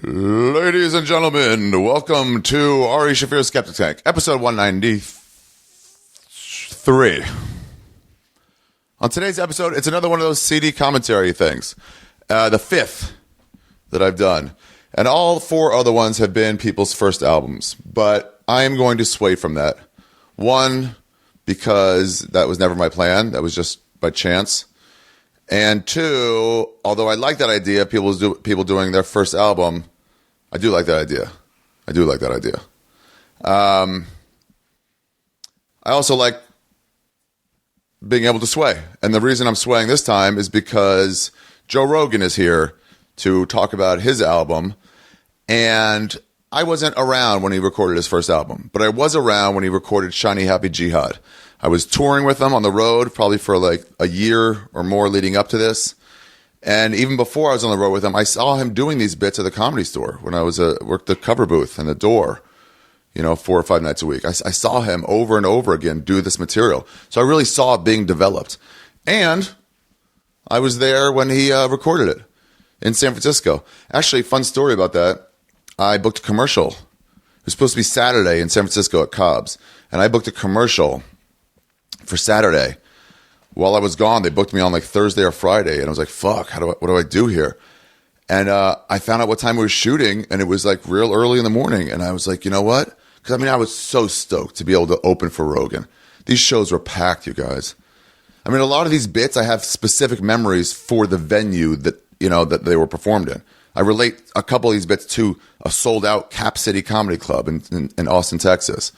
Ladies and gentlemen, welcome to Ari Shafir's Skeptic Tank, episode 193. On today's episode, it's another one of those CD commentary things. The fifth that I've done. And all four other ones have been people's first albums. But I am going to sway from that. One, because that was never my plan. That was just by chance. And two, although I like that idea, people doing their first album, I do like that idea. I also like being able to sway. And the reason I'm swaying this time is because Joe Rogan is here to talk about his album. And I wasn't around when he recorded his first album, but I was around when he recorded Shiny Happy Jihad. I was touring with him on the road probably for like a year or more leading up to this. And even before I was on the road with him, I saw him doing these bits at the Comedy Store when I was worked the cover booth and the door, 4 or 5 nights a week. I saw him over and over again do this material. So I really saw it being developed. And I was there when he recorded it in San Francisco. Actually, fun story about that. I booked a commercial. It was supposed to be Saturday in San Francisco at Cobbs. And I booked a commercial for Saturday. While I was gone, they booked me on like Thursday or Friday. And I was like, fuck, what do I do here? And I found out what time we were shooting. And it was like real early in the morning. And I was like, you know what? Because I was so stoked to be able to open for Rogan. These shows were packed, you guys. A lot of these bits, I have specific memories for the venue that they were performed in. I relate a couple of these bits to a sold-out Cap City Comedy Club in Austin, Texas.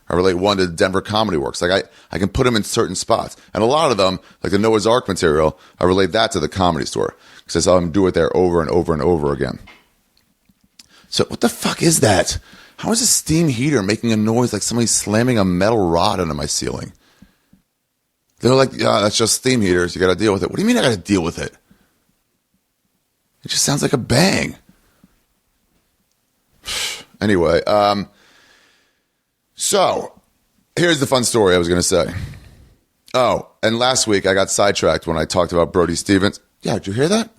I relate one to Denver Comedy Works. Like I can put them in certain spots. And a lot of them, like the Noah's Ark material, I relate that to the Comedy Store. Because I saw him do it there over and over and over again. So what the fuck is that? How is a steam heater making a noise like somebody slamming a metal rod into my ceiling? They're like, yeah, that's just steam heaters. You got to deal with it. What do you mean I got to deal with it? It just sounds like a bang. Anyway, so here's the fun story I was going to say. Oh, and last week I got sidetracked when I talked about Brody Stevens. Yeah, did you hear that?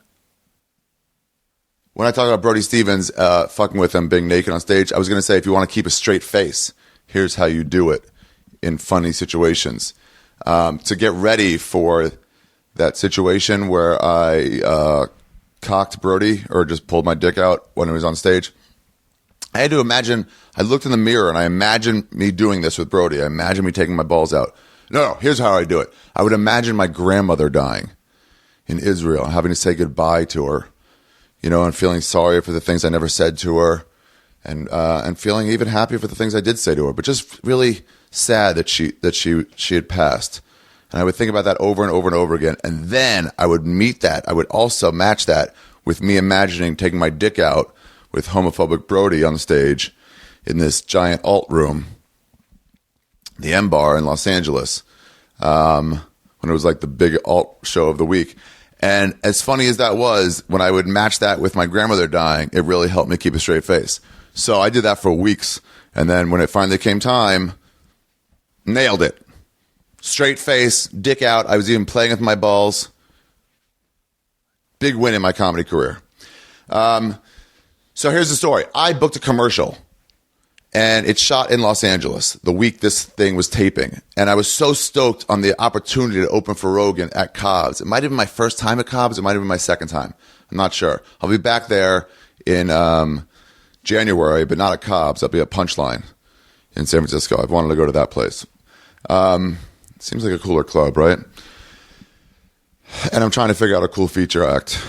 When I talked about Brody Stevens fucking with him being naked on stage, I was going to say, if you want to keep a straight face, here's how you do it in funny situations. To get ready for that situation where I cocked Brody or just pulled my dick out when he was on stage, I had to imagine, I looked in the mirror and I imagined me doing this with Brody. I imagined me taking my balls out. No, here's how I do it. I would imagine my grandmother dying in Israel, having to say goodbye to her, and feeling sorry for the things I never said to her, and feeling even happy for the things I did say to her, but just really sad that she had passed. And I would think about that over and over and over again. And then I would meet that. I would also match that with me imagining taking my dick out with homophobic Brody on the stage in this giant alt room, the M Bar in Los Angeles, when it was like the big alt show of the week. And as funny as that was, when I would match that with my grandmother dying, it really helped me keep a straight face. So I did that for weeks. And then when it finally came time, nailed it. Straight face, dick out. I was even playing with my balls. Big win in my comedy career. So here's the story. I booked a commercial, and it shot in Los Angeles the week this thing was taping. And I was so stoked on the opportunity to open for Rogan at Cobbs. It might have been my first time at Cobbs. It might have been my second time. I'm not sure. I'll be back there in January, but not at Cobbs. I'll be at Punchline in San Francisco. I've wanted to go to that place. Seems like a cooler club, right? And I'm trying to figure out a cool feature act.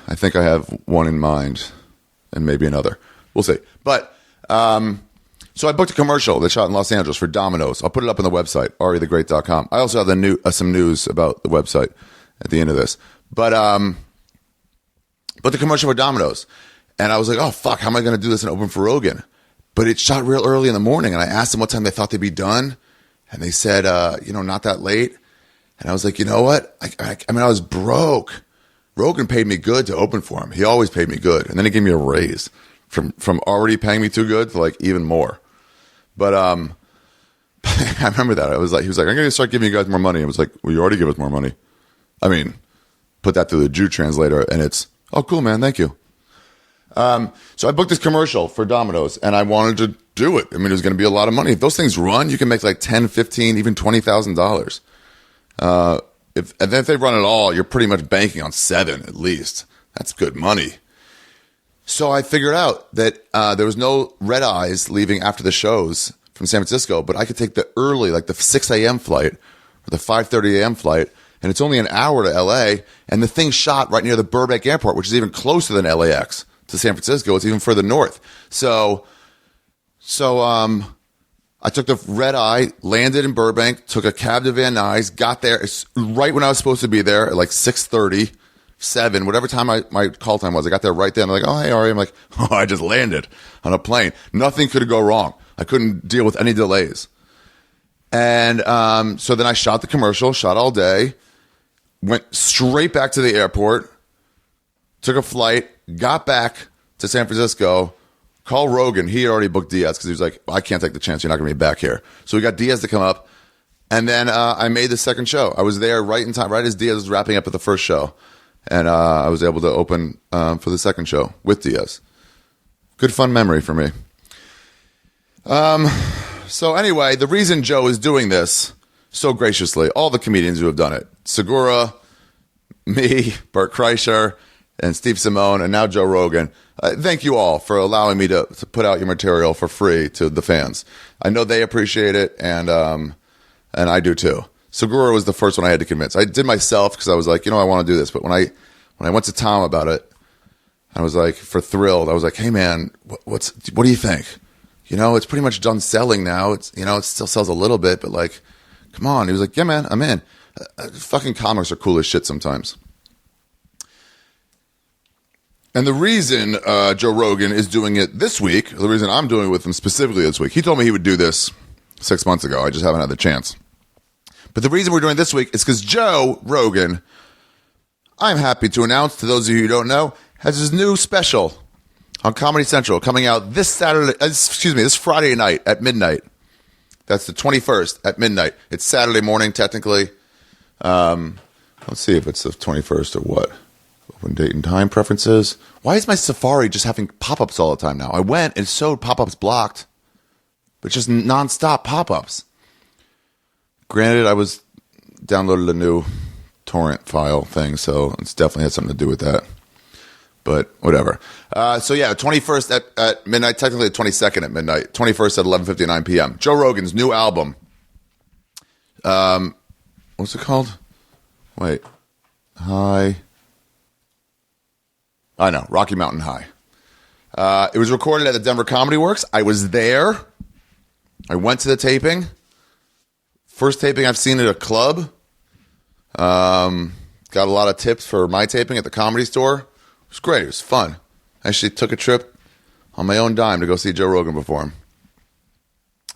I think I have one in mind, and maybe another. We'll see. But so I booked a commercial that shot in Los Angeles for Domino's. I'll put it up on the website, arithegreat.com. I also have some news about the website at the end of this. But the commercial for Domino's. And I was like, oh, fuck, how am I going to do this and open for Rogan? But it shot real early in the morning, and I asked them what time they thought they'd be done. And they said, not that late. And I was like, you know what? I was broke. Rogan paid me good to open for him. He always paid me good. And then he gave me a raise from already paying me too good to like even more. But I remember that. He was like, I'm going to start giving you guys more money. I was like, well, you already give us more money. Put that through the Jew translator, and it's, oh, cool, man. Thank you. So I booked this commercial for Domino's, and I wanted to do it. I mean, it was going to be a lot of money. If those things run, you can make like $10, $15, even $20,000. And then if they run at all, you're pretty much banking on 7 at least. That's good money. So I figured out that there was no red eyes leaving after the shows from San Francisco, but I could take the early, like the 6 a.m. flight or the 5:30 a.m. flight, and it's only an hour to L.A., and the thing shot right near the Burbank airport, which is even closer than LAX to San Francisco. It's even further north. So I took the red eye, landed in Burbank, took a cab to Van Nuys, got there right when I was supposed to be there at like 6:30, 7, whatever time my call time was. I got there right then. They're like, oh, hey, Ari. I'm like, oh, I just landed on a plane. Nothing could go wrong. I couldn't deal with any delays. And so then I shot the commercial, shot all day, went straight back to the airport, took a flight, got back to San Francisco, called Rogan. He had already booked Diaz because he was like, I can't take the chance. You're not going to be back here. So we got Diaz to come up. And then I made the second show. I was there right in time, right as Diaz was wrapping up at the first show. And I was able to open for the second show with Diaz. Good fun memory for me. So anyway, the reason Joe is doing this so graciously, all the comedians who have done it, Segura, me, Bert Kreischer, and Steve Simone, and now Joe Rogan, thank you all for allowing me to put out your material for free to the fans. I know they appreciate it, and I do too. Segura was the first one I had to convince. I did myself because I was like, I want to do this. But when I went to Tom about it, I was like, thrilled. I was like, hey man, what do you think? It's pretty much done selling now. It's it still sells a little bit, but like, come on. He was like, yeah man, I'm in. Fucking comics are cool as shit sometimes. And the reason Joe Rogan is doing it this week, the reason I'm doing it with him specifically this week, he told me he would do this 6 months ago. I just haven't had the chance. But the reason we're doing it this week is because Joe Rogan, I'm happy to announce to those of you who don't know, has his new special on Comedy Central coming out this Friday night at midnight. That's the 21st at midnight. It's Saturday morning, technically. Let's see if it's the 21st or what. Open date and time preferences. Why is my Safari just having pop-ups all the time now? I went and showed pop-ups blocked, but just nonstop pop-ups. Granted, I was downloaded a new torrent file thing, so it's definitely had something to do with that. But whatever. So yeah, 21st at midnight, technically the 22nd at midnight, 21st at 11:59 p.m. Joe Rogan's new album. What's it called? Wait. High. I know, Rocky Mountain High. It was recorded at the Denver Comedy Works. I was there. I went to the taping. First taping I've seen at a club. Got a lot of tips for my taping at the Comedy Store. It was great. It was fun. I actually took a trip on my own dime to go see Joe Rogan perform.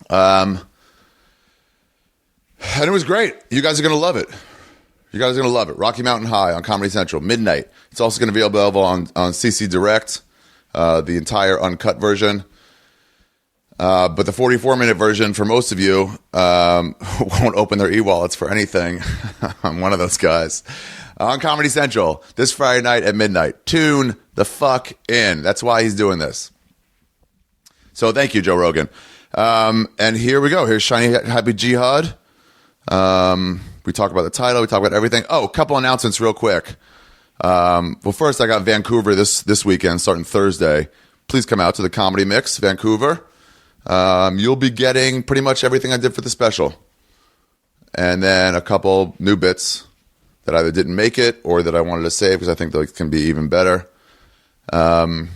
And it was great. You guys are going to love it. You guys are going to love it. Rocky Mountain High on Comedy Central, midnight. It's also going to be available on CC Direct, the entire uncut version. But the 44-minute version, for most of you, won't open their e-wallets for anything. I'm one of those guys. On Comedy Central, this Friday night at midnight. Tune the fuck in. That's why he's doing this. So thank you, Joe Rogan. And here we go. Here's Shiny Happy Jihad. We talk about the title. We talk about everything. Oh, a couple announcements real quick. Well, first, I got Vancouver this weekend, starting Thursday. Please come out to the Comedy Mix, Vancouver. You'll be getting pretty much everything I did for the special. And then a couple new bits that either didn't make it or that I wanted to save because I think they can be even better. And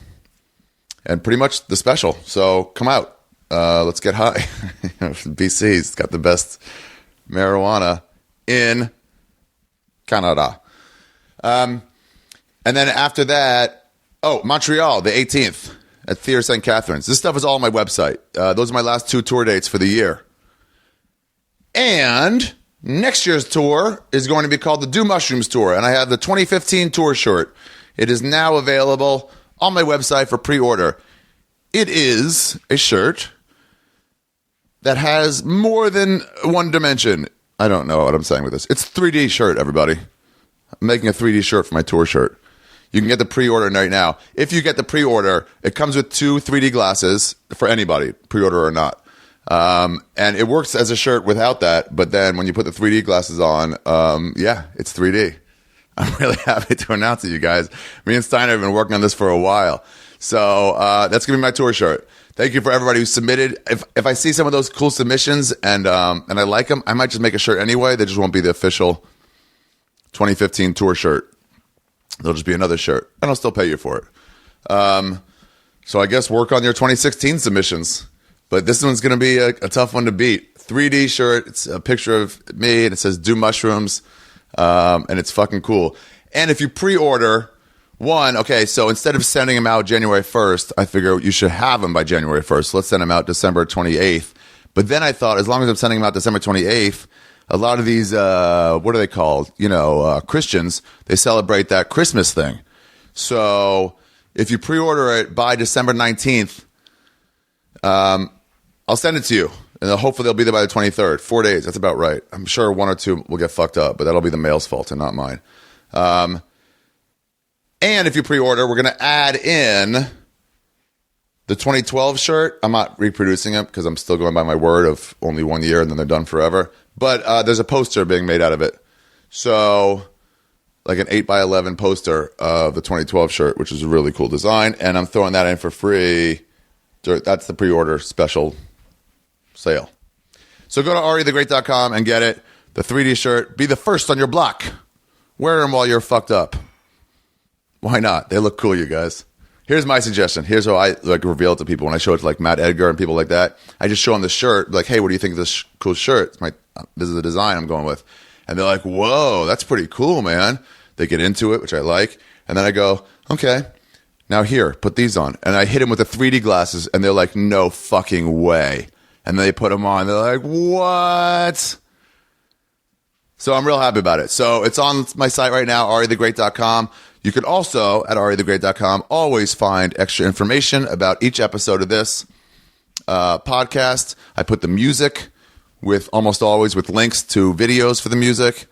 pretty much the special. So come out. Let's get high. BC's got the best marijuana in Canada. And then after that, Montreal, the 18th at Theatre St. Catharines. This stuff is all on my website. Those are my last 2 tour dates for the year. And next year's tour is going to be called the Do Mushrooms Tour, and I have the 2015 tour shirt. It is now available on my website for pre-order. It is a shirt that has more than one dimension. I don't know what I'm saying with this. It's a 3D shirt, everybody. I'm making a 3D shirt for my tour shirt. You can get the pre-order right now. If you get the pre-order, it comes with 2 3D glasses for anybody, pre-order or not. And it works as a shirt without that, but then when you put the 3D glasses on, it's 3D. I'm really happy to announce it, you guys. Me and Steiner have been working on this for a while. So that's going to be my tour shirt. Thank you for everybody who submitted. If I see some of those cool submissions and I like them, I might just make a shirt anyway. They just won't be the official 2015 tour shirt. They'll just be another shirt, and I'll still pay you for it. So I guess work on your 2016 submissions. But this one's going to be a tough one to beat. 3D shirt. It's a picture of me, and it says "Do mushrooms," and it's fucking cool. And if you pre-order so instead of sending them out January 1st, I figure you should have them by January 1st. So let's send them out December 28th. But then I thought, as long as I'm sending them out December 28th, a lot of these, what are they called? Christians, they celebrate that Christmas thing. So if you pre-order it by December 19th, I'll send it to you. And hopefully they'll be there by the 23rd. 4 days, that's about right. I'm sure 1 or 2 will get fucked up, but that'll be the mail's fault and not mine. And if you pre-order, we're going to add in the 2012 shirt. I'm not reproducing it because I'm still going by my word of only 1 year and then they're done forever. But there's a poster being made out of it. So, like an 8x11 poster of the 2012 shirt, which is a really cool design. And I'm throwing that in for free. That's the pre-order special sale. So go to arithegreat.com and get it. The 3D shirt. Be the first on your block. Wear them while you're fucked up. Why not? They look cool, you guys. Here's my suggestion. Here's how I reveal it to people when I show it to Matt Edgar and people like that. I just show them the shirt. Like, hey, what do you think of this cool shirt? This is the design I'm going with. And they're like, whoa, that's pretty cool, man. They get into it, which I like. And then I go, okay, now here, put these on. And I hit them with the 3D glasses, and they're like, no fucking way. And then they put them on. They're like, what? So I'm real happy about it. So it's on my site right now, arithegreat.com. You can also, at arithegreat.com, always find extra information about each episode of this podcast. I put the music almost always with links to videos for the music.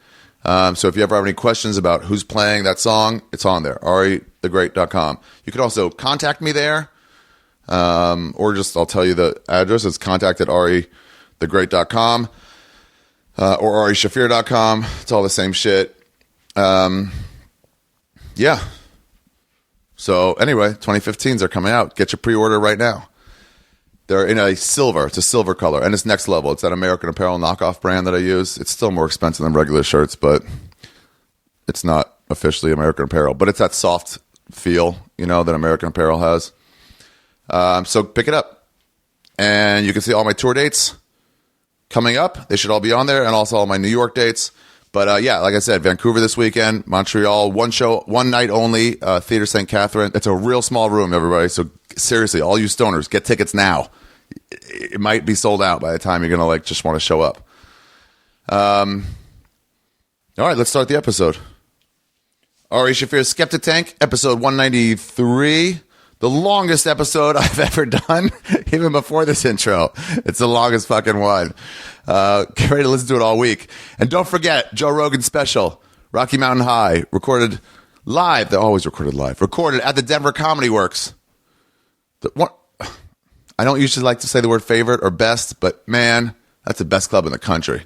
So if you ever have any questions about who's playing that song, it's on there, arithegreat.com. You can also contact me there, or just I'll tell you the address. It's contact@arithegreat.com or arishafir.com. It's all the same shit. Yeah. So anyway, 2015s are coming out. Get your pre-order right now. They're in a silver. It's a silver color, and it's next level. It's that American Apparel knockoff brand that I use. It's still more expensive than regular shirts, but it's not officially American Apparel. But it's that soft feel, that American Apparel has. So pick it up. And you can see all my tour dates coming up. They should all be on there, and also all my New York dates. But like I said, Vancouver this weekend, Montreal, one show, one night only, Theatre St. Catherine. It's a real small room, everybody. So seriously, all you stoners, get tickets now. It might be sold out by the time you're going to just want to show up. All right, let's start the episode. Ari Shafir's Skeptic Tank, episode 193. The longest episode I've ever done, even before this intro. It's the longest fucking one. Get ready to listen to it all week. And don't forget, Joe Rogan special, Rocky Mountain High, recorded live. They're always recorded live. Recorded at the Denver Comedy Works. I don't usually like to say the word favorite or best, but man, that's the best club in the country.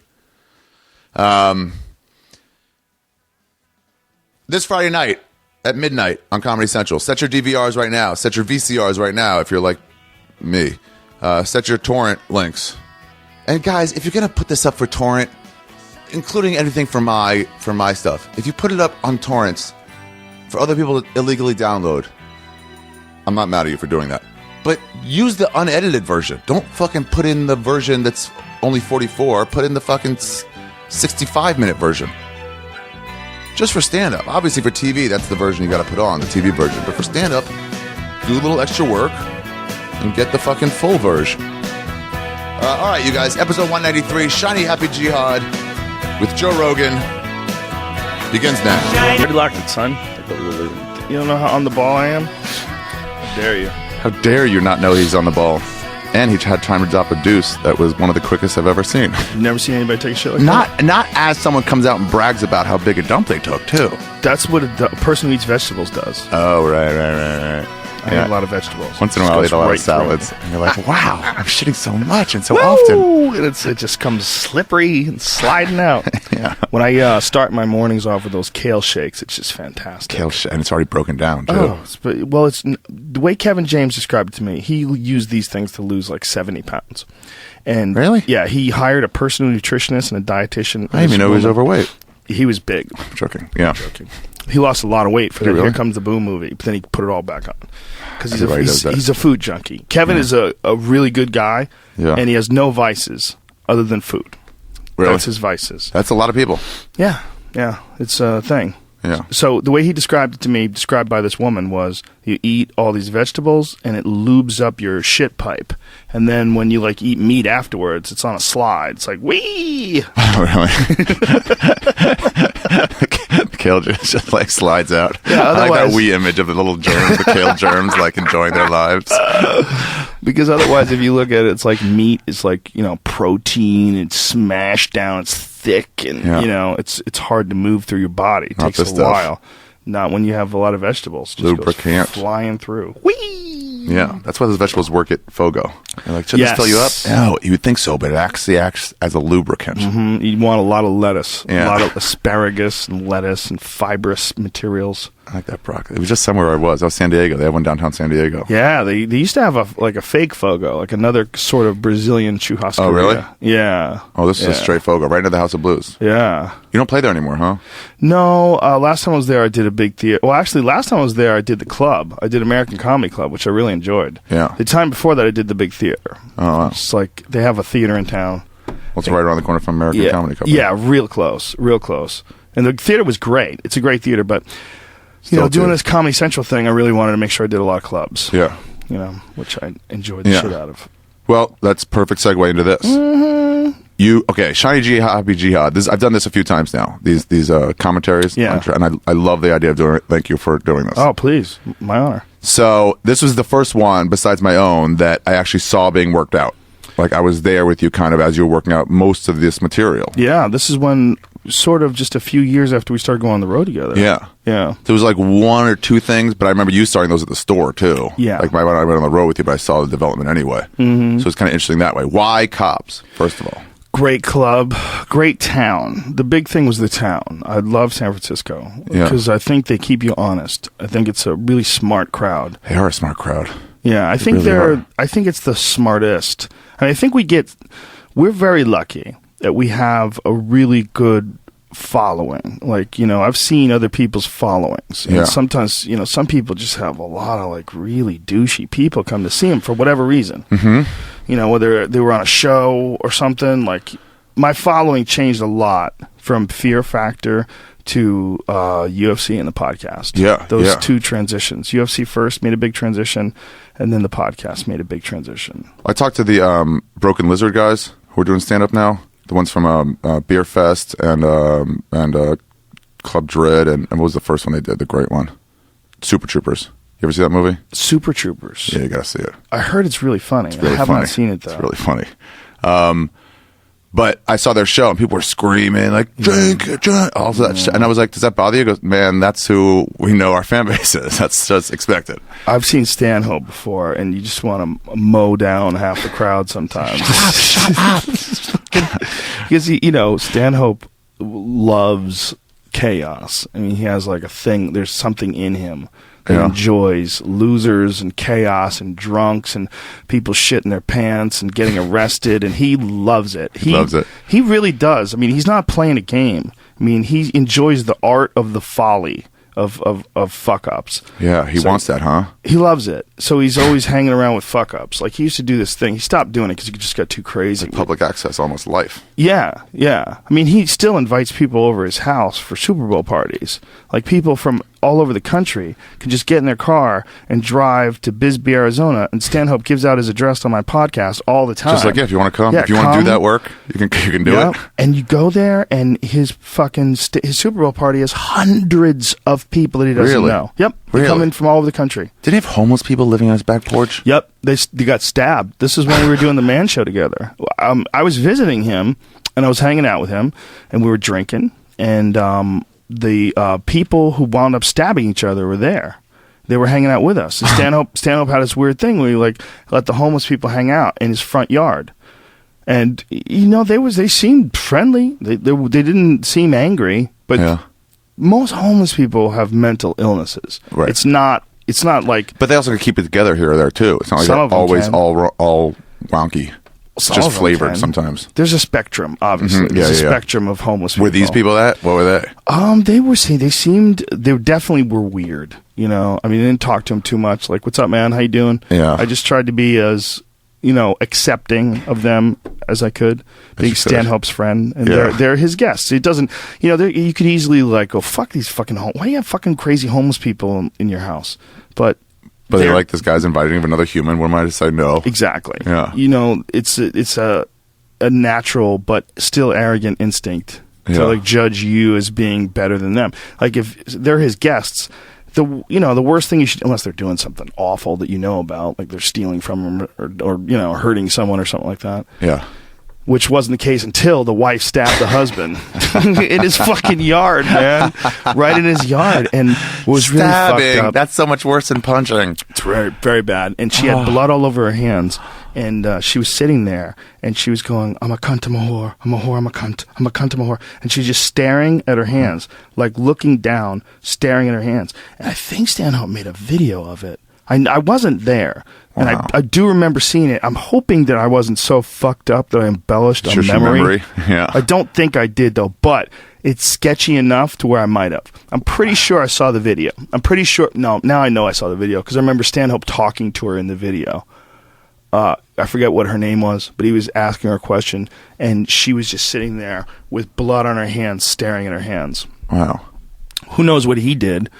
This Friday night, at midnight on Comedy Central. Set your DVRs right now. Set your VCRs right now if you're like me. Set your torrent links. And guys, if you're going to put this up for torrent, including anything for my stuff, if you put it up on torrents for other people to illegally download, I'm not mad at you for doing that. But use the unedited version. Don't fucking put in the version that's only 44. Put in the fucking 65-minute version. Just for stand-up. Obviously for TV, that's the version you got to put on, the TV version. But for stand-up, do a little extra work and get the fucking full version. All right, you guys. Episode 193, Shiny Happy Jihad with Joe Rogan begins now. Pretty locked it, son. You don't know how on the ball I am? How dare you? How dare you not know he's on the ball? And he had time to drop a deuce that was one of the quickest I've ever seen. You've never seen anybody take a shit like that? Not as someone comes out and brags about how big a dump they took, too. That's what a person who eats vegetables does. Oh, right. I eat a lot of vegetables. Once in a while, I eat a lot of salads. And you're like, wow, I'm shitting so much and so often. And it just comes slippery and sliding out. Yeah. When I start my mornings off with those kale shakes, it's just fantastic. And it's already broken down, too. Oh, it's the way Kevin James described it to me, he used these things to lose like 70 pounds. And really? Yeah, he hired a personal nutritionist and a dietitian. I didn't even know he was overweight. He was big. I'm joking. Yeah. He lost a lot of weight for the really? Here Comes the Boom movie, but then he put it all back on. Because he's a food junkie. Kevin is a really good guy, and he has no vices other than food. Really? That's his vices. That's a lot of people. Yeah, it's a thing. Yeah. So the way he described it to me, described by this woman, was you eat all these vegetables and it lubes up your shit pipe. And then when you like eat meat afterwards, it's on a slide. It's like, wee! Oh, really? The kale just like slides out. Yeah, I like that wee image of the little germs, the kale germs, like enjoying their lives. Because otherwise, if you look at it, it's like meat. It's like, protein. It's smashed down. It's thick, and it's hard to move through your body. It takes a while. Not when you have a lot of vegetables. Just lubricant flying through. Whee! Yeah, that's why those vegetables work at Fogo. They're like, should this fill you up? No, you would think so, but it actually acts as a lubricant. Mm-hmm. You want a lot of lettuce, a lot of asparagus and lettuce and fibrous materials. I like that broccoli. It was just somewhere I was San Diego. They have one downtown San Diego. Yeah, they used to have a fake Fogo, like another sort of Brazilian churrascaria. Oh, really? Yeah. Oh, this is a straight Fogo, right into the House of Blues. Yeah. You don't play there anymore, huh? No. Last time I was there, I did a big theater. Well, actually, last time I was there, I did the club. I did American Comedy Club, which I really enjoyed. Yeah. The time before that, I did the big theater. Oh, wow. It's like they have a theater in town. Well, it's right around the corner from American Comedy Club. Yeah, real close. And the theater was great. It's a great theater, but doing this Comedy Central thing, I really wanted to make sure I did a lot of clubs. Yeah. Which I enjoyed the shit out of. Well, that's perfect segue into this. Mm-hmm. Shiny Jihad, Happy Jihad. I've done this a few times now. These commentaries. Yeah. And I love the idea of doing it. Thank you for doing this. Oh, please. My honor. So this was the first one, besides my own, that I actually saw being worked out. Like I was there with you kind of as you were working out most of this material. Yeah, this is when sort of just a few years after we started going on the road together. Yeah. Yeah. There was like one or two things, but I remember you starting those at the store too. Yeah. Like I went on the road with you, but I saw the development anyway. Mm-hmm. So it's kind of interesting that way. Why Cobbs, first of all? Great club, great town. The big thing was the town. I love San Francisco because I think they keep you honest. I think it's a really smart crowd. They are a smart crowd. Yeah, I think I think it's the smartest. I think we're very lucky that we have a really good following. Like, I've seen other people's followings. And sometimes, some people just have a lot of like really douchey people come to see them for whatever reason. Mm-hmm. Whether they were on a show or something. Like, my following changed a lot from Fear Factor to UFC and the podcast. Yeah. Those two transitions. UFC first made a big transition, and then the podcast made a big transition. I talked to the Broken Lizard guys who are doing stand-up now. The ones from Beer Fest and Club Dread, and what was the first one they did? The great one, Super Troopers. You ever see that movie? Super Troopers. Yeah, you gotta see it. I heard it's really funny. It's really I have not seen it though. It's really funny. But I saw their show and people were screaming like drink, all of that shit. And I was like, does that bother you? He goes, man, that's who we know our fan base is. That's just expected. I've seen Stanhope before, and you just want to mow down half the crowd sometimes. Shut up. Because Stanhope loves chaos. I mean, he has like a thing. There's something in him that enjoys losers and chaos and drunks and people shitting their pants and getting arrested, and he loves it. He loves it. He really does. I mean, he's not playing a game. I mean, he enjoys the art of the folly of fuck ups. Yeah, he wants that, huh? He loves it. So he's always hanging around with fuck ups. Like, he used to do this thing. He stopped doing it because he just got too crazy. Like public access, almost life. Yeah. I mean, he still invites people over his house for Super Bowl parties. Like, people from all over the country can just get in their car and drive to Bisbee, Arizona, and Stanhope gives out his address on my podcast all the time. Just like, if you want to come, if you want to do that work, you can do it. And you go there, and his fucking his Super Bowl party has hundreds of people that he doesn't know. Yep. They come in from all over the country. Didn't he have homeless people living on his back porch? Yep, they got stabbed. This is when we were doing the man show together. I was visiting him, and I was hanging out with him, and we were drinking, and the people who wound up stabbing each other were there. They were hanging out with us. And Stanhope had this weird thing where he like let the homeless people hang out in his front yard, and you know they seemed friendly. They didn't seem angry, but most homeless people have mental illnesses. Right. It's not like. But they also can keep it together here or there too. It's not like they're always all wonky. It's just flavored sometimes. There's a spectrum, obviously. There's a spectrum of homeless people. Were these people that? What were they? They definitely were weird. You know, I mean, I didn't talk to him too much. Like, what's up, man? How you doing? Yeah. I just tried to be as, you know, accepting of them as I could. Being Stanhope's friend, and they're his guests. It doesn't, you know, you could easily like go, fuck these fucking why do you have fucking crazy homeless people in your house? But they're like, this guy's inviting another human. What am I to say no? Exactly. Yeah. You know, it's a natural but still arrogant instinct to like judge you as being better than them. Like if they're his guests, the worst thing you should, unless they're doing something awful that you know about, like they're stealing from them or you know, hurting someone or something like that. Yeah. Which wasn't the case until the wife stabbed the husband in his fucking yard, man. Right in his yard. And was really fucked up. That's so much worse than punching. It's very, very bad. And she had blood all over her hands. And she was sitting there, and she was going, I'm a cunt, I'm a whore, I'm a whore, I'm a cunt, I'm a cunt, I'm a whore. And she's just staring at her hands, like looking down, staring at her hands. And I think Stanhope made a video of it. I wasn't there. And I do remember seeing it. I'm hoping that I wasn't so fucked up that I embellished a memory. Yeah. I don't think I did, though, but it's sketchy enough to where I might have. I'm pretty sure I saw the video. I'm pretty sure. No, now I know I saw the video because I remember Stanhope talking to her in the video. I forget what her name was, but he was asking her a question, and she was just sitting there with blood on her hands, staring at her hands. Wow. Who knows what he did?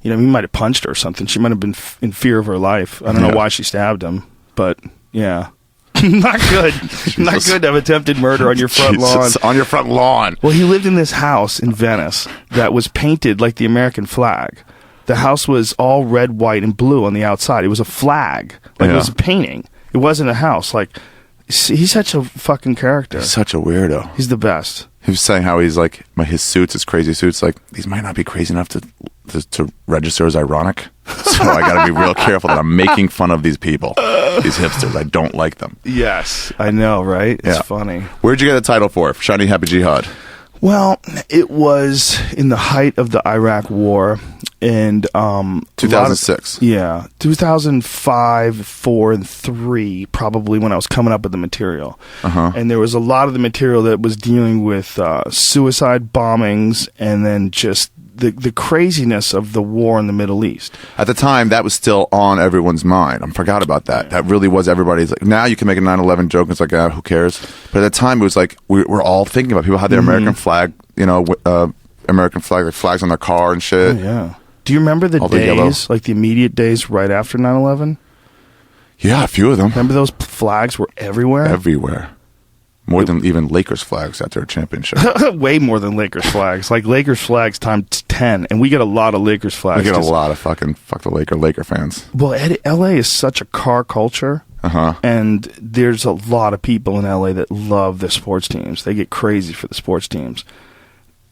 You know, he might have punched her or something. She might have been in fear of her life. I don't know why she stabbed him, but yeah. Not good. Not good to have attempted murder on your front lawn. On your front lawn. Well, he lived in this house in Venice that was painted like the American flag. The house was all red, white, and blue on the outside. It was a flag. Like it was a painting. It wasn't a house. Like, he's such a fucking character. He's such a weirdo. He's the best. He was saying how he's like, his suits, his crazy suits, like, these might not be crazy enough to register as ironic. So I got to be real careful that I'm making fun of these people, these hipsters. I don't like them. Yes, I know, right? It's funny. Where'd you get the title for Shiny Happy Jihad? Well, it was in the height of the Iraq War, and 2006. 2005, 4, and 3, probably when I was coming up with the material. And there was a lot of the material that was dealing with suicide bombings, and then just the craziness of the war in the Middle East. At the time, that was still on everyone's mind. I forgot about that. Yeah. That really was everybody's. Like, now you can make a 9/11 joke and it's like, who cares? But at the time, it was like we're all thinking about people had their American flag, you know, American flag, like flags on their car and shit. Oh, yeah. Do you remember the days, like the immediate days right after 9/11? Yeah, a few of them. Remember those flags were everywhere? Everywhere. More than even Lakers flags at their championship. Way more than Lakers flags. Like Lakers flags times 10. And we get a lot of Lakers flags. We get a lot of fucking fuck the Laker fans. Well, LA is such a car culture. And there's a lot of people in LA that love their sports teams. They get crazy for the sports teams.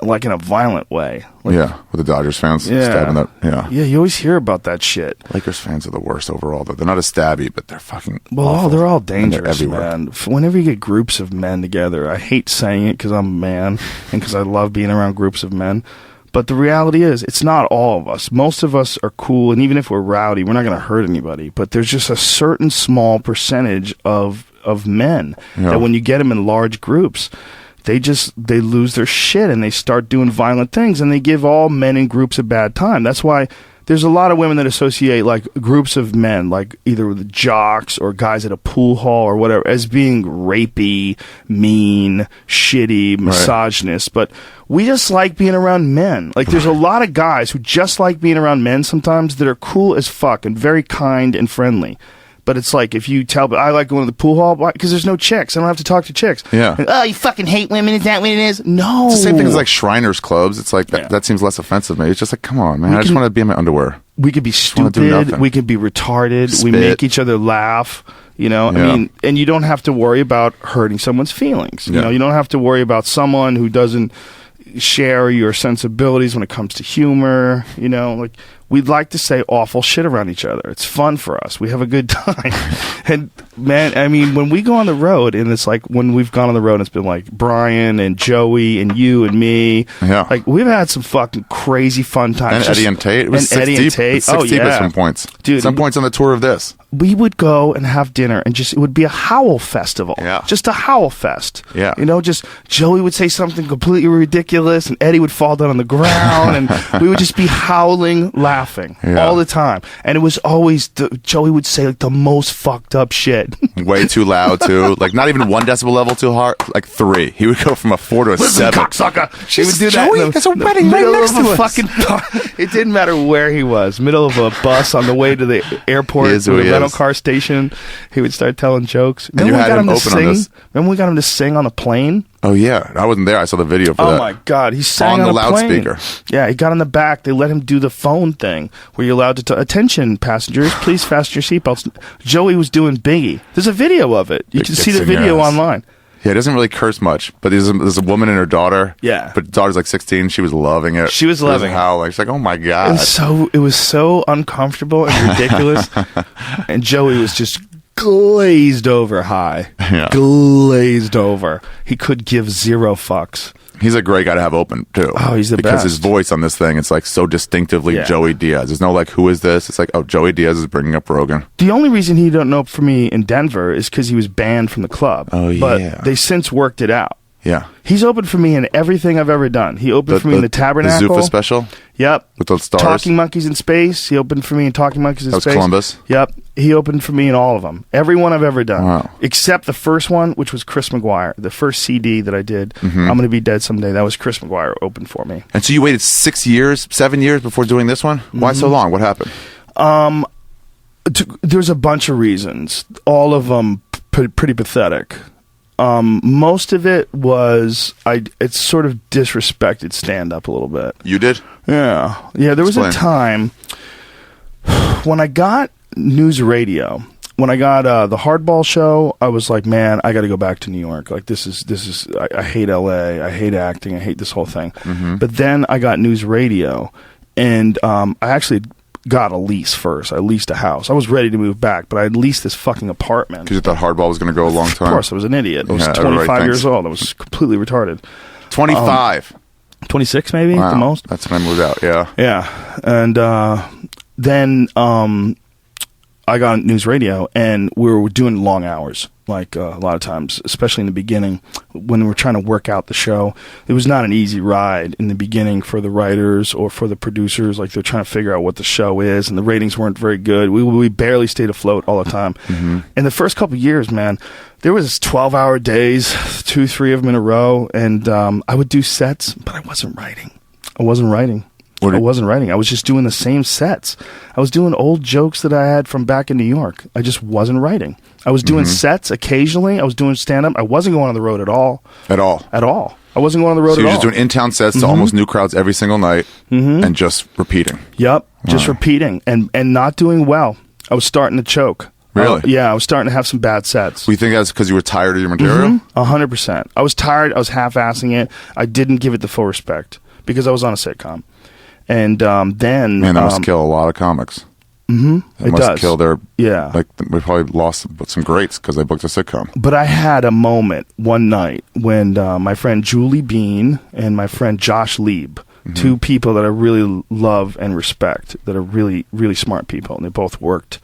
Like in a violent way. Like, with the Dodgers fans stabbing that. Yeah, you always hear about that shit. Lakers fans are the worst overall. They're not as stabby, but they're fucking awful. They're all dangerous, they're man. Whenever you get groups of men together, I hate saying it because I'm a man and because I love being around groups of men. But the reality is, it's not all of us. Most of us are cool, and even if we're rowdy, we're not going to hurt anybody. But there's just a certain small percentage of men that when you get them in large groups, they lose their shit and they start doing violent things, and they give all men in groups a bad time. That's why there's a lot of women that associate like groups of men, like either with jocks or guys at a pool hall or whatever, as being rapey, mean, shitty, misogynist. But we just like being around men. Like there's a lot of guys who just like being around men sometimes that are cool as fuck and very kind and friendly. But it's like if you tell, I like going to the pool hall because there's no chicks. I don't have to talk to chicks. Yeah. And, oh, you fucking hate women? Is that what it is? No. It's the same thing as like Shriners clubs. It's like that seems less offensive to me. It's just like, come on, man. I just want to be in my underwear. we could be stupid, we could be retarded, we make each other laugh. You know, I mean, and you don't have to worry about hurting someone's feelings. You know, you don't have to worry about someone who doesn't share your sensibilities when it comes to humor. You know, like, we'd like to say awful shit around each other. It's fun for us. We have a good time. And man, I mean, when we go on the road, and it's like, when we've gone on the road, it's been like Brian and Joey and you and me. Yeah. Like, we've had some fucking crazy fun times. And Eddie and Tate. It was and Eddie and Tate. Six deep at some points. Dude, some points on the tour of this. We would go and have dinner, and it would be a howl festival. Yeah. Just a howl fest. Yeah. You know, just Joey would say something completely ridiculous, and Eddie would fall down on the ground, and we would just be howling, laughing all the time. And it was always, Joey would say like the most fucked up shit. Way too loud, too. Like, not even 1 decibel level too hard, like 3. He would go from a 4 to a 7. Cocksucker. He would do Joey, that. There's a wedding right next to us. Fucking, it didn't matter where he was. Middle of a bus on the way to the airport, or the rental car station. He would start telling jokes. And you had him open on this. Remember we got him to sing on a plane? Oh, yeah. I wasn't there. I saw the video for that. Oh, my God. He sang on the a loudspeaker. Plane. Yeah, he got in the back. They let him do the phone thing where you're allowed to attention, passengers, please fasten your seatbelts. Joey was doing Biggie. There's a video of it. You can see the video online. Yeah, he doesn't really curse much, but there's a woman and her daughter. Yeah. But the daughter's like 16. She was loving it. She was loving it. Howling. She's like, oh, my God. It was so uncomfortable and ridiculous. And Joey was just glazed over high. Yeah. Glazed over. He could give 0 fucks. He's a great guy to have open, too. Oh, he's the because best. His voice on this thing, it's like so distinctively Joey Diaz. There's no like, who is this? It's like, oh, Joey Diaz is bringing up Rogan. The only reason he don't know for me in Denver is because he was banned from the club. Oh, yeah. But they since worked it out. Yeah. He's opened for me in everything I've ever done. He opened for me in the Tabernacle. The Zuffa special? Yep. With those stars? Talking Monkeys in Space. He opened for me in Talking Monkeys in Space. That was Columbus? Yep. He opened for me in all of them. Every one I've ever done. Wow. Except the first one, which was Chris McGuire. The first CD that I did, I'm Going to Be Dead Someday. That was Chris McGuire opened for me. And so you waited 7 years before doing this one? Why so long? What happened? There's a bunch of reasons. All of them pretty pathetic. Most of it was it sort of disrespected stand-up a little bit. You did? Yeah. There was a time when I got news radio, when I got the Hardball show, I was like, man, I got to go back to New York. Like, this is I hate LA, I hate acting, I hate this whole thing. But then I got news radio, and I actually got a lease first. I leased a house. I was ready to move back, but I had leased this fucking apartment. Because you thought Hardball was going to go a long time? Of course, I was an idiot. I was 25 years old. I was completely retarded. 25? 26 maybe, wow. the most. That's when I moved out, yeah. Yeah. And then I got news radio, and we were doing long hours. Like a lot of times, especially in the beginning, when we were trying to work out the show, it was not an easy ride in the beginning for the writers or for the producers. Like, they're trying to figure out what the show is, and the ratings weren't very good. We barely stayed afloat all the time. In the first couple of years, man, there was 12-hour days, 2-3 of them in a row, and I would do sets, but I wasn't writing. I wasn't writing. I was just doing the same sets. I was doing old jokes that I had from back in New York. I just wasn't writing. I was doing sets occasionally. I was doing stand-up. I wasn't going on the road at all. At all? I wasn't going on the road at all. So you're just doing in-town sets to almost new crowds every single night and just repeating? Yep, just repeating and not doing well. I was starting to choke. Really? Yeah, I was starting to have some bad sets. You think that's because you were tired of your material? 100%. I was tired. I was half-assing it. I didn't give it the full respect because I was on a sitcom. And then... Man, that must kill a lot of comics. It must kill their... Yeah. Like, we probably lost some greats because they booked a sitcom. But I had a moment one night when my friend Julie Bean and my friend Josh Lieb, two people that I really love and respect, that are really, really smart people, and they both worked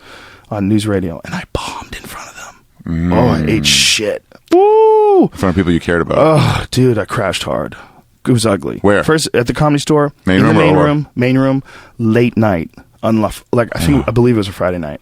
on news radio, and I bombed in front of them. Oh, I ate shit. Woo! In front of people you cared about. Oh, dude, I crashed hard. It was ugly. Where? First, at the Comedy Store. Main room? Main room, late night. I believe it was a Friday night.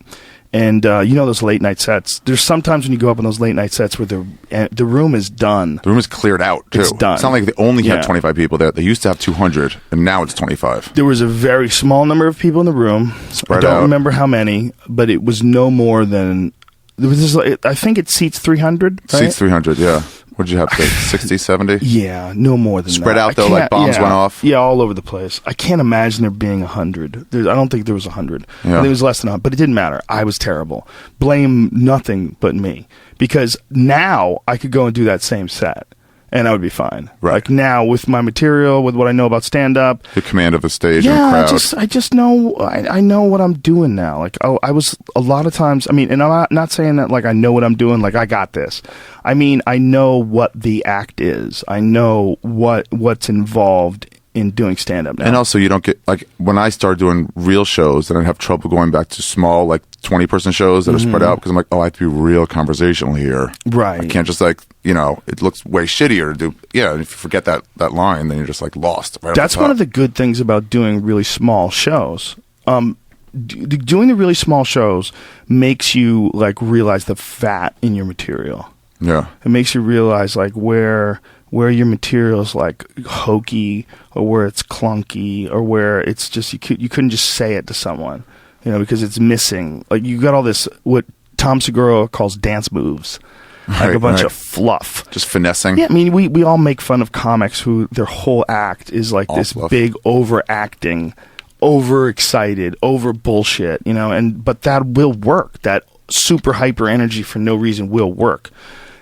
And you know those late night sets. There's sometimes when you go up on those late night sets where the room is done. The room is cleared out, too. It's done. It's not like they only had 25 people there. They used to have 200, and now it's 25. There was a very small number of people in the room. Spread I don't out. remember how many, but it was no more than... I think it seats 300, right? Seats 300, yeah. What'd you have to 60, 70? Yeah, no more than Spread that. out, though, like bombs went off? Yeah, all over the place. I can't imagine there being 100. I don't think there was 100. Yeah. I think it was less than 100, but it didn't matter. I was terrible. Blame nothing but me. Because now I could go and do that same set, and I would be fine. Right. Like now, with my material, with what I know about stand-up. The command of the stage and the crowd. I just know, I know what I'm doing now. Like, I was a lot of times, I mean, and I'm not saying that like I know what I'm doing, like I got this. I mean, I know what the act is. I know what's involved in doing stand-up now. And also, you don't get, like, when I started doing real shows, then I'd have trouble going back to small, like, 20-person shows that are spread out, because I'm like, oh, I have to be real conversational here. Right. I can't just, like, you know, it looks way shittier to do. Yeah, if you forget that line, then you're just, like, lost. Right. That's one of the good things about doing really small shows. Doing the really small shows makes you, like, realize the fat in your material. Yeah. It makes you realize, like, where your material is like hokey, or where it's clunky, or where it's just you couldn't just say it to someone, you know, because it's missing. Like, you got all this what Tom Segura calls dance moves, like a bunch of fluff, just finessing. Yeah, I mean, we all make fun of comics who their whole act is like all this fluff. Big overacting, overexcited, over bullshit, you know, but that will work. That super hyper energy for no reason will work.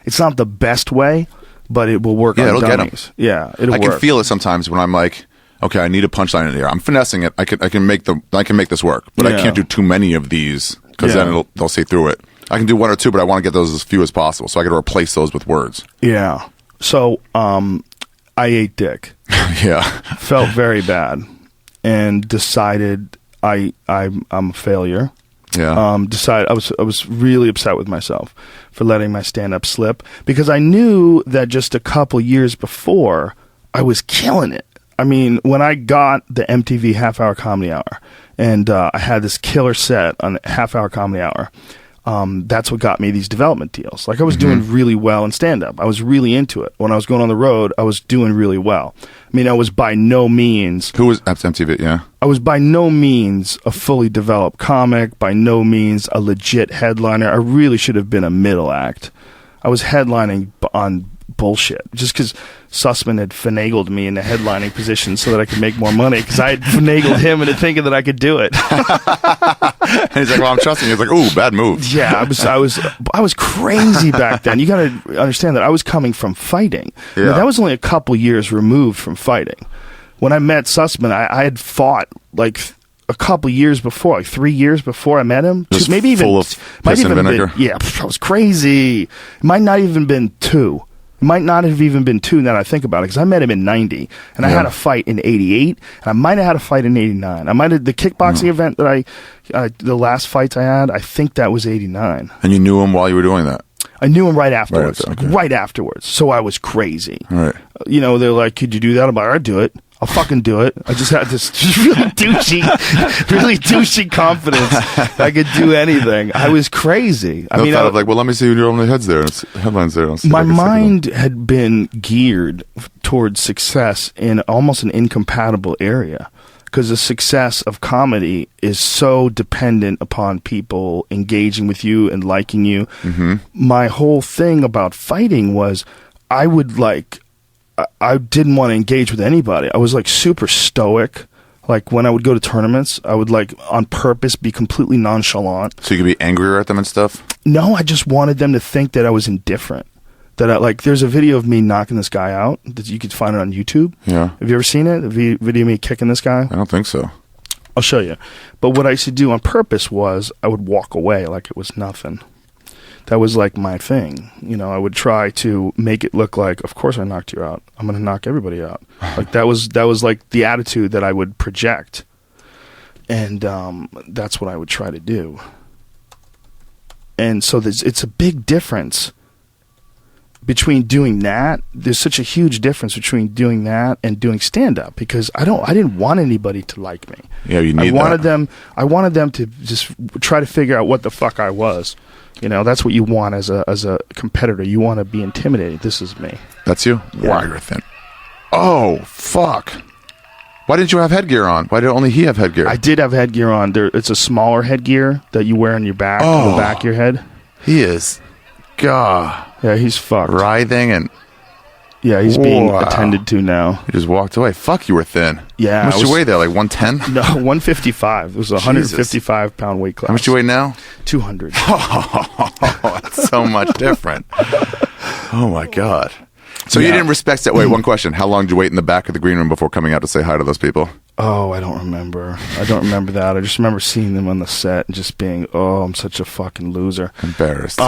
It's not the best way, but it will work on dummies. Yeah, it'll work. I can feel it sometimes when I'm like, okay, I need a punchline in here. I'm finessing it. I can make this work, but I can't do too many of these, because then they'll see through it. I can do one or two, but I want to get those as few as possible, so I got to replace those with words. Yeah. So I ate dick. Yeah. Felt very bad, and decided I'm a failure. Yeah. Decided I was really upset with myself for letting my stand-up slip, because I knew that just a couple years before I was killing it. I mean, when I got the MTV Half Hour Comedy Hour, and I had this killer set on Half Hour Comedy Hour, that's what got me these development deals. Like, I was doing really well in stand-up. I was really into it. When I was going on the road, I was doing really well. I mean, I was by no means... Who was at MTV, yeah? I was by no means a fully developed comic, by no means a legit headliner. I really should have been a middle act. I was headlining on bullshit, just because Sussman had finagled me in the headlining position so that I could make more money, because I had finagled him into thinking that I could do it. And he's like, well, I'm trusting you. He's like, ooh, bad move. Yeah, I was crazy back then. You got to understand that I was coming from fighting. Yeah. I mean, that was only a couple years removed from fighting. When I met Sussman, I had fought like a couple years before, like 3 years before I met him. Just maybe even full of piss and vinegar. Yeah, I was crazy. It might not even been 2. It might not have even been 2 now that I think about it, because I met him in 90, and I had a fight in 88, and I might have had a fight in 89. I might have, the kickboxing event that the last fights I had, I think that was 89. And you knew him while you were doing that? I knew him right afterwards. Right afterwards. So I was crazy. Right. You know, they're like, could you do that? I'm like, I'd do it. I'll fucking do it. I just had this really douchey confidence that I could do anything. I was crazy. I mean, thought of like, well, let me see your only heads there. Headlines there. My mind had been geared towards success in almost an incompatible area, because the success of comedy is so dependent upon people engaging with you and liking you. Mm-hmm. My whole thing about fighting was I didn't want to engage with anybody. I was like super stoic. Like, when I would go to tournaments, I would like on purpose be completely nonchalant. So you could be angrier at them and stuff? No, I just wanted them to think that I was indifferent. That there's a video of me knocking this guy out that you could find it on YouTube. Yeah. Have you ever seen it? A video of me kicking this guy? I don't think so. I'll show you. But what I used to do on purpose was I would walk away like it was nothing. That was like my thing. You know, I would try to make it look like, of course I knocked you out. I'm going to knock everybody out. Like that was like the attitude that I would project. And that's what I would try to do. And so it's a big difference between doing that. There's such a huge difference between doing that and doing stand-up, because I didn't want anybody to like me. Yeah, you need I wanted them to just try to figure out what the fuck I was. You know, that's what you want as a competitor. You want to be intimidated. This is me. That's you? Yeah. Wow, you're thin. Oh, fuck. Why didn't you have headgear on? Why did only he have headgear? I did have headgear on. It's a smaller headgear that you wear on your back, on the back of your head. He is, God. Yeah, he's fucked. Writhing and... Yeah, he's being attended to now. You just walked away. Fuck, you were thin. Yeah. How much you weigh there? Like 110? No, 155. It was a 155-pound weight class. How much you weigh now? 200. Oh, that's so much different. Oh, my God. So you didn't respect that. Wait, one question. How long did you wait in the back of the green room before coming out to say hi to those people? Oh, I don't remember. I don't remember that. I just remember seeing them on the set and just being, I'm such a fucking loser. Embarrassed.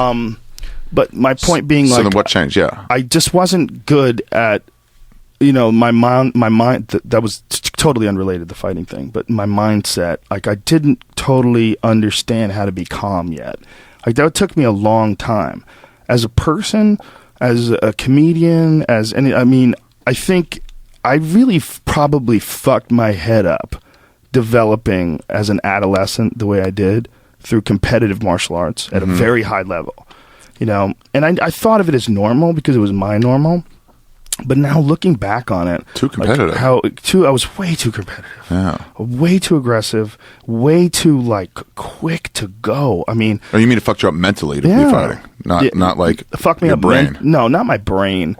But my point being, so then what changed? Yeah. I just wasn't good at, my mind, that was totally unrelated, the fighting thing, but my mindset, like, I didn't totally understand how to be calm yet. Like, that took me a long time. As a person, as a comedian, I think I really probably fucked my head up developing as an adolescent the way I did through competitive martial arts at a very high level. And I thought of it as normal because it was my normal. But now looking back on it, too competitive. I was way too competitive. Yeah. Way too aggressive. Way too quick to go. I mean, you mean it fucked you up mentally to be fighting, not like fuck me your up brain. No, not my brain.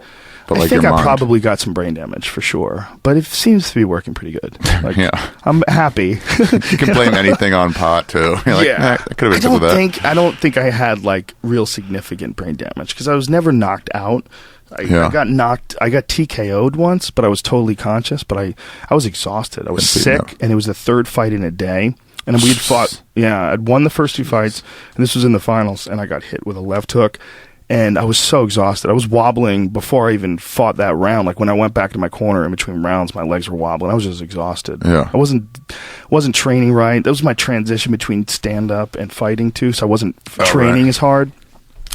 But I like think your I mind. probably got some brain damage for sure, but it seems to be working pretty good. Like, yeah. I'm happy. You can blame anything on pot too. You're like, I could have been with that. I don't think I had real significant brain damage because I was never knocked out. I got TKO'd once, but I was totally conscious. But I was exhausted. I was sick, and it was the third fight in a day. And we'd fought. Yeah, I'd won the first 2 fights, and this was in the finals. And I got hit with a left hook, and I was so exhausted. I was wobbling before I even fought that round. Like when I went back to my corner in between rounds, my legs were wobbling. I was just exhausted. Yeah, I wasn't training right. That was my transition between stand up and fighting too. So I wasn't training as hard.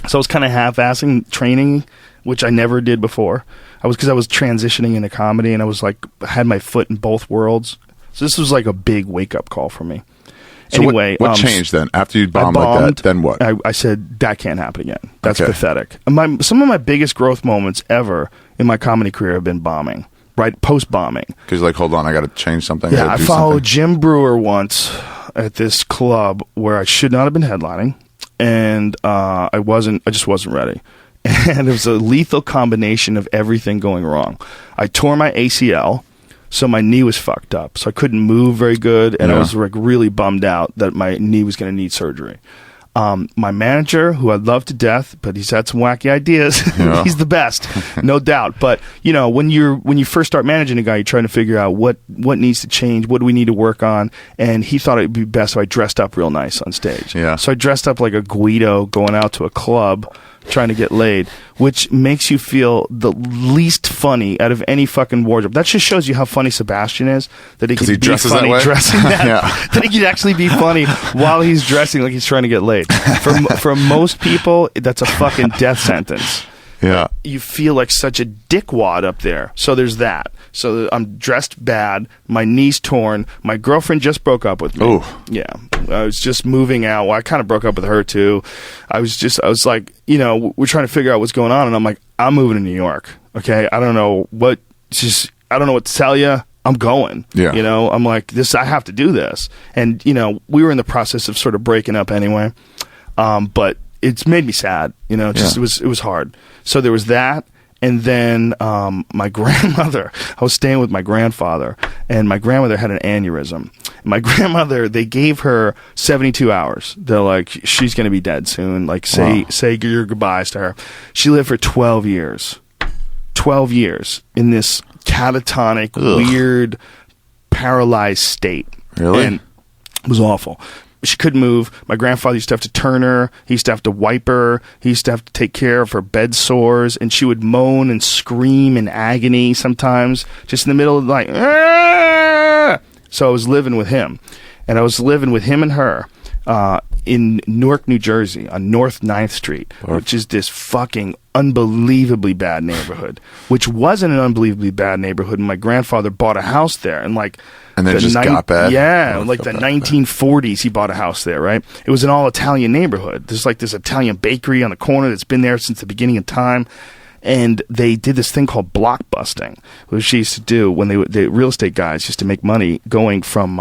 So I was kind of half-assing training, which I never did before. Because I was transitioning into comedy, and I had my foot in both worlds. So this was like a big wake-up call for me. So anyway, what changed then? After you bombed like that, then what? I said, that can't happen again. That's pathetic. Some of my biggest growth moments ever in my comedy career have been bombing, right? Post-bombing. Because you're like, hold on, I got to change something. Yeah, I followed Jim Brewer once at this club where I should not have been headlining, and I just wasn't ready. And it was a lethal combination of everything going wrong. I tore my ACL, so my knee was fucked up. So I couldn't move very good, and I was really bummed out that my knee was going to need surgery. My manager, who I love to death, but he's had some wacky ideas. Yeah. He's the best, no doubt. But when you first start managing a guy, you're trying to figure out what needs to change, what do we need to work on. And he thought it'd be best if I dressed up real nice on stage. Yeah. So I dressed up like a Guido going out to a club trying to get laid, which makes you feel the least funny out of any fucking wardrobe. That just shows you how funny Sebastian is, that he can be funny dressing that, that he can actually be funny while he's dressing like he's trying to get laid. For most people, that's a fucking death sentence. Yeah. You feel like such a dickwad up there. So there's that. So I'm dressed bad. My knee's torn. My girlfriend just broke up with me. Oh. Yeah. I was just moving out. Well, I kind of broke up with her too. I was like, we're trying to figure out what's going on. And I'm like, I'm moving to New York. Okay. I don't know what to tell you. I'm going. Yeah. I'm like, I have to do this. And, we were in the process of sort of breaking up anyway. But it's made me sad, it was hard. So there was that. And then my grandmother, I was staying with my grandfather, and my grandmother had an aneurysm. My grandmother, they gave her 72 hours. They're like, she's going to be dead soon. Like, say your goodbyes to her. She lived for 12 years. 12 years in this catatonic, weird, paralyzed state. Really? And it was awful. She couldn't move. My grandfather used to have to turn her. He used to have to wipe her. He used to have to take care of her bed sores. And she would moan and scream in agony sometimes, just in the middle of the night. Aah! So I was living with him. And I was living with him and her in Newark, New Jersey, on North 9th Street, which is this fucking unbelievably bad neighborhood, which wasn't an unbelievably bad neighborhood. And my grandfather bought a house there. And then just got bad. Yeah, the 1940s, he bought a house there, right? It was an all-Italian neighborhood. There's this Italian bakery on the corner that's been there since the beginning of time. and they did this thing called blockbusting, which she used to do when the real estate guys used to make money going from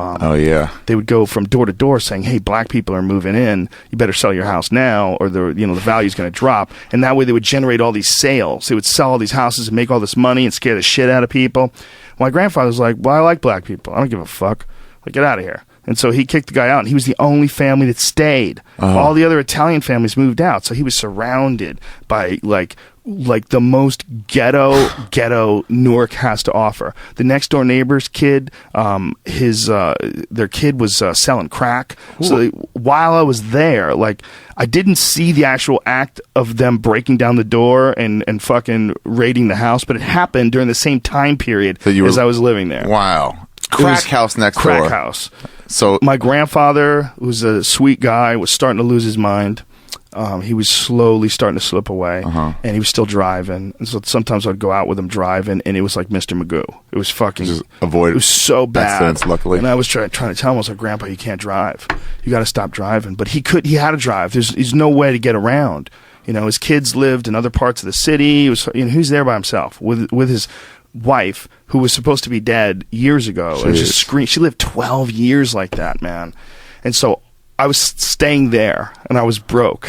they would go from door to door saying, hey, black people are moving in, you better sell your house now or the value's going to drop. And that way they would generate all these sales. They would sell all these houses and make all this money and scare the shit out of people. My grandfather was like, well, I like black people, I don't give a fuck, like, get out of here. And so he kicked the guy out, and he was the only family that stayed. All the other Italian families moved out, so he was surrounded by like the most ghetto Newark has to offer. The next door neighbor's kid, their kid was selling crack. Ooh. So while I was there, like, I didn't see the actual act of them breaking down the door and fucking raiding the house, but it happened during the same time period as I was living there. Wow. Crack house next door. Crack house. So my grandfather was a sweet guy, was starting to lose his mind. He was slowly starting to slip away, and he was still driving. And so sometimes I'd go out with him driving, and it was like Mr. Magoo. It was fucking... Just avoid it. Was so bad. Accidents, luckily. And I was trying to tell him, I was like, Grandpa, you can't drive. You got to stop driving. But he had to drive. There's no way to get around. His kids lived in other parts of the city. He was there by himself with his wife, who was supposed to be dead years ago. And just screamed. She lived 12 years like that, man. And so I was staying there, and I was broke.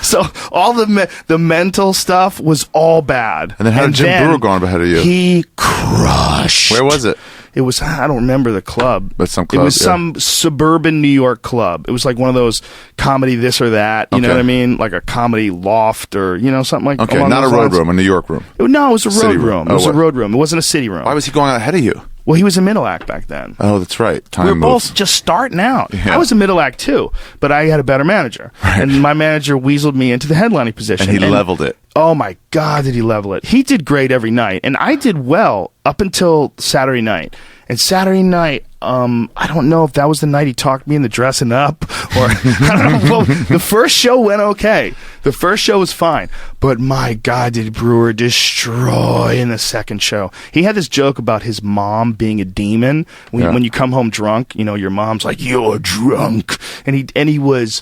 So all the mental stuff was all bad. And then how did Jim Brewer go on ahead of you? He crushed. Where was it? It was, I don't remember the club. But some club, it was some suburban New York club. It was like one of those comedy this or that. You know what I mean? Like a comedy loft or, something like that. Okay, not a road room, a New York room. No, it was a road room. It was a road room. It wasn't a city room. Why was he going out ahead of you? Well, he was a middle act back then. Oh, that's right. We were both just starting out. Yeah. I was a middle act too, but I had a better manager. Right. And my manager weaseled me into the headlining position. And he leveled it. Oh my God, did he level it. He did great every night. And I did well up until Saturday night. And Saturday night, I don't know if that was the night he talked me into dressing up or I don't know. Well, the first show went okay. The first show was fine. But my God, did Brewer destroy in the second show. He had this joke about his mom being a demon. When you come home drunk, your mom's like, you're drunk. And he was...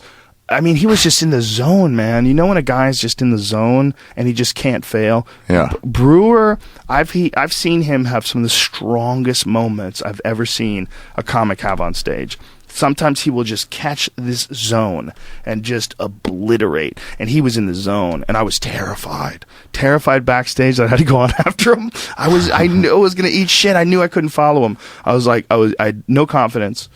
he was just in the zone, man. When a guy's just in the zone and he just can't fail? Yeah. Brewer, I've seen him have some of the strongest moments I've ever seen a comic have on stage. Sometimes he will just catch this zone and just obliterate. And he was in the zone, and I was terrified. Terrified backstage that I had to go on after him. I knew I was going to eat shit. I knew I couldn't follow him. I had no confidence.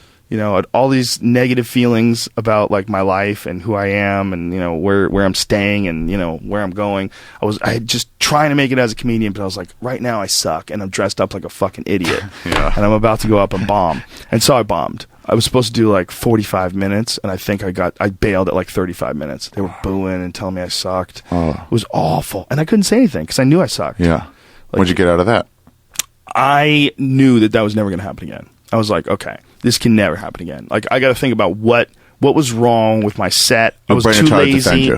All these negative feelings about like my life and who I am and, where I'm staying and, where I'm going. I had just trying to make it as a comedian, but I was like, right now I suck and I'm dressed up like a fucking idiot. Yeah. And I'm about to go up and bomb. And so I bombed. I was supposed to do like 45 minutes and I think I bailed at like 35 minutes. They were booing and telling me I sucked. Oh. It was awful. And I couldn't say anything because I knew I sucked. Yeah. What'd you get out of that? I knew that was never going to happen again. I was like, okay, this can never happen again. Like, I got to think about what was wrong with my set. I was too lazy.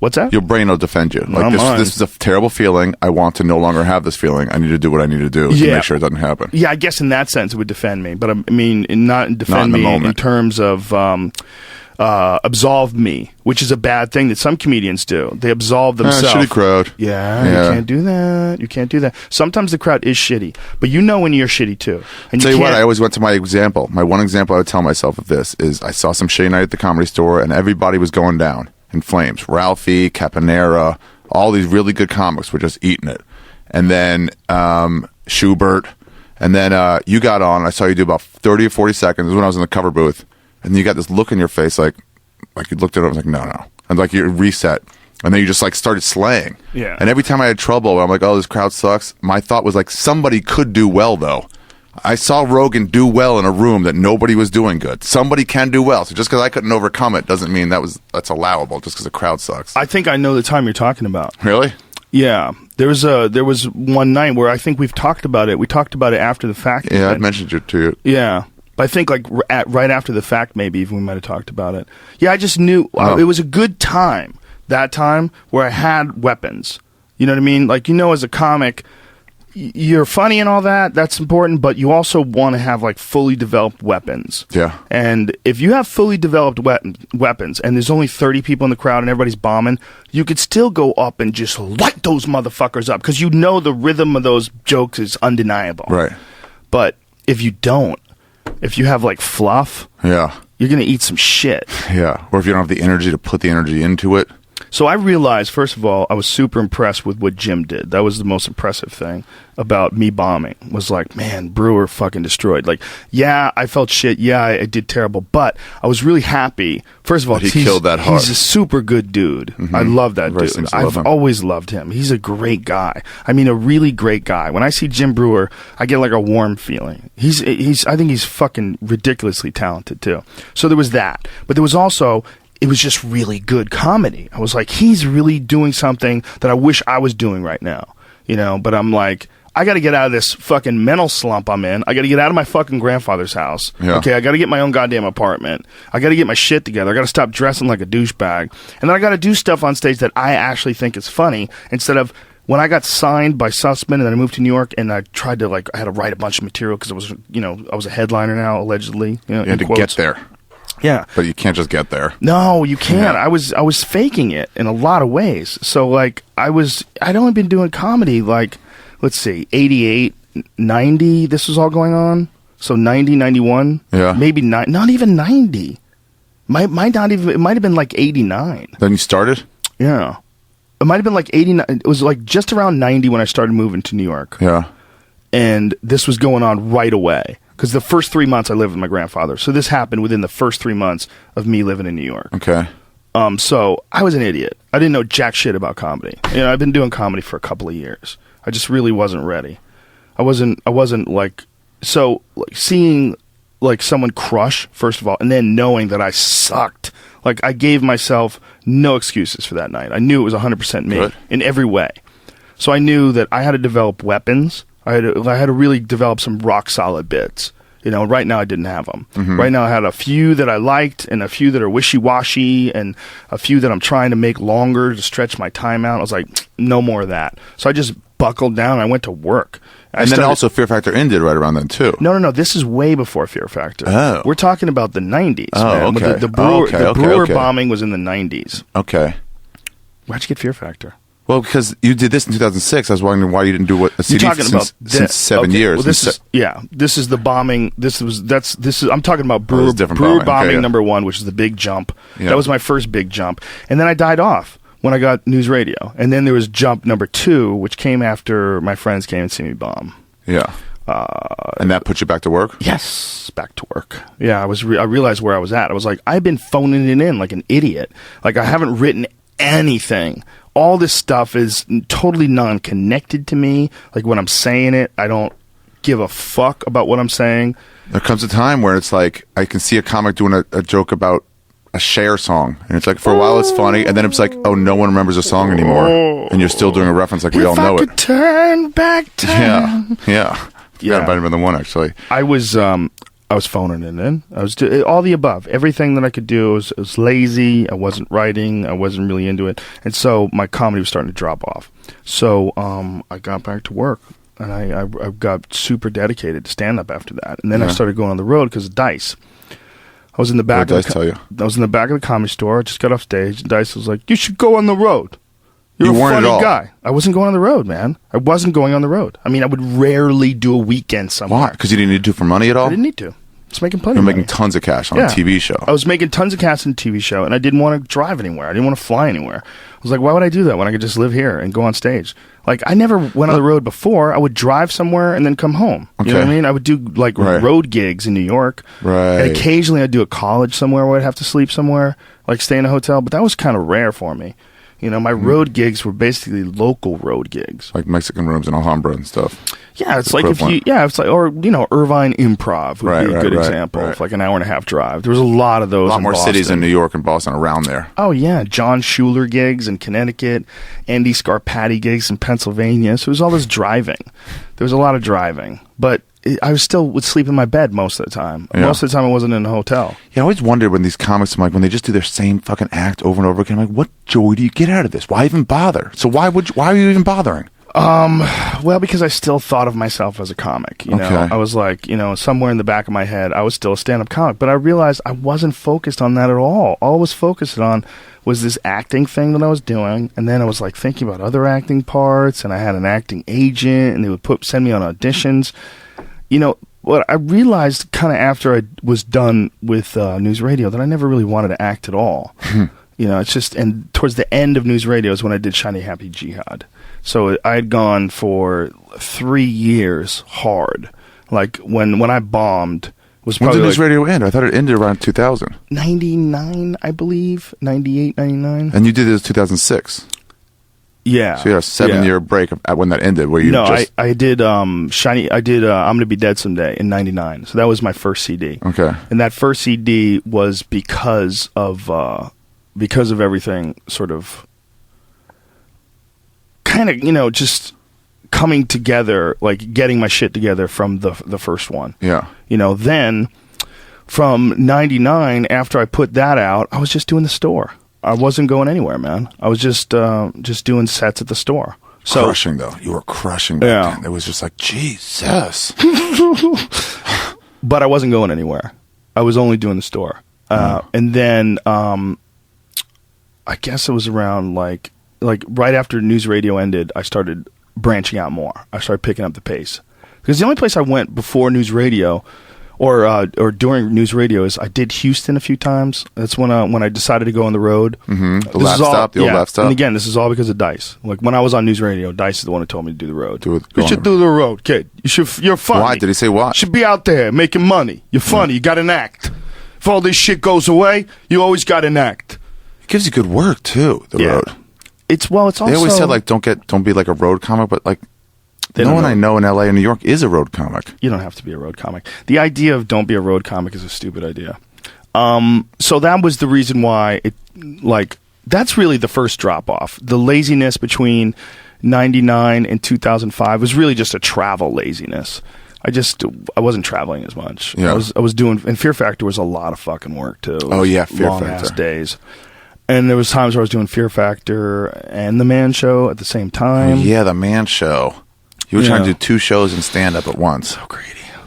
What's that? Your brain will defend you. Like, this is a terrible feeling. I want to no longer have this feeling. I need to do what I need to do to make sure it doesn't happen. Yeah, I guess in that sense it would defend me. But not defend me in terms of absolve me, which is a bad thing that some comedians do. They absolve themselves. Shitty crowd. Yeah, you can't do that. You can't do that. Sometimes the crowd is shitty, but when you're shitty too. And tell you what, I always went to my example. My one example I would tell myself of this is I saw some shitty night at the Comedy Store, and everybody was going down in flames. Ralphie, Caponera, all these really good comics were just eating it. And then Schubert, and then you got on. I saw you do about 30 or 40 seconds. This is when I was in the cover booth. And you got this look in your face, like you looked at it, I was like, no. And like you reset. And then you just like started slaying. Yeah. And every time I had trouble, I'm like, oh, this crowd sucks. My thought was like, somebody could do well, though. I saw Rogan do well in a room that nobody was doing good. Somebody can do well. So just because I couldn't overcome it doesn't mean that's allowable just because the crowd sucks. I think I know the time you're talking about. Really? Yeah. There was one night where I think we've talked about it. We talked about it after the fact. Yeah, I mentioned it to you. Yeah. But I think like right after the fact, maybe even we might have talked about it. Yeah, I just knew it was a good time, that time where I had weapons. You know what I mean? Like, as a comic, you're funny and all that. That's important, but you also want to have like fully developed weapons. Yeah. And if you have fully developed weapons and there's only 30 people in the crowd and everybody's bombing, you could still go up and just light those motherfuckers up because you know the rhythm of those jokes is undeniable. Right. But if you don't, if you have like fluff, yeah, you're going to eat some shit. Yeah. Or if you don't have the energy to put the energy into it. So I realized, first of all, I was super impressed with what Jim did. That was the most impressive thing about me bombing. Was like, man, Brewer fucking destroyed. Like, yeah, I felt shit. Yeah, I did terrible. But I was really happy. First of all, he killed that hard. He's a super good dude. Mm-hmm. I love that Everybody dude. seems to love him. I've always loved him. He's a great guy. I mean, a really great guy. When I see Jim Brewer, I get like a warm feeling. I think he's fucking ridiculously talented too. So there was that. But there was also... it was just really good comedy. I was like, he's really doing something that I wish I was doing right now, you know? But I'm like, I got to get out of this fucking mental slump I'm in. I got to get out of my fucking grandfather's house. Yeah. Okay, I got to get my own goddamn apartment. I got to get my shit together. I got to stop dressing like a douchebag. And then I got to do stuff on stage that I actually think is funny instead of... when I got signed by Sussman and then I moved to New York and I tried to like, I had to write a bunch of material because I was, you know, I was a headliner now, allegedly. You know, you had to get there. Yeah. But you can't just get there. No, you can't. Yeah. I was faking it in a lot of ways. So like I'd only been doing comedy like, let's see, 88, 90, this was all going on. So 90, 91. Yeah. Maybe not even 90. Might not even, it might have been like 89. Then you started? Yeah. It might have been like 89. It was like just around 90 when I started moving to New York. Yeah. And this was going on right away. Because the first 3 months I lived with my grandfather. So this happened within the first 3 months of me living in New York. Okay. So I was an idiot. I didn't know jack shit about comedy. You know, I've been doing comedy for a couple of years. I just really wasn't ready. I wasn't like, so like seeing like someone crush, first of all, and then knowing that I sucked. Like I gave myself no excuses for that night. I knew it was 100% me Good. in every way. So I knew that I had to develop weapons. I had to really develop some rock solid bits. You know, right now I didn't have them. Mm-hmm. Right now I had a few that I liked and a few that are wishy-washy and a few that I'm trying to make longer to stretch my time out. I was like, no more of that. So I just buckled down and I went to work. And then also Fear Factor ended right around then too. No. This is way before Fear Factor. Oh. We're talking about the 90s, Oh, man. okay. The Brewer Okay. bombing was in the 90s. Okay. Why'd you get Fear Factor? Well, because you did this in 2006, I was wondering why you didn't do a CD You're talking about since 7 years. Well, this is the bombing. I'm talking about Brewer, was different Brewer bombing. bombing Okay, yeah. number 1, which is the big jump. Yeah. That was my first big jump. And then I died off when I got news radio. And then there was jump number 2, which came after my friends came and see me bomb. Yeah. And that put you back to work? Yes, back to work. Yeah, I realized where I was at. I was like, I've been phoning it in like an idiot. Like I haven't written anything. All this stuff is totally non-connected to me. Like when I'm saying it, I don't give a fuck about what I'm saying. There comes a time where it's like I can see a comic doing a joke about a Cher song, and it's like for a while it's funny, and then it's like, oh, no one remembers the song anymore, and you're still doing a reference like we all know If I could turn back time. Yeah. That might have been the one actually. I was phoning it in. I was all the above. Everything that I could do. I was lazy. I wasn't writing. I wasn't really into it. And so my comedy was starting to drop off. So I got back to work. And I got super dedicated to stand-up after that. And then I started going on the road because of Dice. I was in the back What did Dice tell you? I was in the back of the comedy store. I just got off stage. And Dice was like, you should go on the road. You're You a weren't at funny all. guy. I wasn't going on the road, man. I wasn't going on the road. I mean, I would rarely do a weekend somewhere. Why? Because you didn't need to do for money at all? I didn't need to. I was making plenty You're of making money. tons of cash on Yeah. a TV show. I was making tons of cash on a TV show, and I didn't want to drive anywhere. I didn't want to fly anywhere. I was like, why would I do that when I could just live here and go on stage? Like, I never went on the road before. I would drive somewhere and then come home. You know what I Okay. mean? I would do, like, Right. road gigs in New York. Right. And occasionally I'd do a college somewhere where I'd have to sleep somewhere, like stay in a hotel. But that was kind of rare for me. You know, my road gigs were basically local road gigs. Like Mexican rooms in Alhambra and stuff. Yeah, it's like if Equivalent. it's like, or, you know, Irvine Improv would be a good example of like an hour and a half drive. There was a lot of those A lot in more Boston. cities in New York and Boston around there. Oh, yeah. John Schuler gigs in Connecticut, Andy Scarpati gigs in Pennsylvania. So it was all this driving. There was a lot of driving. But I would sleep in my bed most of the time. Yeah. Most of the time I wasn't in a hotel. Yeah, I always wondered when these comics, I'm like, when they just do their same fucking act over and over again, I'm like, what joy do you get out of this? Why even bother? So why are you even bothering? Well, because I still thought of myself as a comic. You know, I was like, somewhere in the back of my head, I was still a stand-up comic. But I realized I wasn't focused on that at all. All I was focused on was this acting thing that I was doing. And then I was like thinking about other acting parts, and I had an acting agent, and they would send me on auditions. What I realized kind of after I was done with news radio that I never really wanted to act at all. It's just, and towards the end of news radio is when I did Shiny Happy Jihad. So I had gone for 3 years hard. Like when I bombed was probably when did news radio end? I thought it ended around 2000. 99, I believe. 98, 99. And you did this 2006. Yeah. So you had a 7-year break when that ended. Where you I did Shiny. I did I'm Gonna Be Dead Someday in 99. So that was my first CD. Okay. And that first CD was because of everything sort of kind of, just coming together, like getting my shit together from the first one. Yeah. Then from 99, after I put that out, I was just doing the store. I wasn't going anywhere, man. I was just doing sets at the store. So, crushing, though. You were crushing back then. It was just like, Jesus. But I wasn't going anywhere. I was only doing the store. And then I guess it was around like right after news radio ended, I started branching out more. I started picking up the pace. Because the only place I went before news radio or during news radio is I did Houston a few times. That's when I decided to go on the road. Mm-hmm. The old lap stop. And again, this is all because of Dice. Like when I was on news radio, Dice is the one who told me to do the road. You should do the road, kid. You're funny. Why? Did he say why? You should be out there making money. You're funny. You got an act. If all this shit goes away, you always got an act. It gives you good work too. The road. It's also. They always said like don't be like a road comic, but like no one I know in LA and New York is a road comic. You don't have to be a road comic. The idea of don't be a road comic is a stupid idea. So that was the reason why that's really the first drop off. The laziness between 99 and 2005 was really just a travel laziness. I wasn't traveling as much. Yeah. I was doing, and Fear Factor was a lot of fucking work too. Oh yeah, Fear long Factor. Ass days. And there was times where I was doing Fear Factor and The Man Show at the same time. Oh, yeah, The Man Show. You were trying to do 2 shows and stand up at once.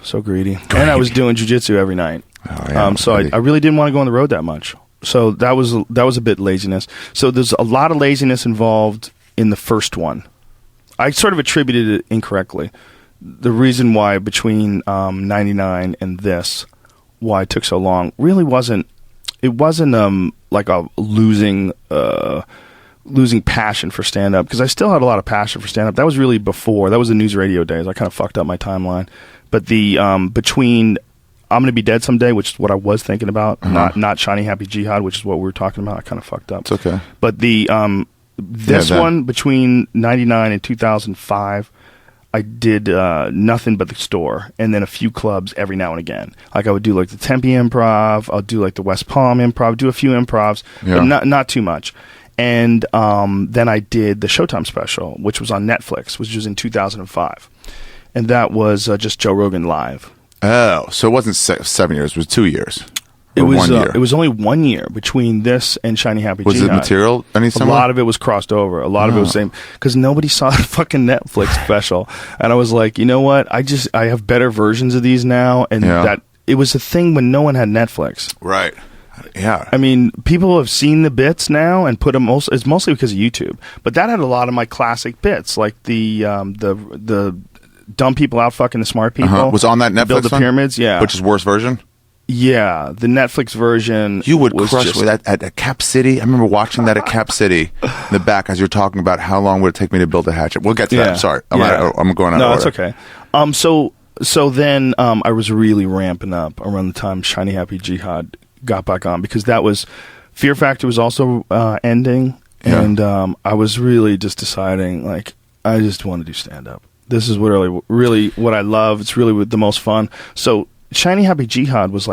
So greedy. And I was doing jiu-jitsu every night. Oh, yeah, so I really didn't want to go on the road that much. So that was a bit laziness. So there's a lot of laziness involved in the first one. I sort of attributed it incorrectly. The reason why between 99 and this, why it took so long, really wasn't. It wasn't like a losing passion for stand-up, because I still had a lot of passion for stand-up. That was really before. That was the news radio days. I kind of fucked up my timeline. But the between I'm Gonna Be Dead Someday, which is what I was thinking about, not Shiny Happy Jihad, which is what we were talking about, I kind of fucked up. It's okay. But the this one between 99 and 2005, I did nothing but the store, and then a few clubs every now and again. Like I would do like the Tempe Improv, I'll do like the West Palm Improv, do a few improvs, but not too much. And then I did the Showtime special, which was on Netflix, which was in 2005, and that was just Joe Rogan live. Oh, so it wasn't 7 years; it was 2 years. It was 1 year. It was only 1 year between this and Shiny Happy Was Jihad. it material any similar? A lot of it was crossed over. A lot of it was the same, because nobody saw the fucking Netflix special, and I was like, you know what? I have better versions of these now, and that it was a thing when no one had Netflix. Right. Yeah. I mean, people have seen the bits now and put them. It's mostly because of YouTube, but that had a lot of my classic bits, like the dumb people out fucking the smart people. Was on that Netflix Build the one? pyramids, yeah. Which is worse version? Yeah, the Netflix version. You would was crush just, with that at Cap City. I remember watching that at Cap City in the back as you're talking about how long would it take me to build a hatchet. We'll get to that. Sorry. I'm going out of order. No, it's okay. So then I was really ramping up around the time Shiny Happy Jihad got back on, because that was Fear Factor was also ending, and I was really just deciding, like, I just want to do stand up. This is really what I love. It's really the most fun. So Shiny Happy Jihad was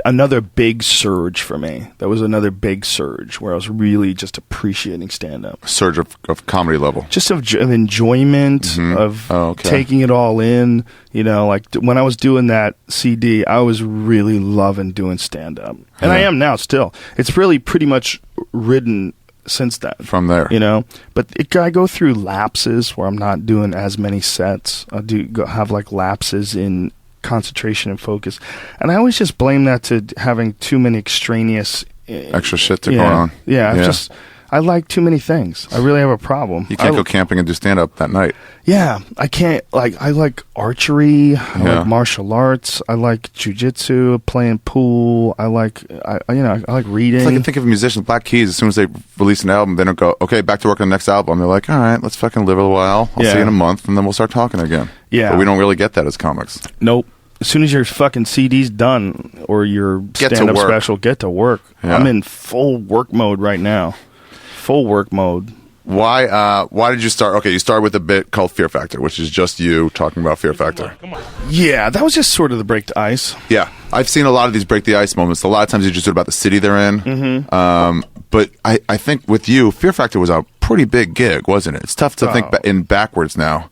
another big surge for me. That was another big surge where I was really just appreciating stand-up. Surge of comedy level. Just of enjoyment, of taking it all in. You know, like when I was doing that CD, I was really loving doing stand-up. And I am now still. It's really pretty much ridden since then. From there. But I go through lapses where I'm not doing as many sets. I have like lapses in concentration and focus. And I always just blame that to having too many extraneous... extra shit to go on. Yeah, I like too many things. I really have a problem. You can't go camping and do stand-up that night. Yeah, I can't. I like archery. I like martial arts. I like jujitsu, playing pool. I like reading. It's like I think of musicians, Black Keys, as soon as they release an album, they don't go, okay, back to work on the next album. They're like, all right, let's fucking live a while. I'll see you in a month, and then we'll start talking again. Yeah. But we don't really get that as comics. Nope. As soon as your fucking CD's done or your stand-up special, get to work. Yeah. I'm in full work mode right now. Full work mode. Why did you start? Okay, you started with a bit called Fear Factor, which is just you talking about Fear Factor. Come on. Yeah, that was just sort of the break the ice. Yeah, I've seen a lot of these break the ice moments. A lot of times you just do it about the city they're in. Mm-hmm. But I think with you, Fear Factor was a pretty big gig, wasn't it? It's tough to think in backwards now.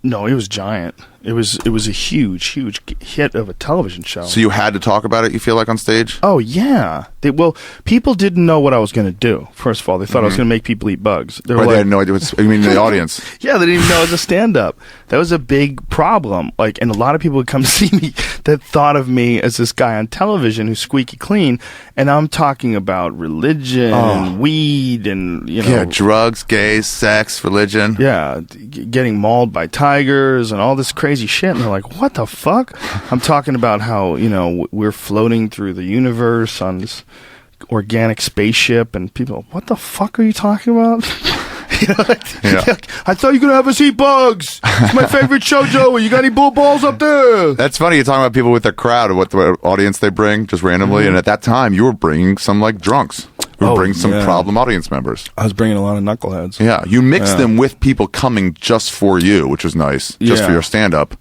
No, it was giant. It was a huge hit of a television show. So you had to talk about it, you feel like, on stage? Oh, yeah. People didn't know what I was going to do, first of all. They thought I was going to make people eat bugs. They had no idea you mean the audience? Yeah, they didn't even know it was a stand-up. That was a big problem. And a lot of people would come see me that thought of me as this guy on television who's squeaky clean, and I'm talking about religion and weed and, Yeah, drugs, gays, sex, religion. Yeah, getting mauled by tigers and all this crazy shit, and they're like, what the fuck? I'm talking about how we're floating through the universe on this organic spaceship, and people, what the fuck are you talking about? I thought you were gonna have us eat bugs. It's my favorite show, Joey. You got any bull balls up there? That's funny. You're talking about people with their crowd and what the audience they bring just randomly, and at that time you were bringing some like drunks. You were bringing some problem audience members. I was bringing a lot of knuckleheads. Yeah, you mixed them with people coming just for you, which was nice, just for your stand-up,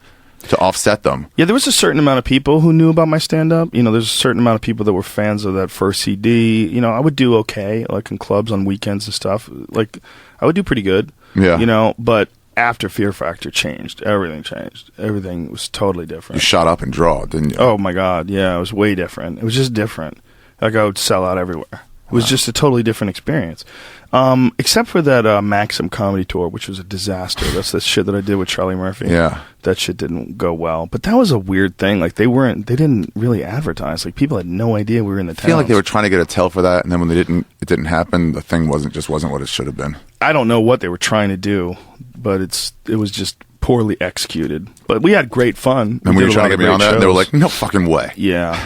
to offset them. Yeah, there was a certain amount of people who knew about my stand-up. There's a certain amount of people that were fans of that first CD. I would do okay, like in clubs on weekends and stuff. Like, I would do pretty good. Yeah. But after Fear Factor changed, everything changed. Everything was totally different. You shot up in draw, didn't you? Oh, my God, yeah. It was way different. It was just different. Like, I would sell out everywhere. It was just a totally different experience. Except for that Maxim comedy tour, which was a disaster. That's the shit that I did with Charlie Murphy. Yeah. That shit didn't go well. But that was a weird thing. Like, they didn't really advertise. Like, people had no idea we were in the town. I feel like they were trying to get a tell for that, and then when it didn't happen, the thing wasn't what it should have been. I don't know what they were trying to do, but it was just poorly executed. But we had great fun. And we were trying to get me on that, and they were like, no fucking way. Yeah.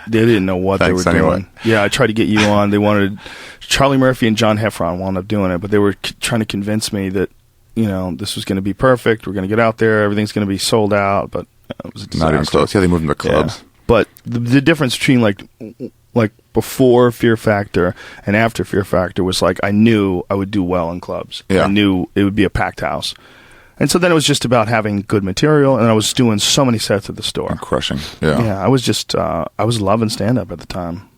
They didn't know what they were doing. Yeah, I tried to get you on. They wanted... Charlie Murphy and John Heffron wound up doing it, but they were trying to convince me that, this was going to be perfect. We're going to get out there. Everything's going to be sold out, but it was a disaster. Not even close. Yeah, they moved them to clubs. Yeah. But the difference between, like before Fear Factor and after Fear Factor was, like, I knew I would do well in clubs. Yeah. I knew it would be a packed house. And so then it was just about having good material, and I was doing so many sets at the store. And crushing, yeah. Yeah, I was just, I was loving stand-up at the time.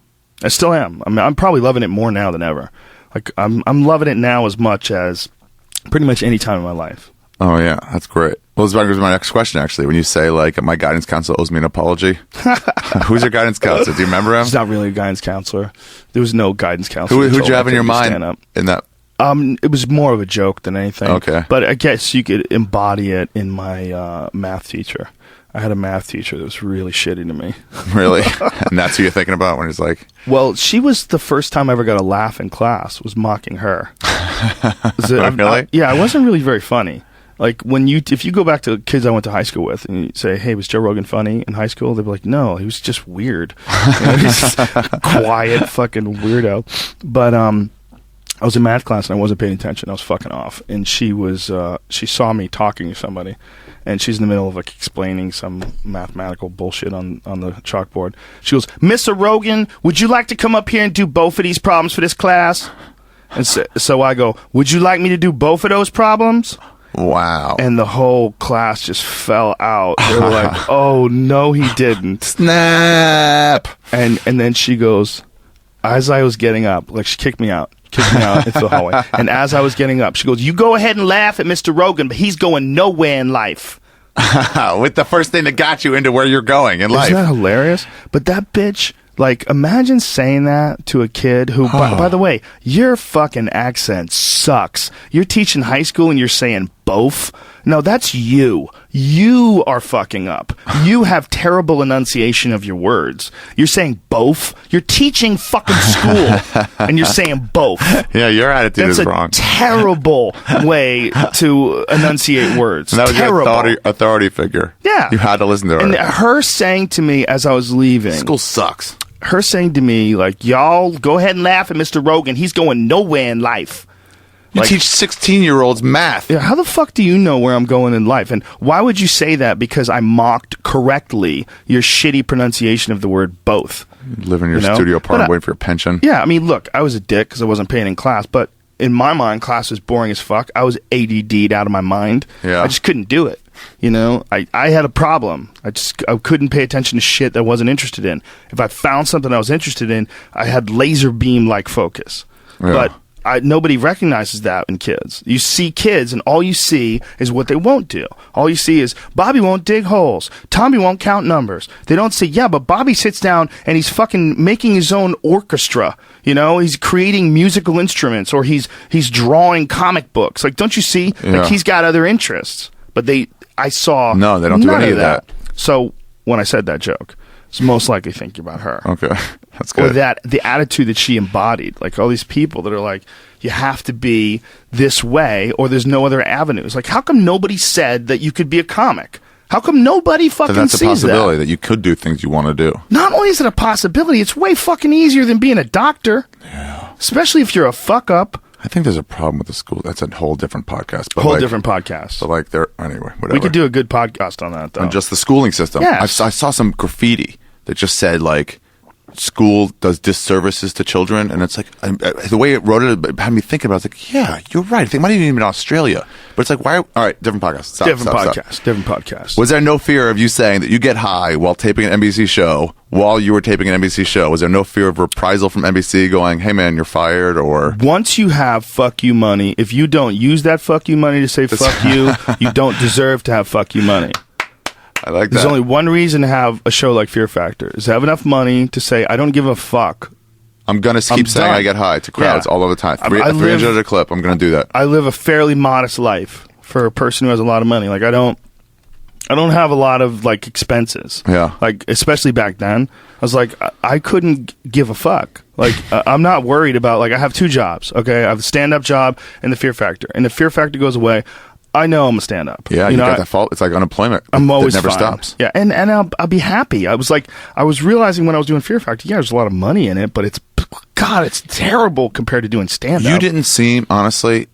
I still am. I mean, I'm probably loving it more now than ever. Like, I'm loving it now as much as pretty much any time in my life. Oh, yeah, that's great. Well, this is my next question, actually. When you say, like, my guidance counselor owes me an apology, who's your guidance counselor? Do you remember him? He's not really a guidance counselor. There was no guidance counselor. Who'd you have in your mind in that? It was more of a joke than anything. Okay. But I guess you could embody it in my math teacher. I had a math teacher that was really shitty to me. Really? And that's who you're thinking about when he's like... Well, she was the first time I ever got a laugh in class, was mocking her. Really? Yeah, I wasn't really very funny. Like, if you go back to kids I went to high school with and you say, hey, was Joe Rogan funny in high school? They'd be like, no, he was just weird. He's just quiet fucking weirdo. But I was in math class and I wasn't paying attention. I was fucking off. And she saw me talking to somebody. And she's in the middle of, like, explaining some mathematical bullshit on the chalkboard. She goes, Mr. Rogan, would you like to come up here and do both of these problems for this class? And so I go, would you like me to do both of those problems? Wow. And the whole class just fell out. They were like, oh, no, he didn't. Snap! And then she goes, as I was getting up, like, she kicked me out into the hallway. And as I was getting up, she goes, you go ahead and laugh at Mr. Rogan, but he's going nowhere in life. With the first thing that got you into where you're going in life. Isn't that hilarious? But that bitch Like, imagine saying that to a kid who, by the way, your fucking accent sucks. You're teaching high school and you're saying both. No, that's you. You are fucking up. You have terrible enunciation of your words. You're saying both. You're teaching fucking school and you're saying both. Yeah, your attitude is wrong. That's a terrible way to enunciate words. And that was terrible. your authority figure. Yeah. You had to listen to her. And her saying to me as I was leaving, school sucks. Her saying to me, like, y'all go ahead and laugh at Mr. Rogan. He's going nowhere in life. You teach 16-year-olds math. Yeah, how the fuck do you know where I'm going in life? And why would you say that? Because I mocked correctly your shitty pronunciation of the word both. You live in your studio apartment waiting for your pension. Yeah, I mean, look, I was a dick because I wasn't paying in class, but in my mind, class was boring as fuck. I was ADD'd out of my mind. Yeah. I just couldn't do it. You know, I had a problem. I couldn't pay attention to shit that I wasn't interested in. If I found something I was interested in, I had laser beam like focus. Yeah. But nobody recognizes that in kids. You see kids, and all you see is what they won't do. All you see is Bobby won't dig holes. Tommy won't count numbers. They don't say, yeah, but Bobby sits down and he's fucking making his own orchestra. You know, he's creating musical instruments, or he's drawing comic books. Like, don't you see? Yeah. Like, he's got other interests. But I saw no, they don't do any of that. So when I said that joke, it's most likely thinking about her. Okay, that's good. Or the attitude that she embodied, like all these people that are like, you have to be this way, or there's no other avenues. Like, how come nobody said that you could be a comic? How come nobody fucking sees that? That's a possibility that you could do things you want to do. Not only is it a possibility, it's way fucking easier than being a doctor. Yeah. Especially if you're a fuck up. I think there's a problem with the school. That's a whole different podcast. Different podcast. But like, anyway, whatever. We could do a good podcast on that, though. On just the schooling system. Yes. I saw some graffiti that just said, like, school does disservices to children, and it's like, the way it wrote it had me thinking about it. I was like, yeah, you're right. I think it might even be in Australia. But it's like, why? All right, different podcast. Different podcast. Was there no fear of you saying that you get high while taping an NBC show, while you were taping an NBC show? Was there no fear of reprisal from NBC going, hey man, you're fired? Or once you have fuck you money, if you don't use that fuck you money to say fuck you, you don't deserve to have fuck you money. I like that. There's only one reason to have a show like Fear Factor, is to have enough money to say, I don't give a fuck. I'm going to keep saying I get high to crowds all of the time. 300 a clip, I'm going to do that. I live a fairly modest life for a person who has a lot of money. Like, I don't have a lot of, like, expenses. Yeah. Like, especially back then. I was like, I couldn't give a fuck. Like, I'm not worried about, like, I have two jobs, okay? I have the stand-up job and the Fear Factor. And the Fear Factor goes away, I know I'm a stand-up. Yeah, you got that fault. It's like unemployment. I'm always never fine. stops. Yeah, and I'll be happy. I was realizing when I was doing Fear Factor, yeah, there's a lot of money in it, but it's terrible compared to doing stand-up. You didn't seem, honestly,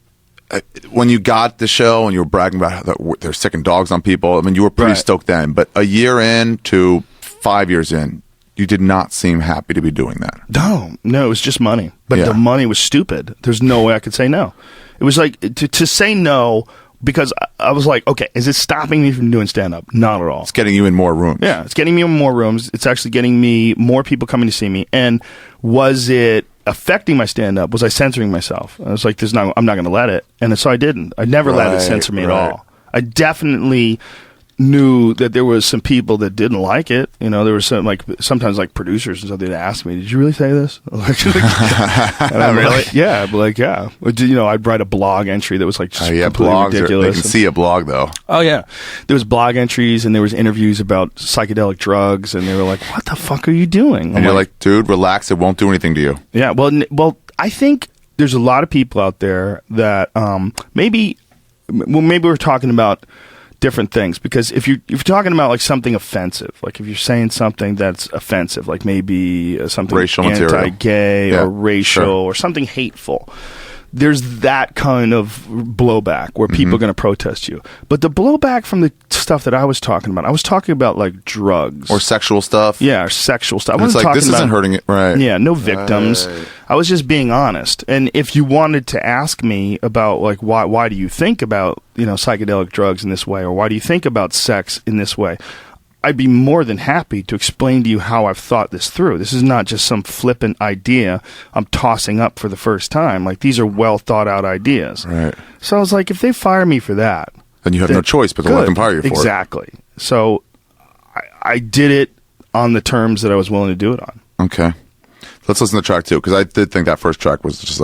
when you got the show and you were bragging about how they're sicking dogs on people, I mean, you were pretty stoked then. But a year in to 5 years in, you did not seem happy to be doing that. No, it was just money. But the money was stupid. There's no way I could say no. It was like, to say no, because I was like, okay, is it stopping me from doing stand-up? Not at all. It's getting you in more rooms. Yeah, it's getting me in more rooms. It's actually getting me more people coming to see me. And was it affecting my stand-up? Was I censoring myself? I was like, I'm not going to let it. And so I didn't. I never let it censor me at all. I definitely knew that there was some people that didn't like it. You know, there was some, like, sometimes like producers and stuff, they'd ask me, did you really say this? And I'm really? like, yeah. I'd be like, yeah. You know, I'd write a blog entry that was like just completely ridiculous. They can see a blog though. Oh yeah. There was blog entries and there was interviews about psychedelic drugs, and they were like, what the fuck are you doing? And you're like, dude, relax. It won't do anything to you. Yeah. Well, I think there's a lot of people out there that maybe we're talking about different things, because if you're talking about like something offensive, like if you're saying something that's offensive, like maybe something racial anti-gay material. or racial or something hateful, there's that kind of blowback where people are going to protest you. But the blowback from the stuff that I was talking about like drugs or sexual stuff. Yeah, or sexual stuff. It's like, this isn't hurting it, right? Yeah, no victims. Right. I was just being honest. And if you wanted to ask me about, like, why do you think about, you know, psychedelic drugs in this way, or why do you think about sex in this way, I'd be more than happy to explain to you how I've thought this through. This is not just some flippant idea I'm tossing up for the first time. Like, these are well thought out ideas. Right. So I was like, if they fire me for that, then you have no choice but to let them fire you for it. Exactly. So I did it on the terms that I was willing to do it on. Okay. Let's listen to track 2, because I did think that first track was just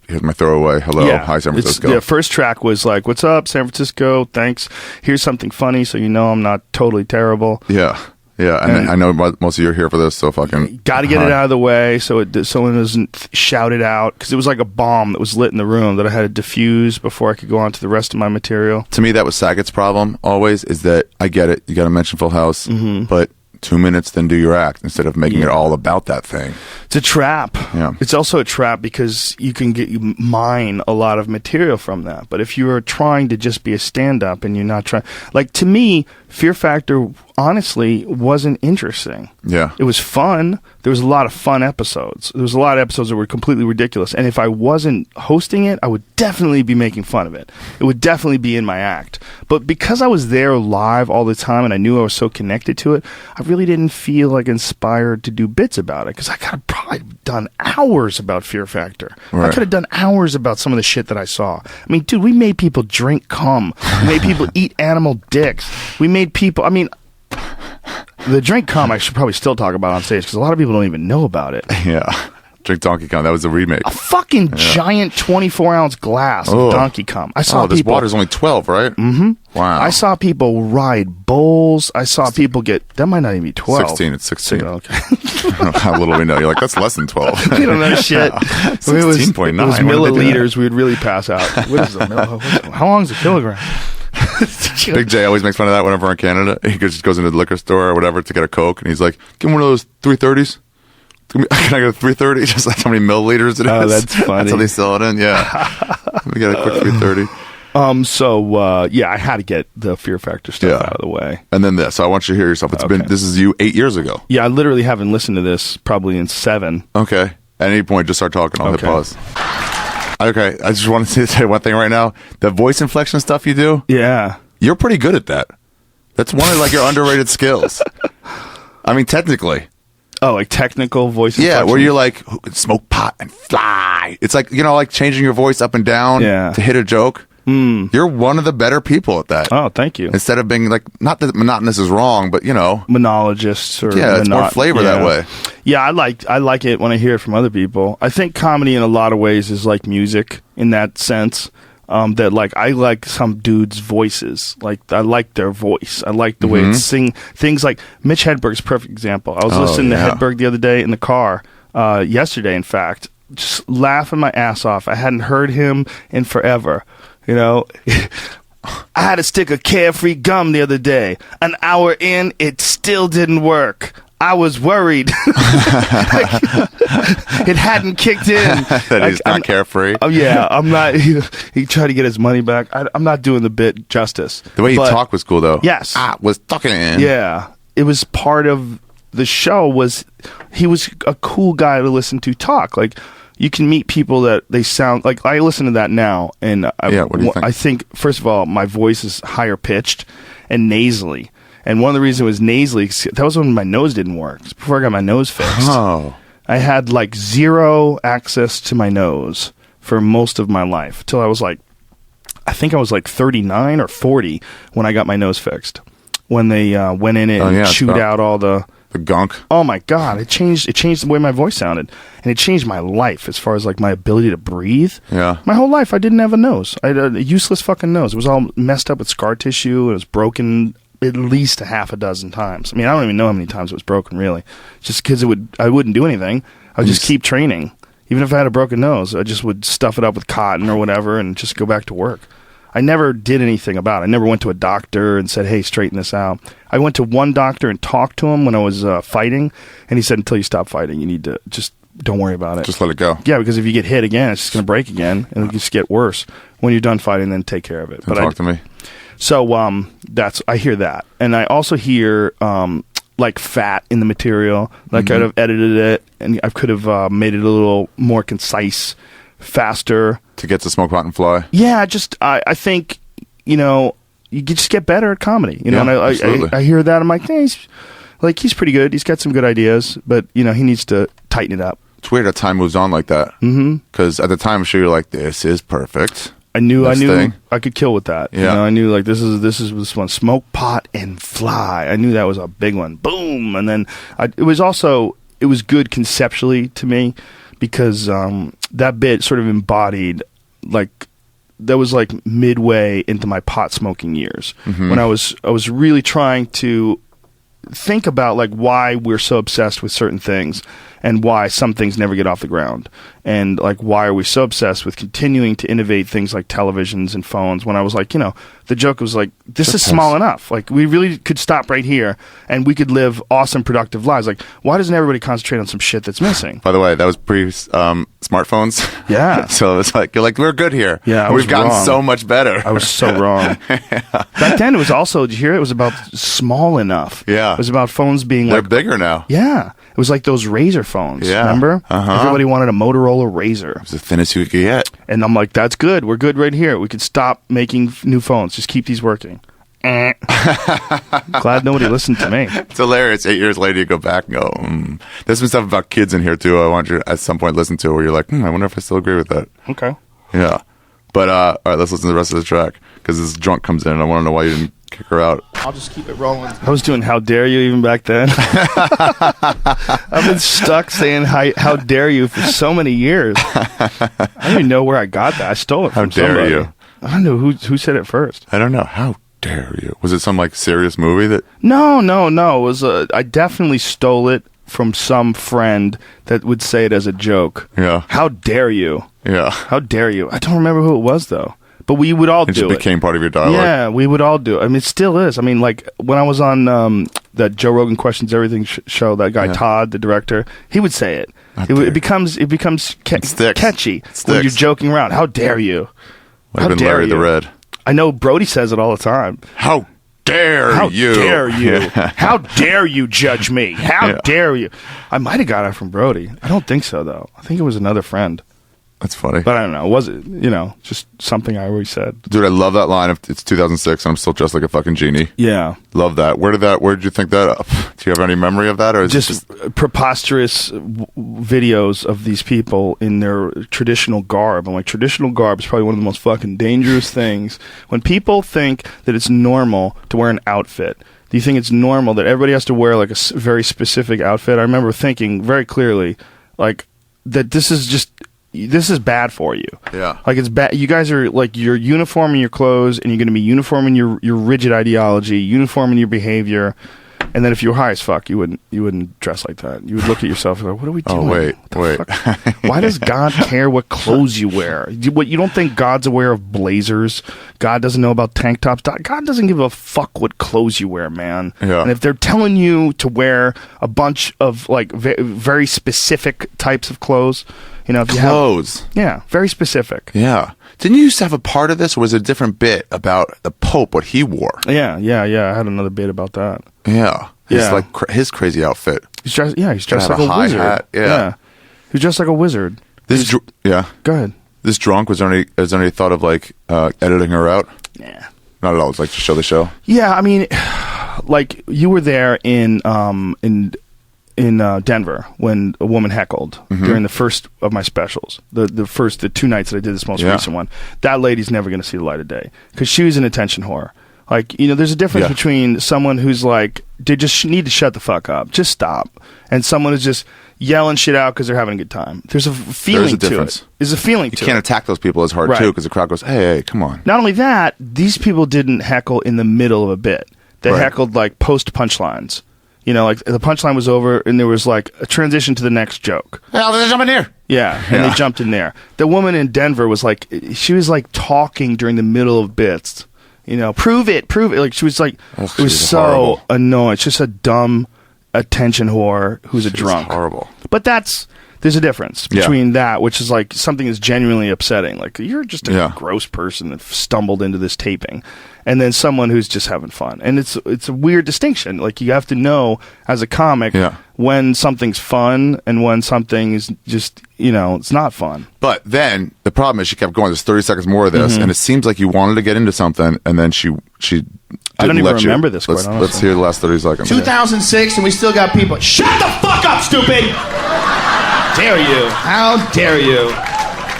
here's my throwaway. Hello, hi, San Francisco. The first track was like, what's up, San Francisco? Thanks. Here's something funny so you know I'm not totally terrible. Yeah. Yeah, and I know most of you are here for this, so fucking... Got to get it out of the way so someone doesn't shout it out, because it was like a bomb that was lit in the room that I had to diffuse before I could go on to the rest of my material. To me, that was Sackett's problem always, is that I get it, you got to mention Full House, but 2 minutes, then do your act, instead of making it all about that thing. It's a trap. Yeah. It's also a trap because you can mine a lot of material from that. But if you are trying to just be a stand-up and you're not trying... Like, to me, Fear Factor, honestly, wasn't interesting. Yeah. It was fun. There was a lot of fun episodes. There was a lot of episodes that were completely ridiculous. And if I wasn't hosting it, I would definitely be making fun of it. It would definitely be in my act. But because I was there live all the time and I knew I was so connected to it, I really didn't feel like inspired to do bits about it, because I could have probably done hours about Fear Factor. Right. I could have done hours about some of the shit that I saw. I mean, dude, we made people drink cum. We made people eat animal dicks. We made people... I mean... The drink cum I should probably still talk about on stage, because a lot of people don't even know about it. Yeah. Drink Donkey Kong. That was a remake. A fucking giant 24-ounce glass of Donkey Kong. I saw this people... water's only 12, right? Mm-hmm. Wow. I saw people ride bulls. I saw people get... That might not even be 12. 16. It's 16. Okay. How little we know. You're like, that's less than 12. We don't know shit. 16.9. It was milliliters. We would really pass out. What is a how long is a kilogram? Big J always makes fun of that whenever we're in Canada. He just goes into the liquor store or whatever to get a Coke, and he's like, give me one of those 330s. Can I get a 330? Just like how many milliliters it is. Oh, that's funny. That's how they sell it in, yeah. We got a quick 330. I had to get the Fear Factor stuff out of the way. And then this. So I want you to hear yourself. This is you 8 years ago. Yeah, I literally haven't listened to this probably in 7. Okay. At any point, just start talking. I'll hit pause. Okay, I just wanted to say one thing right now. The voice inflection stuff you do, you're pretty good at that. That's one of like your underrated skills. I mean, technically. Oh, like technical voice inflection? Yeah, where you're like, smoke pot and fly. It's like, like changing your voice up and down to hit a joke. You're one of the better people at that. Oh, thank you. Instead of being like, not that monotonous is wrong, but monologists or it's more flavor that way. Yeah, I like it when I hear it from other people. I think comedy in a lot of ways is like music in that sense. That like I like some dudes' voices. Like I like their voice. I like the way it sing things. Like Mitch Hedberg's a perfect example. I was listening to Hedberg the other day in the car. Yesterday, in fact, just laughing my ass off. I hadn't heard him in forever. I had to stick a Carefree gum the other day. An hour in, it still didn't work. I was worried. It hadn't kicked in. That he's not carefree. Oh yeah, I'm not. He tried to get his money back. I'm not doing the bit justice. The way he talked was cool, though. Yes, was talking. Yeah, it was part of the show. He was a cool guy to listen to talk. Like you can meet people that they sound like. I listen to that now, and what do you think? I think first of all, my voice is higher pitched and nasally. And one of the reasons it was nasally, that was when my nose didn't work. Before I got my nose fixed. Oh. I had like zero access to my nose for most of my life. Till I was like, I think I was like 39 or 40 when I got my nose fixed. When they went in it and chewed out all the gunk. Oh my God. It changed the way my voice sounded. And it changed my life as far as like my ability to breathe. Yeah. My whole life I didn't have a nose. I had a useless fucking nose. It was all messed up with scar tissue. It was broken at least a half a dozen times. I mean, I don't even know how many times it was broken, really. Just because I wouldn't do anything. I would just keep training. Even if I had a broken nose, I just would stuff it up with cotton or whatever and just go back to work. I never did anything about it. I never went to a doctor and said, hey, straighten this out. I went to one doctor and talked to him when I was fighting, and he said, until you stop fighting, you need to just don't worry about it. Just let it go. Yeah, because if you get hit again, it's just going to break again, and it'll just get worse. When you're done fighting, then take care of it. Talk to me. So I hear that, and I also hear like fat in the material. Like I could have edited it, and I could have made it a little more concise, faster. To get to smoke pot and fly. Yeah, I think you just get better at comedy. And I hear that. I'm like, hey, he's pretty good. He's got some good ideas, but he needs to tighten it up. It's weird how time moves on like that. Because at the time, I'm sure you're like, this is perfect. I knew I could kill with that. Yeah. I knew like this one, smoke pot and fly. I knew that was a big one. Boom. And then it was also was good conceptually to me because that bit sort of embodied like that was like midway into my pot smoking years when I was really trying to think about like why we're so obsessed with certain things and why some things never get off the ground, and like why are we so obsessed with continuing to innovate things like televisions and phones, when I was like, the joke was like, this is small enough, like we really could stop right here and we could live awesome productive lives. Like, why doesn't everybody concentrate on some shit that's missing? By the way, that was pre smartphones. Yeah. So it's like, you're like, we're good here. Yeah, we've gotten so much better. I was so wrong. Back then it was also, did you hear it was about small enough. Yeah. It was about phones being They're like bigger now. Yeah. It was like those Razor phones. Yeah. Remember? Uh-huh. Everybody wanted a Motorola Razor. It was the thinnest you could get. And I'm like, that's good. We're good right here. We could stop making new phones. Just keep these working. Glad nobody listened to me. It's hilarious. 8 years later, you go back and go, There's some stuff about kids in here, too, I want you to, at some point, listen to, where you're like, I wonder if I still agree with that. Okay. Yeah. But, all right, let's listen to the rest of the track, because this drunk comes in, and I want to know why you didn't kick her out. I'll just keep it rolling. I was doing How Dare You even back then. I've been stuck saying How Dare You for so many years. I don't even know where I got that. I stole it from somebody. How dare you? I don't know who said it first. I don't know. How dare you? Was it some, like, serious movie that... No. It was I definitely stole it from some friend that would say it as a joke. Yeah. How dare you? Yeah. How dare you? I don't remember who it was, though. But we would all do it. It just became part of your dialogue. Yeah, we would all do it. I mean, it still is. I mean, like, when I was on that Joe Rogan Questions Everything show, that guy Todd, the director, he would say it. It becomes catchy when you're joking around. How dare you? How dare Larry you? the Red. I know Brody says it all the time. How dare you? How dare you? How dare you judge me? How dare you? I might have got it from Brody. I don't think so, though. I think it was another friend. That's funny. But I don't know. Was it, just something I always said. Dude, I love that line. It's 2006 and I'm still dressed like a fucking genie. Yeah. Love that. Where did you think that up? Do you have any memory of that? Or is just preposterous videos of these people in their traditional garb. I'm like, traditional garb is probably one of the most fucking dangerous things. When people think that it's normal to wear an outfit, do you think it's normal that everybody has to wear like a very specific outfit? I remember thinking very clearly, like, that this is bad for you. Yeah. Like, it's bad. You guys are like, you're uniform in your clothes, and you're going to be uniform in your rigid ideology, uniform in your behavior. And then if you were high as fuck, you wouldn't dress like that. You would look at yourself and go, what are we doing? Oh, wait. Why does God care what clothes you wear? You don't think God's aware of blazers? God doesn't know about tank tops? God doesn't give a fuck what clothes you wear, man. Yeah. And if they're telling you to wear a bunch of like very specific types of clothes, if you clothes. Yeah, very specific. Yeah. Didn't you used to have a part of this, or was it a different bit about the Pope, what he wore? Yeah. I had another bit about that. Yeah. His crazy outfit. He's dressed like a a wizard. Hat. Yeah. He's dressed like a wizard. Yeah. Go ahead. This drunk, was there any thought of like editing her out? Nah. Not at all. It's like to show the show. Yeah, I mean, like, you were there in Denver when a woman heckled during the first of my specials. The 2 nights that I did this most recent one. That lady's never going to see the light of day because she was an attention whore. Like, there's a difference between someone who's like, they just need to shut the fuck up, just stop, and someone who's just yelling shit out because they're having a good time. There's a feeling to it. There's a feeling to it. You can't attack those people as hard, too, because the crowd goes, hey, come on. Not only that, these people didn't heckle in the middle of a bit. They heckled, like, post-punchlines. Like, the punchline was over, and there was, like, a transition to the next joke. Hell, they jump in here. Yeah, and they jumped in there. The woman in Denver was, like, she was, like, talking during the middle of bits. Prove it. Like, she was, like, it was so horrible. Annoying. It's just a dumb attention whore who's a drunk. Horrible. But there's a difference between that, which is, like, something that's genuinely upsetting. Like, you're just a gross person that stumbled into this taping. And then someone who's just having fun. And it's a weird distinction. Like, you have to know as a comic when something's fun and when something is just, it's not fun. But then the problem is she kept going. There's 30 seconds more of this, and it seems like you wanted to get into something, and then she didn't I don't even let you. remember this. Let's hear the last 30 seconds. 2006, and we still got people. Shut the fuck up, stupid! Dare you? How dare you?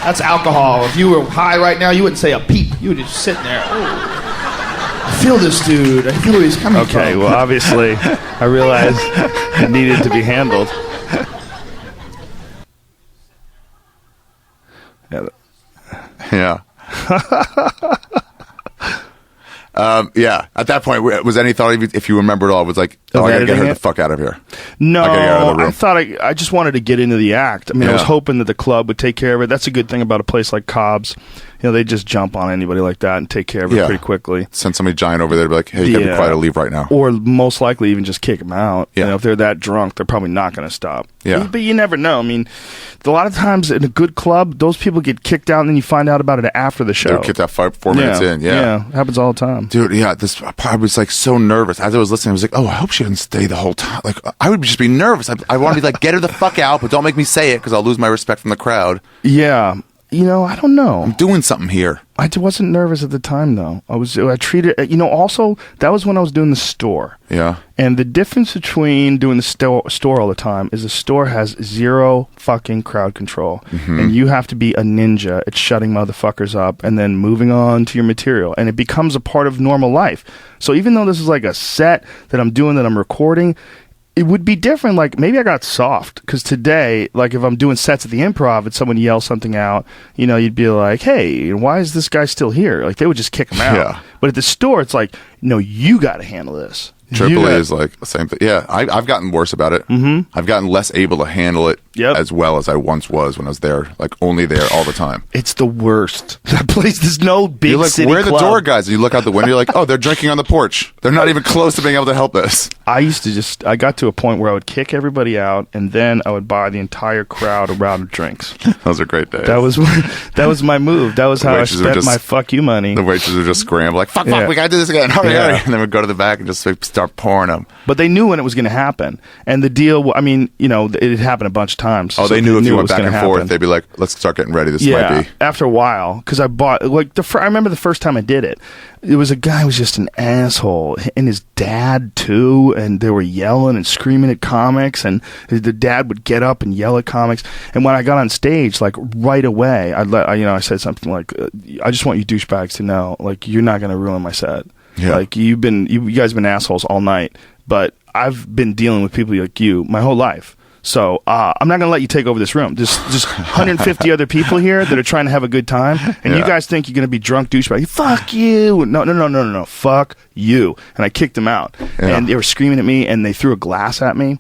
That's alcohol. If you were high right now, you wouldn't say a peep. You would just sit there. Ooh. I feel this dude. I feel where he's coming from. Okay, well, obviously, I realized it needed to be handled. Yeah. Yeah. At that point, was any thought, if you remember it all, was like, oh, I gotta get her the fuck out of here. No, I gotta get her out of the room. I thought I just wanted to get into the act. I mean, I was hoping that the club would take care of it. That's a good thing about a place like Cobb's. You know, they just jump on anybody like that and take care of it pretty quickly. Send somebody giant over there to be like, hey, you gotta be quiet to leave right now. Or most likely even just kick them out. Yeah. You know, if they're that drunk, they're probably not going to stop. Yeah. But you never know. I mean, a lot of times in a good club, those people get kicked out and then you find out about it after the show. They're kicked out 4 minutes in. Yeah. It happens all the time. Dude, I was like so nervous. As I was listening, I was like, oh, I hope she doesn't stay the whole time. Like, I would just be nervous. I want to be like, get her the fuck out, but don't make me say it because I'll lose my respect from the crowd. Yeah. You know, I don't know. I'm doing something here. I wasn't nervous at the time, though. I treated, also, that was when I was doing the store. Yeah. And the difference between doing the store all the time is the store has zero fucking crowd control. Mm-hmm. And you have to be a ninja at shutting motherfuckers up and then moving on to your material. And it becomes a part of normal life. So even though this is like a set that I'm doing, that I'm recording, it would be different. Like, maybe I got soft because today, like, if I'm doing sets at the Improv and someone yells something out, you'd be like, hey, why is this guy still here? Like, they would just kick him out. Yeah. But at the store, it's like, no, you got to handle this. AAA is like the same thing. Yeah, I've gotten worse about it. Mm-hmm. I've gotten less able to handle it as well as I once was when I was there, like only there all the time. It's the worst. That place, there's no big you're like, city where are club. The door guys? And you look out the window, you're like, oh, they're drinking on the porch. They're not even close to being able to help us. I got to a point where I would kick everybody out, and then I would buy the entire crowd a round of drinks. Those are great days. That was my move. That was how I spent my fuck you money. The waitresses would just scramble, like, fuck, we gotta do this again. Hurry. And then we'd go to the back and just start pouring them. But they knew when it was going to happen. And the deal, I mean, it had happened a bunch of times. Oh, so they knew if you went back and forth, they'd be like, let's start getting ready. This might be. After a while, because I bought, like, I remember the first time I did it, it was a guy who was just an asshole, and his dad, too, and they were yelling and screaming at comics, and the dad would get up and yell at comics. And when I got on stage, like, right away, I said something like, I just want you douchebags to know, like, you're not going to ruin my set. Yeah. Like, you guys have been assholes all night, but I've been dealing with people like you my whole life. So I'm not going to let you take over this room. There's just 150 other people here that are trying to have a good time, and you guys think you're going to be drunk douchebags. Fuck you. No. Fuck you. And I kicked them out. Yeah. And they were screaming at me, and they threw a glass at me.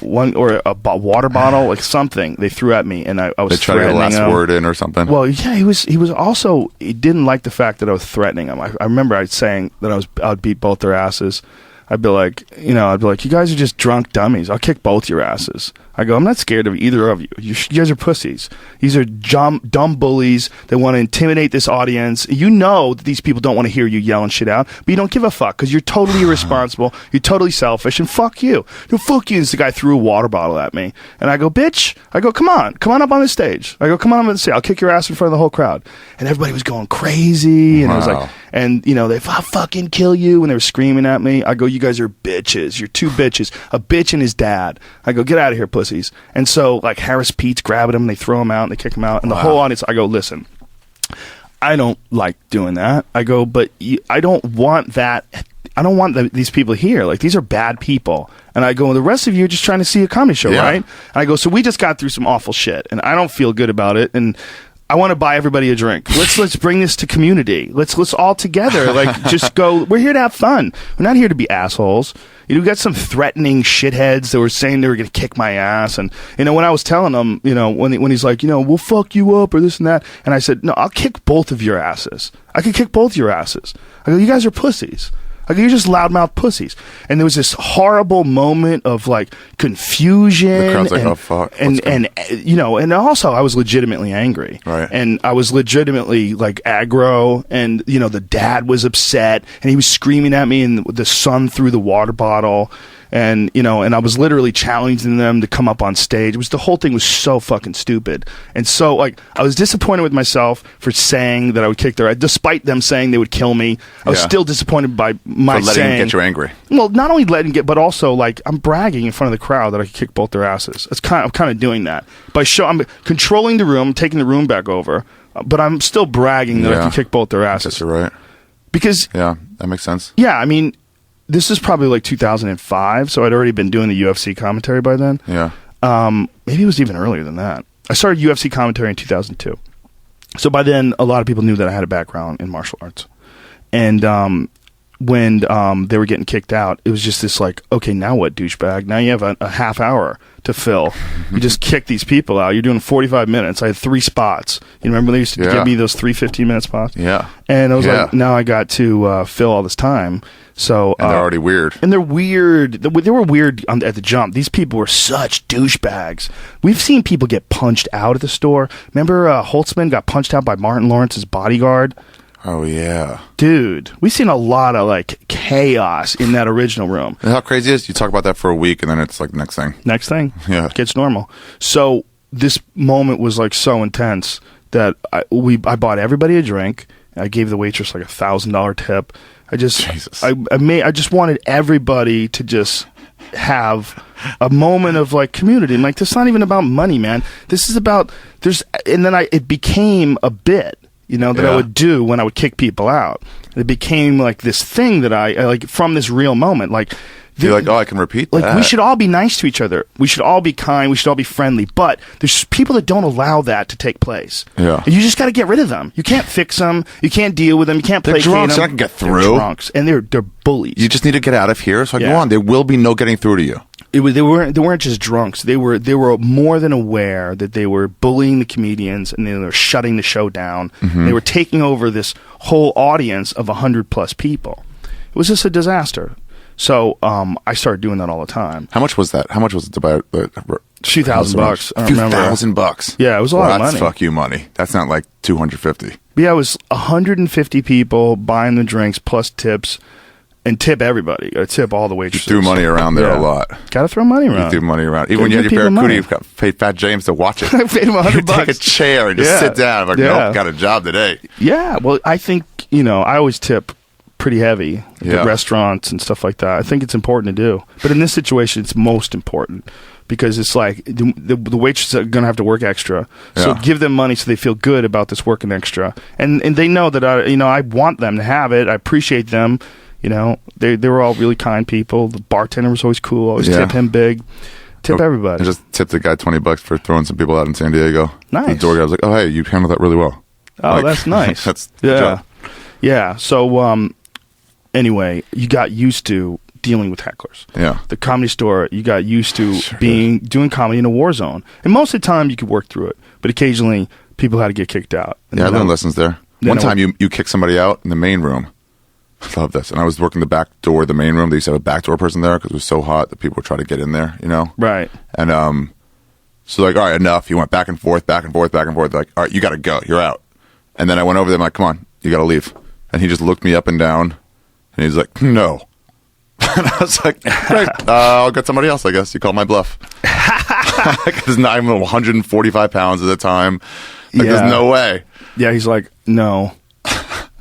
One or a water bottle, like something they threw at me, and I was. They tried to get a last word in or something. Well, yeah, he was also, he didn't like the fact that I was threatening him. I remember I was saying that I'd beat both their asses. I'd be like, you guys are just drunk dummies. I'll kick both your asses. I go, I'm not scared of either of you. You guys are pussies. These are dumb bullies that want to intimidate this audience. You know that these people don't want to hear you yelling shit out, but you don't give a fuck because you're totally irresponsible. You're totally selfish, and fuck you. No, fuck you. And this guy threw a water bottle at me. And I go, bitch. I go, come on up on the stage. I go, come on up the stage. I'll kick your ass in front of the whole crowd. And everybody was going crazy. And I was like, and I'll fucking kill you. And they were screaming at me. I go, you guys are bitches. You're two bitches. A bitch and his dad. I go, get out of here, pussies. And so, like, Harris Pete's grabbing him, and they throw him out, and they kick him out. And the whole audience, I go, listen, I don't like doing that. I go, but I don't want that. I don't want these people here. Like, these are bad people. And I go, well, the rest of you are just trying to see a comedy show, right? And I go, so we just got through some awful shit, and I don't feel good about it. And I want to buy everybody a drink. Let's bring this to community. Let's all together, like, just go. We're here to have fun. We're not here to be assholes. We got some threatening shitheads that were saying they were going to kick my ass. And, when I was telling them, when he's like, we'll fuck you up or this and that. And I said, no, I'll kick both of your asses. I can kick both your asses. I go, you guys are pussies. Like, you're just loudmouth pussies. And there was this horrible moment of, like, confusion. The crowd's like, oh, fuck. And also I was legitimately angry. Right. And I was legitimately, like, aggro. And, the dad was upset. And he was screaming at me, and the son threw the water bottle. And, and I was literally challenging them to come up on stage. The whole thing was so fucking stupid. And so, like, I was disappointed with myself for saying that I would kick their ass, despite them saying they would kill me. I was still disappointed by my for letting them get you angry. Well, not only letting get, but also, like, I'm bragging in front of the crowd that I could kick both their asses. I'm kind of doing that. I'm controlling the room, taking the room back over, but I'm still bragging that I can kick both their asses. That's right. Because... yeah, that makes sense. Yeah, I mean... This is probably like 2005, so I'd already been doing the UFC commentary by then. Yeah. Maybe it was even earlier than that. I started UFC commentary in 2002. So by then, a lot of people knew that I had a background in martial arts. And when they were getting kicked out, it was just this like, okay, now what, douchebag? Now you have a half hour to fill. You just kick these people out. You're doing 45 minutes. I had 3 spots. You remember they used to give me those 3 15-minute spots? Yeah. And I was like, now I got to fill all this time. So and they're already weird. And they're weird. They were weird at the jump. These people were such douchebags. We've seen people get punched out at the store. Remember Holtzman got punched out by Martin Lawrence's bodyguard? Oh, yeah. Dude, we've seen a lot of, like, chaos in that original room. And how crazy it is? You talk about that for a week, and then it's like the next thing. Next thing. Yeah. Gets normal. So this moment was, like, so intense that I bought everybody a drink. I gave the waitress, like, $1,000 tip. I just wanted everybody to just have a moment of, like, community. And, like, this is not even about money, man. This is about, and then it became a bit. That I would do when I would kick people out. It became like this thing that I like from this real moment. Like, you're like, oh, I can repeat that. Like, we should all be nice to each other. We should all be kind. We should all be friendly. But there's people that don't allow that to take place. Yeah. And you just got to get rid of them. You can't fix them. You can't deal with them. You can't placate them. They're drunks. They're not going to get through. They're drunks. And they're bullies. You just need to get out of here. So go on. There will be no getting through to you. They weren't just drunks. They were more than aware that they were bullying the comedians and they were shutting the show down. Mm-hmm. They were taking over this whole audience of 100+ people. It was just a disaster. So I started doing that all the time. How much was that? How much was it to buy $2,000? A few $1,000. Yeah, it was a lot of money. That's fuck you money. That's not like $250. Yeah, it was 150 people buying the drinks plus tips. And tip everybody. Got to tip all the waitresses. You threw money around there a lot. Got to throw money around. You threw money around. Even when you had your Barracuda, you've got paid Fat James to watch it. I paid him $100. Take a chair and just sit down. I'm like, nope, got a job today. Yeah, well, I think, I always tip pretty heavy at restaurants and stuff like that. I think it's important to do. But in this situation, it's most important because it's like the waitresses are going to have to work extra. So give them money so they feel good about this working extra. And they know that, I want them to have it. I appreciate them. They were all really kind people. The bartender was always cool. Always tip him big. Tip everybody. I just tipped the guy $20 for throwing some people out in San Diego. Nice. The door guy was like, "Oh, hey, you handled that really well." Oh, that's nice. That's the job. Yeah. So anyway, you got used to dealing with hecklers. Yeah. The Comedy Store, you got used to doing comedy in a war zone, and most of the time you could work through it, but occasionally people had to get kicked out. And I learned lessons there. One time you kicked somebody out in the main room. I love this. And I was working the back door of the main room. They used to have a back door person there because it was so hot that people would try to get in there, Right. And so like, all right, enough. He went back and forth, back and forth, back and forth. They're like, all right, you got to go. You're out. And then I went over there. I'm like, come on, you got to leave. And he just looked me up and down. And he's like, no. And I was like, great. I'll get somebody else, I guess. You call my bluff. Because I'm 145 pounds at the time. Like, there's no way. Yeah, he's like, no.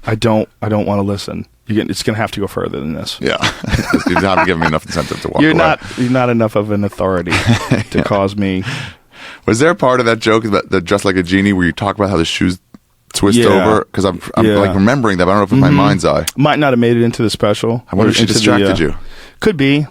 I don't want to listen. It's going to have to go further than this. Yeah, you haven't given me enough incentive to walk You're away. You're not enough of an authority to cause me. Was there a part of that joke that Dressed Like a Genie where you talk about how the shoes twist over? Because I'm like remembering that, but I don't know if it's my mind's eye. Might not have made it into the special. I wonder if she distracted you. Could be.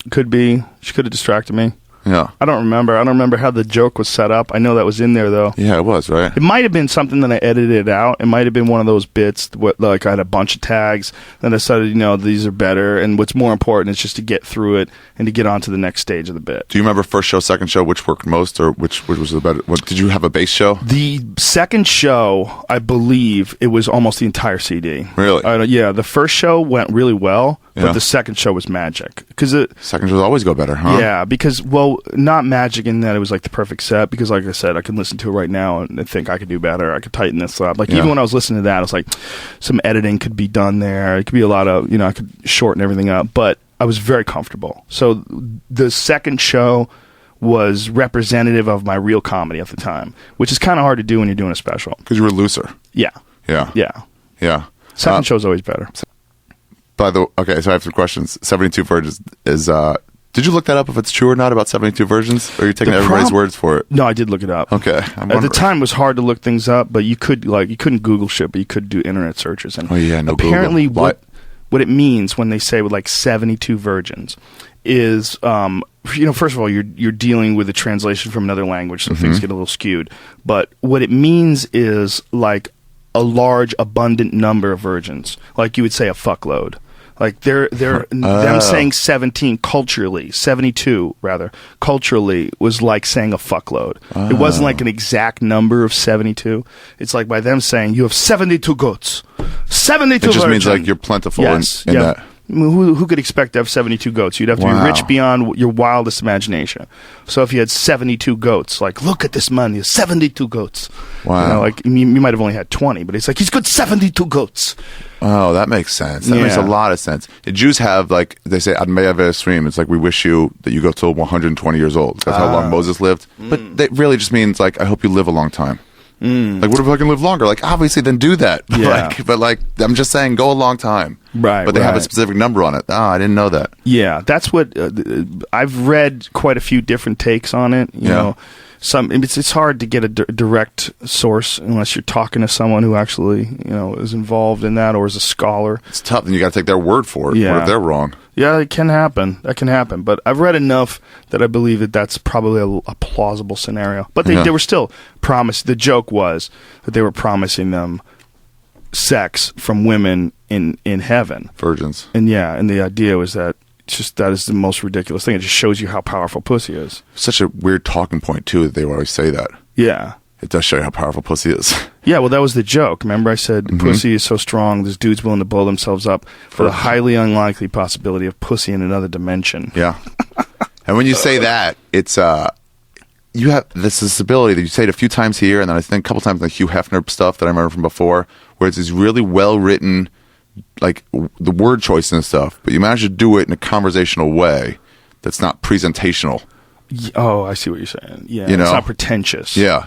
She could have distracted me. Yeah. I don't remember how the joke was set up. I know that was in there, though. Yeah, it was, right? It might have been something that I edited out. It might have been one of those bits, like I had a bunch of tags, then I decided, these are better, and what's more important is just to get through it and to get on to the next stage of the bit. Do you remember first show, second show, which worked most, or which was the better? Did you have a base show? The second show, I believe, it was almost the entire CD. Really? Yeah, the first show went really well, but the second show was magic. Second shows always go better, huh? Yeah, because, not magic in that it was like the perfect set, because like I said, I can listen to it right now and think I could do better. I could tighten this up. Like even when I was listening to that, I was like, some editing could be done there. It could be a lot of, I could shorten everything up, but I was very comfortable. So the second show was representative of my real comedy at the time, which is kind of hard to do when you're doing a special. Because you were looser. Yeah. Second show's always better. Okay, so I have some questions. 72 Virgins is did you look that up if it's true or not about 72 versions? Or are you taking everybody's words for it? No, I did look it up. Okay. At the time, it was hard to look things up, but you couldn't Google shit, but you could do internet searches. And apparently Google. What it means when they say with 72 virgins is, first of all, you're dealing with a translation from another language, so things get a little skewed. But what it means is like a large, abundant number of virgins. Like you would say a fuckload. Like them saying 17 culturally, 72 rather, culturally was like saying a fuckload. It wasn't like an exact number of 72. It's like by them saying you have 72 goats, 72 It just virgin. means like you're plentiful Yes, in that. Who could expect to have 72 goats? You'd have to be rich beyond your wildest imagination. So if you had 72 goats, like, look at this man, he has 72 goats. Wow. Like, you might have only had 20, but it's like, he's got 72 goats. Oh, that makes sense. That makes a lot of sense. The Jews have, like, they say, Ad Mea V'Esrim. It's like, we wish you that you go till 120 years old. That's how long Moses lived. But that really just means, like, I hope you live a long time. Like, what if I can live longer? Like, obviously, then do that. But I'm just saying, go a long time. Right. But they have a specific number on it. I didn't know that. Yeah, that's what I've read quite a few different takes on it. You know, it's hard to get a direct source unless you're talking to someone who actually is involved in that or is a scholar. It's tough, and you got to take their word for it. Yeah. What if they're wrong? Yeah, it can happen. That can happen. But I've read enough that I believe that that's probably a plausible scenario. But they were still promised. The joke was that they were promising them sex from women in heaven, Virgins. and the idea was that that is the most ridiculous thing. It just shows you how powerful pussy is. Such a weird talking point too that they would always say that. Yeah, it does show you how powerful pussy is. Yeah, well, that was the joke. Remember, I said pussy is so strong, there's dudes willing to blow themselves up for the highly unlikely possibility of pussy in another dimension. Yeah, and when you say that, it's you have this ability that you say it a few times here, and then I think a couple times like Hugh Hefner stuff that I remember from before, where it's these really well written, like the word choice and stuff, but you manage to do it in a conversational way that's not presentational. Oh, I see what you're saying. Yeah, it's not pretentious. Yeah.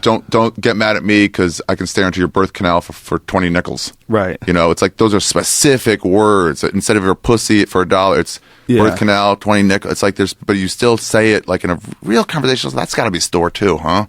Don't get mad at me because I can stare into your birth canal for 20 nickels. Right. It's like those are specific words. Instead of your pussy for $1, it's birth canal, 20 nickels. It's like but you still say it like in a real conversation. So that's got to be store too, huh?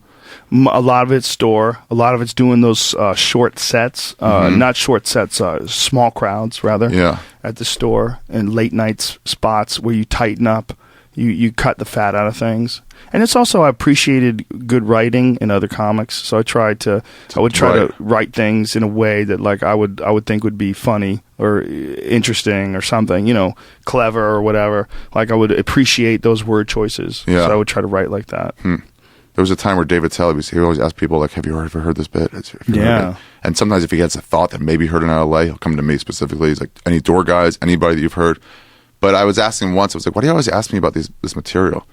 A lot of it's store. A lot of it's doing those short sets, not short sets, small crowds rather. Yeah. At the store and late night spots where you tighten up. You cut the fat out of things. And it's also, I appreciated good writing in other comics, so I would try to write things in a way that like I would think would be funny or interesting or something, clever or whatever. Like I would appreciate those word choices. Yeah. So I would try to write like that. There was a time where David Tell, he always asked people like, have you ever heard this bit? Yeah. And sometimes if he gets a thought that maybe he heard in LA, he'll come to me specifically. He's like, any door guys, anybody that you've heard. But I was asking him once, I was like, why do you always ask me about this material?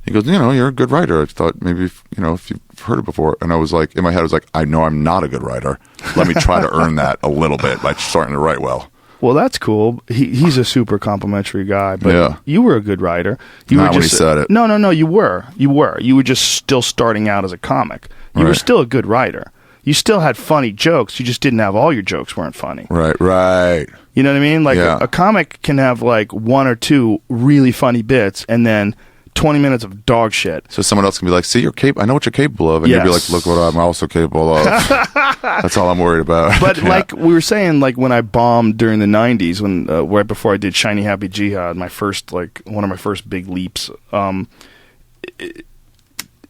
He goes, you're a good writer. I thought maybe, if you've heard it before. And I was like, in my head, I was like, I know I'm not a good writer. Let me try to earn that a little bit by starting to write well. Well, that's cool. He's a super complimentary guy, but you were a good writer. Not when he said it. No, you were. You were just still starting out as a comic. You were still a good writer. You still had funny jokes. You just didn't have all your jokes weren't funny. Right. You know what I mean? Like a comic can have like one or two really funny bits and then 20 minutes of dog shit. So someone else can be like, see, I know what you're capable of. And you'll be like, look what I'm also capable of. That's all I'm worried about. But like we were saying, like when I bombed during the 90s, when right before I did Shiny Happy Jihad, one of my first big leaps,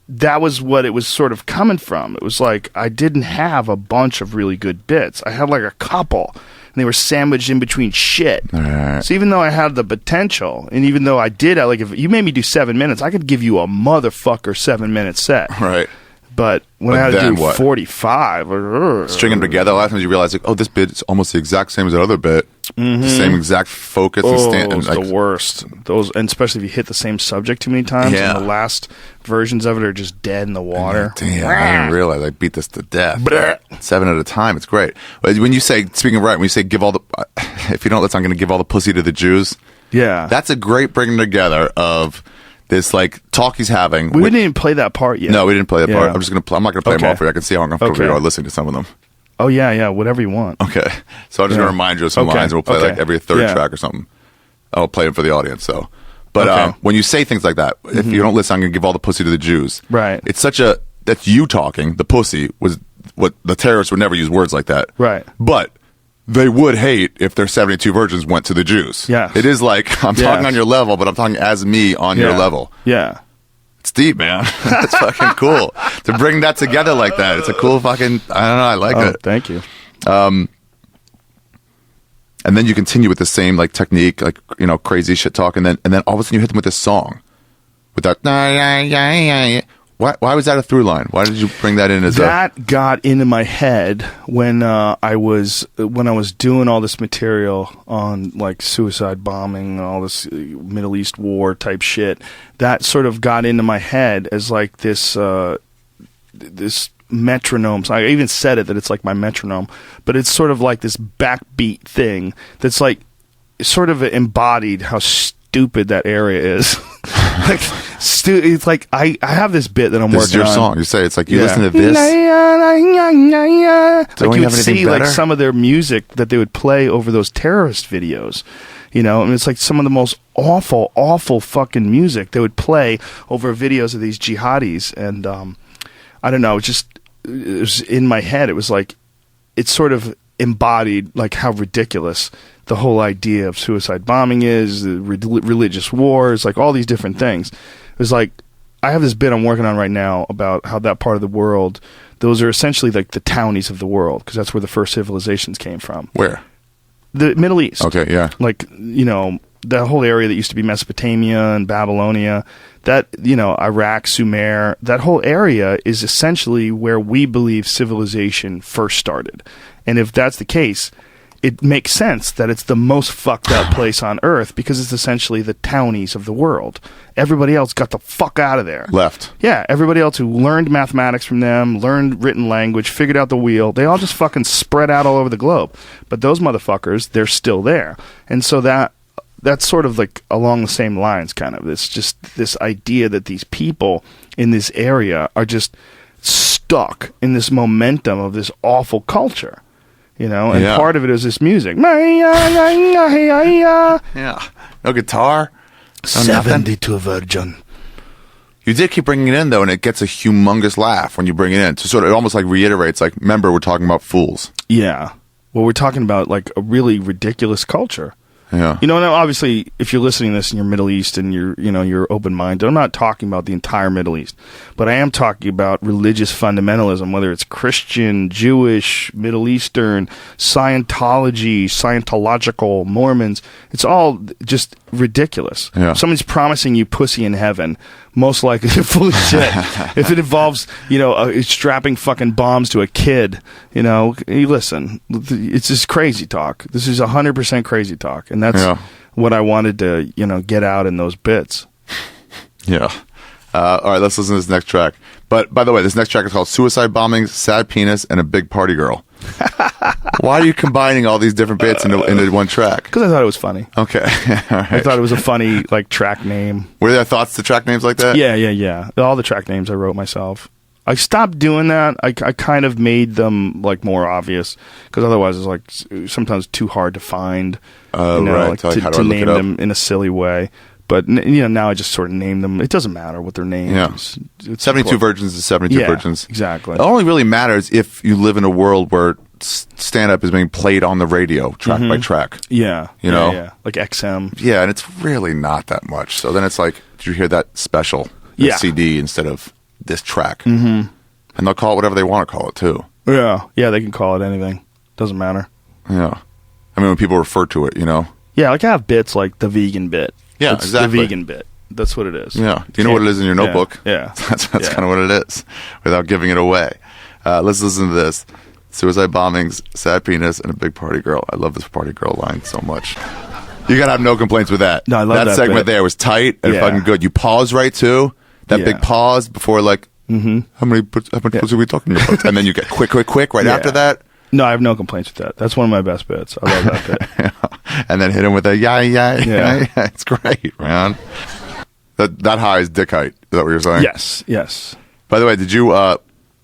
that was what it was sort of coming from. It was like I didn't have a bunch of really good bits. I had like a couple. And they were sandwiched in between shit. Right. So even though I had the potential, and even though I did, if you made me do 7 minutes, I could give you a motherfucker 7-minute set. Right. But when I had to do 45, string them together, a lot of times you realize, like, oh, this bit is almost the exact same as the other bit. The same exact focus. It's the worst. Those, and especially if you hit the same subject too many times, and the last versions of it are just dead in the water. Damn, I didn't realize I beat this to death. 7 at a time, it's great. When you say, speaking of right, when you say give all the, if you don't, I'm going to give all the pussy to the Jews. Yeah, that's a great bringing together of this like talk he's having. We didn't even play that part yet. No, we didn't play that part. I'm not going to play them all for you. I can see how uncomfortable you are listening to some of them. Oh yeah, whatever you want. Okay, so I'm just going to remind you of some lines, and we'll play like every third track or something. I'll play them for the audience. So, but when you say things like that, if you don't listen, I'm going to give all the pussy to the Jews. Right. It's that's you talking. The pussy was what the terrorists would never use words like that. Right. But they would hate if their 72 virgins went to the Jews. Yeah. It is like, I'm talking on your level, but I'm talking as me on your level. Yeah. It's deep, man. That's fucking cool. To bring that together like that, it's a cool fucking, I don't know, I like it. Thank you. And then you continue with the same like technique, like, you know, crazy shit talk, and then all of a sudden you hit them with this song. With that, why was that a through line? Why did you bring that in as that got into my head when I was doing all this material on like suicide bombing, all this Middle East war type shit. That sort of got into my head as like this metronome. So I even said it that it's like my metronome, but it's sort of like this backbeat thing that's like sort of embodied how stupid that area is. Like, it's like I have this bit that I'm working on. This is your song. You say it's like you listen to this. Like you would see like some of their music that they would play over those terrorist videos, you know, and it's like some of the most awful fucking music they would play over videos of these jihadis, and I don't know, it was in my head. It was like it sort of embodied like how ridiculous the whole idea of suicide bombing is, the religious wars, like all these different things. It was like, I have this bit I'm working on right now about how that part of the world, those are essentially like the townies of the world, because that's where the first civilizations came from. Where? The Middle East. Okay, yeah. Like, you know, the whole area that used to be Mesopotamia and Babylonia, that, you know, Iraq, Sumer, that whole area is essentially where we believe civilization first started. And if that's the case, it makes sense that it's the most fucked up place on Earth, because it's essentially the townies of the world. Everybody else got the fuck out of there. Left. Yeah, everybody else who learned mathematics from them, learned written language, figured out the wheel, they all just fucking spread out all over the globe. But those motherfuckers, they're still there. And so that's sort of like along the same lines, kind of. It's just this idea that these people in this area are just stuck in this momentum of this awful culture. You know, and part of it is this music. Yeah. No guitar. No 72 virgin. You did keep bringing it in, though, and it gets a humongous laugh when you bring it in. So sort of, it almost like reiterates, like, remember, we're talking about fools. Yeah. Well, we're talking about, like, a really ridiculous culture. Yeah. You know, now obviously, if you're listening to this in your Middle East and you're open-minded, I'm not talking about the entire Middle East, but I am talking about religious fundamentalism, whether it's Christian, Jewish, Middle Eastern, Scientological, Mormons. It's all just ridiculous. Yeah. If somebody's promising you pussy in heaven, most likely they're full of shit. If it involves, you know, strapping fucking bombs to a kid, you know, hey, listen, it's just crazy talk. This is 100% crazy talk. And that's what I wanted to, you know, get out in those bits. Yeah. All right, let's listen to this next track. But, by the way, this next track is called Suicide Bombings, Sad Penis, and a Big Party Girl. Why are you combining all these different bits into one track? Because I thought it was funny. Okay. All right. I thought it was a funny, like, track name. Were there thoughts to track names like that? Yeah. All the track names I wrote myself. I stopped doing that. I kind of made them, like, more obvious, because otherwise it's, like, sometimes too hard to find. Oh, right. Like, to name them in a silly way. But, you know, now I just sort of name them. It doesn't matter what their name is. It's 72 virgins is 72 virgins. Exactly. It only really matters if you live in a world where stand-up is being played on the radio, track by track. Yeah. You know? Yeah. Like XM. Yeah, and it's really not that much. So then it's like, did you hear that special CD instead of this track? Mm-hmm. And they'll call it whatever they want to call it, too. Yeah. Yeah, they can call it anything. Doesn't matter. Yeah. I mean, when people refer to it, you know? Yeah, like I have bits like the vegan bit. Yeah, it's exactly. The vegan bit. That's what it is. Yeah. Do you know what it is in your notebook? Yeah. That's kind of what it is, without giving it away. Let's listen to this. Suicide Bombings, Sad Penis, and a Big Party Girl. I love this Party Girl line so much. You gotta have no complaints with that. No, I love that segment bit. there was tight and fucking good. You pause right too. That big pause before like, how much pussy are we talking about? And then you get quick right after that. No, I have no complaints with that. That's one of my best bits. I love that bit. And then hit him with a yeah. It's great, man. That high is dick height. Is that what you're saying? Yes. By the way, did you?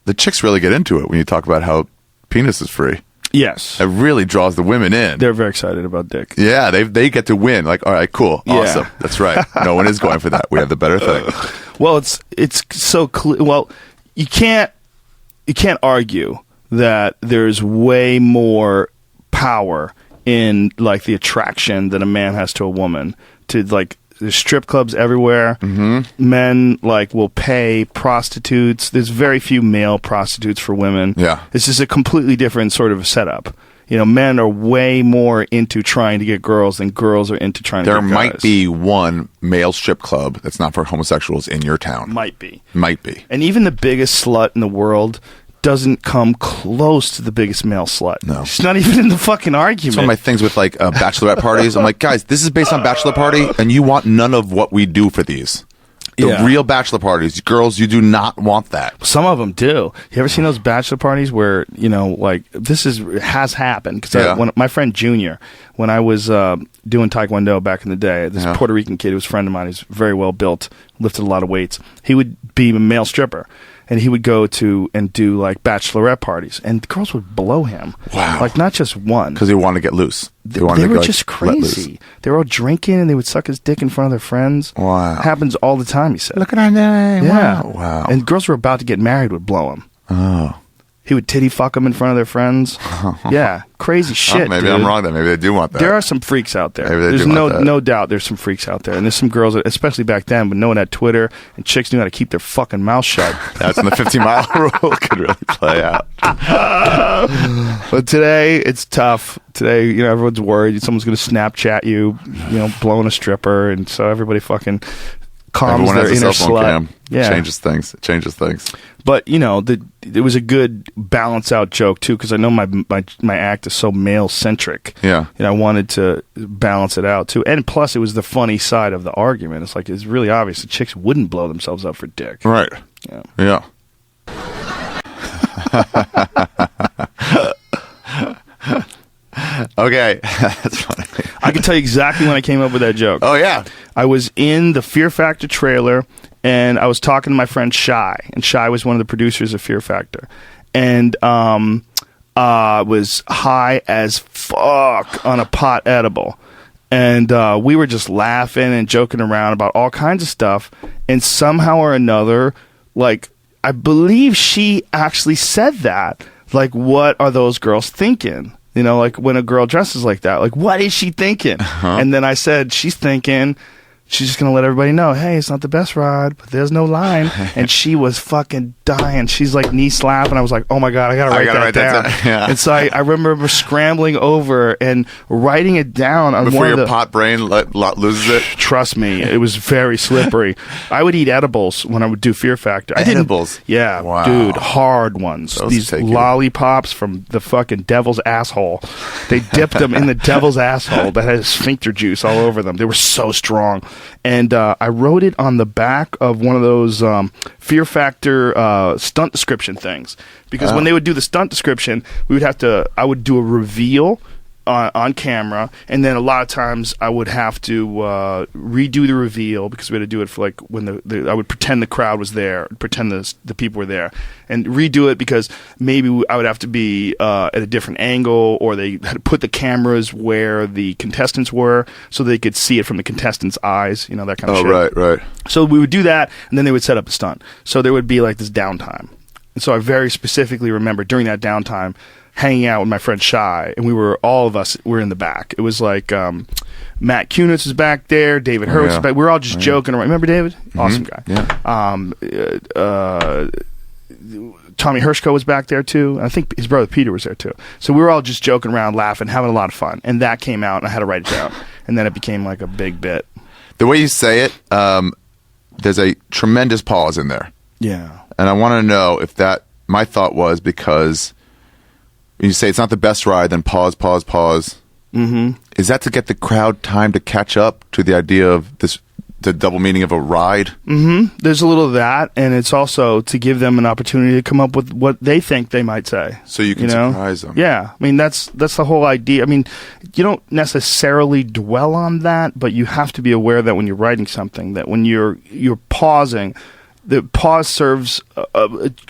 The chicks really get into it when you talk about how penis is free. Yes. It really draws the women in. They're very excited about dick. Yeah, they get to win. Like, all right, cool, awesome. That's right. No one is going for that. We have the better thing. Well, it's so clear. Well, you can't argue that there's way more power in like the attraction that a man has to a woman. To like, there's strip clubs everywhere. Men like will pay prostitutes. There's very few male prostitutes for women. Yeah. It's just a completely different sort of setup. You know, men are way more into trying to get girls than girls are into trying to get guys. There might be one male strip club that's not for homosexuals in your town. Might be. And even the biggest slut in the world doesn't come close to the biggest male slut. No. She's not even in the fucking argument. It's one of my things with like bachelorette parties. I'm like, guys, this is based on bachelor party, and you want none of what we do for these. The real bachelor parties, girls, you do not want that. Some of them do. You ever seen those bachelor parties where, you know, like, has happened? Because when my friend Junior, when I was doing Taekwondo back in the day, this Puerto Rican kid who was a friend of mine, he's very well built, lifted a lot of weights. He would be a male stripper. And he would go to and do like bachelorette parties, and the girls would blow him. Wow! Like not just one, because he wanted to get loose. They were just crazy. They were all drinking, and they would suck his dick in front of their friends. Wow! It happens all the time. He said, "Look at our name." Yeah. Wow. And girls who were about to get married would blow him. Oh. He would titty fuck them in front of their friends. Yeah, crazy shit. Maybe dude. I'm wrong. Then maybe they do want that. There are some freaks out there. Maybe they there's do want that. no doubt. There's some freaks out there, and there's some girls, especially back then, when no one had Twitter and chicks knew how to keep their fucking mouth shut. That's when the 15-mile rule could really play out. But today it's tough. Today, you know, everyone's worried someone's going to Snapchat you, you know, blowing a stripper, and so everybody fucking calms Everyone their has a inner cell phone slut. cam. Yeah. It changes things. But you know, it was a good balance out joke too, because I know my act is so male centric. Yeah, and I wanted to balance it out too, and plus it was the funny side of the argument. It's like it's really obvious the chicks wouldn't blow themselves up for dick. Right. Yeah. Okay, that's funny. I can tell you exactly when I came up with that joke. Oh yeah, I was in the Fear Factor trailer, and I was talking to my friend Shy, and Shy was one of the producers of Fear Factor, and was high as fuck on a pot edible, and we were just laughing and joking around about all kinds of stuff, and somehow or another, like I believe she actually said that, like, what are those girls thinking? You know, like when a girl dresses like that, like what is she thinking? And then I said, she's thinking she's just going to let everybody know, hey, it's not the best ride, but there's no line. And she was fucking dying. She's like knee slapping. I was like, oh my God, I got to write that down. Yeah. And so I remember scrambling over and writing it down on before one of your the, pot brain loses it. Trust me, it was very slippery. I would eat edibles when I would do Fear Factor. Edibles? Yeah, Wow. dude, hard ones. Those These take you. lollipops from the fucking devil's asshole. They dipped them in the devil's asshole that had sphincter juice all over them. They were so strong. And I wrote it on the back of one of those Fear Factor stunt description things. Because when they would do the stunt description, I would do a reveal on camera, and then a lot of times I would have to redo the reveal because we had to do it for like when I would pretend the crowd was there, pretend the people were there, and redo it because maybe I would have to be at a different angle, or they had to put the cameras where the contestants were so they could see it from the contestants' eyes, you know, that kind of shit. Oh, right. So we would do that, and then they would set up a stunt. So there would be like this downtime. And so I very specifically remember during that downtime hanging out with my friend Shy, and all of us were in the back. It was like Matt Kunitz was back there, David Hurst was back. We were all just joking around. Remember David? Awesome guy. Yeah. Tommy Hershko was back there too. I think his brother Peter was there too. So we were all just joking around, laughing, having a lot of fun. And that came out, and I had to write it down. And then it became like a big bit. The way you say it, there's a tremendous pause in there. Yeah. And I want to know if my thought was because when you say it's not the best ride, then pause. Mm-hmm. Is that to get the crowd time to catch up to the idea of the double meaning of a ride? Mm-hmm. There's a little of that, and it's also to give them an opportunity to come up with what they think they might say. So you can surprise them. Yeah. I mean, that's the whole idea. I mean, you don't necessarily dwell on that, but you have to be aware that when you're writing something, that when you're pausing, the pause serves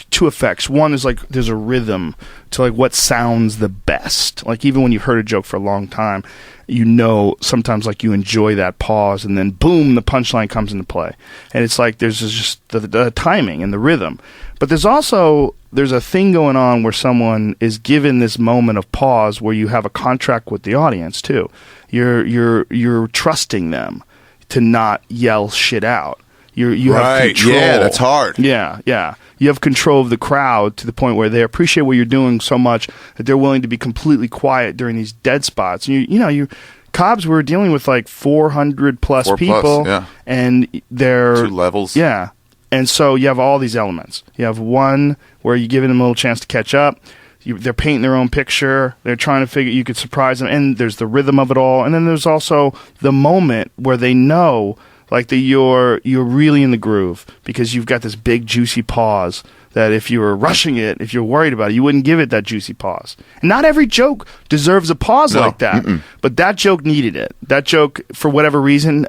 two effects. One is like there's a rhythm to like what sounds the best. Like even when you've heard a joke for a long time, you know sometimes like you enjoy that pause, and then boom, the punchline comes into play. And it's like there's just the timing and the rhythm. But there's a thing going on where someone is given this moment of pause where you have a contract with the audience too. You're trusting them to not yell shit out. You have control. Yeah, that's hard. Yeah. You have control of the crowd to the point where they appreciate what you're doing so much that they're willing to be completely quiet during these dead spots. And Cobbs were dealing with like 400 plus people, and they're 2 levels. Yeah, and so you have all these elements. You have one where you're giving them a little chance to catch up. They're painting their own picture. They're trying to figure you could surprise them, and there's the rhythm of it all. And then there's also the moment where they know. Like you're really in the groove because you've got this big juicy pause that if you were rushing it, if you're worried about it, you wouldn't give it that juicy pause. And not every joke deserves a pause like that, but that joke needed it. That joke, for whatever reason,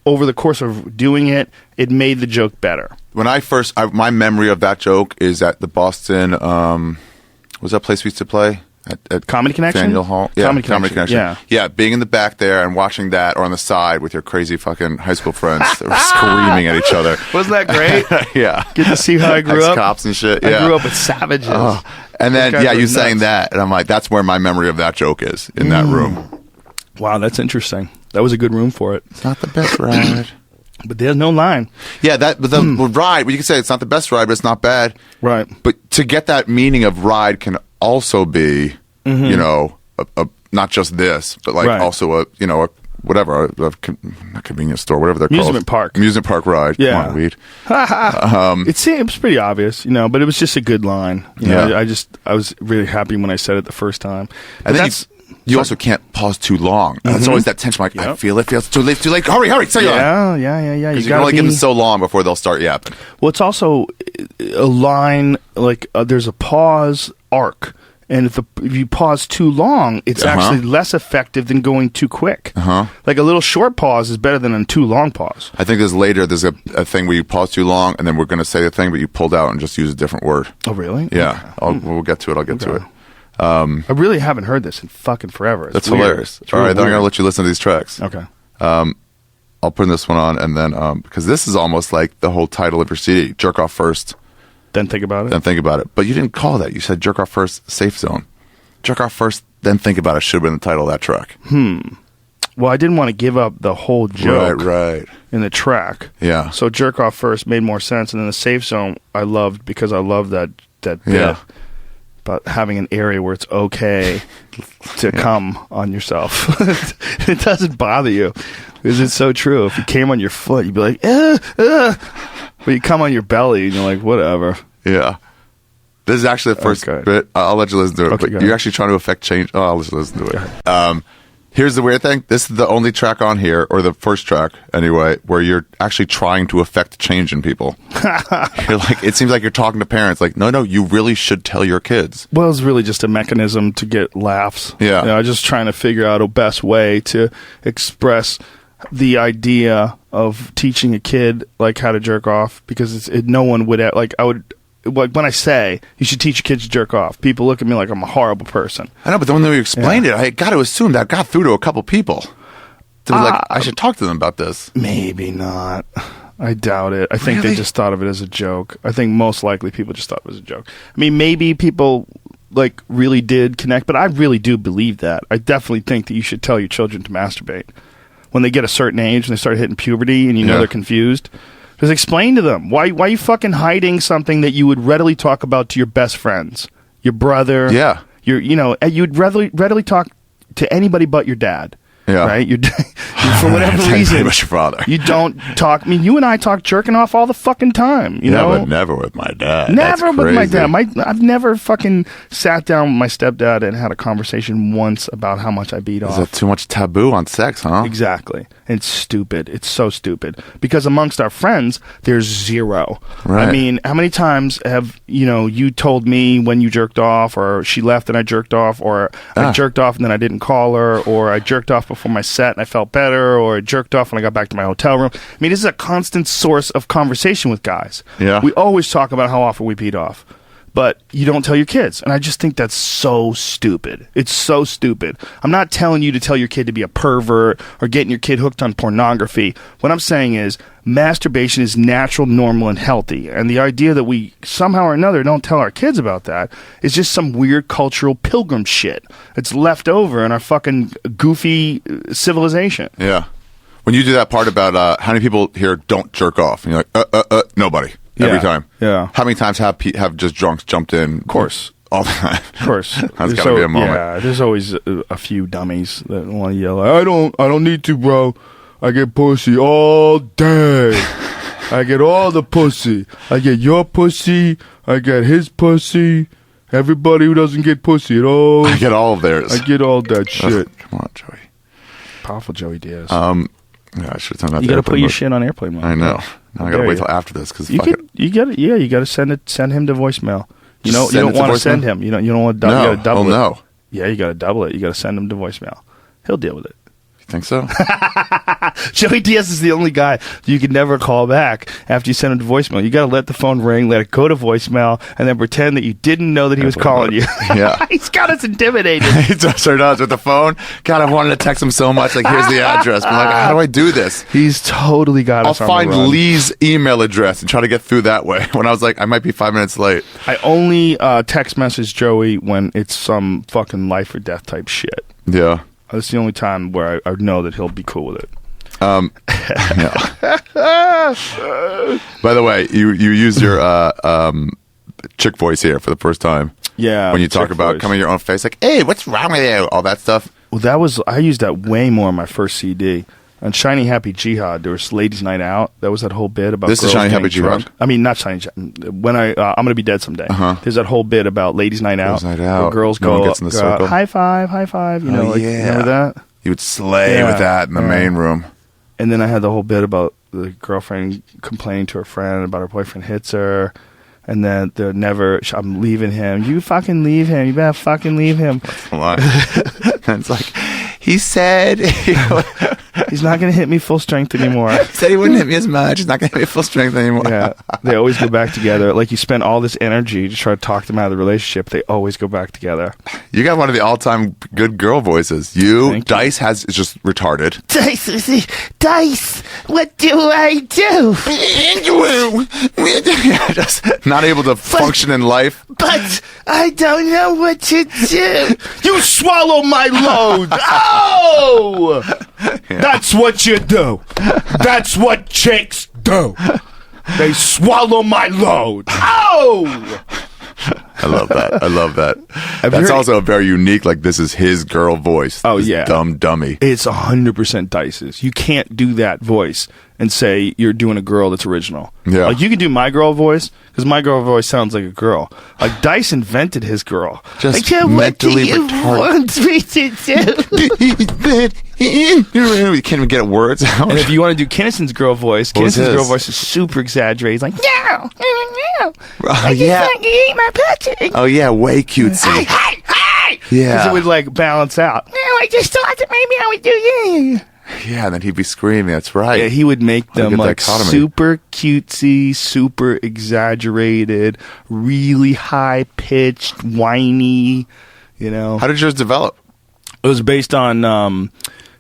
over the course of doing it, it made the joke better. When my memory of that joke is at the Boston, was that place we used to play? At Comedy Connection? Faneuil Hall. Yeah, Comedy Connection. Yeah, being in the back there and watching that, or on the side with your crazy fucking high school friends that were screaming at each other. Wasn't that great? Yeah. Get to see how I grew up. Cops and shit. I grew up with savages. And then, you saying that, and I'm like, that's where my memory of that joke is, in that room. Wow, that's interesting. That was a good room for it. It's not the best ride. But there's no line. Yeah, the ride, well, you can say it's not the best ride, but it's not bad. Right. But to get that meaning of ride can also be, not just this, but like also a convenience store, whatever they're called. Amusement park ride. Yeah. Come on, weed. It seems pretty obvious, but it was just a good line. I was really happy when I said it the first time. And then you also can't pause too long. That's always that tension. Like, I feel it feels too late. Hurry, say your line. Yeah. Because you can only give them so long before they'll start yapping. Well, it's also a line, like there's a pause arc. And if you pause too long, it's actually less effective than going too quick. Like a little short pause is better than a too long pause. I think there's a thing where you pause too long, and then we're going to say the thing, but you pulled out and just use a different word. Oh, really? Yeah. Okay. We'll get to it. I'll get to it. I really haven't heard this in fucking forever. That's hilarious. All right, then I'm going to let you listen to these tracks. Okay. I'll put this one on, and then, because this is almost like the whole title of your CD, Jerk Off First. Then think about it. But you didn't call that. You said Jerk Off First, Safe Zone. Jerk Off First, Then Think About It should have been the title of that track. Well, I didn't want to give up the whole joke in the track. Yeah. So Jerk Off First made more sense. And then the Safe Zone I loved because I love that bit about having an area where it's okay to come on yourself. It doesn't bother you because it's so true. If you came on your foot, you'd be like, but you come on your belly and you're like, whatever. Yeah. This is actually the first bit. I'll let you listen to it. Okay, but you're actually trying to affect change. Oh, I'll just listen to it. Here's the weird thing. This is the only track on here, or the first track anyway, where you're actually trying to affect change in people. You're like, it seems like you're talking to parents. Like, no, you really should tell your kids. Well, it's really just a mechanism to get laughs. Yeah. Just trying to figure out a best way to express the idea of teaching a kid like how to jerk off, because no one would when I say you should teach your kids to jerk off, people look at me like I'm a horrible person. I know, but then when you explained it, I got to assume that got through to a couple people. To be like, I should talk to them about this. Maybe not. I doubt it. I think they just thought of it as a joke. I think most likely people just thought it was a joke. I mean, maybe people really did connect, but I really do believe that. I definitely think that you should tell your children to masturbate when they get a certain age and they start hitting puberty and they're confused. Just explain to them why you fucking hiding something that you would readily talk about to your best friends, your brother. Yeah, you'd readily talk to anybody but your dad. Yeah. Right? For whatever reason. But your father. You don't talk. I mean, you and I talk jerking off all the fucking time. You know? But never with my dad. Never with my dad. I've never fucking sat down with my stepdad and had a conversation once about how much I beat off. Is that too much taboo on sex, huh? Exactly. It's stupid. It's so stupid. Because amongst our friends, there's zero. Right. I mean, how many times have, you told me when you jerked off, or she left and I jerked off, or I jerked off and then I didn't call her, or I jerked off before my set and I felt better, or I jerked off when I got back to my hotel room. I mean, this is a constant source of conversation with guys. Yeah. We always talk about how often we beat off. But you don't tell your kids. And I just think that's so stupid. It's so stupid. I'm not telling you to tell your kid to be a pervert or getting your kid hooked on pornography. What I'm saying is masturbation is natural, normal, and healthy. And the idea that we somehow or another don't tell our kids about that is just some weird cultural pilgrim shit. It's left over in our fucking goofy civilization. Yeah. When you do that part about how many people here don't jerk off, and you're like, nobody. Every time. Yeah. How many times have just drunks jumped in? Of course. All the time. Of course. That's got to be a moment. Yeah, there's always a few dummies that want to yell, I don't need to, bro. I get pussy all day. I get all the pussy. I get your pussy. I get his pussy. Everybody who doesn't get pussy at all. I get all of theirs. I get all that shit. Come on, Joey. Powerful Joey Diaz. Yeah, I should have done that. You got to put your shit on airplane mode. I know. Now I got to wait till after this because you got to. Yeah, you got to send him to voicemail. You don't want to send him. You don't want to. No. You gotta double it. No. Yeah, you got to double it. You got to send him to voicemail. He'll deal with it. You think so? Joey Diaz is the only guy you can never call back after you send him to voicemail. You got to let the phone ring, let it go to voicemail, and then pretend that you didn't know that he was calling you. Yeah. He's got us intimidated. He sure does with the phone. God, I wanted to text him so much. Like, here's the address. I'm like, how do I do this? He's totally got us I'll on the run. find Lee's email address and try to get through that way. When I was like, I might be 5 minutes late. I only text message Joey when it's some fucking life or death type shit. Yeah. That's the only time where I know that he'll be cool with it. Yeah. By the way, you use your chick voice here for the first time. Yeah. When you talk about voice. coming your own face, like, hey, what's wrong with you? All that stuff. Well, I used that way more on my first CD. On Shiny Happy Jihad, there was Ladies Night Out. That was that whole bit about This is girls Shiny getting Happy Jihad? drunk. I mean, not Shiny Jihad. When I'm gonna be dead someday. There's that whole bit about Ladies Night Out. Girls Night Out. Where girls No go, one gets in the go out, circle. high five. You know, yeah. remember that? You would slay with that in the main room. And then I had the whole bit about the girlfriend complaining to her friend about her boyfriend hits her. And then I'm leaving him. You fucking leave him. You better fucking leave him. That's a lot. And it's like, he said he's not going to hit me full strength anymore. He said he wouldn't hit me as much. He's not going to hit me full strength anymore. Yeah. They always go back together. Like, you spend all this energy to try to talk them out of the relationship. They always go back together. You got one of the all-time good girl voices. Thank Dice is just retarded. Dice, what do I do? Just not able to function in life. But I don't know what to do. You swallow my load. Oh! Yeah. That's what you do. That's what chicks do. They swallow my load. Oh! I love that. I love that. you That's heard- also a very unique, like, this is his girl voice. Oh, This yeah. dumb dummy. It's 100% Dice's. You can't do that voice and say you're doing a girl that's original. Yeah. Like, you can do my girl voice, because my girl voice sounds like a girl. Like, Dice invented his girl. Just What do mentally you retarded. want me to do? You can't even get words out. And if you want to do Kinnison's girl voice, What was Kinnison's his? girl voice is super exaggerated. It's like, No, no. Oh, I just yeah. want to eat my pussy. Oh, yeah, way cutesy. Hey! because Yeah. it would, like, balance out. No, I just thought that maybe I would do you. Yeah, and then he'd be screaming. That's right. Yeah, he would make them Good like dichotomy. super cutesy, super exaggerated, really high pitched, whiny. You know, How did yours develop? it was based on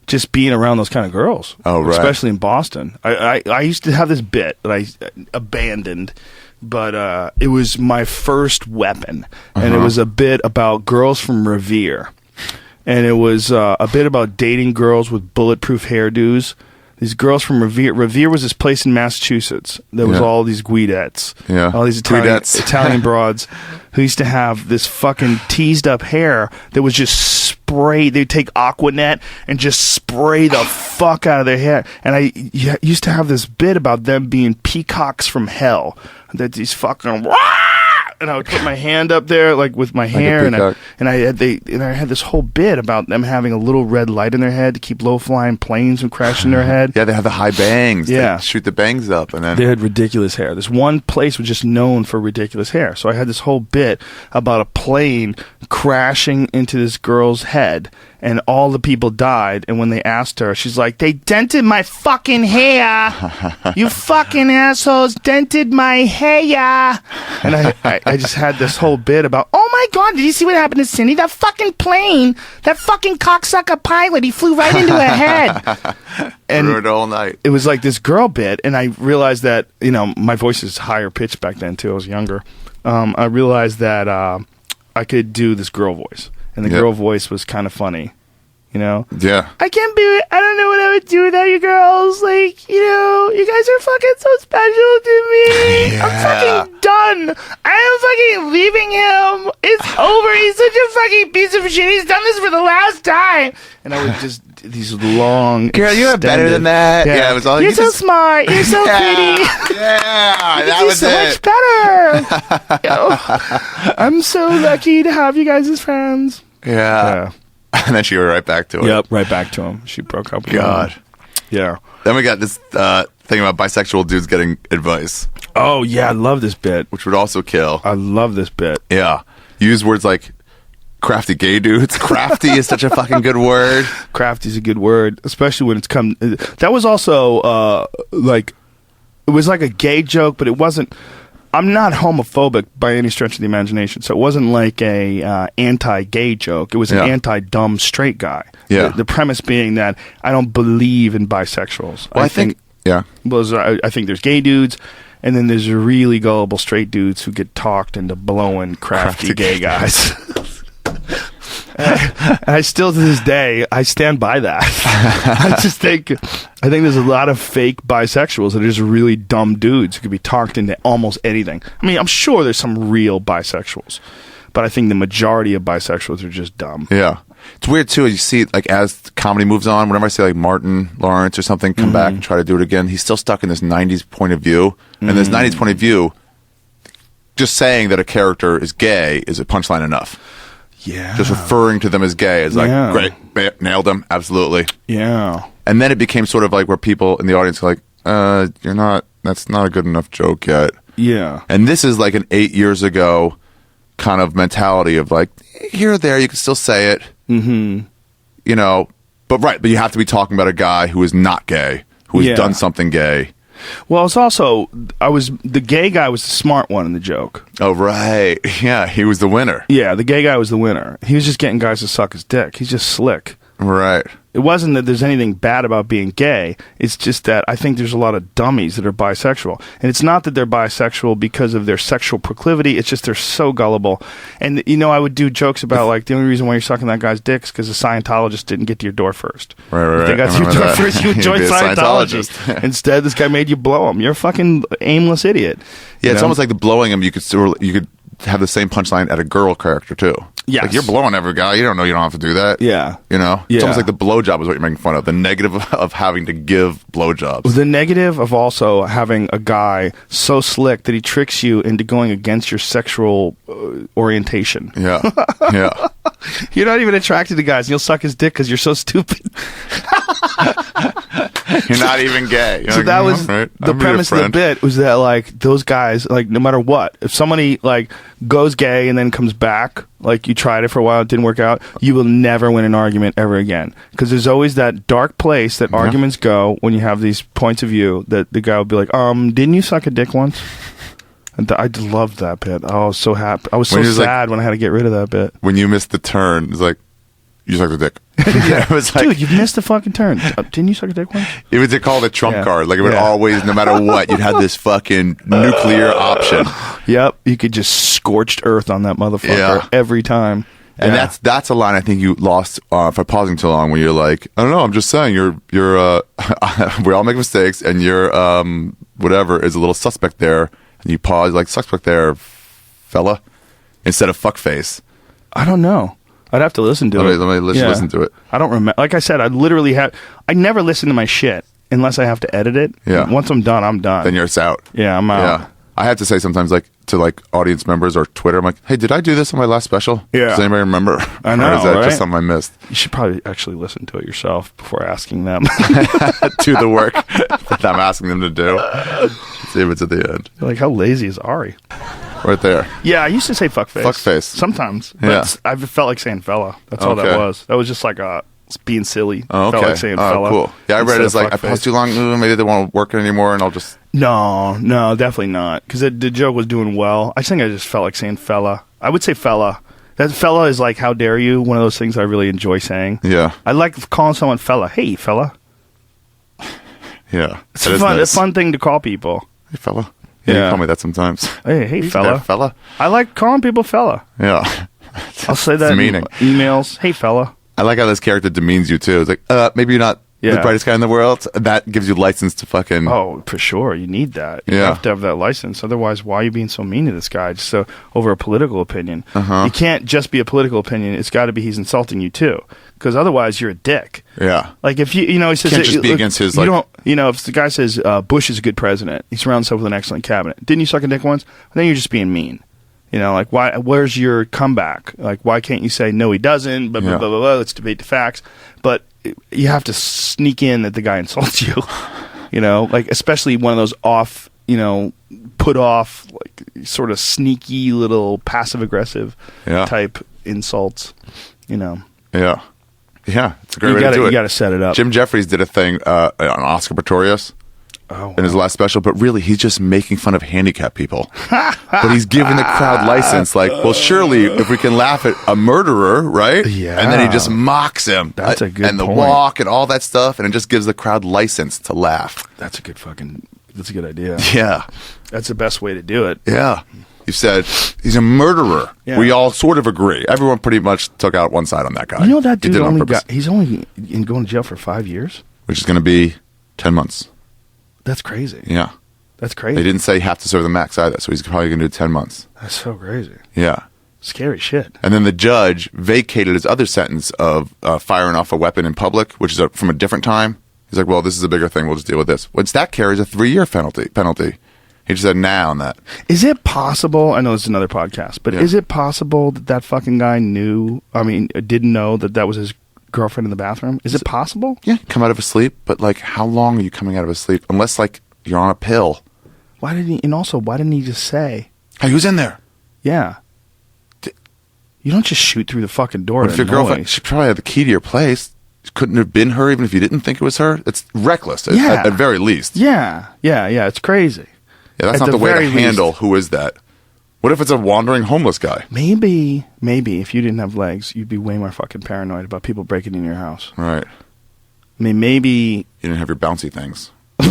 just being around those kind of girls. Oh, right. Especially in Boston. I used to have this bit that I abandoned, but it was my first weapon, and it was a bit about girls from Revere. And it was a bit about dating girls with bulletproof hairdos. These girls from Revere. Revere was this place in Massachusetts. There was Yeah. all these guidettes. Yeah. All these Guidettes. Italian broads who used to have this fucking teased up hair that was just sprayed. They'd take Aquanet and just spray the fuck out of their hair. And I used to have this bit about them being peacocks from hell. That these fucking... and I would put my hand up there like with my hair, and I had this whole bit about them having a little red light in their head to keep low flying planes from crashing their head. Yeah, they have the high bangs. Yeah, they shoot the bangs up, and then they had ridiculous hair. This one place was just known for ridiculous hair, so I had this whole bit about a plane crashing into this girl's head, and all the people died. And when they asked her, she's like, "They dented my fucking hair. You fucking assholes dented my hair." And I just had this whole bit about, "Oh my God, did you see what happened to Cindy? That fucking plane, that fucking cocksucker pilot, he flew right into her head." And ruined all night. It was like this girl bit, and I realized that, you know, my voice is higher pitched back then too. I was younger. I realized that I could do this girl voice, and the girl voice was kind of funny. You know? Yeah. I don't know what I would do without you girls. Like, you know, you guys are fucking so special to me. Yeah. I'm fucking done. I am fucking leaving him. It's over. He's such a fucking piece of shit. He's done this for the last time. And I would just, these long, girl, you are better than that. Yeah, it was all you're so smart. You're so pretty. Yeah, that was so much better. You know? I'm so lucky to have you guys as friends. Yeah. And then she went right back to it. Yep, right back to him. She broke up with him. Yeah. Then we got this thing about bisexual dudes getting advice. Oh, yeah, I love this bit. Which would also kill. I love this bit. Yeah. Use words like crafty gay dudes. Crafty is such a fucking good word. Crafty is a good word, especially when it's come... That was also, like... It was like a gay joke, but it wasn't... I'm not homophobic by any stretch of the imagination, so it wasn't like a anti-gay joke. It was an anti-dumb straight guy. Yeah. The premise being that I don't believe in bisexuals. Well, I think I think there's gay dudes, and then there's really gullible straight dudes who get talked into blowing crafty gay guys. And I still, to this day, I stand by that. I think there's a lot of fake bisexuals that are just really dumb dudes who could be talked into almost anything. I mean, I'm sure there's some real bisexuals, but I think the majority of bisexuals are just dumb. Yeah. It's weird, too, you see, like, as comedy moves on, whenever I say, like, Martin Lawrence or something come back and try to do it again, he's still stuck in this 90s point of view. And this 90s point of view, just saying that a character is gay is a punchline enough. Yeah. Just referring to them as gay is like, great, nailed them, absolutely. Yeah. And then it became sort of like where people in the audience are like, that's not a good enough joke yet. Yeah. And this is like an 8 years ago kind of mentality of like, here or there, you can still say it. Mm-hmm. You know, but you have to be talking about a guy who is not gay, who has done something gay. Well, it's also, the gay guy was the smart one in the joke. Oh, right. Yeah, he was the winner. Yeah, the gay guy was the winner. He was just getting guys to suck his dick. He's just slick. Right. It wasn't that there's anything bad about being gay. It's just that I think there's a lot of dummies that are bisexual. And it's not that they're bisexual because of their sexual proclivity. It's just they're so gullible. And, you know, I would do jokes about, like, the only reason why you're sucking that guy's dick is because the Scientologist didn't get to your door first. Right. If they got to your door first, you would join Scientology. Instead, this guy made you blow him. You're a fucking aimless idiot. Yeah, it's almost like the blowing him, you could have the same punchline at a girl character, too. Yes. Like, you're blowing every guy. You don't know you don't have to do that. Yeah. You know? Yeah. It's almost like the blowjob is what you're making fun of. The negative of having to give blowjobs. The negative of also having a guy so slick that he tricks you into going against your sexual orientation. Yeah. Yeah. You're not even attracted to guys. You'll suck his dick because you're so stupid. You're not even gay. So that was the premise of the bit, was that, like, those guys, like, no matter what, if somebody, like, goes gay and then comes back, like, you tried it for a while, it didn't work out, you will never win an argument ever again. Because there's always that dark place that arguments go when you have these points of view that the guy will be like, didn't you suck a dick once? And I loved that bit. I was so happy. I was so sad when I had to get rid of that bit. When you missed the turn, it's like, you sucked a dick. Yeah, it was like, dude, you've missed the fucking turn. Didn't you suck a dick once? It was called a trump card. Like, it would always, no matter what, you'd have this fucking nuclear option. Yep, you could just scorched earth on that motherfucker every time. And that's a line I think you lost for pausing too long, when you're like, I don't know, I'm just saying, you're we all make mistakes, and you're whatever is a little suspect there, and you pause like, suspect there, fella, instead of fuckface. I don't know. I'd have to listen to it. Let me listen to it. I don't remember. Like I said, I never listen to my shit unless I have to edit it. Yeah. Once I'm done, I'm done. Then you're out. Yeah, I'm out. I have to say sometimes, like, to like audience members or Twitter, I'm like, hey, did I do this on my last special? Yeah. Does anybody remember? I know, Or is that right? just something I missed? You should probably actually listen to it yourself before asking them. Do the work that I'm asking them to do. See if it's at the end. Like, how lazy is Ari? Right there. Yeah, I used to say fuckface. Fuckface. Sometimes. But Yeah. I felt like saying fella. That's all that Okay. was. That was just like being silly. Oh, okay. Felt like saying fella. Cool. Yeah, I read instead it as of like, I fuckface. paused too long. Maybe they won't work anymore, and I'll just... No, definitely not. Because the joke was doing well. I think I just felt like saying fella. I would say fella. That fella is like, how dare you? One of those things I really enjoy saying. Yeah. I like calling someone fella. Hey, fella. Yeah. It's That is a nice. fun thing to call people. Hey, fella. Yeah. Yeah. You call me that sometimes. Hey, Hey, fella. fella. I like calling people fella. Yeah. I'll say that It's in meaning. emails. Hey, fella. I like how this character demeans you, too. It's like, maybe you're not the Yeah. brightest guy in the world. That gives you license to fucking... Oh, for sure. You need that. You Yeah. have to have that license. Otherwise, why are you being so mean to this guy just so over a political opinion? Uh-huh. You can't just be a political opinion. It's got to be he's insulting you, too. Because otherwise, you're a dick. Yeah. Like, if he says... Can't just be against his, you like- don't, if the guy says Bush is a good president, he surrounds himself with an excellent cabinet. Didn't you suck a dick once? Then you're just being mean. Like, why? Where's your comeback? Like, why can't you say, no, he doesn't, blah, blah, Yeah. blah, blah, blah, let's debate the facts. But you have to sneak in that the guy insults you. Like, especially one of those off, put off, like, sort of sneaky little passive-aggressive Yeah. type insults, Yeah. Yeah. It's a great You way to do it. got to set it up. Jim Jeffries did a thing on Oscar Pistorius in his last special, but really he's just making fun of handicapped people. But he's giving the crowd license, like, well, surely if we can laugh at a murderer, right? Yeah. And then he just mocks him. That's a good And the point. walk and all that stuff, and it just gives the crowd license to laugh. That's a good idea. Yeah. That's the best way to do it. Yeah. You said he's a murderer. Yeah. We all sort of agree. Everyone pretty much took out one side on that guy. That He dude did it on only purpose, he's only going to jail for 5 years? which is going to be 10 months. That's crazy. Yeah. That's crazy. They didn't say you have to serve the max either, so he's probably going to do 10 months. That's so crazy. Yeah. Scary shit. And then the judge vacated his other sentence of firing off a weapon in public, which is from a different time. He's like, well, this is a bigger thing. We'll just deal with this. Once that carries a 3-year penalty. He just said nah on that. Is it possible? I know this is another podcast, but Yeah. is it possible that fucking guy didn't know that was his girlfriend in the bathroom? Is it possible? Yeah, come out of his sleep, but like, how long are you coming out of his sleep? Unless like you're on a pill. Why didn't he just say, Hey, who's in there? yeah? You don't just shoot through the fucking door. What if at your girlfriend? noise. She probably had the key to your place. Couldn't have been her, even if you didn't think it was her. It's reckless, Yeah. at very least. Yeah. It's crazy. Yeah, that's At not the way to very handle least. who is that. What if it's a wandering homeless guy? Maybe if you didn't have legs, you'd be way more fucking paranoid about people breaking into your house. Right. I mean, maybe You didn't have your bouncy things. you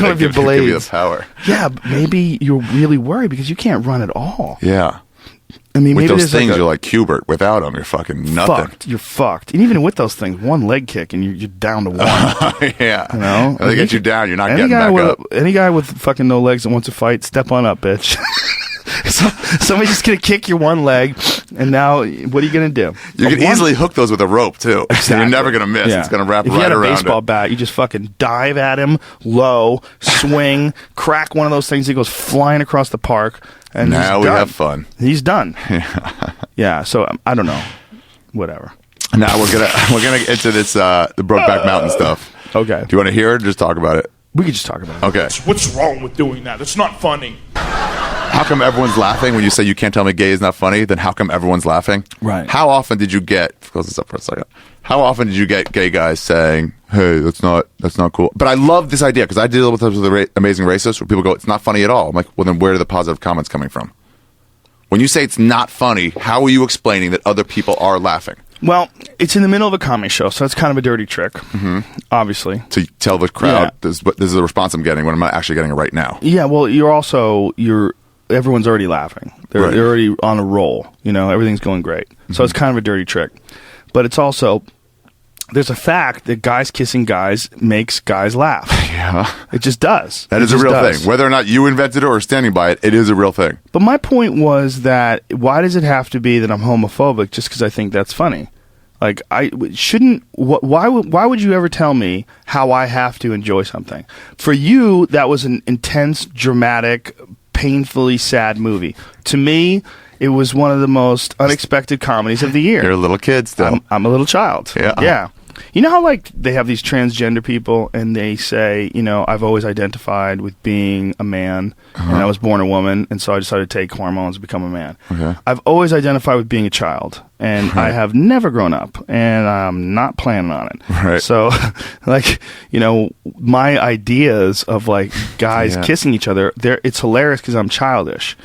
don't have your Give you the blades. power. Yeah, but maybe you're really worried because you can't run at all. Yeah. I mean, With maybe those there's things, like you're like Kubert. Without them, you're fucking nothing. fucked. You're fucked. And even with those things, one leg kick and you're down to one. Yeah. You know? And they get you down, you're not Any getting guy back with up. any guy with fucking no legs that wants to fight, step on up, bitch. Somebody's just gonna kick your one leg, and now what are you gonna do? You can easily hook those with a rope, too. Exactly. You're never going to miss. Yeah. It's going to wrap if right you had a around baseball it. bat, you just fucking dive at him low, swing, crack one of those things. He goes flying across the park, and Now he's we done. have fun. He's done. Yeah. So I don't know. Whatever. Now we're gonna get into this the Brokeback Mountain stuff. Okay. Do you want to hear it or just talk about it? We could just talk about it. Okay. What's wrong with doing that? That's not funny. How come everyone's laughing when you say you can't tell me gay is not funny? Then how come everyone's laughing? Right. How often did you get? Close this up for a second. How often did you get gay guys saying, "Hey, that's not cool"? But I love this idea because I deal with this with the Amazing Racist, where people go, "It's not funny at all." I'm like, well, then where are the positive comments coming from? When you say it's not funny, how are you explaining that other people are laughing? Well, it's in the middle of a comedy show, so that's kind of a dirty trick, obviously. To tell the crowd, Yeah. this is the response I'm getting when I'm not actually getting it right now. Yeah, well, everyone's already laughing. They're Right. already on a roll. Everything's going great. So it's kind of a dirty trick. But it's also, there's a fact that guys kissing guys makes guys laugh. Yeah. It just does. That It is a just real does. thing. Whether or not you invented it or standing by it, it is a real thing. But my point was that why does it have to be that I'm homophobic just because I think that's funny? Like, I shouldn't. Why would you ever tell me how I have to enjoy something? For you, that was an intense, dramatic, painfully sad movie. To me, it was one of the most unexpected comedies of the year. You're a little kid still. I'm a little child. Yeah. You know how like they have these transgender people and they say, you know, I've always identified with being a man and I was born a woman and so I decided to take hormones and become a man. Okay. I've always identified with being a child and I have never grown up and I'm not planning on it. Right. So like, you know, my ideas of like guys kissing each other, it's hilarious because I'm childish.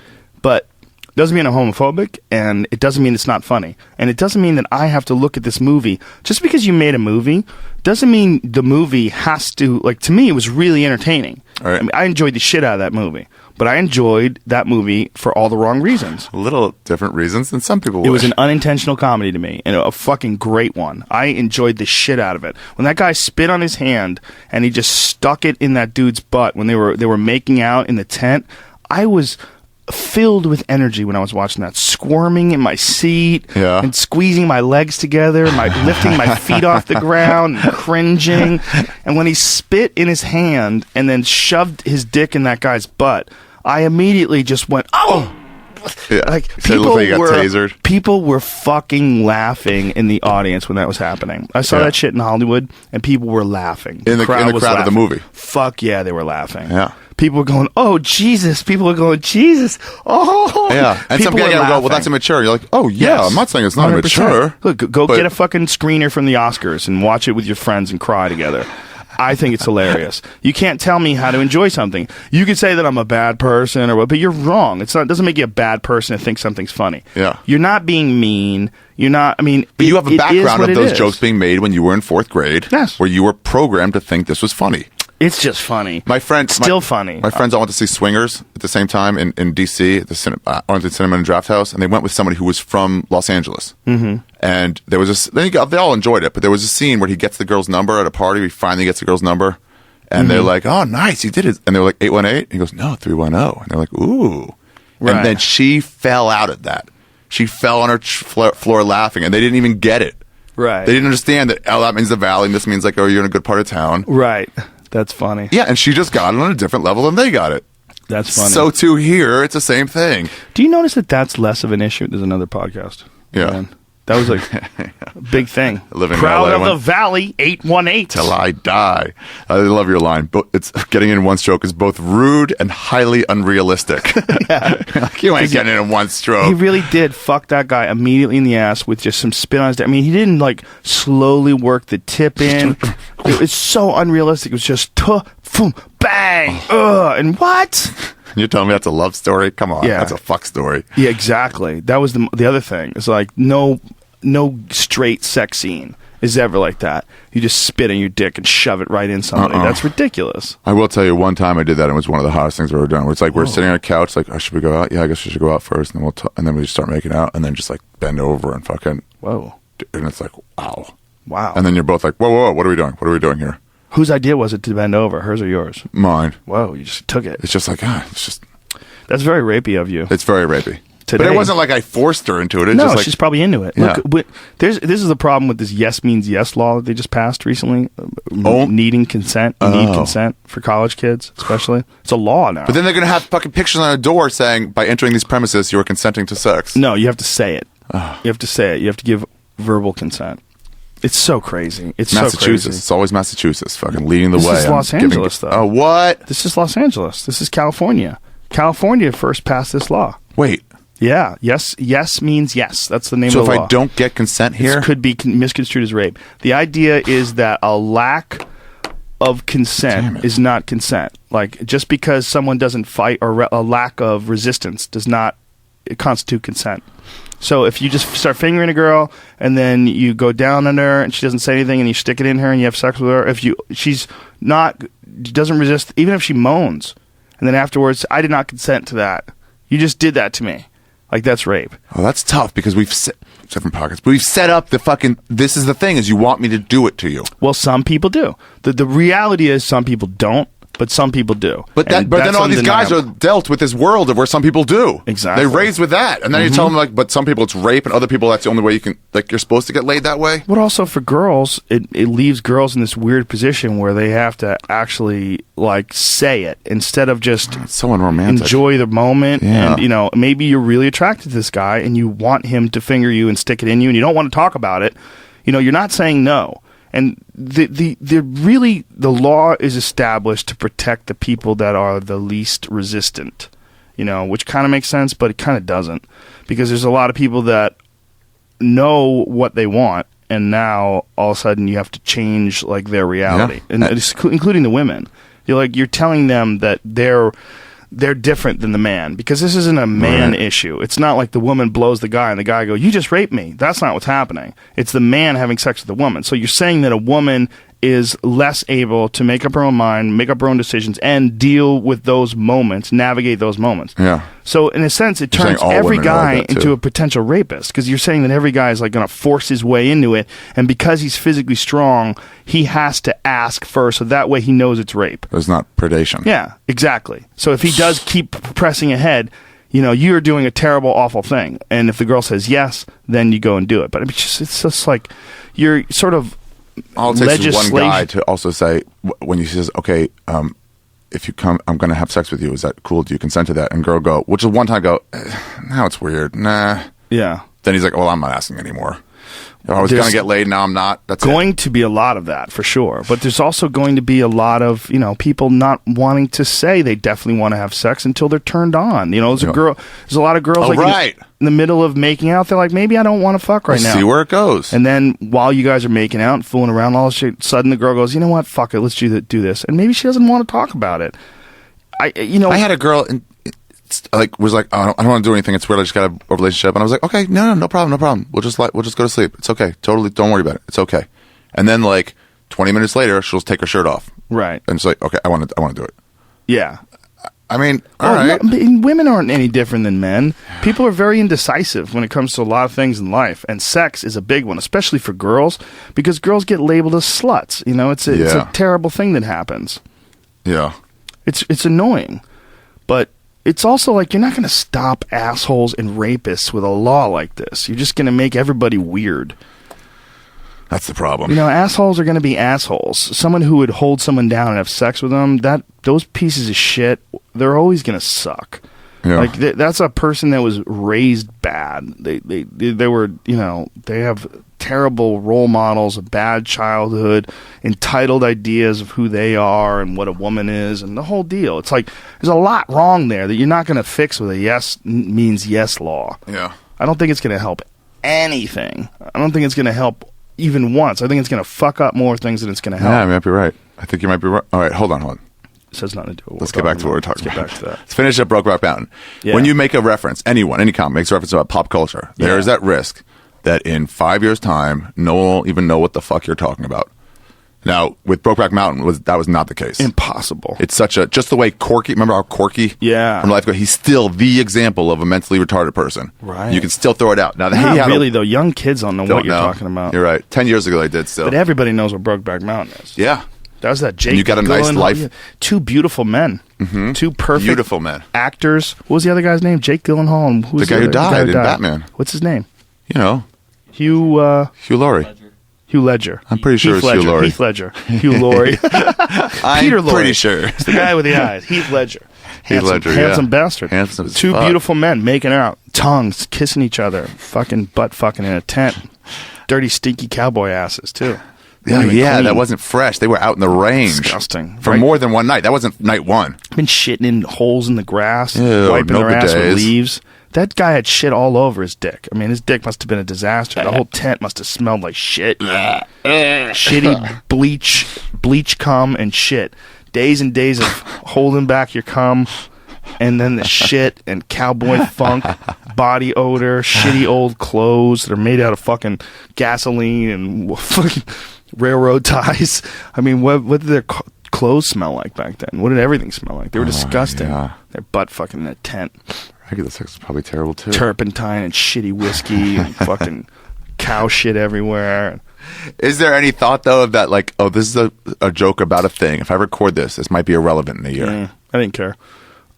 But doesn't mean I'm homophobic, and it doesn't mean it's not funny. And it doesn't mean that I have to look at this movie. Just because you made a movie doesn't mean the movie has to, like, to me, it was really entertaining. Right. I mean, I enjoyed the shit out of that movie. But I enjoyed that movie for all the wrong reasons. A little different reasons than some people would. It was an unintentional comedy to me, and a fucking great one. I enjoyed the shit out of it. When that guy spit on his hand, and he just stuck it in that dude's butt when they were making out in the tent, I was filled with energy when I was watching that, squirming in my seat and squeezing my legs together, lifting my feet off the ground and cringing. And when he spit in his hand and then shoved his dick in that guy's butt, I immediately just went, oh! Yeah. Like people were fucking laughing in the audience when that was happening. I saw that shit in Hollywood and people were laughing. In the crowd of the movie. Fuck yeah, they were laughing. Yeah. People were going, oh, Jesus. People were going, Jesus. Oh. Yeah. And some guy would go, well, that's immature. You're like, oh, yeah, yes. I'm not saying it's not 100%. Immature. Look, go get a fucking screener from the Oscars and watch it with your friends and cry together. I think it's hilarious. You can't tell me how to enjoy something. You could say that I'm a bad person or what, but you're wrong. It doesn't make you a bad person to think something's funny. Yeah. You're not being mean. You're not, I mean, but you have a background of those jokes being made when you were in 4th grade. Yes. Where you were programmed to think this was funny. It's just funny. My friends, funny. My friends all went to see Swingers at the same time in D.C. at the Arlington Cinema and Draft House, and they went with somebody who was from Los Angeles. Mm-hmm. And there was they all enjoyed it, but there was a scene where he gets the girl's number at a party. He finally gets the girl's number, and they're like, "Oh, nice, you did it." And they're like, 818. He goes, "No, 310." And they're like, "Ooh." Right. And then she fell out at that. She fell on her floor laughing, and they didn't even get it. Right. They didn't understand that. Oh, that means the valley. And this means like, oh, you're in a good part of town. Right. That's funny. Yeah, and she just got it on a different level than they got it. That's funny. So too here, it's the same thing. Do you notice that that's less of an issue? There's another podcast. Yeah. Man. That was like a big thing. Proud of the Valley, 818. Till I die. I love your line. It's getting in one stroke is both rude and highly unrealistic. Like, you ain't getting it in one stroke. He really did fuck that guy immediately in the ass with just some spit on his dick. I mean, he didn't like slowly work the tip in. It was so unrealistic. It was just bang, and what? You're telling me that's a love story? Come on, that's a fuck story. Yeah, exactly. That was the other thing. It's like no straight sex scene is ever like that. You just spit in your dick and shove it right in somebody. That's ridiculous. I will tell you, one time I did that, and it was one of the hottest things I've ever done. Where it's like we're sitting on a couch, like, oh, should we go out? Yeah, I guess we should go out first, and then and then we just start making out, and then just like bend over and fucking. Whoa. And it's like, wow. And then you're both like, whoa, what are we doing? What are we doing here? Whose idea was it to bend over? Hers or yours? Mine. Whoa, you just took it. It's just like, it's just. That's very rapey of you. It's very rapey. Today. But it wasn't like I forced her into it. It's no, just like, she's probably into it. Yeah. Look, this is the problem with this yes means yes law that they just passed recently. Needing consent. Need consent for college kids, especially. It's a law now. But then they're going to have fucking pictures on a door saying, by entering these premises, you are consenting to sex. No, you have to say it. You have to say it. You have to give verbal consent. It's so crazy. It's Massachusetts. So crazy. It's always Massachusetts fucking leading the way. This is Los Angeles, though. Oh, what? This is Los Angeles. This is California. California first passed this law. Wait. Yeah. Yes means yes. That's the name of the law. So if I don't get consent here? This could be misconstrued as rape. The idea is that a lack of consent is not consent. Like, just because someone doesn't fight or a lack of resistance does not constitute consent. So if you just start fingering a girl and then you go down on her and she doesn't say anything and you stick it in her and you have sex with her, she's doesn't resist, even if she moans, and then afterwards, I did not consent to that. You just did that to me. Like, that's rape. Oh, that's tough because we've different pockets, but we've set up the fucking. This is the thing: is you want me to do it to you. Well, some people do. The reality is some people don't. but some people do. But And then that's all these guys are undeniable. dealt with this world of where some people do. Exactly. They raised with that, and then you tell them like, but some people it's rape, and other people that's the only way you can like you're supposed to get laid that way. But also for girls, it leaves girls in this weird position where they have to actually like say it instead of just It's so unromantic. enjoy the moment. Yeah. And you know, maybe you're really attracted to this guy and you want him to finger you and stick it in you, and you don't want to talk about it. You know, you're not saying no. And the law is established to protect the people that are the least resistant, you know, which kind of makes sense, but it kind of doesn't, because there's a lot of people that know what they want, and now all of a sudden you have to change like their reality, and it's, including the women. You're telling them that they're different than the man, because this isn't a man issue. It's not like the woman blows the guy and the guy goes, "You just raped me." That's not what's happening. It's the man having sex with the woman. So you're saying that a woman is less able to make up her own mind, make up her own decisions, and deal with those moments, navigate those moments. Yeah. So in a sense, it You're turns saying all every women are like guy that, too. into a potential rapist, because you're saying that every guy is like going to force his way into it, and because he's physically strong, he has to ask first, so that way he knows it's rape. There's not predation. Yeah, exactly. So if he does keep pressing ahead, you know, you're doing a terrible, awful thing. And if the girl says yes, then you go and do it. But it's just like you're sort of All it takes is one legislation- guy to also say when he says, "Okay, if you come, I'm going to have sex with you. Is that cool? Do you consent to that?" And girl go, which is one time go, now it's weird. Nah. Yeah. Then he's like, "Well, I'm not asking anymore. I was going There's to get laid. Now I'm not." That's going to be a lot of that for sure, but there's also going to be a lot of, you know, people not wanting to say they definitely want to have sex until they're turned on. You know, there's a lot of girls Oh, like right. in the middle of making out, they're like, maybe I don't want to fuck right now. See where it goes. And then while you guys are making out and fooling around, all this shit, sudden the girl goes, "You know what? Fuck it, let's do this." And maybe she doesn't want to talk about it. I had a girl and was like, "I don't want to do anything. It's weird. I just got a relationship." And I was like, "Okay, no problem. We'll just go to sleep. It's okay. Totally, don't worry about it. It's okay." And then like 20 minutes later, she'll take her shirt off. Right. And it's like, "Okay, I want to do it." Yeah. I mean, all right. Women aren't any different than men. People are very indecisive when it comes to a lot of things in life, and sex is a big one, especially for girls, because girls get labeled as sluts. You know, it's a terrible thing that happens. Yeah. It's annoying, but it's also like you're not going to stop assholes and rapists with a law like this. You're just going to make everybody weird. That's the problem. You know, assholes are going to be assholes. Someone who would hold someone down and have sex with them, those pieces of shit, they're always going to suck. Yeah. Like that's a person that was raised bad. They were, you know, they have terrible role models, a bad childhood, entitled ideas of who they are and what a woman is, and the whole deal. It's like there's a lot wrong there that you're not going to fix with a yes means yes law. Yeah. I don't think it's going to help anything. I don't think it's going to help even once. I think it's going to fuck up more things than it's going to help. Yeah, I might be right. I think you might be right. All right, hold on. It says nothing to do with Let's get back to what we're talking about. Let's get back to that. Let's finish up Brokeback Mountain. Yeah. When you make a reference, any comic makes a reference about pop culture, there is that risk that in 5 years' time, no one will even know what the fuck you're talking about. Now, with Brokeback Mountain, that was not the case. Impossible. It's just the way Corky, remember how Corky from Life Goes, he's still the example of a mentally retarded person. Right. You can still throw it out. Now, Not really, though. Young kids don't know what you're talking about. You're right. 10 years ago, they did still. But everybody knows what Brokeback Mountain is. Yeah. That was that Jake. And you got a nice Gyllenhaal. life. Two beautiful men. Mm-hmm. Two perfect beautiful men. Actors. What was the other guy's name? Jake Gyllenhaal. And who's the guy who died in Batman. What's his name? You know. Hugh Laurie. Hugh Ledger. I'm pretty sure it's Hugh Laurie. Heath Ledger. Hugh Laurie. Peter Lorre. Pretty sure. It's the guy with the eyes. Heath Ledger. Handsome bastard. Handsome as Two fuck. beautiful men making out, tongues kissing each other, fucking butt fucking in a tent. Dirty, stinky cowboy asses too. Yeah, that wasn't fresh. They were out in the range. Disgusting. For more than one night. That wasn't night one. Been shitting in holes in the grass, Ew, wiping no their ass with bidets. leaves. That guy had shit all over his dick. I mean, his dick must have been a disaster. The whole tent must have smelled like shit. Shitty bleach cum and shit. Days and days of holding back your cum, and then the shit and cowboy funk, body odor, shitty old clothes that are made out of fucking gasoline and fucking railroad ties. I mean, what did their clothes smell like back then? What did everything smell like? They were disgusting. Yeah. Their butt fucking in a tent. Regular sex is probably terrible too. Turpentine and shitty whiskey and fucking cow shit everywhere. Is there any thought though of that, like, oh, this is a joke about a thing? If I record this might be irrelevant in a year. I didn't care.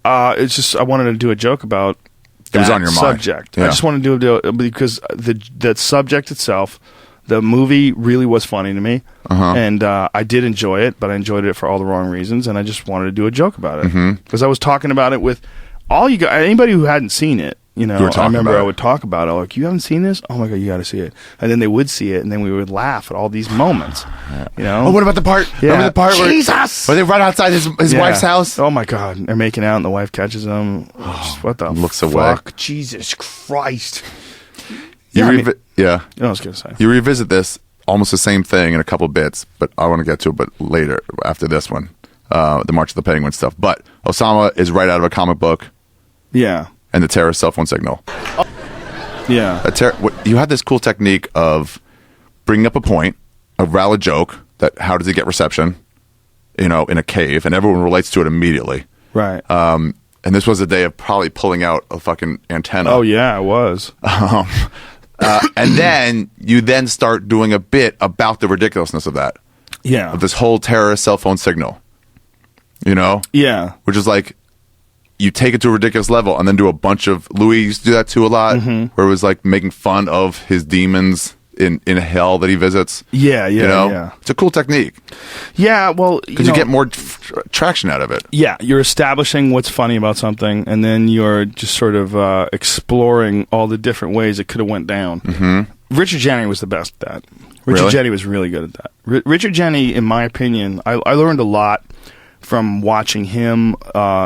It's just I wanted to do a joke about It was on your mind. subject. Yeah. I just wanted to do it because the subject itself, the movie really was funny to me, and I did enjoy it, but I enjoyed it for all the wrong reasons, and I just wanted to do a joke about it because I was talking about it with all you guys, anybody who hadn't seen it. You know, I remember I would talk about it. Like, you haven't seen this? Oh my god, you got to see it. And then they would see it, and then we would laugh at all these moments. You know? Oh, what about the part? Yeah. Remember the part where they run outside his wife's house? Oh my god, they're making out, and the wife catches them. What the looks fuck? away. Jesus Christ! You I was gonna say. You revisit this almost the same thing in a couple bits, but I want to get to it, but later after this one, the March of the Penguin stuff. But Osama is right out of a comic book. Yeah. And the terrorist cell phone signal. Yeah. You had this cool technique of bringing up a point, a valid joke, that how does it get reception, you know, in a cave, and everyone relates to it immediately. Right. And this was a day of probably pulling out a fucking antenna. Oh yeah, it was. And then you then start doing a bit about the ridiculousness of that. Yeah. Of this whole terrorist cell phone signal. You know? Yeah. Which is like, you take it to a ridiculous level and then do a bunch of, Louis used to do that too a lot, where it was like making fun of his demons in hell that he visits. Yeah, you know? yeah. It's a cool technique. Yeah, well, because you get more traction out of it. Yeah, you're establishing what's funny about something, and then you're just sort of exploring all the different ways it could have went down. Richard Jeni was the best at that. Richard Jeni was really good at that. Richard Jeni, in my opinion, I learned a lot from watching him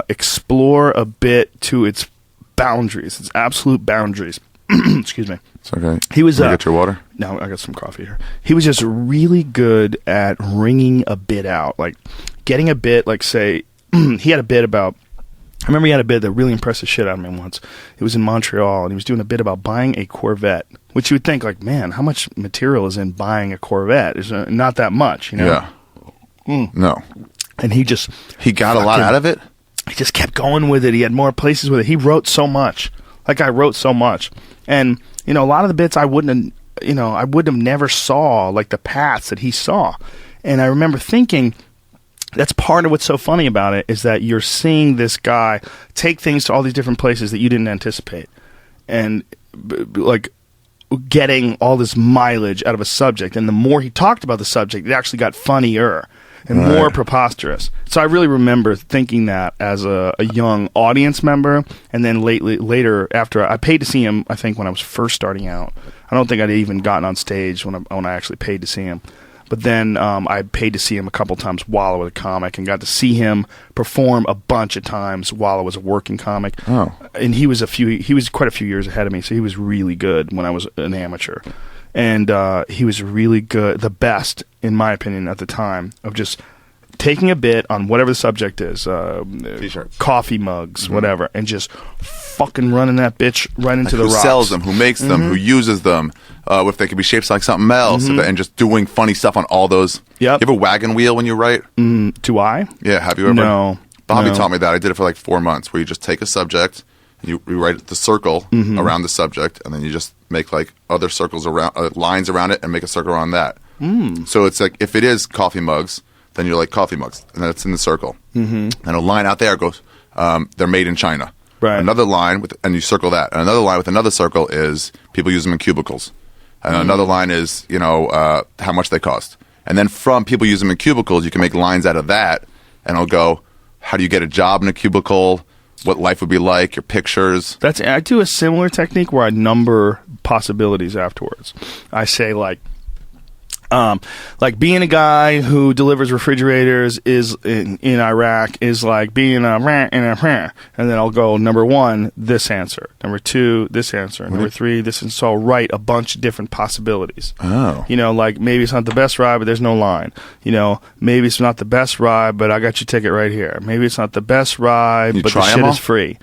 explore a bit to its boundaries, its absolute boundaries. Excuse me. It's okay. He was. Get your water? No, I got some coffee here. He was just really good at wringing a bit out, like getting a bit, like say, he had a bit about. I remember he had a bit that really impressed the shit out of me once. It was in Montreal, and he was doing a bit about buying a Corvette, which you would think, like, man, how much material is in buying a Corvette? Is not that much, you know? Yeah. No. And he got a lot out of it. He just kept going with it. He had more places with it. He wrote so much. Like, I wrote so much. And, you know, a lot of the bits I wouldn't have never saw, like the paths that he saw. And I remember thinking, that's part of what's so funny about it, is that you're seeing this guy take things to all these different places that you didn't anticipate. And, like, getting all this mileage out of a subject. And the more he talked about the subject, it actually got funnier and more preposterous. So I really remember thinking that as a young audience member, and then later after I paid to see him, I think when I was first starting out. I don't think I'd even gotten on stage when I actually paid to see him. But then I paid to see him a couple times while I was a comic, and got to see him perform a bunch of times while I was a working comic. Oh. And he was quite a few years ahead of me, so he was really good when I was an amateur. And he was really good, the best, in my opinion, at the time, of just taking a bit on whatever the subject is, T-shirts, coffee mugs, whatever, and just fucking running that bitch right into the rocks. Who sells them, who makes them, who uses them, if they could be shaped like something else, and just doing funny stuff on all those. Yep. You have a wagon wheel when you write? Do I? Yeah, have you ever? No. Bobby taught me that. I did it for like 4 months, where you just take a subject, you write the circle around the subject, and then you just make like other circles around, lines around it, and make a circle around that. So it's like, if it is coffee mugs, then you're like coffee mugs, and then it's in the circle. And a line out there goes, they're made in China. Right. Another line and you circle that. And another line with another circle is people use them in cubicles. And another line is, you know, how much they cost. And then from people use them in cubicles, you can make lines out of that, and it'll go, how do you get a job in a cubicle? What life would be like, your pictures. I do a similar technique where I number possibilities afterwards. I say like being a guy who delivers refrigerators is in Iraq is like being a rant in a rant. And then I'll go, number 1, this answer. Number 2, this answer. Number 3, this. And so I'll write a bunch of different possibilities. Oh. You know, like maybe it's not the best ride, but there's no line. You know, maybe it's not the best ride, but I got your ticket right here. Maybe it's not the best ride, but the shit is free.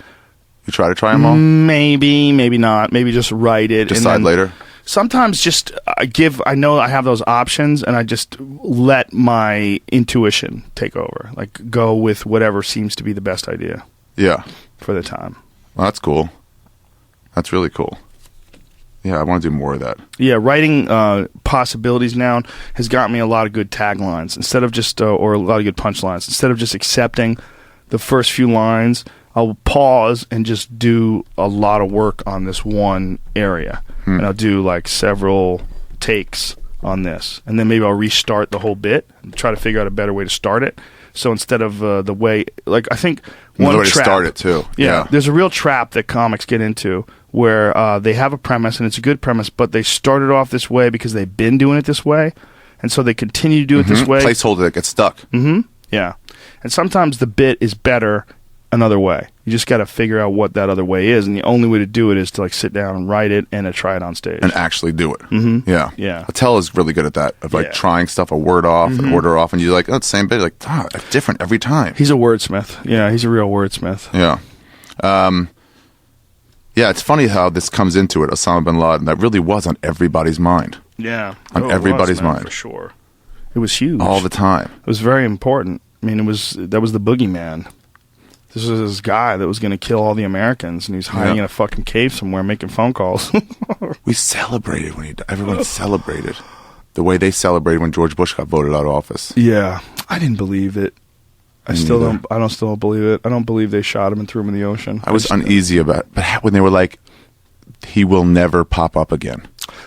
You try to try them all? Maybe, maybe not. Maybe just write it. Decide later. Sometimes just I know I have those options, and I just let my intuition take over. Like, go with whatever seems to be the best idea. Yeah. For the time. Well, that's cool. That's really cool. Yeah, I want to do more of that. Yeah, writing possibilities now has got me a lot of good taglines instead of just, or a lot of good punchlines. Instead of just accepting the first few lines, I'll pause and just do a lot of work on this one area. And I'll do like several takes on this. And then maybe I'll restart the whole bit and try to figure out a better way to start it. So instead of the way, like, I think one way to trap, start it too. Yeah. There's a real trap that comics get into where they have a premise and it's a good premise, but they started off this way because they've been doing it this way. And so they continue to do it this way. Placeholder that gets stuck. Yeah. And sometimes the bit is better another way. You just got to figure out what that other way is, and the only way to do it is to like sit down and write it and try it on stage And actually do it. Yeah. Yeah. Attell is really good at that, of like trying stuff a word off, an order off, and you're like, oh, it's the same bit. Like, it's different every time. He's a wordsmith. Yeah, he's a real wordsmith. Yeah. Yeah, it's funny how this comes into it, Osama bin Laden. That really was on everybody's mind. Yeah. On everybody's mind. For sure. It was huge. All the time. It was very important. I mean, that was the boogeyman. This was this guy that was going to kill all the Americans, and he was hiding in a fucking cave somewhere making phone calls. We celebrated when he died. Everyone celebrated the way they celebrated when George Bush got voted out of office. Yeah. I didn't believe it. I still don't believe it. I don't believe they shot him and threw him in the ocean. I was uneasy about it. But when they were like, he will never pop up again.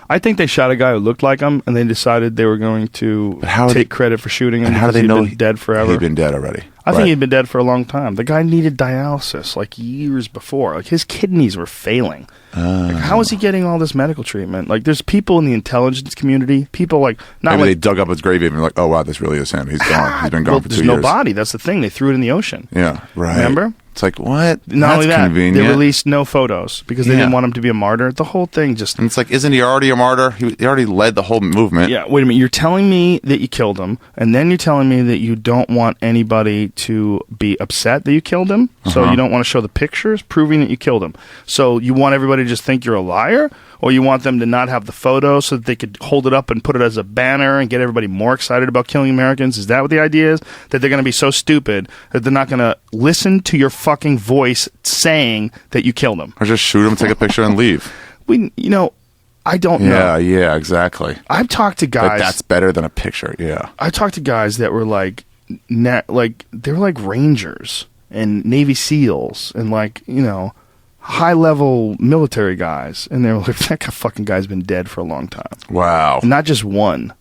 I think they shot a guy who looked like him, and they decided they were going to take credit for shooting him. And how do they know he'd been dead forever? He'd been dead already. I think he'd been dead for a long time. The guy needed dialysis like years before. Like his kidneys were failing. Like, how is he getting all this medical treatment? Like there's people in the intelligence community, people like maybe they dug up his grave and like, oh wow, this really is him. He's gone. He's been gone for 2 years. There's no body. That's the thing. They threw it in the ocean. Yeah, right. Remember? It's like, what? Not only that, convenient. they released no photos because they didn't want him to be a martyr. The whole thing just... And it's like, isn't he already a martyr? He already led the whole movement. Yeah, wait a minute. You're telling me that you killed him, and then you're telling me that you don't want anybody to be upset that you killed him, so you don't want to show the pictures proving that you killed him. So you want everybody to just think you're a liar, or you want them to not have the photo so that they could hold it up and put it as a banner and get everybody more excited about killing Americans? Is that what the idea is? That they're going to be so stupid that they're not going to listen to your fucking voice saying that you killed them? Or just shoot him, take a picture, and leave. I don't know. Yeah, exactly. I've talked to guys... But that's better than a picture, yeah. I talked to guys that were like they were like Rangers and Navy SEALs and high-level military guys, and they were like, that fucking guy's been dead for a long time. Wow. And not just one.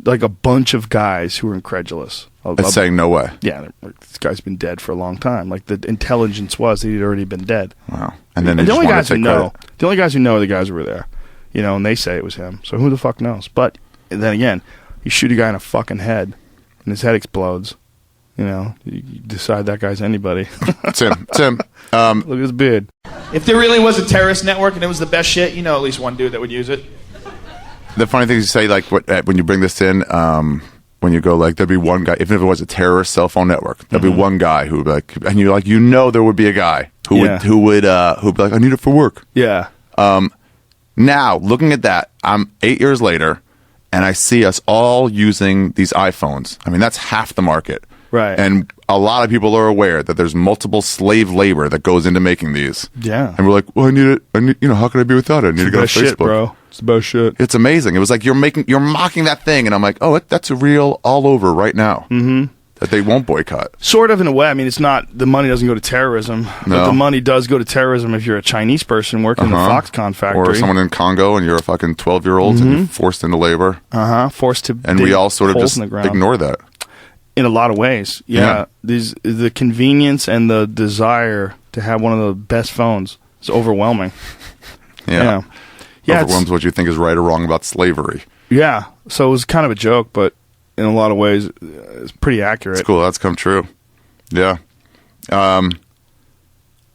Like a bunch of guys who were incredulous. Saying no way. Yeah, this guy's been dead for a long time. Like the intelligence was that he'd already been dead. Wow. And then the only guys who know are the guys who were there. And they say it was him. So who the fuck knows? But then again, you shoot a guy in a fucking head, and his head explodes. You decide that guy's anybody. Tim. Look at his beard. If there really was a terrorist network and it was the best shit, at least one dude that would use it. The funny thing is you say, like, when you bring this in, when you go, like, there'd be one guy, even if it was a terrorist cell phone network, there'd be one guy who would be like, and you're like, there would be a guy who'd be like, I need it for work. Yeah. Now, looking at that, I'm 8 years later, and I see us all using these iPhones. I mean, that's half the market. Right. And a lot of people are aware that there's multiple slave labor that goes into making these. Yeah. And we're like, well, I need it. How can I be without it? I need to go to Facebook. Shit, bro. It's about shit. It's amazing. It was like you're mocking that thing, and I'm like, oh, that's real all over right now. Mm-hmm. That they won't boycott. Sort of, in a way. I mean, it's not, the money doesn't go to terrorism. No. But the money does go to terrorism if you're a Chinese person working in the Foxconn factory. Or someone in Congo and you're a fucking 12-year-old and you're forced into labor. Forced to And we all sort of just ignore that. In a lot of ways. Yeah. The convenience and the desire to have one of the best phones is overwhelming. Yeah. Overwhelms what you think is right or wrong about slavery. Yeah. So it was kind of a joke, but in a lot of ways, it's pretty accurate. It's cool. That's come true. Yeah. All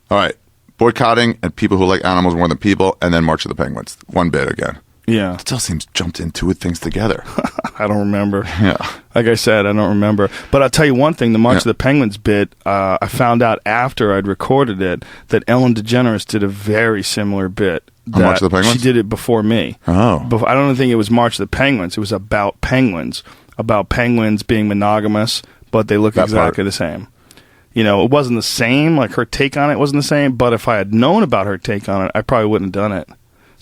right. Boycotting and people who like animals more than people, and then March of the Penguins. One bit again. Yeah. It still seems jumped into things together. I don't remember. Yeah. Like I said, I don't remember. But I'll tell you one thing. The March of the Penguins bit, I found out after I'd recorded it that Ellen DeGeneres did a very similar bit. March of the Penguins? She did it before me. Oh. I don't think it was March of the Penguins. It was about penguins. About penguins being monogamous, but they look exactly the same. It wasn't the same. Like, her take on it wasn't the same. But if I had known about her take on it, I probably wouldn't have done it.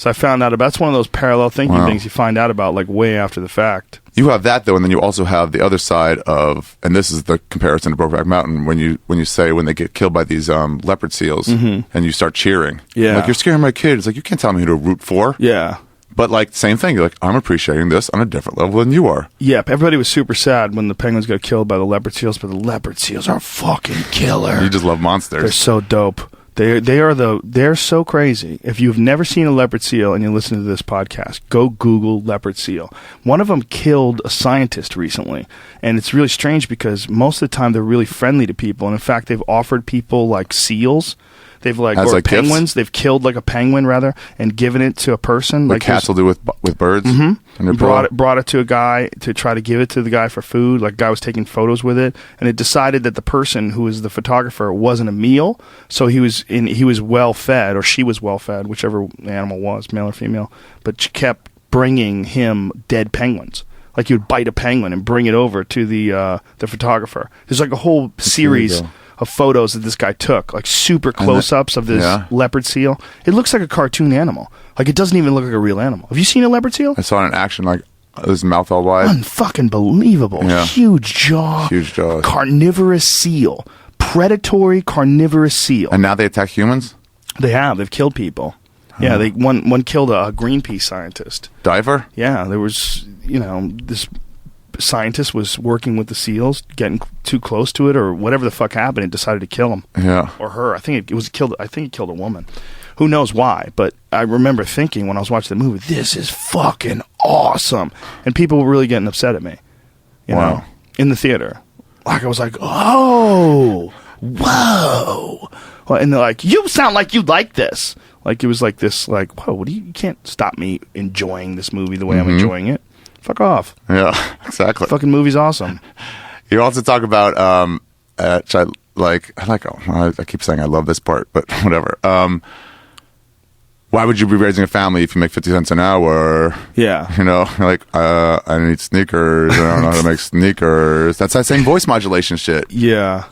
So I found out about. That's one of those parallel thinking things you find out about like way after the fact. You have that though, and then you also have the other side of, and this is the comparison to Brokeback Mountain when you say when they get killed by these leopard seals, and you start cheering, like you're scaring my kid. It's like you can't tell me who to root for. Yeah. But like same thing, you're like I'm appreciating this on a different level than you are. Yep, everybody was super sad when the penguins got killed by the leopard seals, but the leopard seals are fucking killer. You just love monsters. They're so dope. They're so crazy. If you've never seen a leopard seal and you listen to this podcast, go Google leopard seal. One of them killed a scientist recently, and it's really strange because most of the time they're really friendly to people, and in fact they've offered people like seals. They've or penguins. Gifts? They've killed like a penguin rather and given it to a person. Like cats will do with birds. Mm-hmm. And brought it to a guy to try to give it to the guy for food. Like, the guy was taking photos with it, and it decided that the person who was the photographer wasn't a meal, so he was well fed, or she was well fed, whichever animal was, male or female. But she kept bringing him dead penguins. Like, he would bite a penguin and bring it over to the photographer. There's like a whole series of photos that this guy took, like super close-ups of this leopard seal. It looks like a cartoon animal. Like, it doesn't even look like a real animal. Have you seen a leopard seal? I saw it in action, like his mouth all wide. Unfucking believable. Yeah. Huge jaw. Huge jaws. Carnivorous seal. Predatory carnivorous seal. And now they attack humans? They have. They've killed people. Yeah, one killed a Greenpeace scientist. Diver? Yeah, there was, this scientist was working with the seals, getting too close to it, or whatever the fuck happened, and decided to kill him. Yeah. Or her. I think it killed a woman. Who knows why? But I remember thinking when I was watching the movie, this is fucking awesome. And people were really getting upset at me. You know, in the theater. Like, I was like, oh, whoa. Well, and they're like, you sound like you like this. Like, it was like this, like, whoa, you can't stop me enjoying this movie the way I'm enjoying it. Fuck off. Yeah, exactly. Fucking movie's awesome. You also talk about, which I keep saying I love this part, but whatever. Why would you be raising a family if you make 50 cents an hour? Yeah. Like, I need sneakers. I don't know how to make sneakers. That's that same voice modulation shit. Yeah.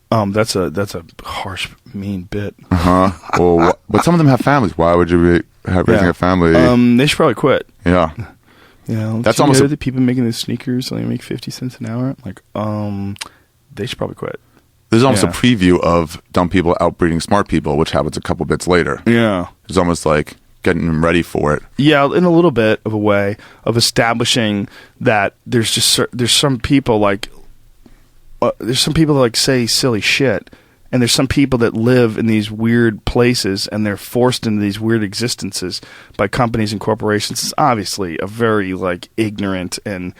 That's a harsh, mean bit. Well, but some of them have families. Why would you be raising a family? They should probably quit. Yeah. That's almost the people making the sneakers only make 50 cents an hour. Like, they should probably quit. There's almost a preview of dumb people outbreeding smart people, which happens a couple bits later. Yeah. It's almost like getting them ready for it. Yeah, in a little bit of a way of establishing that there's some people like say silly shit, and there's some people that live in these weird places, and they're forced into these weird existences by companies and corporations. It's obviously a very like ignorant and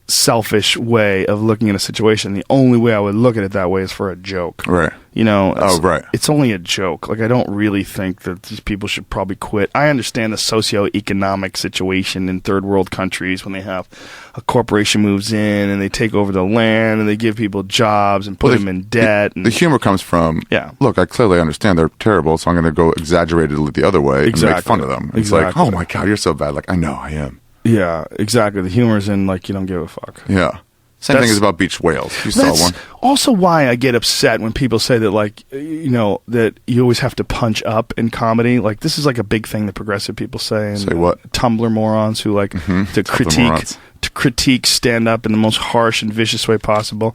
selfish way of looking at a situation. The only way I would look at it that way is for a joke. Right. It's only a joke. Like, I don't really think that these people should probably quit. I understand the socioeconomic situation in third world countries when they have a corporation moves in and they take over the land and they give people jobs and put them in debt. The humor comes from, look, I clearly understand they're terrible, so I'm going to go exaggeratedly the other way and make fun of them. It's like, oh my God, you're so bad. Like, I know I am. Yeah, exactly. The humor's in, like, you don't give a fuck. Yeah. Same thing is about beach whales. You saw one. Also why I get upset when people say that, like, that you always have to punch up in comedy. Like, this is like a big thing that progressive people say. And say what? Tumblr morons who like to critique stand-up in the most harsh and vicious way possible.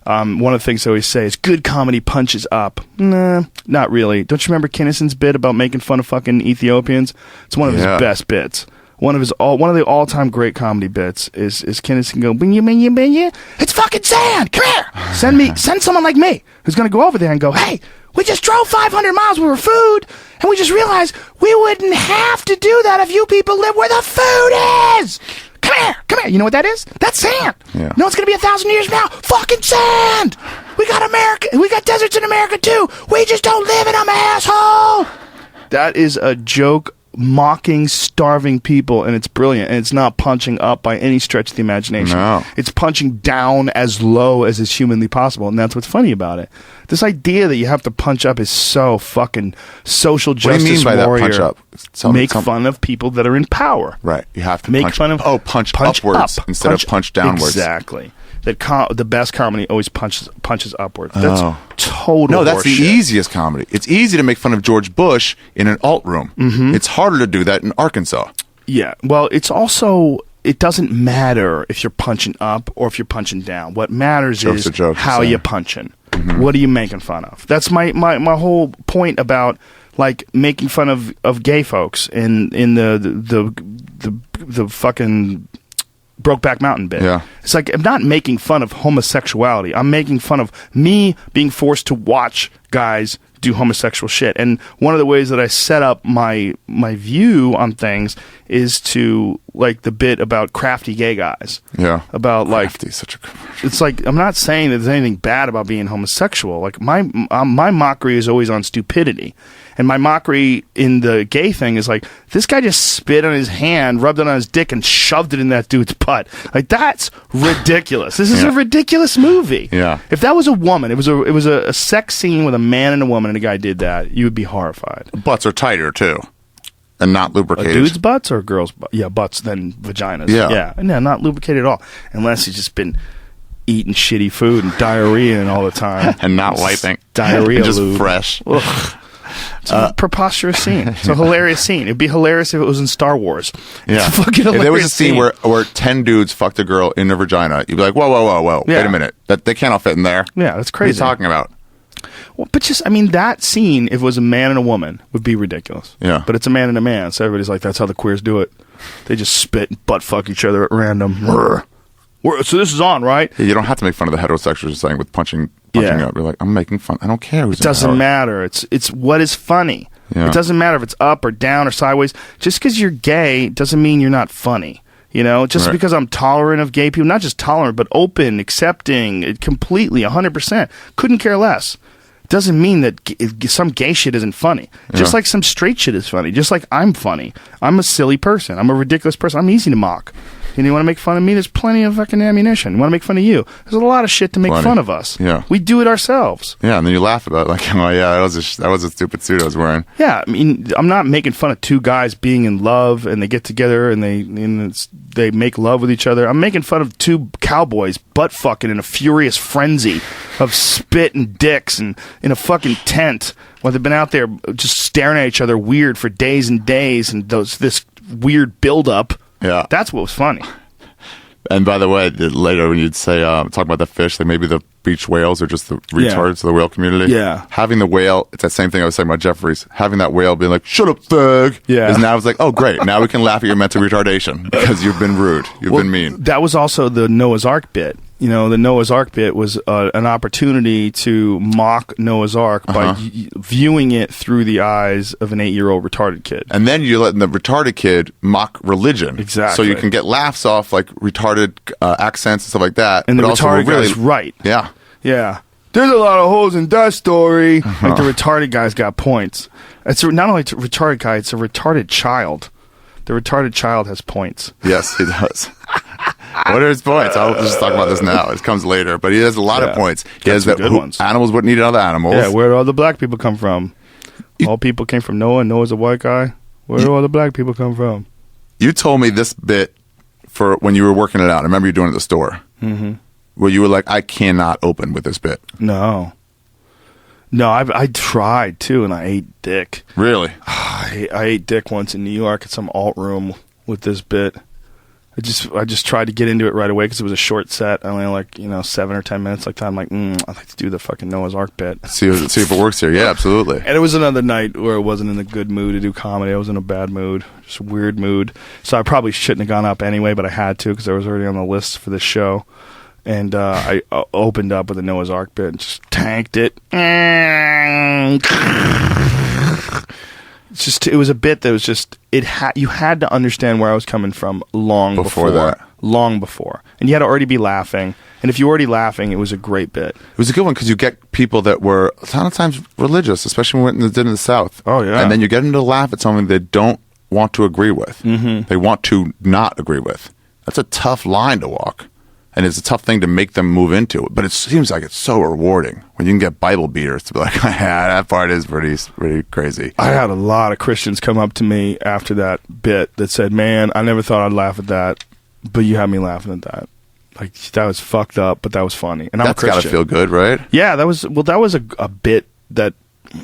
One of the things I always say is good comedy punches up. Nah, not really. Don't you remember Kinnison's bit about making fun of fucking Ethiopians? It's one of his best bits. One of the all-time great comedy bits is Kinnison go, "Binya, it's fucking sand. Come here. Send someone like me who's going to go over there and go, hey, we just drove 500 miles with our food, and we just realized we wouldn't have to do that if you people live where the food is. Come here. You know what that is? That's sand. Yeah. No, it's going to be 1,000 years from now. Fucking sand. We got America. We got deserts in America too. We just don't live in them, asshole." That is a joke mocking starving people, and it's brilliant, and it's not punching up by any stretch of the imagination. No. It's punching down as low as is humanly possible, and that's what's funny about it. This idea that you have to punch up is so fucking social justice. What do you mean by warrior. that punch up? Make fun of people that are in power. Right. You have to punch upwards instead of punch downwards. Exactly. that the best comedy always punches upward. That's total No, that's the horseshit. easiest comedy. It's easy to make fun of George Bush in an alt room. It's harder to do that in Arkansas. Yeah. Well, it's also, it doesn't matter if you're punching up or if you're punching down. What matters Jokes is are jokes, how so. you're punching. What are you making fun of? That's my whole point about like making fun of gay folks in the fucking Brokeback Mountain bit. Yeah. It's like I'm not making fun of homosexuality. I'm making fun of me being forced to watch guys do homosexual shit. And one of the ways that I set up my view on things is to like the bit about crafty gay guys. Yeah. About like Crafty's such a it's like I'm not saying that there's anything bad about being homosexual. Like my mockery is always on stupidity, and my mockery in the gay thing is like this guy just spit on his hand, rubbed it on his dick, and shoved it in that dude's butt. Like that's ridiculous. This is a ridiculous movie. Yeah. If that was a woman, it was a sex scene with a man and a woman, and a guy did that, you would be horrified. Butts are tighter too, and not lubricated. Dudes' butts or girls' butts? Yeah, butts then vaginas. Yeah. No, not lubricated at all, unless he's just been eating shitty food and diarrhea and all the time. and not wiping. Diarrhea just lube. fresh. It's a preposterous scene. It's a hilarious scene. It'd be hilarious if it was in Star Wars. Yeah. It's a fucking hilarious If there was a scene where 10 dudes fucked a girl in their vagina, you'd be like, whoa, Yeah. wait a minute. They can't all fit in there. Yeah, that's What are you crazy. talking about? Well, but just, I mean, that scene, if it was a man and a woman, would be ridiculous. Yeah. But it's a man and a man, so everybody's like, that's how the queers do it. They just spit and butt fuck each other at random. So this is on, right? Yeah, you don't have to make fun of the heterosexuals saying with punching Yeah. up. You're like, I'm making fun. I don't care who's It doesn't in the matter. It's what is funny. Yeah. It doesn't matter if it's up or down or sideways. Just because you're gay doesn't mean you're not funny. You know, just Right. because I'm tolerant of gay people, not just tolerant, but open, accepting, completely, 100%. Couldn't care less. Doesn't mean that some gay shit isn't funny. Just like some straight shit is funny. Just like I'm funny. I'm a silly person. I'm a ridiculous person. I'm easy to mock. And you want to make fun of me? There's plenty of fucking ammunition. You want to make fun of you? There's a lot of shit to make Plenty. fun of us. Yeah. We do it ourselves. Yeah, and then you laugh about it, like, oh yeah, that was a stupid suit I was wearing. Yeah, I mean, I'm not making fun of two guys being in love and they get together and they make love with each other. I'm making fun of two cowboys butt fucking in a furious frenzy of spit and dicks and in a fucking tent while they've been out there just staring at each other weird for days and days and this weird buildup. Yeah. That's what was funny. And by the way, later when you'd say, talk about the fish, like maybe the beach whales are just the retards of the whale community. Yeah. Having the whale, it's that same thing I was saying about Jeffries. Having that whale being like, shut up, thug. Yeah. Is now it's like, oh, great. Now we can laugh at your mental retardation because you've been rude. You've been mean. That was also the Noah's Ark bit. You know, the Noah's Ark bit was an opportunity to mock Noah's Ark by viewing it through the eyes of an 8-year-old retarded kid. And then you're letting the retarded kid mock religion. Exactly. So you can get laughs off like retarded accents and stuff like that. And the but also retarded really, guy's right. Yeah. Yeah. There's a lot of holes in that story. Like the retarded guy's got points. It's not only a retarded guy, it's a retarded child. The retarded child has points. Yes, he does. What are his points? I'll just talk about this now. It comes later, but he has a lot of points. He has some that good ones. animals wouldn't eat other animals. Yeah, where do all the black people come from? All people came from Noah, and Noah's a white guy. Where do all the black people come from? You told me this bit for when you were working it out. I remember you doing it at the store. Mm-hmm. Where you were like, I cannot open with this bit. No, I tried too, and I ate dick. Really? I ate dick once in New York at some alt room with this bit. I just tried to get into it right away because it was a short set. I only had 7 or 10 minutes like that. I'm like, I'd like to do the fucking Noah's Ark bit. See if it works here. Yeah, absolutely. And it was another night where I wasn't in a good mood to do comedy. I was in a bad mood, just a weird mood. So I probably shouldn't have gone up anyway, but I had to because I was already on the list for this show. And I opened up with a Noah's Ark bit and just tanked it. It was a bit that was just you had to understand where I was coming from long before that. Long before. And you had to already be laughing. And if you were already laughing, it was a great bit. It was a good one because you get people that were a lot of times religious, especially when we did in the South. Oh, yeah. And then you get them to laugh at something they don't want to agree with. Mm-hmm. They want to not agree with. That's a tough line to walk. And it's a tough thing to make them move into it. But it seems like it's so rewarding when you can get Bible beaters to be like, yeah, that part is pretty crazy. I had a lot of Christians come up to me after that bit that said, man, I never thought I'd laugh at that, but you had me laughing at that. Like, that was fucked up, but that was funny. And I'm That's a Christian. gotta feel good, right? Yeah, that was a bit that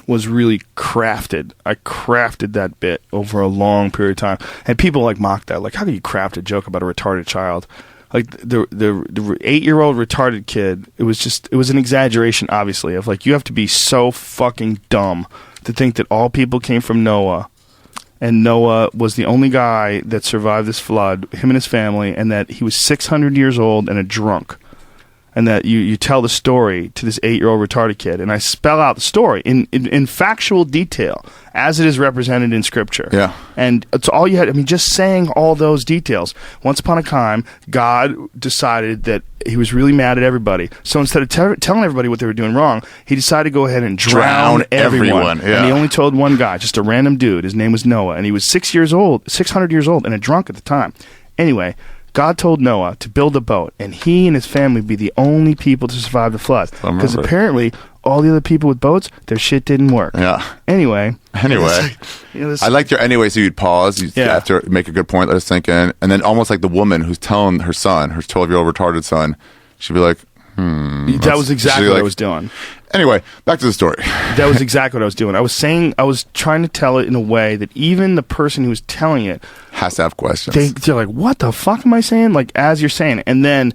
was really crafted. I crafted that bit over a long period of time, and people like mocked that. Like, how can you craft a joke about a retarded child? Like the 8-year-old retarded kid. It was an exaggeration, obviously, of like, you have to be so fucking dumb to think that all people came from Noah, and Noah was the only guy that survived this flood, him and his family, and that he was 600 years old and a drunk. And that you tell the story to this 8-year-old retarded kid, and I spell out the story in factual detail as it is represented in Scripture. Yeah. And it's all you had. I mean, just saying all those details. Once upon a time, God decided that he was really mad at everybody. So instead of telling everybody what they were doing wrong, he decided to go ahead and drown everyone. Yeah. And he only told one guy, just a random dude. His name was Noah, and he was 600 years old, and a drunk at the time. Anyway, God told Noah to build a boat, and he and his family would be the only people to survive the flood. Because apparently, all the other people with boats, their shit didn't work. Yeah. Anyway. I liked your anyway, so you'd pause. You'd have to make a good point, let us think in. And then almost like the woman who's telling her son, her 12-year-old retarded son, she'd be like, That was exactly what I was doing. Anyway, back to the story. That was exactly what I was doing. I was trying to tell it in a way that even the person who was telling it has to have questions. They're like, what the fuck am I saying? Like, as you're saying it. And then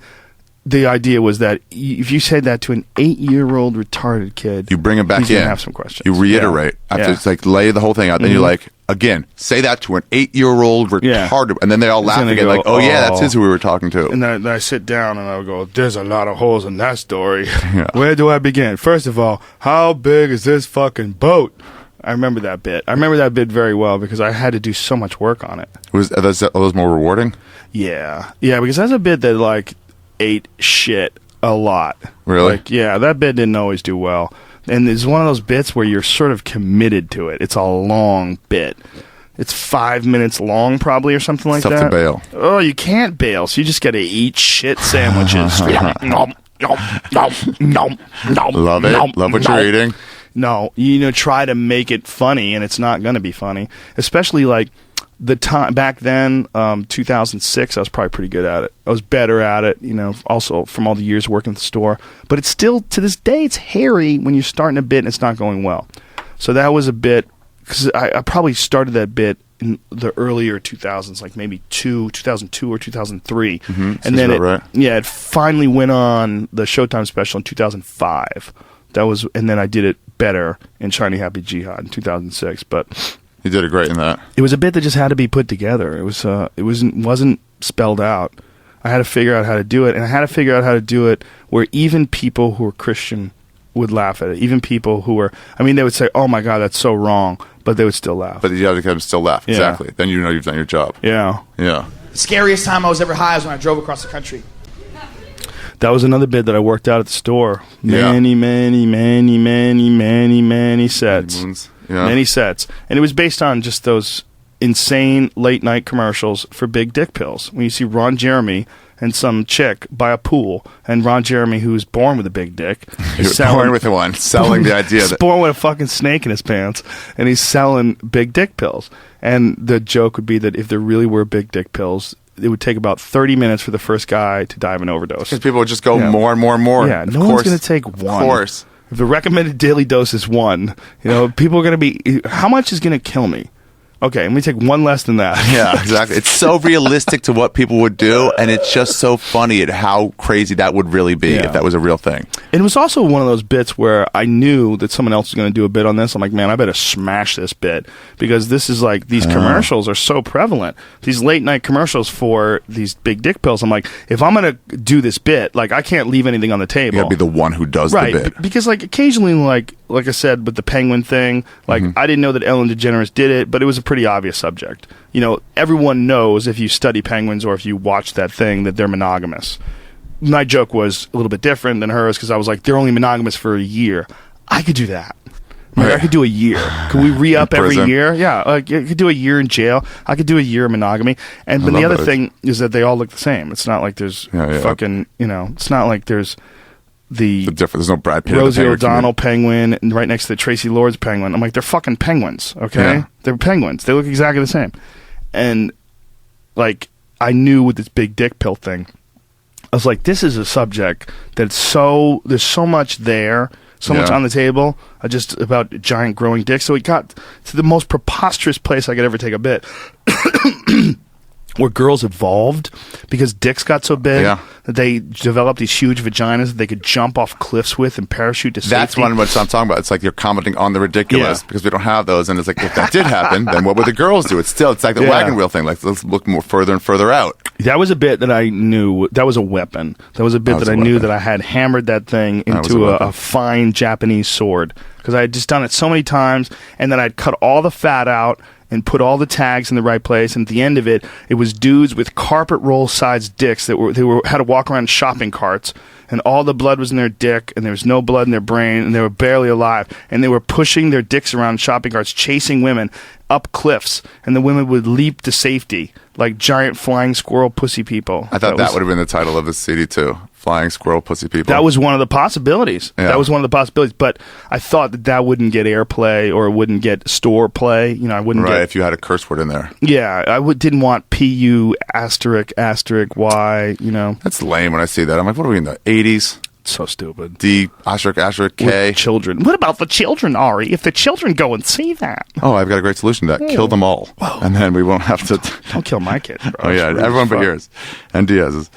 the idea was that if you said that to an 8-year-old retarded kid, you bring him back he's in. gonna have some questions. You reiterate. After it's like lay the whole thing out. Then you're like, again, say that to an 8-year-old retarded. And then they all laugh again, like, oh, yeah, that's who we were talking to. And then I sit down and I go, there's a lot of holes in that story. Where do I begin? First of all, how big is this fucking boat? I remember that bit. I remember that bit very well because I had to do so much work on it. Are those more rewarding? Yeah. Yeah, because that's a bit that, like, ate shit a lot. Really? Like, yeah, that bit didn't always do well. And it's one of those bits where you're sort of committed to it. It's a long bit. It's 5 minutes long, probably, or something like that. Tough to bail. Oh, you can't bail, so you just got to eat shit sandwiches. Nom, nom, nom, nom, nom, Love it. nom, Love what nom. you're eating. No, try to make it funny, and it's not going to be funny. Especially, like, the time back then, 2006, I was probably pretty good at it. I was better at it, also from all the years working at the store. But it's still, to this day, it's hairy when you're starting a bit and it's not going well. So that was a bit, because I probably started that bit in the earlier 2000s, like maybe 2002 or 2003. And then it finally went on the Showtime special in 2005. And then I did it better in Shiny Happy Jihad in 2006, but you did it great in that. It was a bit that just had to be put together. It wasn't spelled out. I had to figure out how to do it, and I had to figure out how to do it where even people who were Christian would laugh at it. Even people who were, they would say, "Oh my God, that's so wrong," but they would still laugh. But you have to still laugh. Yeah. Exactly. Then you've done your job. Yeah. Yeah. The scariest time I was ever high is when I drove across the country. That was another bit that I worked out at the store. Yeah. Many sets. Yeah. Many sets. And it was based on just those insane late night commercials for big dick pills. When you see Ron Jeremy and some chick by a pool, and Ron Jeremy, who's born with a big dick, born with one, selling the idea that born with a fucking snake in his pants, and he's selling big dick pills. And the joke would be that if there really were big dick pills, it would take about 30 minutes for the first guy to die of an overdose. Because people would just go more and more and more. Yeah, no one's going to take one. Of course. If the recommended daily dose is 1, people are going to be, how much is going to kill me? Okay, let me take one less than that. Yeah, exactly. It's so realistic to what people would do, and it's just so funny at how crazy that would really be if that was a real thing. And it was also one of those bits where I knew that someone else was going to do a bit on this. I'm like, man, I better smash this bit, because this is like, these commercials are so prevalent. These late night commercials for these big dick pills. I'm like, if I'm going to do this bit, like, I can't leave anything on the table. You got to be the one who does the bit. Because like occasionally, like I said with the penguin thing, like I didn't know that Ellen DeGeneres did it, but it was a pretty obvious subject. Everyone knows if you study penguins or if you watch that thing that they're monogamous. My joke was a little bit different than hers because I was like, they're only monogamous for a year. I could do that. I could do a year. Could we re-up every year? Yeah, like you could do a year in jail. I could do a year of monogamy. But the other thing is that they all look the same. It's not like there's fucking, it's not like there's the difference. There's no Brad Pitt. Rosie O'Donnell penguin and right next to the Tracy Lords penguin. I'm like, they're fucking penguins, okay? Yeah. They're penguins. They look exactly the same. And like, I knew with this big dick pill thing, I was like, this is a subject that's there's so much there, so much on the table, just about giant growing dicks. So it got to the most preposterous place I could ever take a bit. Where girls evolved because dicks got so big that they developed these huge vaginas that they could jump off cliffs with and parachute to safety. That's what I'm talking about. It's like you're commenting on the ridiculous because we don't have those. And it's like, if that did happen, then what would the girls do? It's like the wagon wheel thing. Like, let's look more further and further out. That was a bit that I knew. That was a weapon. That was a bit that I knew that I had hammered that thing into a fine Japanese sword because I had just done it so many times, and then I'd cut all the fat out and put all the tags in the right place. And at the end of it, it was dudes with carpet roll sized dicks that had to walk around in shopping carts, and all the blood was in their dick, and there was no blood in their brain, and they were barely alive. And they were pushing their dicks around in shopping carts, chasing women up cliffs, and the women would leap to safety like giant flying squirrel pussy people. I thought that would have been the title of the CD too. Flying squirrel pussy people. That was one of the possibilities. Yeah. That was one of the possibilities. But I thought that wouldn't get airplay or it wouldn't get store play. You know, I wouldn't get... if you had a curse word in there. Yeah, I didn't want PU asterisk Y, you know. That's lame when I see that. I'm like, what are we in the 80s? So stupid. D asterisk K. With children. What about the children, Ari? If the children go and see that. Oh, I've got a great solution to that. Kill them all. Whoa. And then we won't have to... Don't kill my kids, bro. Oh, yeah. Really everyone but yours. And Diaz's.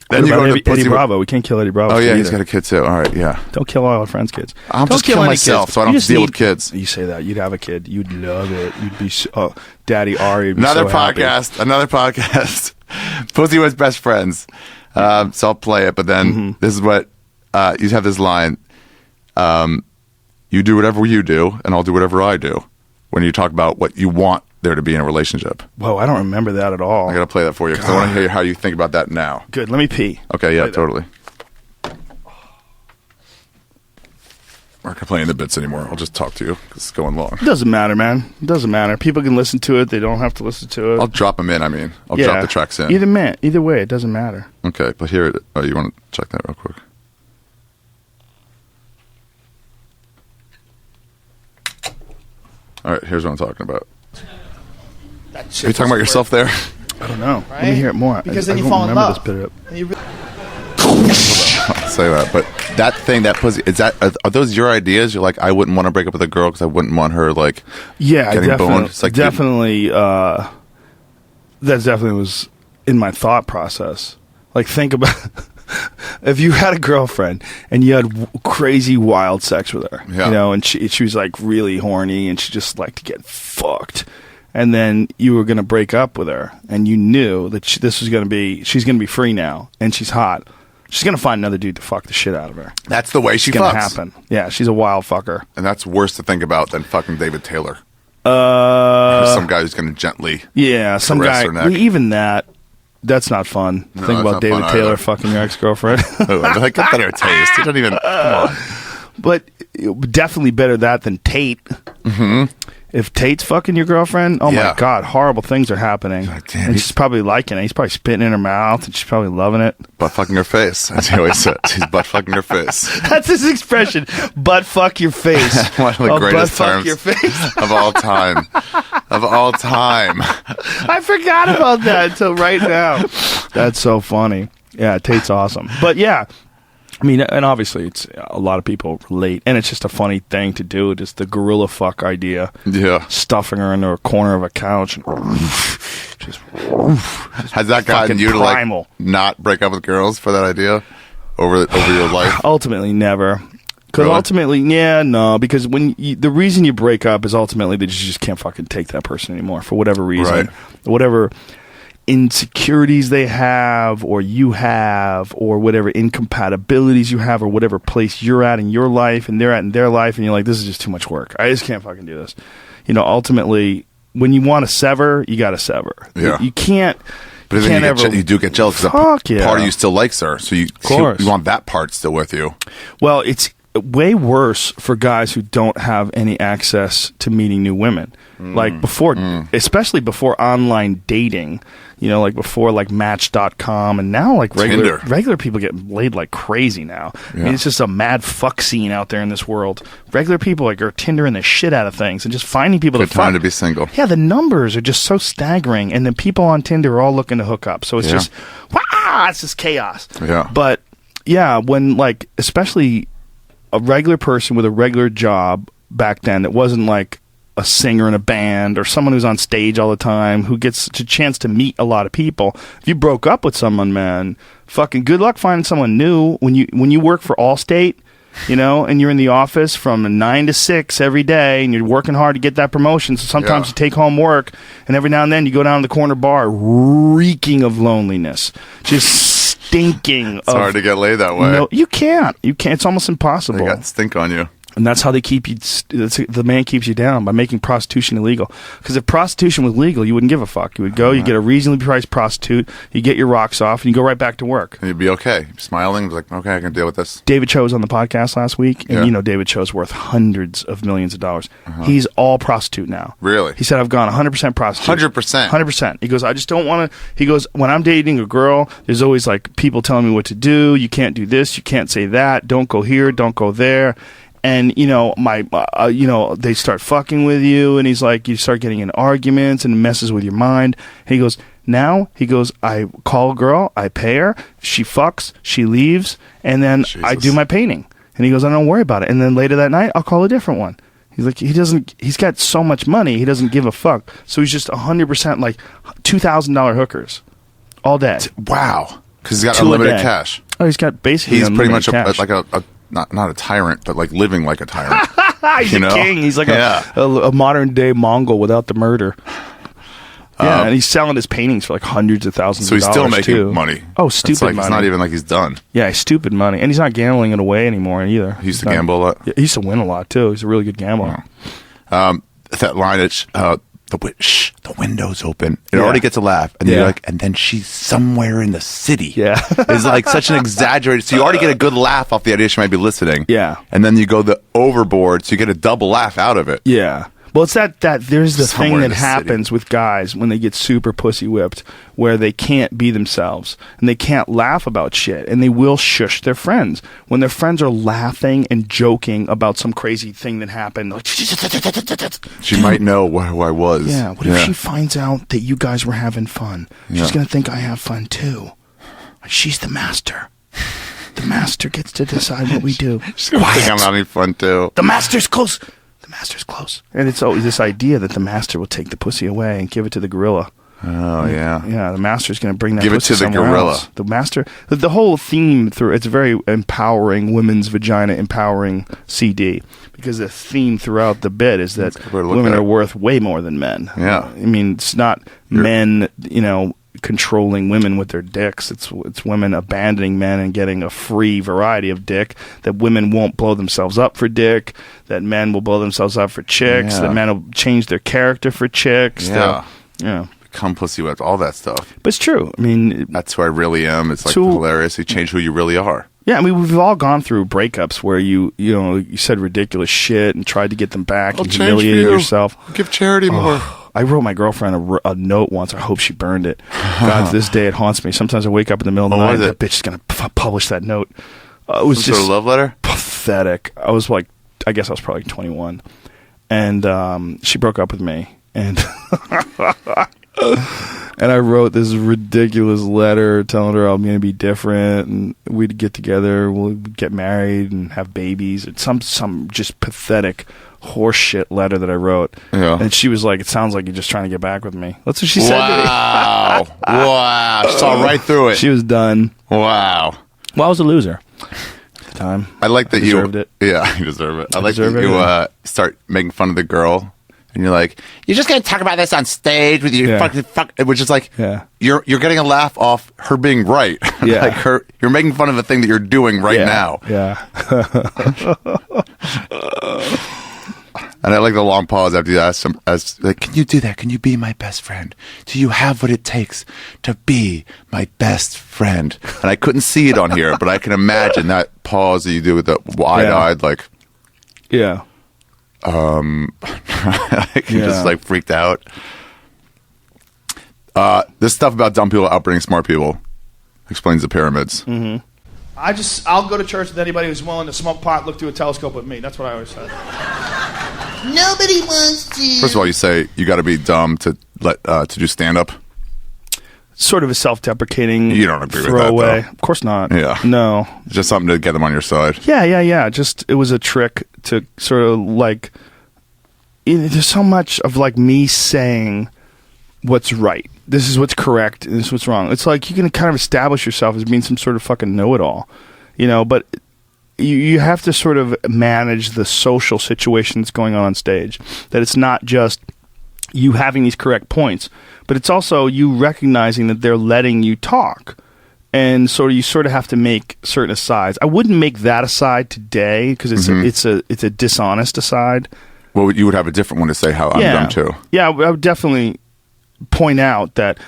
Then you go to Eddie Bravo. We can't kill Eddie Bravo. Oh, yeah. He's got a kid, too. All right, yeah. Don't kill all our friends' kids. I'll just kill myself so I don't have to deal with kids. You say that. You'd have a kid. You'd love it. You'd be... Daddy Ari would be Another so podcast. Another podcast. Pussy was best friends. So I'll play it, but then this is what you have this line. You do whatever you do, and I'll do whatever I do. When you talk about what you want there to be in a relationship. Whoa, I don't remember that at all. I got to play that for you because I want to hear how you think about that now. Good. Let me pee. Okay, yeah, totally. We're not playing the bits anymore. I'll just talk to you because it's going long. It doesn't matter, man. It doesn't matter. People can listen to it. They don't have to listen to it. I'll drop them in, I'll drop the tracks in. Either way, it doesn't matter. Okay, but here it is. Oh, you want to check that real quick? All right, here's what I'm talking about. Are you talking about yourself there? I don't know. Right? Let me hear it more. Because I then you don't fall in remember love. This bit And you really- I'll say that, but that thing, that pussy, are those your ideas? You're like, I wouldn't want to break up with a girl because I wouldn't want her like, getting boned. It's like definitely. That definitely was in my thought process. Like, think about if you had a girlfriend and you had crazy wild sex with her, you know, and she was like really horny and she just liked to get fucked. And then you were going to break up with her, and you knew that she's going to be free now, and she's hot. She's going to find another dude to fuck the shit out of her. That's the way she fucks. fucks. Happen. Yeah, she's a wild fucker. And that's worse to think about than fucking David Taylor. Or some guy who's going to gently some guy. her neck. Even that's not fun. No, think about David Taylor either. fucking your ex-girlfriend. Like, get better taste. You don't even... Come on. But definitely better that than Tate. Mm-hmm. If Tate's fucking your girlfriend, oh my God, horrible things are happening. Like, damn, and she's probably liking it. He's probably spitting in her mouth, and she's probably loving it. Butt fucking her face. As he always says. He's butt fucking her face. That's his expression. Butt fuck your face. One of the greatest butt terms fuck your face. of all time. Of all time. I forgot about that until right now. That's so funny. Yeah, Tate's awesome. But yeah, I mean, and obviously it's a lot of people relate, and it's just a funny thing to do, just the gorilla fuck idea. Yeah. Stuffing her into a corner of a couch. And just has that gotten you to primal. like not break up with girls for that idea over your life? Ultimately, never. Because Really? ultimately, because the reason you break up is ultimately that you just can't fucking take that person anymore for whatever reason. Right. Whatever insecurities they have, or you have, or whatever incompatibilities you have, or whatever place you're at in your life and they're at in their life, and you're like, this is just too much work. I just can't fucking do this. You know, ultimately, when you want to sever, you got to sever. Yeah. You can't. But then you do get jealous because part of you still likes her, so you want that part still with you. Well, it's way worse for guys who don't have any access to meeting new women. Like before, especially before online dating, you know, like before like Match.com, and now like regular people get laid like crazy now. Yeah. I mean, it's just a mad fuck scene out there in this world. Regular people like are Tindering the shit out of things and just finding people to fuck. Good time to be single. Yeah, the numbers are just so staggering, and the people on Tinder are all looking to hook up. So it's just, wow. it's just chaos. Yeah. But yeah, when like, especially a regular person with a regular job back then, that wasn't like a singer in a band or someone who's on stage all the time, who gets a chance to meet a lot of people. If you broke up with someone, man, fucking good luck finding someone new. When you work for Allstate, you know, and you're in the office from 9 to 6 every day, and you're working hard to get that promotion. So sometimes you take home work, and every now and then you go down to the corner bar reeking of loneliness, just stinking. It's hard to get laid that way. No, you can't. It's almost impossible. They got stink on you. And that's how they keep you. The man keeps you down by making prostitution illegal. Because if prostitution was legal, you wouldn't give a fuck. You would go, you get a reasonably priced prostitute, you get your rocks off, and you go right back to work. And you'd be okay, smiling, like, okay, I can deal with this. David Cho was on the podcast last week, and you know David Cho's worth hundreds of millions of dollars. He's all prostitute now. Really? He said, I've gone 100% prostitute. 100%? 100%. He goes, I just don't want to. He goes, when I'm dating a girl, there's always like people telling me what to do. You can't do this. You can't say that. Don't go here. Don't go there. And, you know, they start fucking with you, and he's like, you start getting in arguments, and it messes with your mind. And he goes, I call a girl, I pay her, she fucks, she leaves, and then I do my painting. And he goes, I don't worry about it. And then later that night, I'll call a different one. He's like, he's got so much money, he doesn't give a fuck. So he's just 100% like $2,000 hookers all day. Wow. Because he's got unlimited cash. Oh, he's got basically He's pretty much cash. like a not a tyrant, but like living like a tyrant. He's a king. He's like a modern day Mongol without the murder. Yeah, and he's selling his paintings for like hundreds of thousands of dollars. So he's still making money. Oh, stupid money. It's not even like he's done. Yeah, he's stupid money. And he's not gambling it away anymore either. He used to gamble a lot. Yeah, he used to win a lot too. He's a really good gambler. That line, the window's open. It already gets a laugh. And you're like, and then she's somewhere in the city. Yeah. It's like such an exaggerated. So you already get a good laugh off the idea she might be listening. Yeah. And then you go the overboard, so you get a double laugh out of it. Yeah. Well, it's that there's the thing that happens with guys when they get super pussy whipped, where they can't be themselves and they can't laugh about shit, and they will shush their friends when their friends are laughing and joking about some crazy thing that happened. Like, she might know who I was. Yeah. What if she finds out that you guys were having fun? She's gonna think I have fun too. She's the master. The master gets to decide what we do. She's gonna think I'm having fun too. The master's close. The master's close. And it's always this idea that the master will take the pussy away and give it to the gorilla. Oh, yeah. Yeah, the master's going to bring that give pussy it to the somewhere gorilla. else. The master, the whole theme through, it's a very empowering, women's vagina empowering CD. Because the theme throughout the bit is that women are worth way more than men. Yeah. I mean, it's not men, controlling women with their dicks. It's women abandoning men and getting a free variety of dick. That women won't blow themselves up for dick. That men will blow themselves up for chicks. That men will change their character for chicks. Yeah. Become pussy whipped, all that stuff. But it's true. I mean, that's who I really am. It's like hilarious. You change who you really are. Yeah, I mean, we've all gone through breakups where you said ridiculous shit and tried to get them back and humiliated yourself. Give charity more. I wrote my girlfriend a note once. I hope she burned it. God, to this day it haunts me. Sometimes I wake up in the middle of the night and that bitch is going to publish that note. It was just a love letter? Pathetic. I was like, I guess I was probably 21. And she broke up with me. And and I wrote this ridiculous letter telling her I'm going to be different and we'd get together, we'll get married and have babies. It's some just pathetic horseshit letter that I wrote. Yeah. And she was like, it sounds like you're just trying to get back with me. That's what she said to me. Wow. She saw right through it. She was done. Wow. Well, I was a loser at the time. I like that you deserved it. Yeah, you deserve it. I like that you start making fun of the girl. And you're like, you're just going to talk about this on stage with your fucking fuck, which is like, you're getting a laugh off her being right. Yeah. Like you're making fun of a thing that you're doing right now. Yeah. And I like the long pause after you ask him, like, can you do that? Can you be my best friend? Do you have what it takes to be my best friend? And I couldn't see it on here, but I can imagine that pause that you do with the wide-eyed, like, yeah. Just like freaked out. This stuff about dumb people outbringing smart people explains the pyramids. Mm-hmm. I'll go to church with anybody who's willing to smoke pot, look through a telescope with me. That's what I always say. Nobody wants to. First of all, you say you got to be dumb to do stand up. sort of a self-deprecating You don't agree with that, throwaway. though. Of course not. Yeah. No. Just something to get them on your side. Yeah. Just it was a trick to sort of like. There's so much of like me saying what's right. This is what's correct, and this is what's wrong. It's like you can kind of establish yourself as being some sort of fucking know-it-all, but you have to sort of manage the social situation that's going on stage. That it's not just you having these correct points, but it's also you recognizing that they're letting you talk. And so you sort of have to make certain asides. I wouldn't make that aside today because it's a dishonest aside. Well, you would have a different one to say how I'm done too. Yeah, I would definitely point out that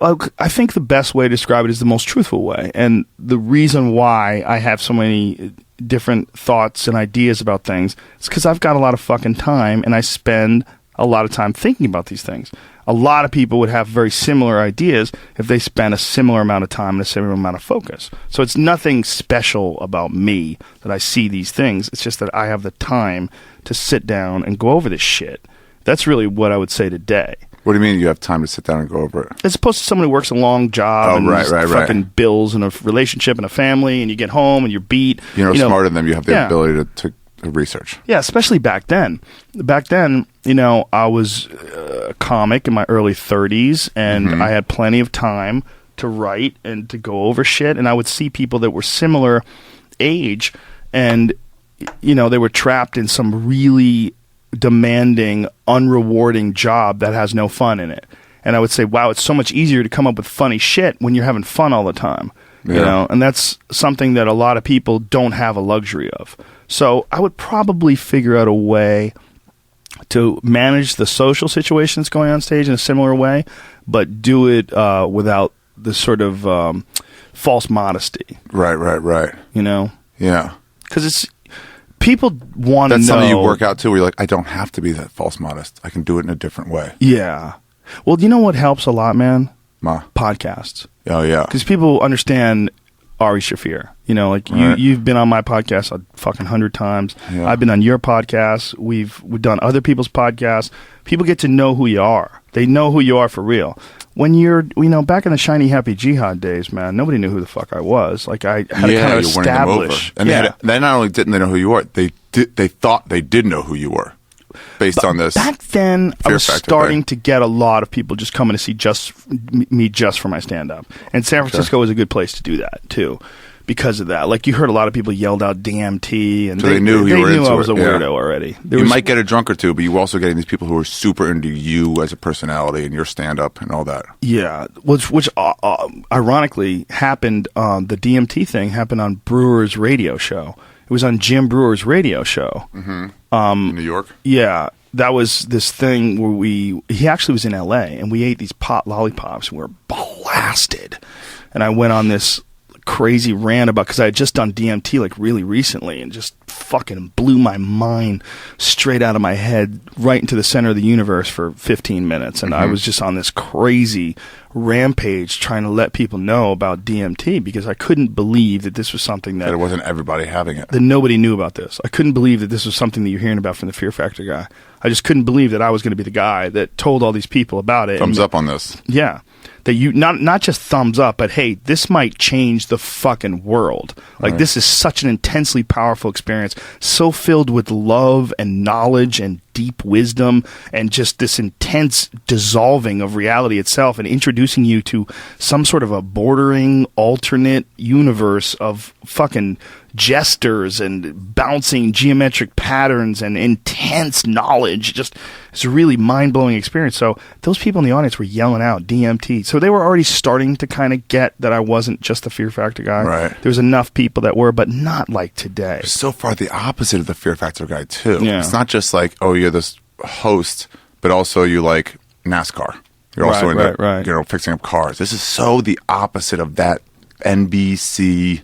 I think the best way to describe it is the most truthful way. And the reason why I have so many different thoughts and ideas about things is because I've got a lot of fucking time and I spend a lot of time thinking about these things. A lot of people would have very similar ideas if they spent a similar amount of time and a similar amount of focus. So it's nothing special about me that I see these things. It's just that I have the time to sit down and go over this shit. That's really what I would say today. What do you mean you have time to sit down and go over it? As opposed to someone who works a long job and fucking bills and a relationship and a family, and you get home and you're beat. You're smarter than them. You have the ability to research. Yeah, especially back then. Back then, I was a comic in my early 30s, and I had plenty of time to write and to go over shit. And I would see people that were similar age, and they were trapped in some really demanding, unrewarding job that has no fun in it. And I would say, wow, it's so much easier to come up with funny shit when you're having fun all the time. And that's something that a lot of people don't have a luxury of. So I would probably figure out a way to manage the social situations going on stage in a similar way, but do it without the sort of false modesty. Right. Yeah. Because it's people want to know. That's something you work out too, where you're like, I don't have to be that false modest. I can do it in a different way. Yeah. Well, you know what helps a lot, man? Podcasts. Oh, yeah. Because people understand Ari Shaffir. You've been on my podcast a fucking 100 times. Yeah. I've been on your podcast. We've done other people's podcasts. People get to know who you are. They know who you are for real. When you're, back in the shiny Happy Jihad days, man, nobody knew who the fuck I was. Like, I had to kind of establish. And they not only didn't they know who you were, they thought they did know who you were. Based on this. Back then, I was starting to get a lot of people just coming to see me just for my stand-up. And San Francisco was a good place to do that, too, because of that. Like, you heard a lot of people yelled out DMT, and so they knew I was a weirdo already. You might get a drunk or two, but you were also getting these people who were super into you as a personality and your stand-up and all that. Yeah, which ironically happened, the DMT thing happened on Brewer's radio show. It was on Jim Brewer's radio show. In New York? Yeah. That was this thing where he actually was in LA, and we ate these pot lollipops, and we were blasted. And I went on this crazy rant about, because I had just done DMT like really recently, and just fucking blew my mind straight out of my head right into the center of the universe for 15 minutes. And I was just on this crazy rampage trying to let people know about DMT, because I couldn't believe that this was something that it wasn't everybody having it. That nobody knew about this. I couldn't believe that this was something that you're hearing about from the Fear Factor guy. I just couldn't believe that I was going to be the guy that told all these people about it. Thumbs up on this. Yeah. That you not just thumbs up, but hey, this might change the fucking world. Like, this is such an intensely powerful experience, so filled with love and knowledge and deep wisdom, and just this intense dissolving of reality itself, and introducing you to some sort of a bordering alternate universe of fucking gestures and bouncing geometric patterns and intense knowledge. Just, it's a really mind-blowing experience. So those people in the audience were yelling out DMT. So they were already starting to kind of get that I wasn't just the Fear Factor guy. Right. There was enough people that were, but not like today. So far the opposite of the Fear Factor guy too. Yeah. It's not just like, oh, you're this host, but also you like NASCAR. You're also into fixing up cars. This is so the opposite of that NBC,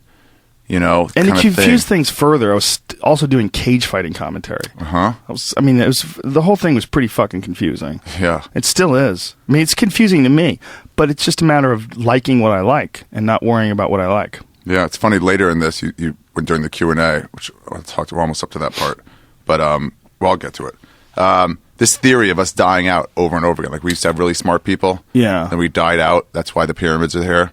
and it confused things further. I was also doing cage fighting commentary. The whole thing was pretty fucking confusing. Yeah. It still is. I mean, it's confusing to me, but it's just a matter of liking what I like and not worrying about what I like. Yeah, it's funny. Later in this, you went during the Q&A, which we're almost up to that part, but I'll get to it. this theory of us dying out over and over again. Like we used to have really smart people. Yeah. And we died out. That's why the pyramids are here.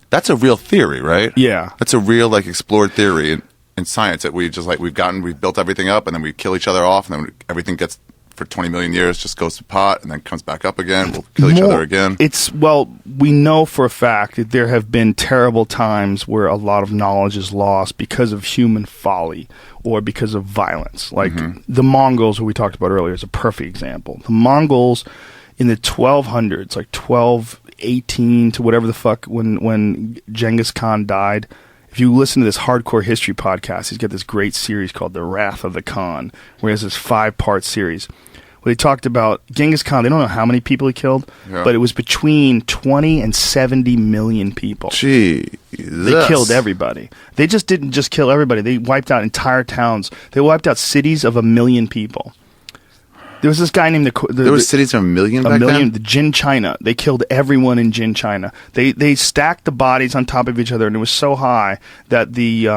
That's a real theory, right? Yeah. That's a real like explored theory in science that we just like we've built everything up and then we kill each other off and then everything gets for 20 million years just goes to pot and then comes back up again. We'll kill each other again. We know for a fact that there have been terrible times where a lot of knowledge is lost because of human folly or because of violence. Like the Mongols, who we talked about earlier, is a perfect example. The Mongols in the 1200s, like 1218 to whatever the fuck, when Genghis Khan died. If you listen to this hardcore history podcast, he's got this great series called The Wrath of the Khan, where he has this 5-part series. Where they talked about Genghis Khan. They don't know how many people he killed, but it was between 20 and 70 million people. Gee, they killed everybody. They just didn't just kill everybody. They wiped out entire towns. They wiped out cities of 1 million people. There was this guy named there were cities of 1 million back then? The Jin China. They killed everyone in Jin China. They stacked the bodies on top of each other, and it was so high that the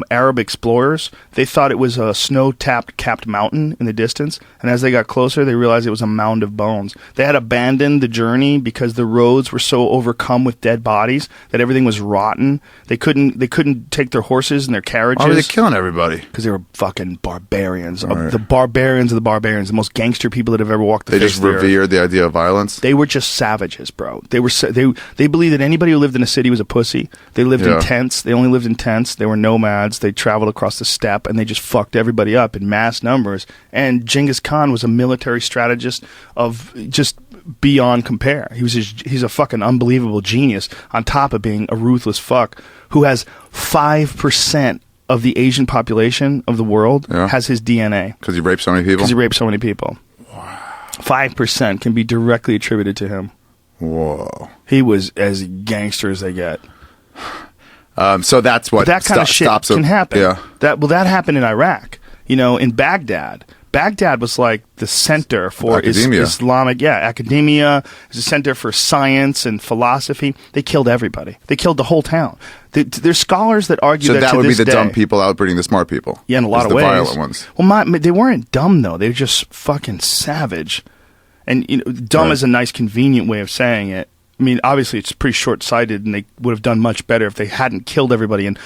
Arab explorers, they thought it was a snow-capped mountain in the distance, and as they got closer, they realized it was a mound of bones. They had abandoned the journey because the roads were so overcome with dead bodies that everything was rotten. They couldn't take their horses and their carriages. Why were they killing everybody? Because they were fucking barbarians. Right. The barbarians of the barbarians. The most gangster people that have ever walked the face of the earth. They just revered the idea of violence? They were just savages, bro. They believed that anybody who lived in a city was a pussy. They lived in tents. They only lived in tents. They were nomads. They traveled across the steppe, and they just fucked everybody up in mass numbers. And Genghis Khan was a military strategist of just beyond compare. He's a fucking unbelievable genius on top of being a ruthless fuck who has 5% of the Asian population of the world has his DNA. Because he raped so many people? Because he raped so many people. Wow. 5% can be directly attributed to him. Whoa. He was as gangster as they get. So that's what that kind of shit can happen. Yeah. That happened in Iraq. In Baghdad. Baghdad was like the center for Islamic, academia. It was a center for science and philosophy. They killed everybody. They killed the whole town. There's scholars that argue that would be the dumb people outbreeding the smart people. Yeah, in a lot of ways. The violent ones. Well, they weren't dumb though. They were just fucking savage. And dumb is a nice, convenient way of saying it. I mean, obviously, it's pretty short-sighted, and they would have done much better if they hadn't killed everybody and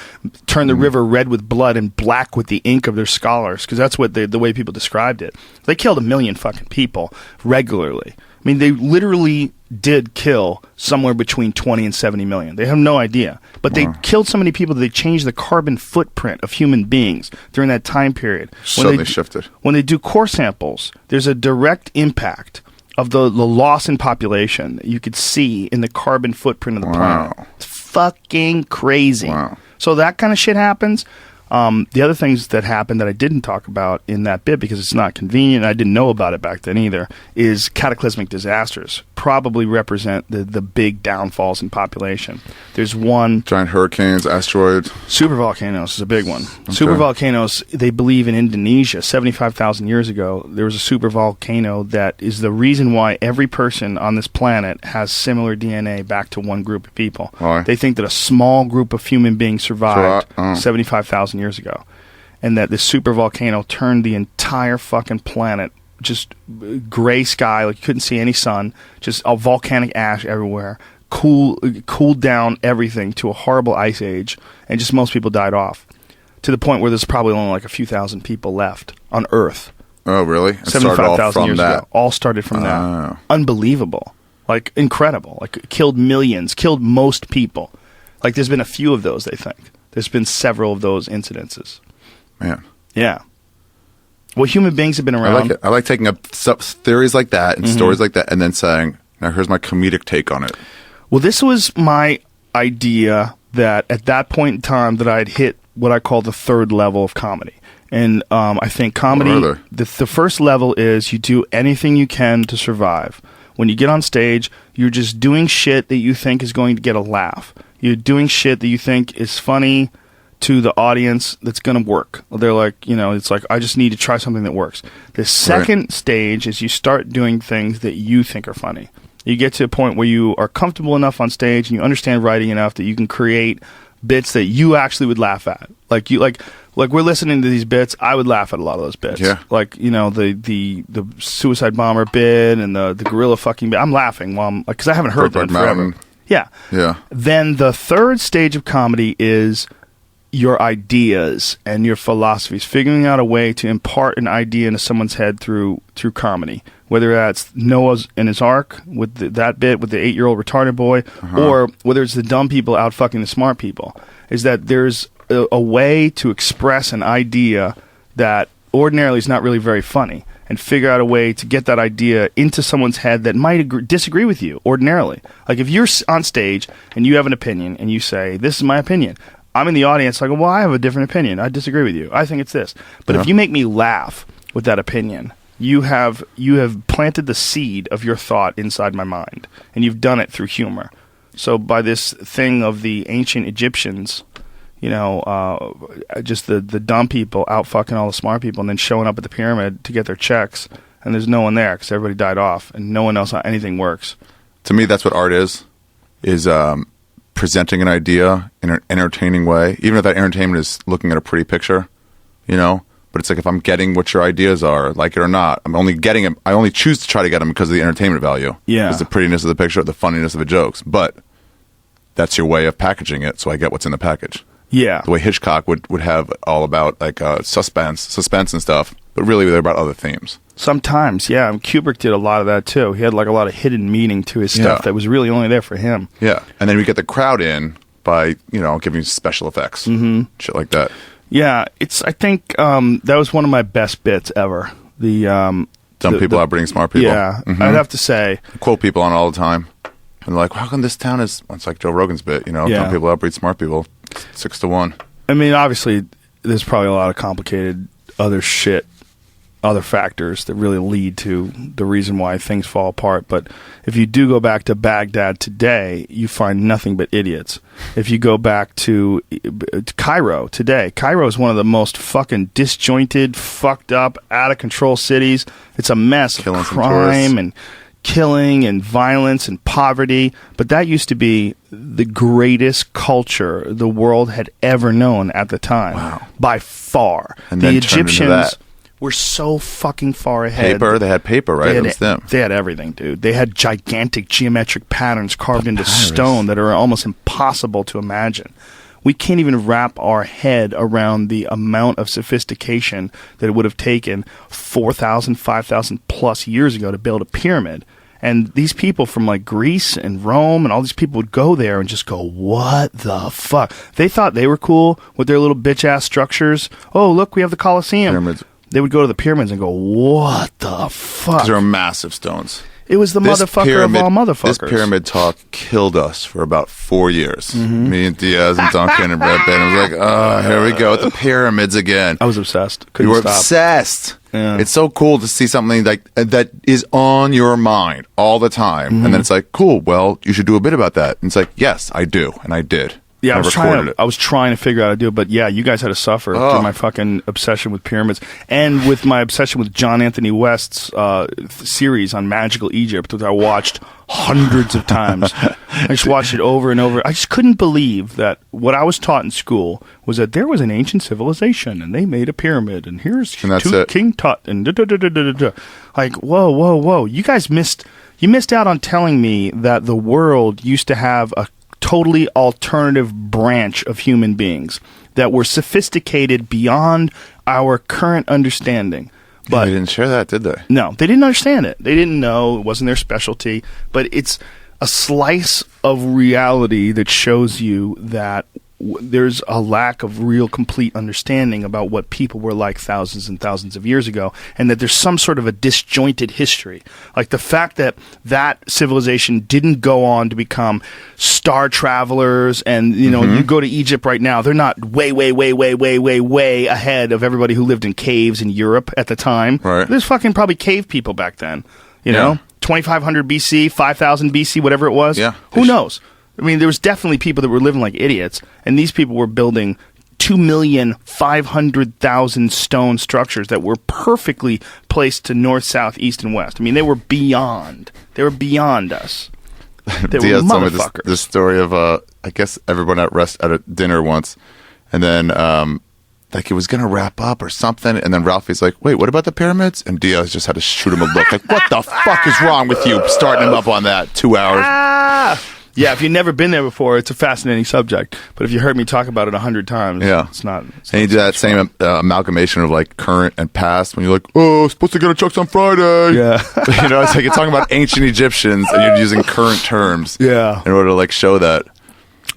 turned the river red with blood and black with the ink of their scholars, because that's what the way people described it. They killed 1 million fucking people regularly. I mean, they literally did kill somewhere between 20 and 70 million. They have no idea. But they killed so many people that they changed the carbon footprint of human beings during that time period. Suddenly shifted. When they do core samples, there's a direct impact of the loss in population that you could see in the carbon footprint of the planet. It's fucking crazy. Wow. So that kind of shit happens. The other things that happened that I didn't talk about in that bit because it's not convenient, and I didn't know about it back then either, is cataclysmic disasters probably represent the big downfalls in population. There's one... Giant hurricanes, asteroids. Supervolcanoes is a big one. Okay. Supervolcanoes, they believe in Indonesia, 75,000 years ago, there was a supervolcano that is the reason why every person on this planet has similar DNA back to one group of people. Why? They think that a small group of human beings survived 75,000 years ago, and that this supervolcano turned the entire fucking planet just gray sky, like you couldn't see any sun, just a volcanic ash everywhere, cooled down everything to a horrible ice age, and just most people died off to the point where there's probably only like a few thousand people left on Earth. Oh, really? 75,000 years ago. All started from that. Unbelievable. Like, incredible. Like, killed millions, killed most people. Like, there's been a few of those, they think. There's been several of those incidences. Man. Yeah. Well, human beings have been around. I like it. I like taking up theories like that and stories like that and then saying, now here's my comedic take on it. Well, this was my idea that at that point in time that I'd hit what I call the third level of comedy. And I think comedy, the first level is you do anything you can to survive. When you get on stage, you're just doing shit that you think is going to get a laugh. You're doing shit that you think is funny to the audience that's going to work. They're like, it's like, I just need to try something that works. The second stage is you start doing things that you think are funny. You get to a point where you are comfortable enough on stage and you understand writing enough that you can create bits that you actually would laugh at. Like we're listening to these bits, I would laugh at a lot of those bits. Yeah. Like, the suicide bomber bit and the gorilla fucking bit. I'm laughing while I'm, because I haven't heard that in forever. Yeah. Yeah. Then the third stage of comedy is your ideas and your philosophies, figuring out a way to impart an idea into someone's head through comedy. Whether that's Noah's in his Ark with that bit with the 8-year-old retarded boy, or whether it's the dumb people out fucking the smart people, is that there's a way to express an idea that ordinarily is not really very funny, and figure out a way to get that idea into someone's head that might disagree with you ordinarily. Like if you're on stage and you have an opinion and you say, this is my opinion, I'm in the audience, I go, well, I have a different opinion. I disagree with you. I think it's this. But if you make me laugh with that opinion, you have planted the seed of your thought inside my mind, and you've done it through humor. So by this thing of the ancient Egyptians, just the dumb people out fucking all the smart people, and then showing up at the pyramid to get their checks, and there's no one there because everybody died off, and no one else, anything works. To me, that's what art is presenting an idea in an entertaining way, even if that entertainment is looking at a pretty picture, But it's like, if I'm getting what your ideas are, like it or not, I'm only getting them. I only choose to try to get them because of the entertainment value. Yeah. Because the prettiness of the picture, the funniness of the jokes. But that's your way of packaging it, so I get what's in the package. Yeah. The way Hitchcock would have all about like suspense and stuff, but really they're about other themes. Sometimes, yeah. And Kubrick did a lot of that too. He had like a lot of hidden meaning to his stuff that was really only there for him. Yeah. And then we get the crowd in by, giving special effects. Shit like that. Yeah, I think that was one of my best bits ever. The dumb people outbringing smart people. Yeah, I'd have to say. I quote people on it all the time. And they're like, how come this town is... It's like Joe Rogan's bit, dumb people outbreed smart people 6-1. I mean, obviously, there's probably a lot of complicated other factors that really lead to the reason why things fall apart. But if you do go back to Baghdad today, you find nothing but idiots. If you go back to Cairo today, Cairo is one of the most fucking disjointed, fucked up, out of control cities. It's a mess of crime and killing and violence and poverty. But that used to be the greatest culture the world had ever known at the time. Wow. By far. And the then Egyptians were so fucking far ahead. They had paper, right? It was them. They had everything, dude. They had gigantic geometric patterns carved into stone that are almost impossible to imagine. We can't even wrap our head around the amount of sophistication that it would have taken 4,000, 5,000 plus years ago to build a pyramid. And these people from like Greece and Rome and all these people would go there and just go, what the fuck? They thought they were cool with their little bitch-ass structures. Oh, look, we have the Colosseum. Pyramids. They would go to the pyramids and go, what the fuck? Because they're massive stones. It was the motherfucker of all motherfuckers. This pyramid talk killed us for about 4 years. Me and Diaz and Duncan and Brad Pitt. I was like, oh, here we go with the pyramids again. I was obsessed. You were obsessed. Yeah. It's so cool to see something like that is on your mind all the time. And then it's like, cool, well, you should do a bit about that. And it's like, yes, I do. And I did. Yeah, I was trying to figure out how to do it, but yeah, you guys had to suffer through my fucking obsession with pyramids and with my obsession with John Anthony West's series on magical Egypt, which I watched hundreds of times. I just watched it over and over. I just couldn't believe that what I was taught in school was that there was an ancient civilization and they made a pyramid and here's King Tut and da-da-da-da-da-da. Like, whoa. You guys missed out on telling me that the world used to have a totally alternative branch of human beings that were sophisticated beyond our current understanding. But they didn't share that, did they? No, they didn't understand it. They didn't know. It wasn't their specialty. But it's a slice of reality that shows you that there's a lack of real complete understanding about what people were like thousands and thousands of years ago, and that there's some sort of a disjointed history. Like the fact that civilization didn't go on to become star travelers, and you go to Egypt right now, they're not way ahead of everybody who lived in caves in Europe at the time. Right. There's fucking probably cave people back then. You know, 2500 BC, 5000 BC, whatever it was. Yeah. Who knows? I mean, there was definitely people that were living like idiots, and these people were building 2,500,000 stone structures that were perfectly placed to north, south, east, and west. I mean, they were beyond us. They Diaz were told me motherfuckers. this story of I guess everyone at a dinner once, and then like it was gonna wrap up or something, and then Ralphie's like, "Wait, what about the pyramids?" And Diaz just had to shoot him a look like, "What the fuck is wrong with you?" Starting him up on that 2 hours. Yeah, if you've never been there before, it's a fascinating subject. But if you heard me talk about it 100 times, it's not. And you do that same amalgamation of like current and past when you're like, "Oh, supposed to go to Chuck's on Friday." Yeah. You know, it's like you're talking about ancient Egyptians and you're using current terms. Yeah. In order to like show that.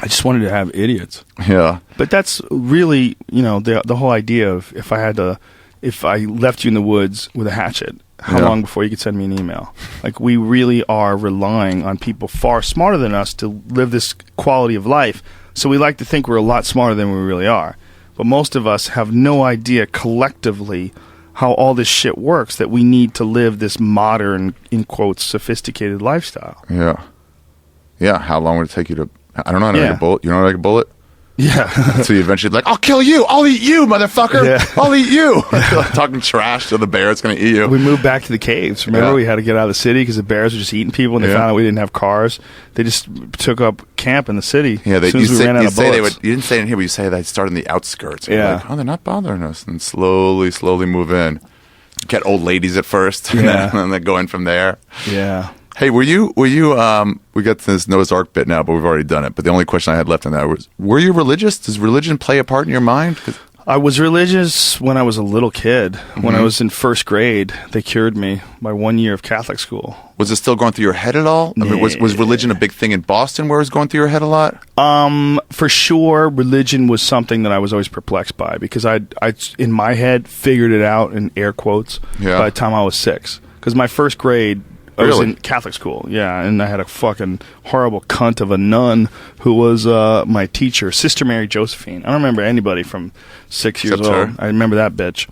I just wanted to have idiots. Yeah. But that's really, the whole idea of if I left you in the woods with a hatchet, how long before you could send me an email? Like, we really are relying on people far smarter than us to live this quality of life. So we like to think we're a lot smarter than we really are. But most of us have no idea collectively how all this shit works, that we need to live this modern, in quotes, sophisticated lifestyle. Yeah. Yeah. How long would it take you to, I don't know how to make a bullet. You know how to make a bullet? Yeah. So you eventually like, "I'll kill you. I'll eat you, motherfucker. Yeah. I'll eat you." Talking trash to the bear. It's going to eat you. We moved back to the caves. Remember, we had to get out of the city because the bears were just eating people, and they found out we didn't have cars. They just took up camp in the city. Yeah, as soon as we ran out of bullets. You didn't say it in here, but you say they start in the outskirts. And Yeah. like, "Oh, they're not bothering us," and slowly move in. Get old ladies at first, and then go in from there. Yeah. Hey, were you? We got this Noah's Ark bit now, but we've already done it. But the only question I had left on that was: were you religious? Does religion play a part in your mind? I was religious when I was a little kid. When I was in first grade, they cured me by 1 year of Catholic school. Was it still going through your head at all? I mean, was religion a big thing in Boston where it was going through your head a lot? For sure, religion was something that I was always perplexed by because I in my head figured it out in air quotes by the time I was 6. Because my first grade, I was in Catholic school, and I had a fucking horrible cunt of a nun who was my teacher, Sister Mary Josephine. I don't remember anybody from 6 years Except old. her. I remember that bitch.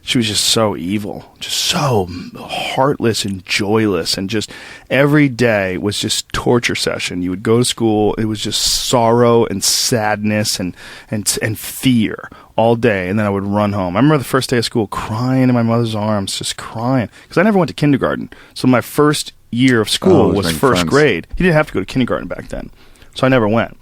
She was just so evil, just so heartless and joyless, and just every day was just torture session. You would go to school, it was just sorrow and sadness and fear all day, and then I would run home. I remember the first day of school crying in my mother's arms, just crying, because I never went to kindergarten. So my first year of school was first grade. You didn't have to go to kindergarten back then, so I never went.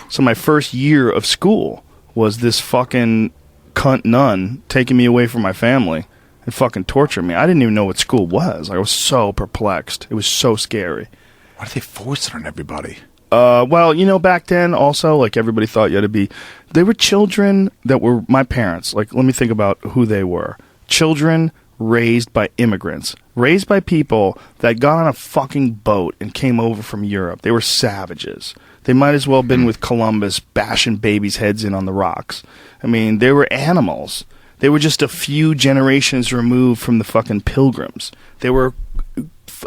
So my first year of school was this fucking cunt nun taking me away from my family and fucking torturing me. I didn't even know what school was. I was so perplexed. It was so scary. Why do they force it on everybody? Well, back then also, like, everybody thought you had to be... They were children that were my parents. Like, let me think about who they were. Children raised by immigrants. Raised by people that got on a fucking boat and came over from Europe. They were savages. They might as well have been with Columbus bashing babies' heads in on the rocks. I mean, they were animals. They were just a few generations removed from the fucking Pilgrims. They were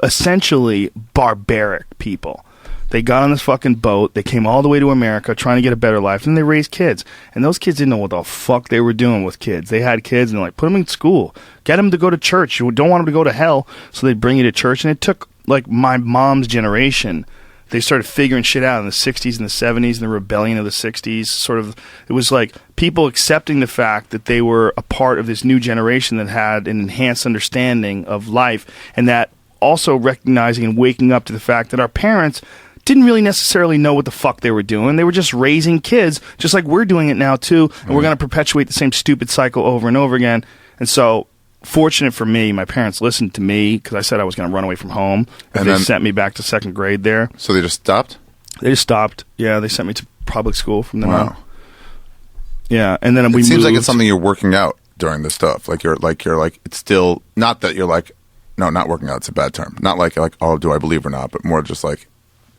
essentially barbaric people. They got on this fucking boat. They came all the way to America trying to get a better life. And they raised kids. And those kids didn't know what the fuck they were doing with kids. They had kids and they're like, put them in school. Get them to go to church. You don't want them to go to hell. So they'd bring you to church. And it took, like, my mom's generation. They started figuring shit out in the 60s and the 70s and the rebellion of the 60s. Sort of, it was like people accepting the fact that they were a part of this new generation that had an enhanced understanding of life. And that also recognizing and waking up to the fact that our parents didn't really necessarily know what the fuck they were doing. They were just raising kids, just like we're doing it now too, and we're going to perpetuate the same stupid cycle over and over again. And so, fortunate for me, my parents listened to me because I said I was going to run away from home, and they sent me back to second grade there. So they just stopped? They just stopped. Yeah, they sent me to public school from then on. Yeah, and then we moved. It seems like it's something you're working out during this stuff. Like you're like it's still not that you're like, no, not working out. It's a bad term. Not like oh, do I believe or not, but more just like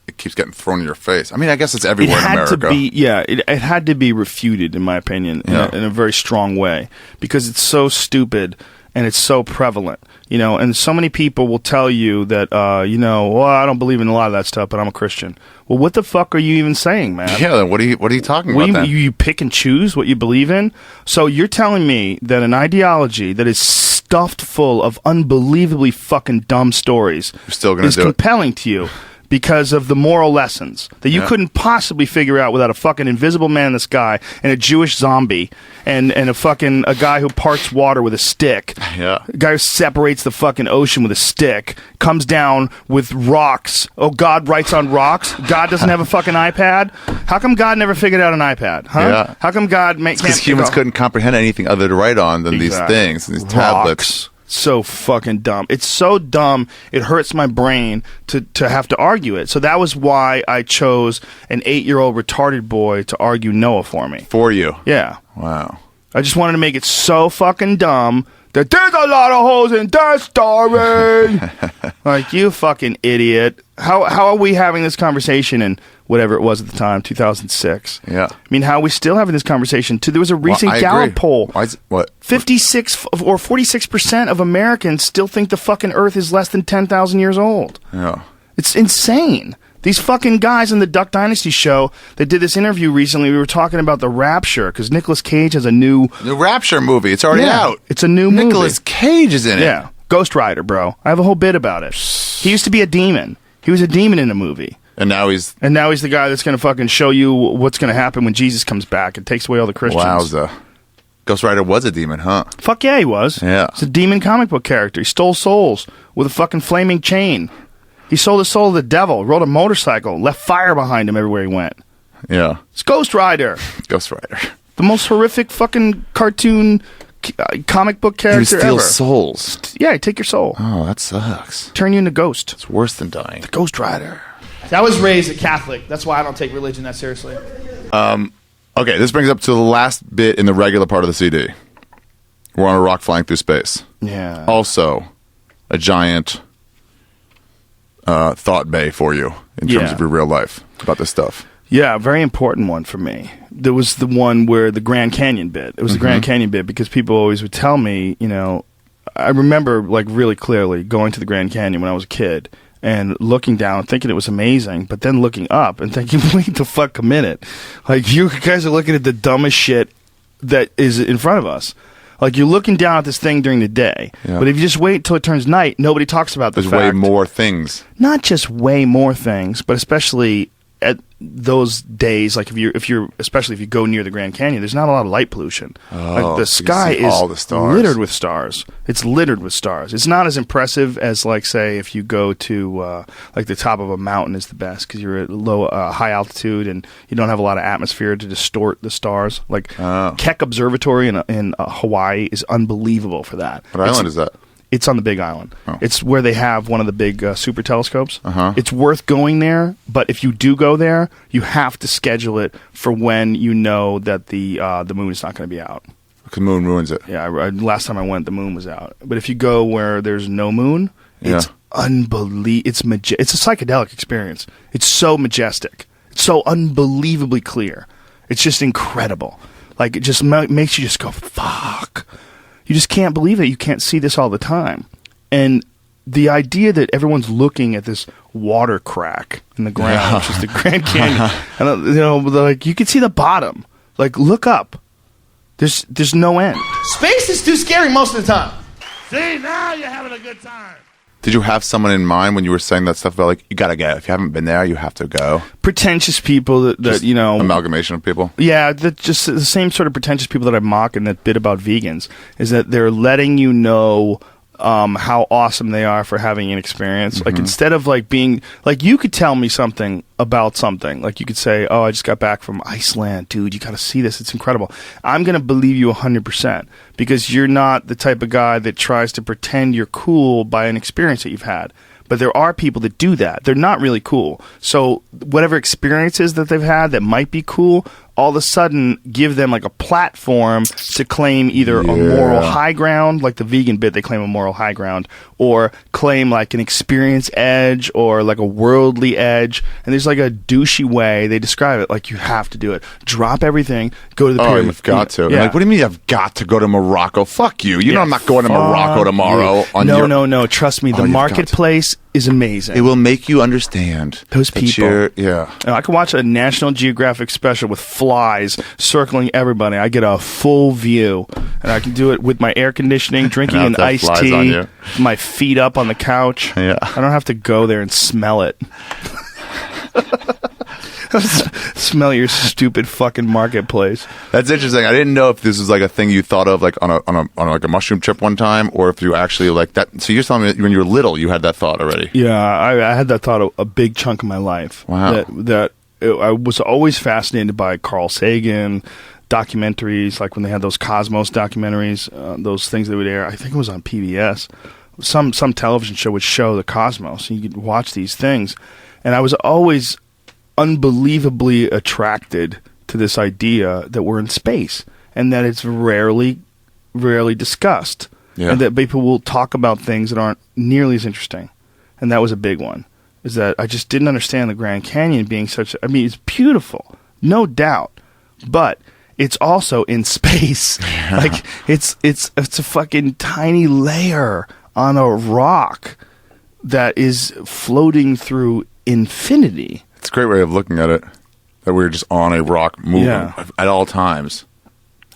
it keeps getting thrown in your face. I mean, I guess it's everywhere in America. It had to be refuted, in my opinion, in a very strong way, because it's so stupid and it's so prevalent, and so many people will tell you that, well, I don't believe in a lot of that stuff, but I'm a Christian. Well, what the fuck are you even saying, man? Yeah, then what are you talking about then? You pick and choose what you believe in? So you're telling me that an ideology that is stuffed full of unbelievably fucking dumb stories You're still gonna is do it. compelling to you because of the moral lessons that you couldn't possibly figure out without a fucking invisible man in the sky and a Jewish zombie and a guy who parts water with a stick. Yeah. A guy who separates the fucking ocean with a stick, comes down with rocks. Oh, God writes on rocks? God doesn't have a fucking iPad? How come God never figured out an iPad? Huh? Yeah. How come God because humans couldn't comprehend anything other to write on than these things, these tablets. So fucking dumb. It's so dumb, it hurts my brain to have to argue it. So that was why I chose an 8-year-old retarded boy to argue Noah for me. For you? Yeah. Wow. I just wanted to make it so fucking dumb that there's a lot of holes in that story. Like, you fucking idiot. How are we having this conversation in whatever it was at the time, 2006? Yeah. I mean, how are we still having this conversation? There was a recent Gallup poll. What? 56 or 46% of Americans still think the fucking Earth is less than 10,000 years old. Yeah. It's insane. These fucking guys in the Duck Dynasty show that did this interview recently, we were talking about the Rapture, because Nicolas Cage has a new... The Rapture movie. It's already out. It's a new movie. Nicolas Cage is in it. Yeah. Ghost Rider, bro. I have a whole bit about it. He used to be a demon. He was a demon in a movie. And now he's the guy that's going to fucking show you what's going to happen when Jesus comes back and takes away all the Christians. Wowza. Ghost Rider was a demon, huh? Fuck yeah, he was. Yeah. He's a demon comic book character. He stole souls with a fucking flaming chain. He sold his soul to the devil, rode a motorcycle, left fire behind him everywhere he went. Yeah. It's Ghost Rider. Ghost Rider. The most horrific fucking cartoon comic book character ever. He steals souls. Yeah, take your soul. Oh, that sucks. Turn you into ghost. It's worse than dying. The Ghost Rider. I was raised a Catholic. That's why I don't take religion that seriously. Okay, this brings up to the last bit in the regular part of the CD. We're on a rock flying through space. Yeah. Also, a giant thought bay for you in terms of your real life about this stuff. Yeah, a very important one for me. There was the one where the Grand Canyon bit. It was the Grand Canyon bit because people always would tell me, I remember like really clearly going to the Grand Canyon when I was a kid and looking down, thinking it was amazing, but then looking up and thinking, wait the fuck a minute. Like, you guys are looking at the dumbest shit that is in front of us. Like, you're looking down at this thing during the day, but if you just wait till it turns night, nobody talks about the fact. There's way more things. Not just way more things, but especially at those days, like especially if you go near the Grand Canyon, there's not a lot of light pollution. Like, the sky is littered with stars. It's littered with stars. It's not as impressive as, like, say, if you go to like the top of a mountain is the best because you're at high altitude and you don't have a lot of atmosphere to distort the stars. Like Keck Observatory in Hawaii is unbelievable for that. What island is that? It's on the Big Island. Oh. It's where they have one of the big super telescopes. Uh-huh. It's worth going there, but if you do go there, you have to schedule it for when you know that the moon is not going to be out. The moon ruins it. Yeah, last time I went, the moon was out. But if you go where there's no moon, it's unbelievable. It's a psychedelic experience. It's so majestic. It's so unbelievably clear. It's just incredible. Like, it just makes you just go, fuck. You just can't believe it. You can't see this all the time. And the idea that everyone's looking at this water crack in the ground, which is the Grand Canyon, and like, you can see the bottom. Like, look up. There's no end. Space is too scary most of the time. See, now you're having a good time. Did you have someone in mind when you were saying that stuff about, like, you gotta go? If you haven't been there, you have to go. Pretentious people that amalgamation of people. Yeah, just the same sort of pretentious people that I mock in that bit about vegans is that they're letting you know how awesome they are for having an experience. Like, instead of like being like, you could tell me something about something. Like, you could say, "Oh, I just got back from Iceland, dude. You got to see this. It's incredible." I'm gonna believe you 100% because you're not the type of guy that tries to pretend you're cool by an experience that you've had. But there are people that do that. They're not really cool. So whatever experiences that they've had that might be cool, all of a sudden give them like a platform to claim either a moral high ground, like the vegan bit, they claim a moral high ground, or claim like an experience edge or like a worldly edge. And there's like a douchey way they describe it. Like, you have to do it. Drop everything, go to the pyramid. Oh, you've got to. Yeah. Like, what do you mean I've got to go to Morocco? Fuck you. You know I'm not going to Morocco tomorrow. No. Trust me. The marketplace is amazing. It will make you understand. Those people. I could watch a National Geographic special with flies circling everybody. I get a full view. And I can do it with my air conditioning, drinking an iced tea, my feet up on the couch. Yeah. I don't have to go there and smell it. Smell your stupid fucking marketplace. That's interesting. I didn't know if this was like a thing you thought of like on like a mushroom trip one time, or if you actually like that. So you're telling me that when you were little, you had that thought already? Yeah, I had that thought a big chunk of my life. Wow. I was always fascinated by Carl Sagan documentaries, like when they had those Cosmos documentaries, those things that would air. I think it was on PBS. Some television show would show the cosmos, and you could watch these things. And I was always unbelievably attracted to this idea that we're in space and that it's rarely discussed, and that people will talk about things that aren't nearly as interesting. And that was a big one, is that I just didn't understand the Grand Canyon being such I mean, it's beautiful, no doubt, but it's also in space. Like it's a fucking tiny layer on a rock that is floating through infinity. It's a great way of looking at it, that we're just on a rock moving at all times.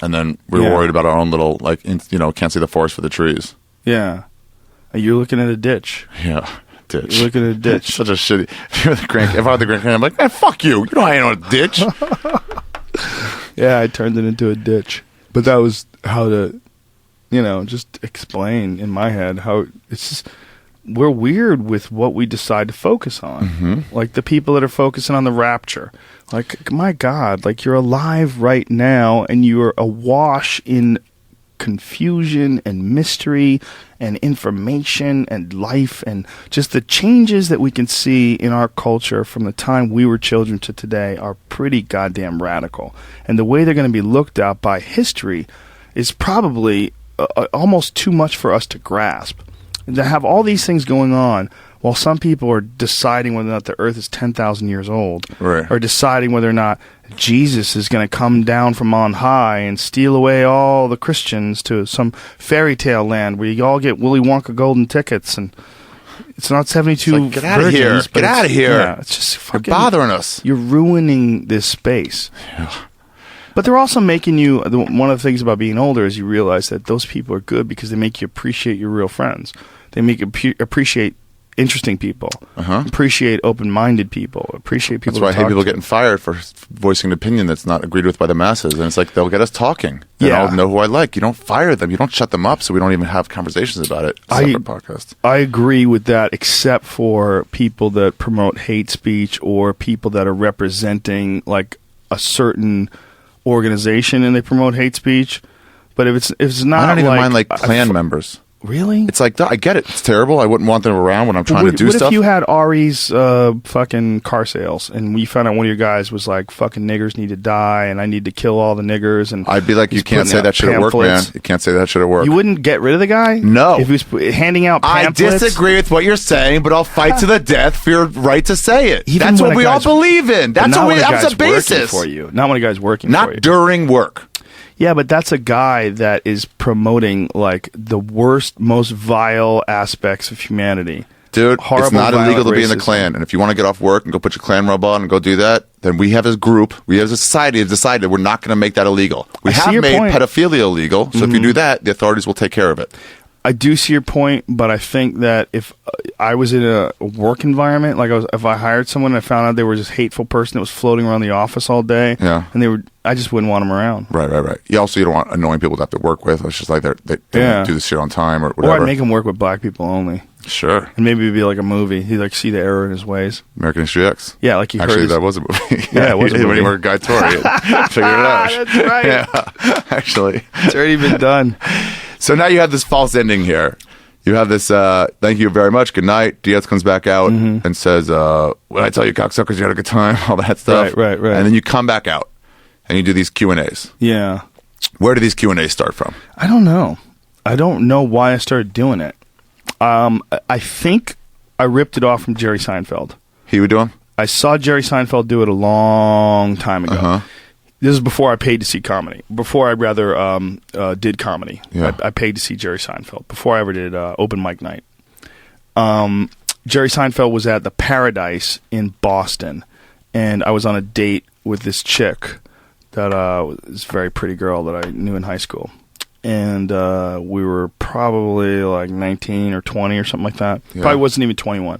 And then we're worried about our own little, like, can't see the forest for the trees. Yeah. You're looking at a ditch. Yeah, ditch. You're looking at a ditch. Such a shitty. If I had the Grand Canyon, I'm like, man, fuck you. You know I ain't on a ditch. Yeah, I turned it into a ditch. But that was how to, just explain in my head how it's just, we're weird with what we decide to focus on. Mm-hmm. Like the people that are focusing on the rapture. Like, my God, like you're alive right now and you're awash in confusion and mystery and information and life and just the changes that we can see in our culture from the time we were children to today are pretty goddamn radical. And the way they're going to be looked at by history is probably almost too much for us to grasp. And to have all these things going on while some people are deciding whether or not the earth is 10,000 years old, right, or deciding whether or not Jesus is going to come down from on high and steal away all the Christians to some fairy tale land where you all get Willy Wonka golden tickets, and it's not 72 it's like, get out of here. virgins, Get out of here. Yeah, it's just fucking, you're bothering us. You're ruining this space. Yeah. But they're also making you, one of the things about being older is you realize that those people are good because they make you appreciate your real friends. They make you appreciate interesting people, appreciate open-minded people, appreciate people. That's why I hate people getting fired for voicing an opinion that's not agreed with by the masses. And it's like, they'll get us talking. And I'll know who I like. You don't fire them. You don't shut them up so we don't even have conversations about it. Separate podcast. I agree with that, except for people that promote hate speech or people that are representing like a certain organization and they promote hate speech. But if it's not, I don't even mind like Klan members. Really? It's like, I get it. It's terrible. I wouldn't want them around when I'm trying to do stuff. What if you had Ari's fucking car sales and we found out one of your guys was like, fucking niggers need to die and I need to kill all the niggers? And I'd be like, you can't say that shit at work, man. You can't say that shit at work. You wouldn't get rid of the guy? No. If he was handing out pamphlets? I disagree with what you're saying, but I'll fight to the death for your right to say it. Even that's what we all believe in. That's a basis. For you. Not when a guy's working for you. Not during work. Yeah, but that's a guy that is promoting like the worst, most vile aspects of humanity. Dude, horrible, it's not illegal to be in the racism. Klan. And if you want to get off work and go put your Klan robe on and go do that, then we have as a group, we as a society have decided we're not going to make that illegal. We have made pedophilia illegal, so if you do that, the authorities will take care of it. I do see your point, but I think that if I was in a work environment, like if I hired someone and I found out they were just a hateful person that was floating around the office all day, and I just wouldn't want them around. Right. You don't want annoying people to have to work with. It's just like they don't do this shit on time or whatever. Or I'd make them work with black people only. Sure. And maybe it'd be like a movie. He'd like see the error in his ways. American History X. Yeah, like he actually heard that was a movie. Yeah, it was a movie. When he worked Guy Tori, figured it out. That's right. Yeah, actually, it's already been done. So now you have this false ending here. You have this, thank you very much, good night. Diaz comes back out and says, what I tell you, cocksuckers, you had a good time, all that stuff. Right. And then you come back out and you do these Q&As. Yeah. Where do these Q&As start from? I don't know. I don't know why I started doing it. I think I ripped it off from Jerry Seinfeld. He would do them? I saw Jerry Seinfeld do it a long time ago. This is before I paid to see comedy. Before I did comedy. Yeah. I paid to see Jerry Seinfeld. Before I ever did open mic night. Jerry Seinfeld was at the Paradise in Boston. And I was on a date with this chick that was a very pretty girl that I knew in high school. And we were probably like 19 or 20 or something like that. Yeah. Probably wasn't even 21.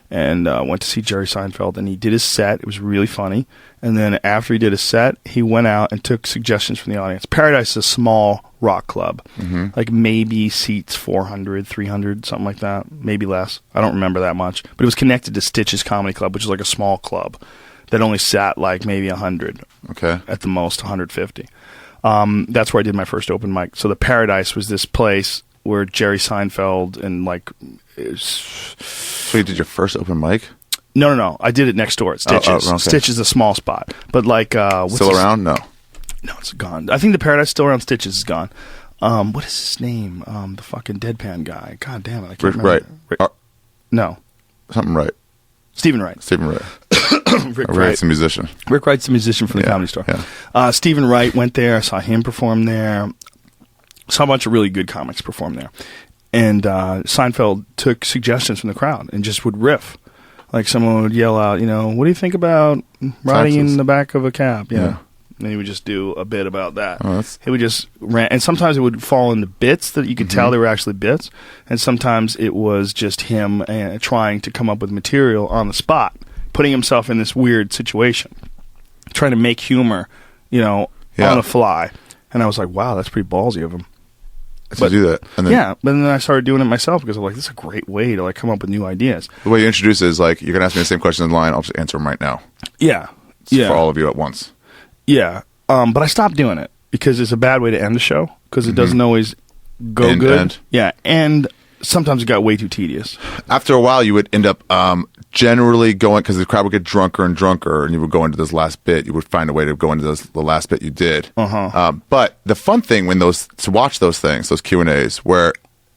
and went to see Jerry Seinfeld, and he did his set. It was really funny. And then after he did his set, he went out and took suggestions from the audience. Paradise is a small rock club, like maybe seats 400, 300, something like that, maybe less. I don't remember that much. But it was connected to Stitch's Comedy Club, which is like a small club that only sat like maybe 100, at the most 150. That's where I did my first open mic. So the Paradise was this place where Jerry Seinfeld and like... So you did your first open mic? No. I did it next door at Stitch's. Okay. Stitch is a small spot. But like... Still around? No, it's gone. I think the Paradise still around. Stitch's is gone. What is his name? The fucking deadpan guy. God damn it. I can't remember. Right. No. Something right. Stephen Wright. Rick Wright's a musician. Rick Wright's a musician from the Comedy Store. Yeah. Stephen Wright went there. I saw him perform there. Saw a bunch of really good comics perform there. And Seinfeld took suggestions from the crowd and just would riff. Like someone would yell out, what do you think about riding in the back of a cab? Yeah. And he would just do a bit about that. He would just rant. And sometimes it would fall into bits that you could tell they were actually bits. And sometimes it was just him trying to come up with material on the spot, putting himself in this weird situation, trying to make humor, on the fly. And I was like, wow, that's pretty ballsy of him. To do that. And then, but then I started doing it myself because I'm like, this is a great way to like come up with new ideas. The way you introduce it is like, you're going to ask me the same question in line, I'll just answer them right now. Yeah. For all of you at once. Yeah. But I stopped doing it because it's a bad way to end a show because it doesn't always go good. End. Yeah. And sometimes it got way too tedious. After a while, you would end up generally going, because the crowd would get drunker and drunker, and you would go into this last bit. You would find a way to go into the last bit you did. But the fun thing to watch those things, those Q&As, where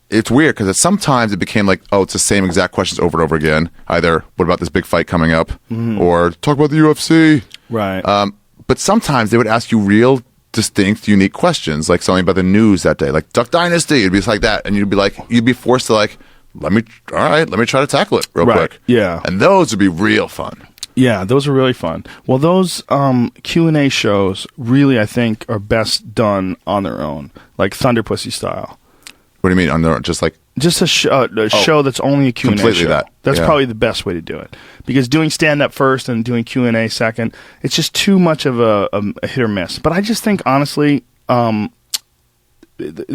it's weird because sometimes it became like, it's the same exact questions over and over again. Either, what about this big fight coming up? Or, talk about the UFC. Right. But sometimes they would ask you real, distinct, unique questions, like something about the news that day, like Duck Dynasty. It'd be like that, and you'd be forced to like, let me try to tackle it real quick. Yeah. And those would be real fun. Yeah, those are really fun. Well, those Q&A shows really, I think, are best done on their own, like Thunder Pussy style. What do you mean on their own? Just a show that's only a Q&A completely show. That's probably the best way to do it. Because doing stand-up first and doing Q&A second, it's just too much of a hit or miss. But I just think, honestly, the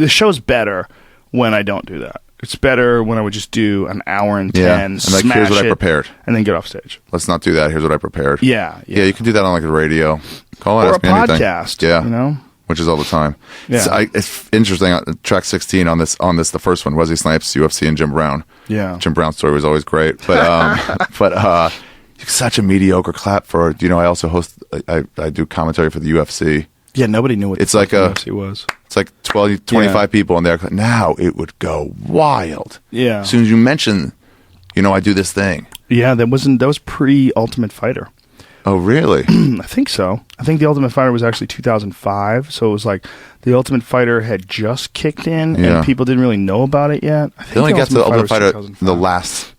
show's better when I don't do that. It's better when I would just do an hour and 10, and like, here's what I prepared. And then get off stage. Let's not do that. Here's what I prepared. Yeah. You can do that on like the radio. Call it, or ask a me anything. podcast. Yeah. Which is all the time. Yeah. It's interesting. Track 16 on this, the first one, Wesley Snipes, UFC, and Jim Brown. Yeah. Jim Brown's story was always great, but such a mediocre clap for. I also host. I do commentary for the UFC. Yeah, nobody knew what it's like UFC was. It's like 25 people in there. Now it would go wild. Yeah. As soon as you mention, I do this thing. Yeah, that was pre-Ultimate Fighter. Oh, really? I think so. I think the Ultimate Fighter was actually 2005, so it was like the Ultimate Fighter had just kicked in, and people didn't really know about it yet. I think they only got to the Ultimate Fighter, 2005. the last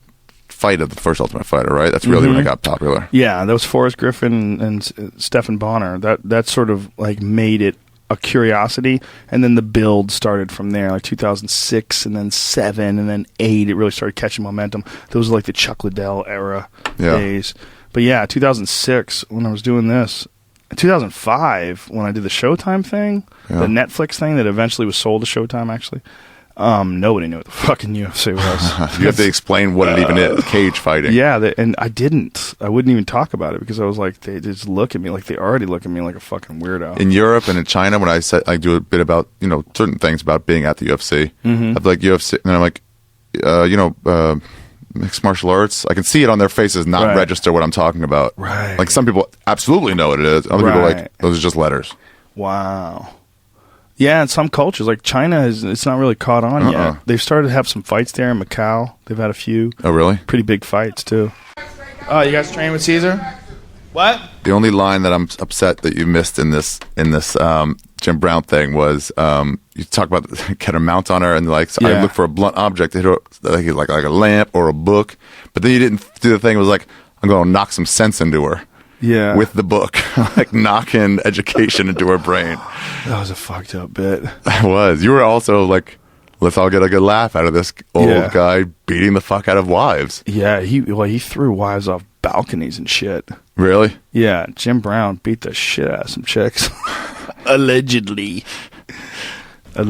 fight of the first Ultimate Fighter, right? That's really when it got popular. Yeah, that was Forrest Griffin and Stephen Bonner. That sort of like made it a curiosity, and then the build started from there, like 2006, and then 7, and then 8. It really started catching momentum. Those were like the Chuck Liddell era days. But yeah, 2006 when I was doing this. 2005 when I did the Showtime thing, the Netflix thing that eventually was sold to Showtime. Actually, nobody knew what the fucking UFC was. You have to explain what it even is. Cage fighting. Yeah, and I didn't. I wouldn't even talk about it because I was like, they just look at me like they already look at me like a fucking weirdo. In Europe and in China, when I do a bit about certain things about being at the UFC, I'd be like UFC, and I'm like, mixed martial arts. I can see it on their faces, not register what I'm talking about. Right. Like some people absolutely know what it is. Other people are like, those are just letters. Wow. Yeah, in some cultures, like China, it's not really caught on yet. They've started to have some fights there in Macau. They've had a few. Oh, really? Pretty big fights, too. Oh, you guys train with Caesar? What? The only line that I'm upset that you missed in this Jim Brown thing was you talk about get a mount on her and I look for a blunt object to hit her, like a lamp or a book, but then you didn't do the thing. It was like, I'm going to knock some sense into her. Yeah. With the book, like knocking education into her brain. That was a fucked up bit. That was. You were also like Let's all get a good laugh out of this old guy beating the fuck out of wives. Yeah, he threw wives off balconies and shit. Really? Yeah, Jim Brown beat the shit out of some chicks. Allegedly. Oh,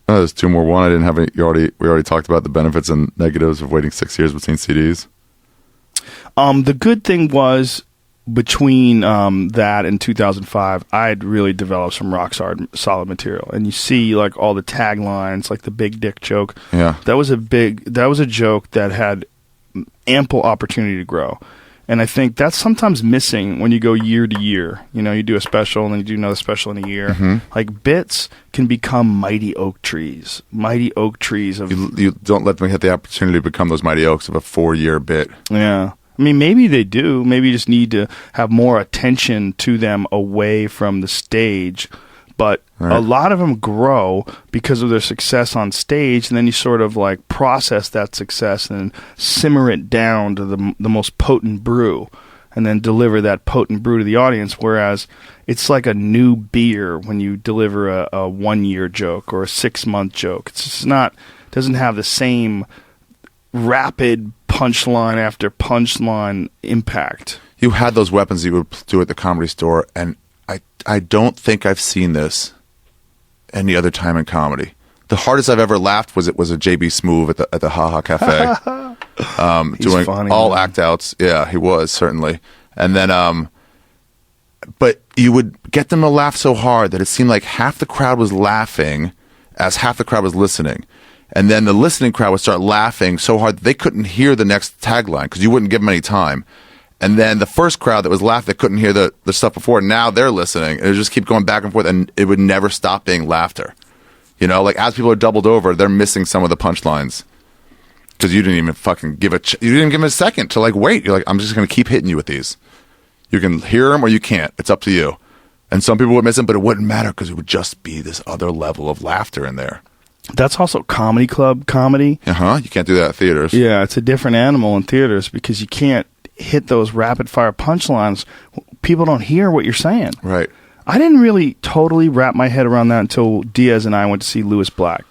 there's two more. One, I didn't have any. We already talked about the benefits and negatives of waiting 6 years between CDs. The good thing was, between that and 2005, I had really developed some rock solid material, and you see like all the taglines, like the big dick joke. Yeah, that was a joke that had ample opportunity to grow, and I think that's sometimes missing when you go year to year. You know, you do a special and then you do another special in a year. Like bits can become mighty oak trees of you don't let them get the opportunity to become those mighty oaks of a 4-year bit. Yeah. I mean, maybe they do. Maybe you just need to have more attention to them away from the stage. But a lot of them grow because of their success on stage, and then you sort of like process that success and simmer it down to the most potent brew, and then deliver that potent brew to the audience. Whereas it's like a new beer when you deliver a 1-year joke or a 6-month joke. It's just doesn't have the same rapid punchline after punchline impact. You had those weapons you would do at the Comedy Store, and I don't think I've seen this any other time in comedy. The hardest I've ever laughed was a JB Smoove at the Ha Ha Cafe, doing funny, all man. act outs. Yeah, he was certainly. And then, but you would get them to laugh so hard that it seemed like half the crowd was laughing as half the crowd was listening. And then the listening crowd would start laughing so hard that they couldn't hear the next tagline because you wouldn't give them any time. And then the first crowd that was laughing, that couldn't hear the stuff before, now they're listening. And it would just keep going back and forth, and it would never stop being laughter. You know, like as people are doubled over, they're missing some of the punchlines because you didn't even fucking you didn't even give them a second to like wait. You're like, I'm just going to keep hitting you with these. You can hear them or you can't. It's up to you. And some people would miss them, but it wouldn't matter because it would just be this other level of laughter in there. That's also comedy club comedy. You can't do that at theaters. Yeah, it's a different animal in theaters because you can't hit those rapid fire punchlines. People don't hear what you're saying. Right. I didn't really totally wrap my head around that until Diaz and I went to see Louis Black.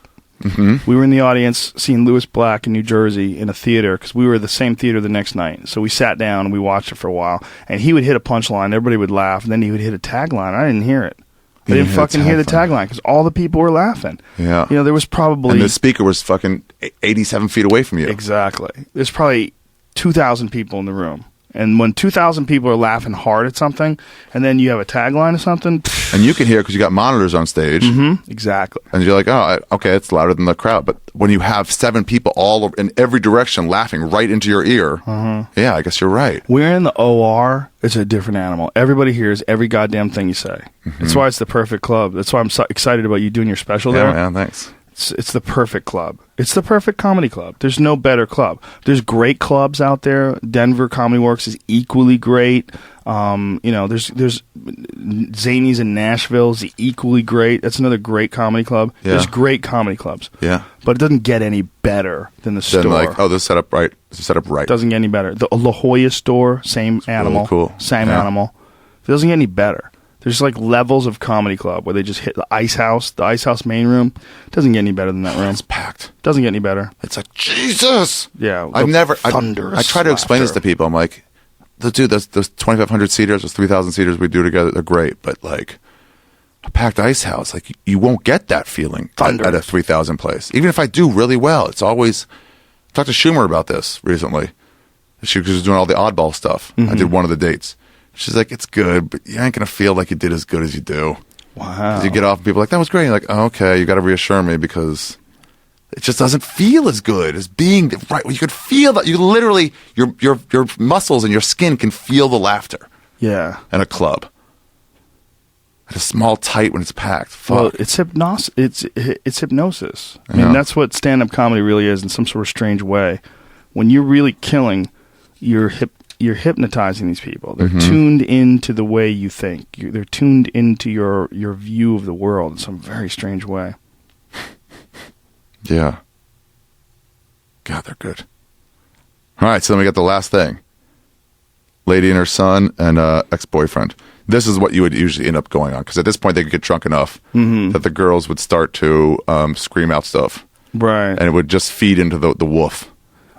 We were in the audience seeing Louis Black in New Jersey in a theater because we were at the same theater the next night. So we sat down and we watched it for a while. And he would hit a punchline, everybody would laugh, and then he would hit a tagline. I didn't hear it. I didn't fucking hear the tagline because all the people were laughing. Yeah. You know, there was probably... And the speaker was fucking 87 feet away from you. Exactly. There's probably 2,000 people in the room. And when 2,000 people are laughing hard at something, and then you have a tagline or something... And you can hear it because you got monitors on stage. Exactly. And you're like, oh, okay, it's louder than the crowd. But when you have 7 people all in every direction laughing right into your ear, yeah, I guess you're right. We're in the OR. It's a different animal. Everybody hears every goddamn thing you say. That's why it's the perfect club. That's why I'm so excited about you doing your special there. Yeah, man, thanks. It's the perfect club. It's the perfect comedy club. There's no better club. There's great clubs out there. Denver Comedy Works is equally great. You know, there's Zanies in Nashville is equally great. That's another great comedy club. Yeah. There's great comedy clubs. Yeah. But it doesn't get any better than the store. Then like, oh, this is set up right. This is set up right. Doesn't get any better. The La Jolla store, same animal. Really cool. Same animal. It doesn't get any better. There's like levels of comedy club where they just hit the Ice House main room. Doesn't get any better than that room. It's packed. Doesn't get any better. It's like, Jesus. Yeah. I Thunderous try to explain this to people. I'm like, dude, those 2,500 seaters, those 3,000 seaters we do together, they're great. But like a packed Ice House, like you won't get that feeling at a 3,000 place. Even if I do really well, it's always, I talked to Schumer about this recently. She was doing all the oddball stuff. I did one of the dates. She's like, it's good, but you ain't going to feel like you did as good as you do. Wow. You get off and people are like, that was great. You're like, oh, okay, you got to reassure me because it just doesn't feel as good as being right. You could feel that. You literally, your muscles and your skin can feel the laughter. Yeah. In a club. At a small tight when it's packed. Fuck. Well, it's hypnosis. It's hypnosis. I mean, that's what stand-up comedy really is in some sort of strange way. When you're really killing, you're hypnotizing these people. They're tuned into the way you think. They're tuned into your view of the world in some very strange way. Yeah. God, they're good. All right, so then we got the last thing. lady and her son, and ex-boyfriend. This is what you would usually end up going on, because at this point they could get drunk enough that the girls would start to scream out stuff. Right. And it would just feed into the wolf.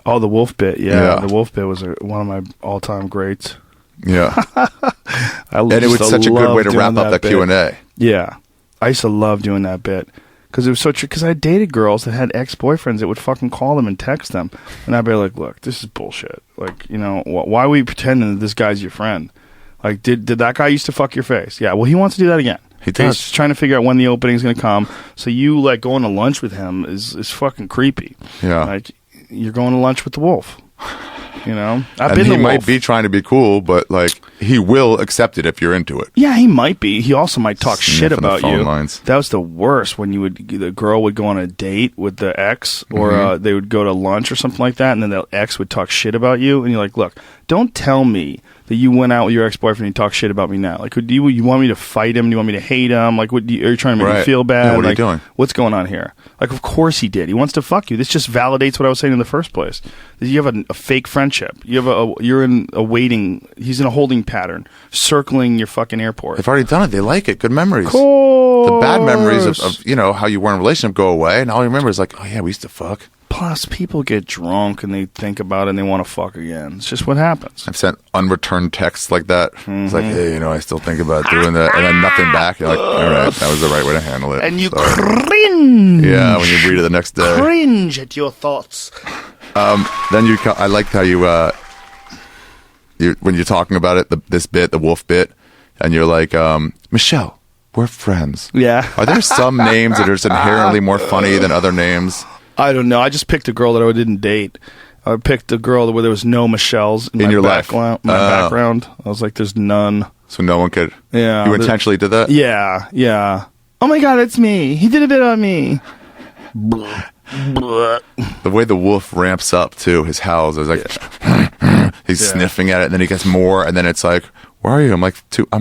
Oh, the wolf bit. Yeah. The wolf bit was one of my all-time greats. Yeah. And it was such a good way to wrap up that Q&A. Yeah. I used to love doing that bit. Because it was so true. Because I dated girls that had ex-boyfriends that would fucking call them and text them. And I'd be like, look, this is bullshit. Like, you know, why are we pretending that this guy's your friend? Like, did that guy used to fuck your face? Yeah, well, he wants to do that again. He does. He's trying to figure out when the opening's going to come. So you, like, going to lunch with him is fucking creepy. Yeah. Like, you're going to lunch with the wolf. You know? I've been the wolf. He might be trying to be cool, but, like, he will accept it if you're into it. Yeah, he might be. He also might talk shit about you. Lines. That was the worst, when the girl would go on a date with the ex, or they would go to lunch or something like that, and then the ex would talk shit about you, and you're like, look, don't tell me that you went out with your ex-boyfriend and you talk shit about me now. Like, do you want me to fight him? Do you want me to hate him? Like, are you trying to make me feel bad? Yeah, what are like, you doing? What's going on here? Like, of course he did. He wants to fuck you. This just validates what I was saying in the first place. You have a fake friendship. You're in a waiting. He's in a holding pattern, circling your fucking airport. They've already done it. They like it. Good memories. Course. The bad memories of you know how you were in a relationship go away, and all you remember is like, oh yeah, we used to fuck. Plus, people get drunk and they think about it and they want to fuck again. It's just what happens. I've sent unreturned texts like that. It's like, hey, you know, I still think about doing that, and then nothing back. You're like, all right, that was the right way to handle it. And you cringe. Yeah, when you read it the next day. Cringe at your thoughts. Then I liked how you when you're talking about it, the wolf bit, and you're like, Michelle, we're friends. Yeah. Are there some names that are just inherently more funny than other names? I don't know. I just picked a girl that I didn't date. I picked a girl where there was no Michelles in your background. Background. I was like, there's none. So no one could. Yeah. You intentionally did that? Yeah. Yeah. Oh my God, it's me. He did a bit on me. The way the wolf ramps up too, his howls is like he's sniffing at it, and then he gets more, and then it's like, where are you? I'm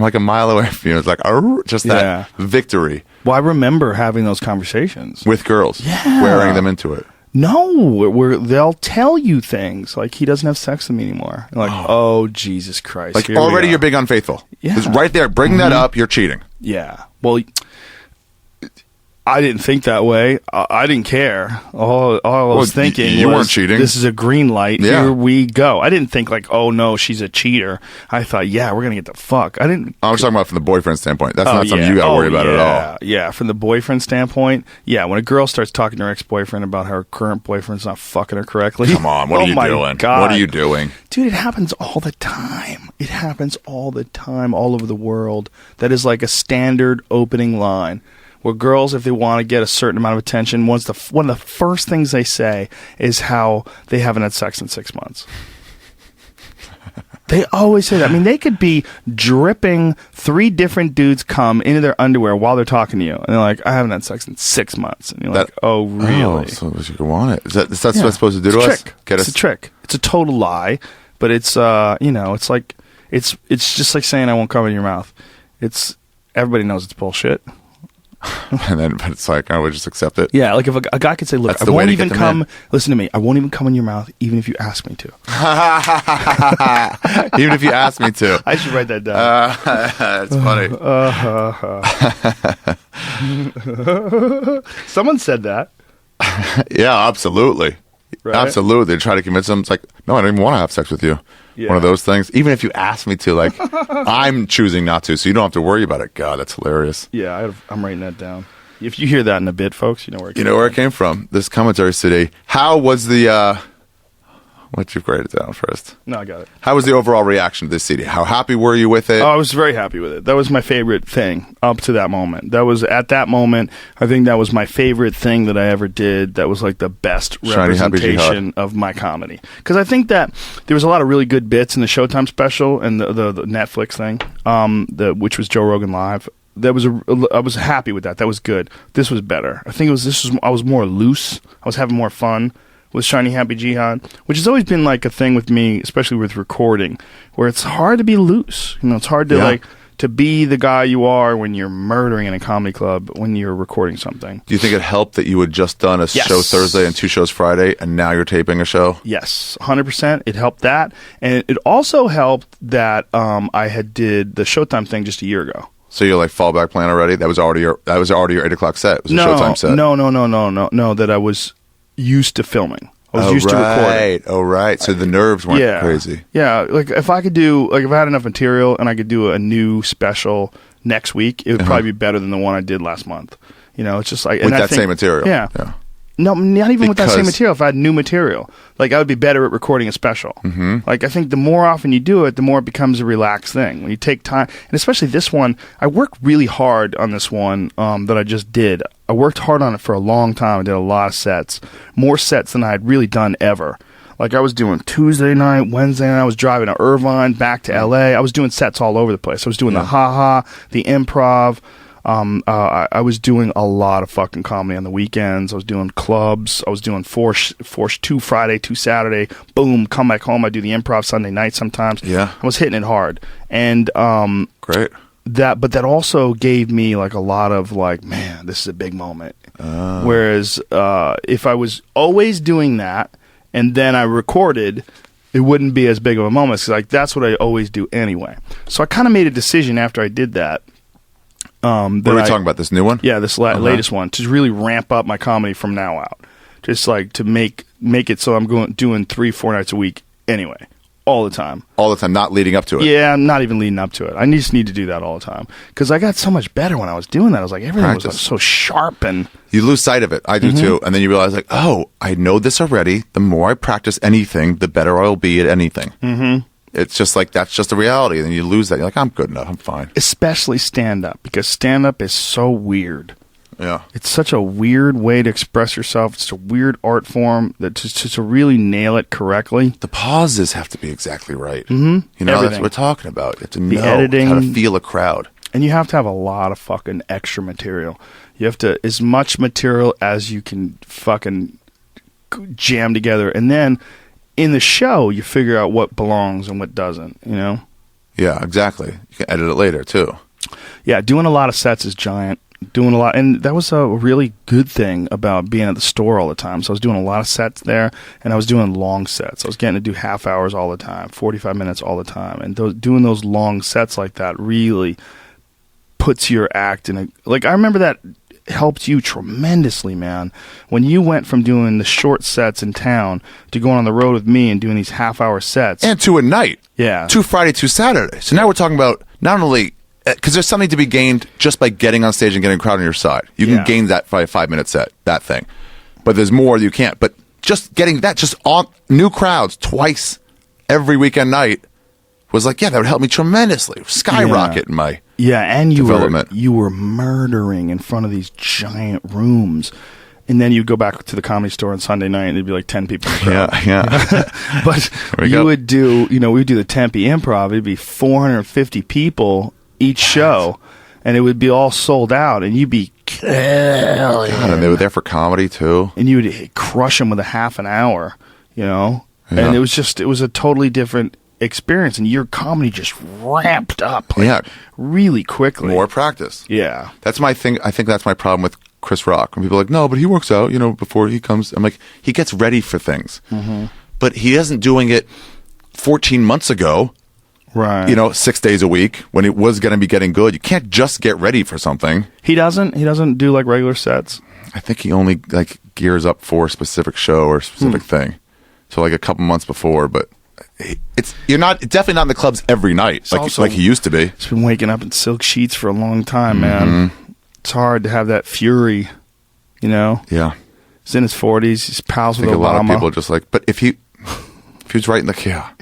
like a mile away from you. It's like just that victory. Well, I remember having those conversations with girls, wearing them into it. No, they'll tell you things like, he doesn't have sex with me anymore. Like, oh Jesus Christ! Like, already you're being unfaithful. Yeah, it's right there. Bring that up. You're cheating. Yeah. Well, I didn't think that way. I didn't care. All I was thinking you weren't cheating. This is a green light. Yeah. Here we go. I didn't think like, oh no, she's a cheater. I thought, yeah, we're gonna get the fuck. I didn't. I was talking about from the boyfriend standpoint. That's not something you got to worry about at all. Yeah, from the boyfriend standpoint, yeah. When a girl starts talking to her ex-boyfriend about how her current boyfriend's not fucking her correctly, come on, what are you doing? God. What are you doing, dude? It happens all the time. It happens all the time, all over the world. That is like a standard opening line. Where girls, if they want to get a certain amount of attention, one of the first things they say is how they haven't had sex in 6 months. They always say that. I mean, they could be dripping 3 different dudes come into their underwear while they're talking to you. And they're like, I haven't had sex in 6 months. And you're like, oh, really? Oh, so you want it. Is that what it's supposed to do to us? It's a trick. It's a total lie. But it's, it's like, it's just like saying I won't come in your mouth. Everybody knows it's bullshit. But it's like, I would just accept it. Yeah, like if a guy could say, look, I won't even come, listen to me, I won't even come in your mouth even if you ask me to. Even if you ask me to. I should write that down. It's funny. Someone said that. Yeah, absolutely. Right? Absolutely. They try to convince them, it's like, no, I don't even want to have sex with you. Yeah. One of those things. Even if you ask me to, like, I'm choosing not to, so you don't have to worry about it. God, that's hilarious. Yeah, I'm writing that down. If you hear that in a bit, folks, you know where it came from. Where it came from. This commentary today. How was the... What you've graded down first? No, I got it. How was the overall reaction to this CD? How happy were you with it? Oh, I was very happy with it. That was my favorite thing up to that moment. At that moment, I think that was my favorite thing that I ever did. That was like the best representation of my comedy. Because I think that there was a lot of really good bits in the Showtime special and the Netflix thing, which was Joe Rogan Live. I was happy with that. That was good. This was better. I think I was more loose. I was having more fun with Shiny Happy Jihad, which has always been like a thing with me, especially with recording, where it's hard to be loose. It's hard to like to be the guy you are when you're murdering in a comedy club when you're recording something. Do you think it helped that you had just done a show Thursday and 2 shows Friday, and now you're taping a show? Yes, 100%. It helped that, and it also helped that I had did the Showtime thing just a year ago. So you're like fallback plan already? That was already your 8 o'clock set. It was a Showtime set. No. That I was used to filming. I was used to recording. Oh, right. So the nerves weren't crazy. Yeah, like if I had enough material and I could do a new special next week, it would probably be better than the one I did last month. You know, it's just like with that same material. Yeah. No, not even with that same material. If I had new material, like I would be better at recording a special. Mm-hmm. Like I think the more often you do it, the more it becomes a relaxed thing. When you take time, and especially this one, I worked really hard on this one that I just did. I worked hard on it for a long time. I did a lot of sets, more sets than I had really done ever. Like I was doing Tuesday night, Wednesday night. I was driving to Irvine, back to LA. I was doing sets all over the place. I was doing the Ha-Ha, the Improv. I was doing a lot of fucking comedy on the weekends. I was doing clubs. I was doing 2 Friday, 2 Saturday. Boom, come back home. I do the Improv Sunday night sometimes. Yeah, I was hitting it hard. And great. But that also gave me like a lot of like, man, this is a big moment. Whereas if I was always doing that and then I recorded, it wouldn't be as big of a moment. Because like that's what I always do anyway. So I kind of made a decision after I did that. What are we talking about? This new one? Yeah, this latest one, to really ramp up my comedy from now out. Just like to make it so I'm doing 3-4 nights a week anyway, all the time. All the time, not leading up to it. Yeah, I'm not even leading up to it. I just need to do that all the time because I got so much better when I was doing that. I was like, everything was like, so sharp, and you lose sight of it. I do too, and then you realize like, oh, I know this already. The more I practice anything, the better I'll be at anything. Mm-hmm. It's just like, that's just the reality. And then you lose that. You're like, I'm good enough. I'm fine. Especially stand-up, because stand-up is so weird. Yeah. It's such a weird way to express yourself. It's a weird art form that to really nail it correctly. The pauses have to be exactly right. Mm-hmm. You know, everything. that's what we're talking about. You have to know editing, how to feel a crowd. And you have to have a lot of fucking extra material. You have to, as much material as you can fucking jam together. And then in the show, you figure out what belongs and what doesn't, you know? Yeah, exactly. You can edit it later, too. Yeah, doing a lot of sets is giant. Doing a lot, and that was a really good thing about being at the store all the time. So I was doing a lot of sets there, and I was doing long sets. I was getting to do half hours all the time, 45 minutes all the time. And doing those long sets like that really puts your act in a... Like, I remember that helped you tremendously, man. When you went from doing the short sets in town to going on the road with me and doing these half-hour sets. And 2 a night. Yeah. 2 Friday, 2 Saturday. So now we're talking about not only... Because there's something to be gained just by getting on stage and getting a crowd on your side. You can gain that by a 5-minute set, that thing. But there's more you can't. But just getting that, just on new crowds twice every weekend night was like, yeah, that would help me tremendously. Skyrocket in my and development. You were murdering in front of these giant rooms. And then you'd go back to the Comedy Store on Sunday night, and there'd be like 10 people in the crowd. Yeah. But you would do, we'd do the Tempe Improv. It'd be 450 people each show, and it would be all sold out, and you'd be killing. God, and they were there for comedy too, and you would crush them with a half an hour, and it was a totally different experience, and your comedy just ramped up really quickly. More practice. Yeah, that's my thing. I think that's my problem with Chris Rock. When people are like, no, but he works out, before he comes. I'm like, he gets ready for things, but he isn't doing it 14 months ago. Right. 6 days a week when it was going to be getting good. You can't just get ready for something. He doesn't do like regular sets. I think he only like gears up for a specific show or a specific thing. So like a couple months before, but you're definitely not in the clubs every night like he used to be. He's been waking up in silk sheets for a long time, man. It's hard to have that fury, Yeah. He's in his 40s. He's pals with Obama. A lot of people are just like, but if he was writing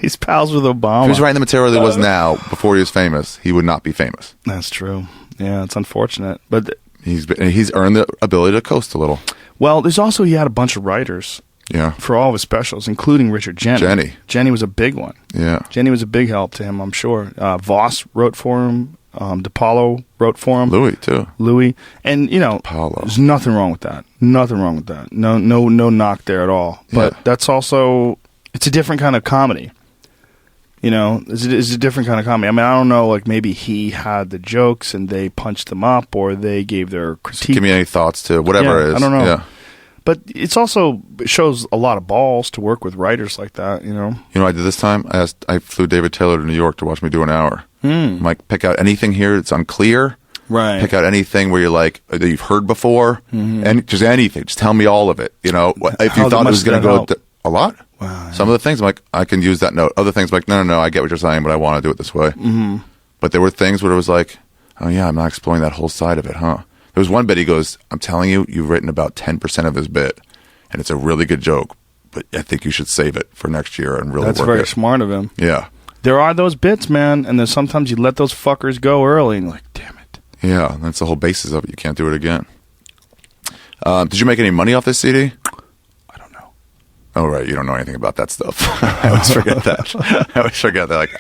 he's pals with Obama. If he was writing the material that he was now before he was famous, he would not be famous. That's true. Yeah, it's unfortunate, but he's earned the ability to coast a little. Well, he had a bunch of writers. Yeah. For all of his specials, including Richard Jenny. Jenny was a big one. Yeah. Jenny was a big help to him, I'm sure. Voss wrote for him. DePaulo wrote for him. Louis too. And Paulo. There's nothing wrong with that. Nothing wrong with that. No knock there at all. But that's also, it's a different kind of comedy. You know, it's a different kind of comedy. I mean, I don't know, like maybe he had the jokes and they punched them up, or they gave their critique. Give me any thoughts to whatever it is. I don't know. Yeah. But it shows a lot of balls to work with writers like that, you know. You know what I did this time? I flew David Taylor to New York to watch me do an hour. I'm like, pick out anything here that's unclear. Right. Pick out anything where you're like, that you've heard before. And just anything. Just tell me all of it. You know, if you thought it was going to go a lot. Wow. Some of the things I'm like, I can use that note. Other things I'm like, no, I get what you're saying, but I want to do it this way. But there were things where it was like, oh yeah, I'm not exploring that whole side of it, huh? There was one bit he goes, I'm telling you, you've written about 10% of this bit, and it's a really good joke, but I think you should save it for next year and really That's work very it. smart of him. Yeah. There are those bits, man, and then sometimes you let those fuckers go early, and you're like, damn it. Yeah, that's the whole basis of it. You can't do it again. Did you make any money off this CD? I don't know. Oh, right. You don't know anything about that stuff. I always forget that. I always forget that. Like,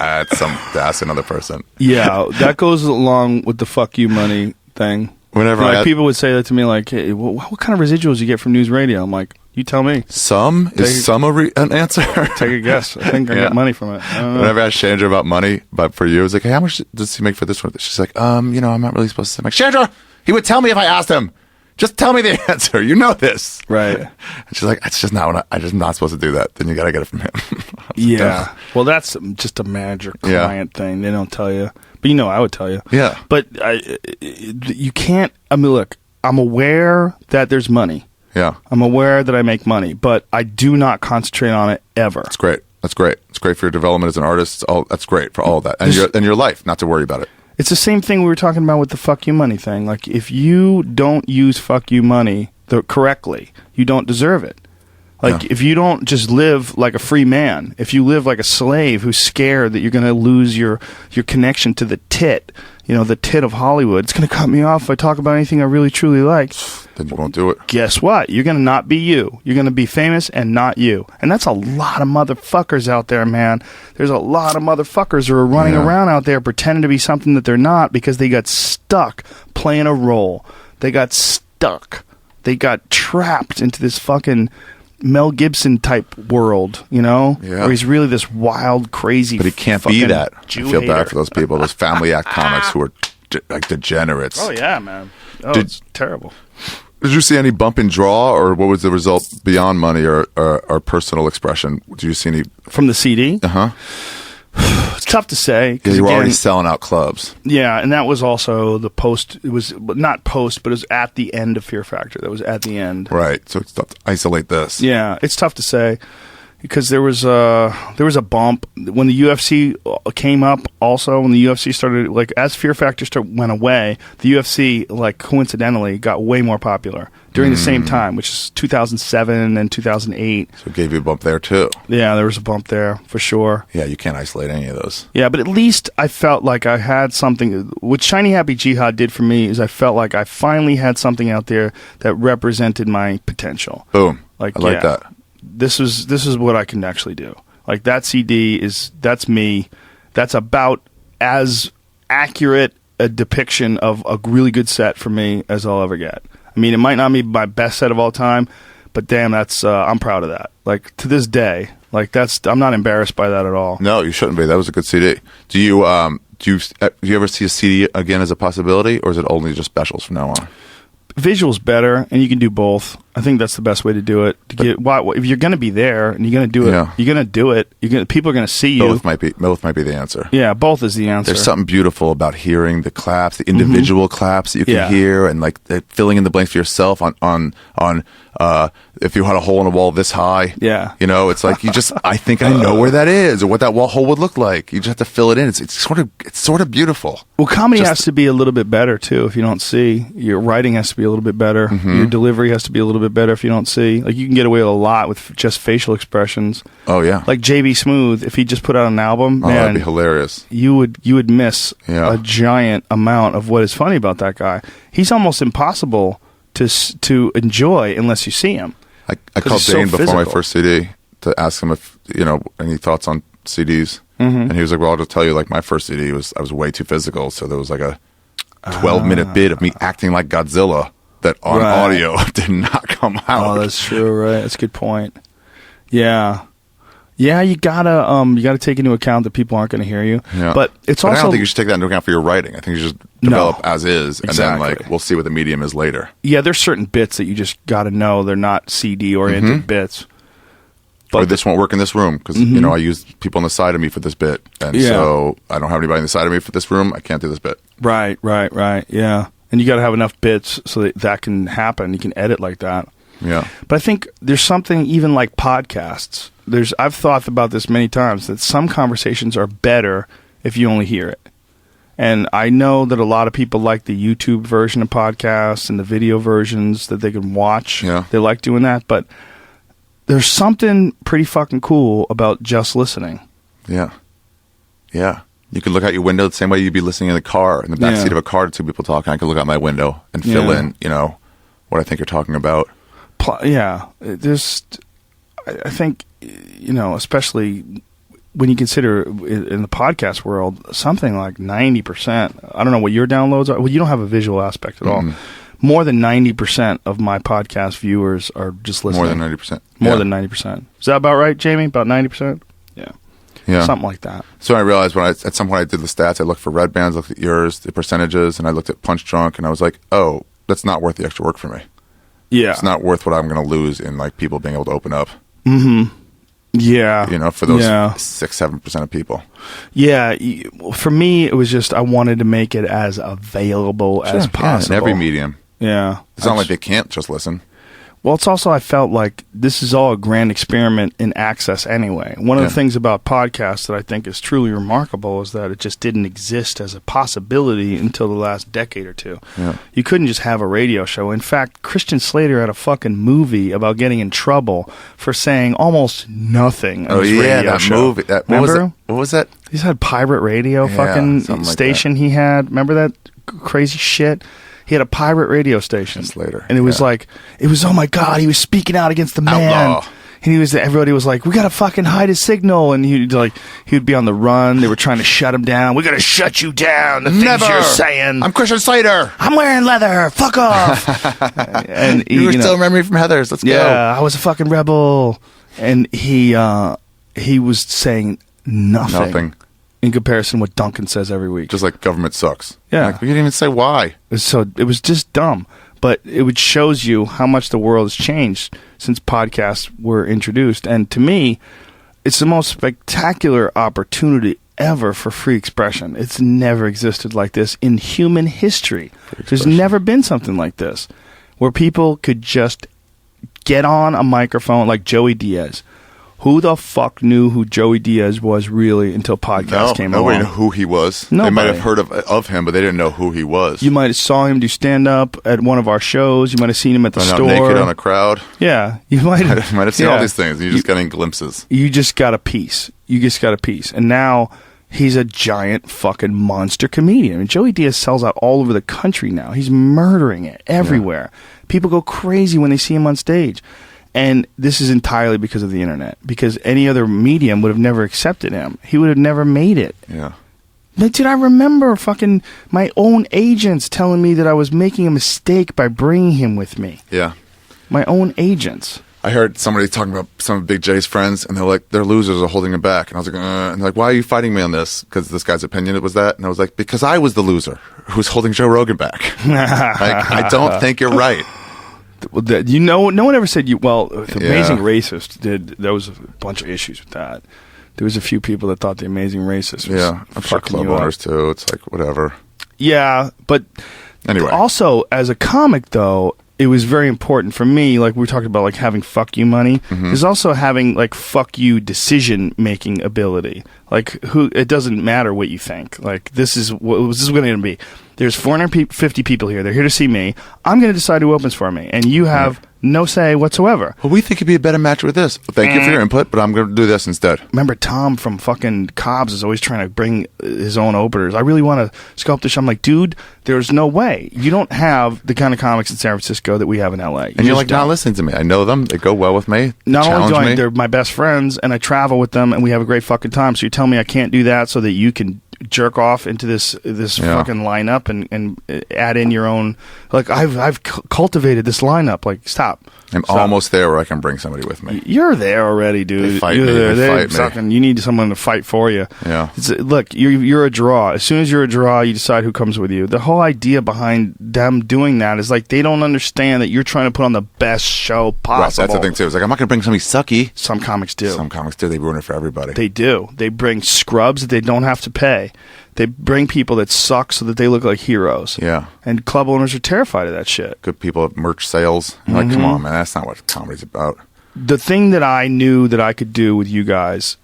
that's another person. Yeah, that goes along with the fuck you money thing. Whenever people would say that to me, like, hey, what kind of residuals you get from news radio? I'm like, you tell me. Some? Is some an answer? Take a guess. I think I get money from it. I don't know. Whenever I asked Chandra about money, but for you, it's like, hey, how much does he make for this one? She's like, I'm not really supposed to. I'm like, Chandra, he would tell me if I asked him. Just tell me the answer. You know this. Right. And she's like, it's just not I'm just not supposed to do that. Then you got to get it from him. Yeah. Well, that's just a manager-client thing. They don't tell you. But I would tell you. Yeah. But you can't, look, I'm aware that there's money. Yeah. I'm aware that I make money, but I do not concentrate on it ever. That's great. That's great. It's great for your development as an artist. That's great for all of that. And your life, not to worry about it. It's the same thing we were talking about with the fuck you money thing. Like, if you don't use fuck you money correctly, you don't deserve it. Like, if you don't just live like a free man, if you live like a slave who's scared that you're going to lose your connection to the tit, the tit of Hollywood, it's going to cut me off if I talk about anything I really truly like. Then you won't do it. Guess what? You're going to not be you. You're going to be famous and not you. And that's a lot of motherfuckers out there, man. There's a lot of motherfuckers who are running around out there pretending to be something that they're not because they got stuck playing a role. They got stuck. They got trapped into this fucking Mel Gibson type world, where he's really this wild, crazy. But he can't be that. Jew I feel hater. bad for those people, those Family Act comics who are like degenerates. Oh yeah, man. Oh, it's terrible. Did you see any bump in draw, or what was the result beyond money or personal expression? Did you see any from the CD? It's tough to say because you were already selling out clubs. Yeah, and that was also the post. It was not post, but it was at the end of Fear Factor. That was at the end, right? So it's tough to isolate this. Yeah, it's tough to say because there was a bump when the UFC came up. Also, when the UFC started, like as Fear Factor went away, the UFC coincidentally got way more popular during the same time, which is 2007 and 2008. So it gave you a bump there too. Yeah, there was a bump there for sure. Yeah, you can't isolate any of those. Yeah, but at least I felt like I had something. What Shiny Happy Jihad did for me is I felt like I finally had something out there that represented my potential. Boom. I like that. This is what I can actually do. Like that CD that's me. That's about as accurate a depiction of a really good set for me as I'll ever get. I mean, it might not be my best set of all time, but damn, that's I'm proud of that. Like to this day, I'm not embarrassed by that at all. No, you shouldn't be. That was a good CD. Do you ever see a CD again as a possibility, or is it only just specials from now on? Visual's better, and you can do both. I think that's the best way to do it. If you're going to be there and you're going to do it, you're going to do it. People are going to see you. Both might be the answer. Yeah, both is the answer. There's something beautiful about hearing the claps, the individual claps that you can hear, and filling in the blanks for yourself on if you had a hole in a wall this high. Yeah, it's like you just. I think I know where that is, or what that hole would look like. You just have to fill it in. It's sort of beautiful. Well, comedy has to be a little bit better too. If you don't see, your writing has to be a little bit better. Your delivery has to be a little bit better. If you don't see, you can get away with a lot with just facial expressions. Oh yeah, like JB Smooth. If he just put out an album, man, that'd be hilarious. You would miss a giant amount of what is funny about that guy. He's almost impossible to enjoy unless you see him. I called Dane before my first CD to ask him if any thoughts on CDs, and he was like, "Well, I'll just tell you, my first CD I was way too physical, so there was a 12-minute bit of me acting like Godzilla that on audio did not come out." Oh, that's true, right? That's a good point. Yeah. Yeah, you gotta take into account that people aren't going to hear you. Yeah. But it's also. I don't think you should take that into account for your writing. I think you should just develop as is, and then like we'll see what the medium is later. Yeah, there's certain bits that you just got to know they're not CD oriented bits. But or this won't work in this room because you know I use people on the side of me for this bit, and so I don't have anybody on the side of me for this room. I can't do this bit. Right. Yeah, and you got to have enough bits so that can happen. You can edit like that. Yeah. But I think there's something even like podcasts. I've thought about this many times that some conversations are better if you only hear it. And I know that a lot of people like the YouTube version of podcasts and the video versions that they can watch. Yeah. They like doing that, but there's something pretty fucking cool about just listening. Yeah. Yeah. You could look out your window the same way you'd be listening in the car, in the back seat of a car to two people talking. I could look out my window and fill in, what I think you're talking about. Yeah. I think, especially when you consider in the podcast world, something like 90%, I don't know what your downloads are. Well, you don't have a visual aspect at all. More than 90% of my podcast viewers are just listening. More than 90%. More than 90%. Is that about right, Jamie? About 90%? Yeah. Something like that. So I realized at some point I did the stats, I looked for red bands, looked at yours, the percentages, and I looked at Punch Drunk, and I was like, oh, that's not worth the extra work for me. Yeah. It's not worth what I'm going to lose in like people being able to open up. Yeah. For those 6-7% of people. Yeah. For me, it was just I wanted to make it as available as possible. In every medium. Yeah. It's not like they can't just listen. Well, it's also I felt like this is all a grand experiment in access anyway. One of the things about podcasts that I think is truly remarkable is that it just didn't exist as a possibility until the last decade or two. Yeah. You couldn't just have a radio show. In fact, Christian Slater had a fucking movie about getting in trouble for saying almost nothing on his radio show. Movie. Remember? What was that? He's had pirate radio fucking station he had. Remember that crazy shit? He had a pirate radio station. Slater. And it was oh my God, he was speaking out against the man. Outlaw. And everybody was like, we gotta fucking hide his signal. And he would be on the run. They were trying to shut him down. We gotta shut you down. The things you're saying. I'm Christian Slater. I'm wearing leather. Fuck off. And you still remember me from Heathers. Let's go. Yeah, I was a fucking rebel. And he was saying nothing. In comparison to what Duncan says every week. Just like government sucks. Yeah. Like, we didn't even say why. So it was just dumb. But it shows you how much the world has changed since podcasts were introduced. And to me, it's the most spectacular opportunity ever for free expression. It's never existed like this in human history. There's never been something like this where people could just get on a microphone like Joey Diaz. Who the fuck knew who Joey Diaz was really until podcasts came along? Nobody knew who he was. Nobody. They might have heard of him, but they didn't know who he was. You might have saw him do stand-up at one of our shows. You might have seen him at the store. Naked on a crowd. Yeah. You might have seen all these things. You're just getting glimpses. You just got a piece. And now he's a giant fucking monster comedian. I mean, Joey Diaz sells out all over the country now. He's murdering it everywhere. Yeah. People go crazy when they see him on stage. And this is entirely because of the internet. Because any other medium would have never accepted him. He would have never made it. Yeah. But did I remember fucking my own agents telling me that I was making a mistake by bringing him with me? Yeah. My own agents. I heard somebody talking about some of Big J's friends, and they're like, they're losers are holding him back. And I was like, and they're like, why are you fighting me on this? Because this guy's opinion was that. And I was like, because I was the loser who was holding Joe Rogan back. I don't think you're right. No one ever said you. Well, the Amazing Racist did. There was a bunch of issues with that. There was a few people that thought the Amazing Racist was I'm sure club owners too. It's like whatever. Yeah, but anyway, also as a comic though, it was very important for me. Like we were talking about, like having fuck you money. There's also having like fuck you decision making ability. Like it doesn't matter what you think. Like this is going to be. There's 450 people here. They're here to see me. I'm going to decide who opens for me, and you have no say whatsoever. Well, we think it'd be a better match with this. Thank you for your input, but I'm going to do this instead. Remember, Tom from fucking Cobbs is always trying to bring his own openers. I really want to sculpt this. I'm like, dude, there's no way. You don't have the kind of comics in San Francisco that we have in L.A. And you're like not listening to me. I know them. They go well with me. Not only do they're my best friends, and I travel with them, and we have a great fucking time. So you're telling me I can't do that so that you can jerk off into this fucking lineup and add in your own. Like I've cultivated this lineup. Like stop. I'm almost there where I can bring somebody with me. You're there already, dude. They fight you're me. there. They fight me. You need someone to fight for you. Yeah. Look, you're a draw. As soon as you're a draw, you decide who comes with you. The whole idea behind them doing that is like they don't understand that you're trying to put on the best show possible. Right, that's the thing too. It's like I'm not going to bring somebody sucky. Some comics do. Some comics do. They ruin it for everybody. They do. They bring scrubs that they don't have to pay. They bring people that suck so that they look like heroes. Yeah. And club owners are terrified of that shit. Good people at merch sales. You're like, come on, man. That's not what comedy's about. The thing that I knew that I could do with you guys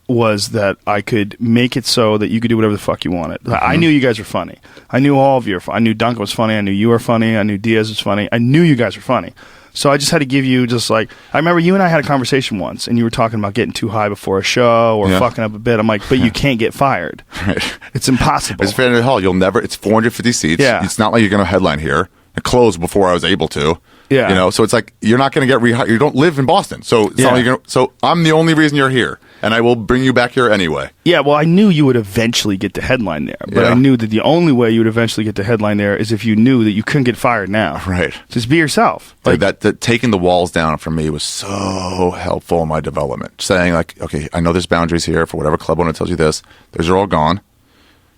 was that I could make it so that you could do whatever the fuck you wanted. I knew you guys were funny. I knew all of you were funny. I knew Duncan was funny. I knew you were funny. I knew Diaz was funny. I knew you guys were funny. So I just had to give you just like, I remember you and I had a conversation once and you were talking about getting too high before a show or fucking up a bit. I'm like, but you can't get fired. Right. It's impossible. It's Fair Hall. You'll never, it's 450 seats. Yeah. It's not like you're going to headline here. It closed before I was able to. Yeah. You know, so it's like, you're not going to get rehired. You don't live in Boston. So it's not like you're gonna, so I'm the only reason you're here. And I will bring you back here anyway. Yeah, well, I knew you would eventually get to headline there. But I knew that the only way you would eventually get to headline there is if you knew that you couldn't get fired now. Right. Just be yourself. Like that taking the walls down for me was so helpful in my development. Saying like, okay, I know there's boundaries here for whatever club owner tells you this. Those are all gone.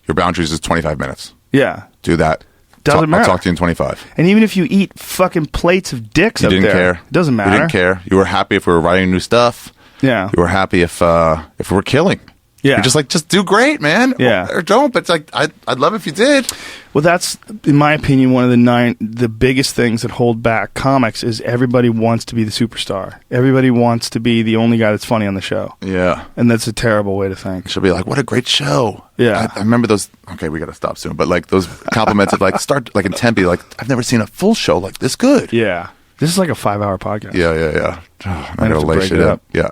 Your boundaries is 25 minutes. Yeah. Do that. Doesn't matter. I'll talk to you in 25. And even if you eat fucking plates of dicks you up didn't there, care. Doesn't matter. You didn't care. You were happy if we were writing new stuff. Yeah. You were happy if we're killing. Yeah. You're just like, just do great, man. Yeah. Or don't. But it's like, I'd love if you did. Well, that's, in my opinion, one of the biggest things that hold back comics is everybody wants to be the superstar. Everybody wants to be the only guy that's funny on the show. Yeah. And that's a terrible way to think. She'll be like, what a great show. Yeah. I remember those, okay, we got to stop soon. But like those compliments of like, start like in Tempe, like, I've never seen a full show like this good. Yeah. This is like a 5-hour podcast. Yeah. Oh, I have gotta to lay break shit it up. up. Yeah.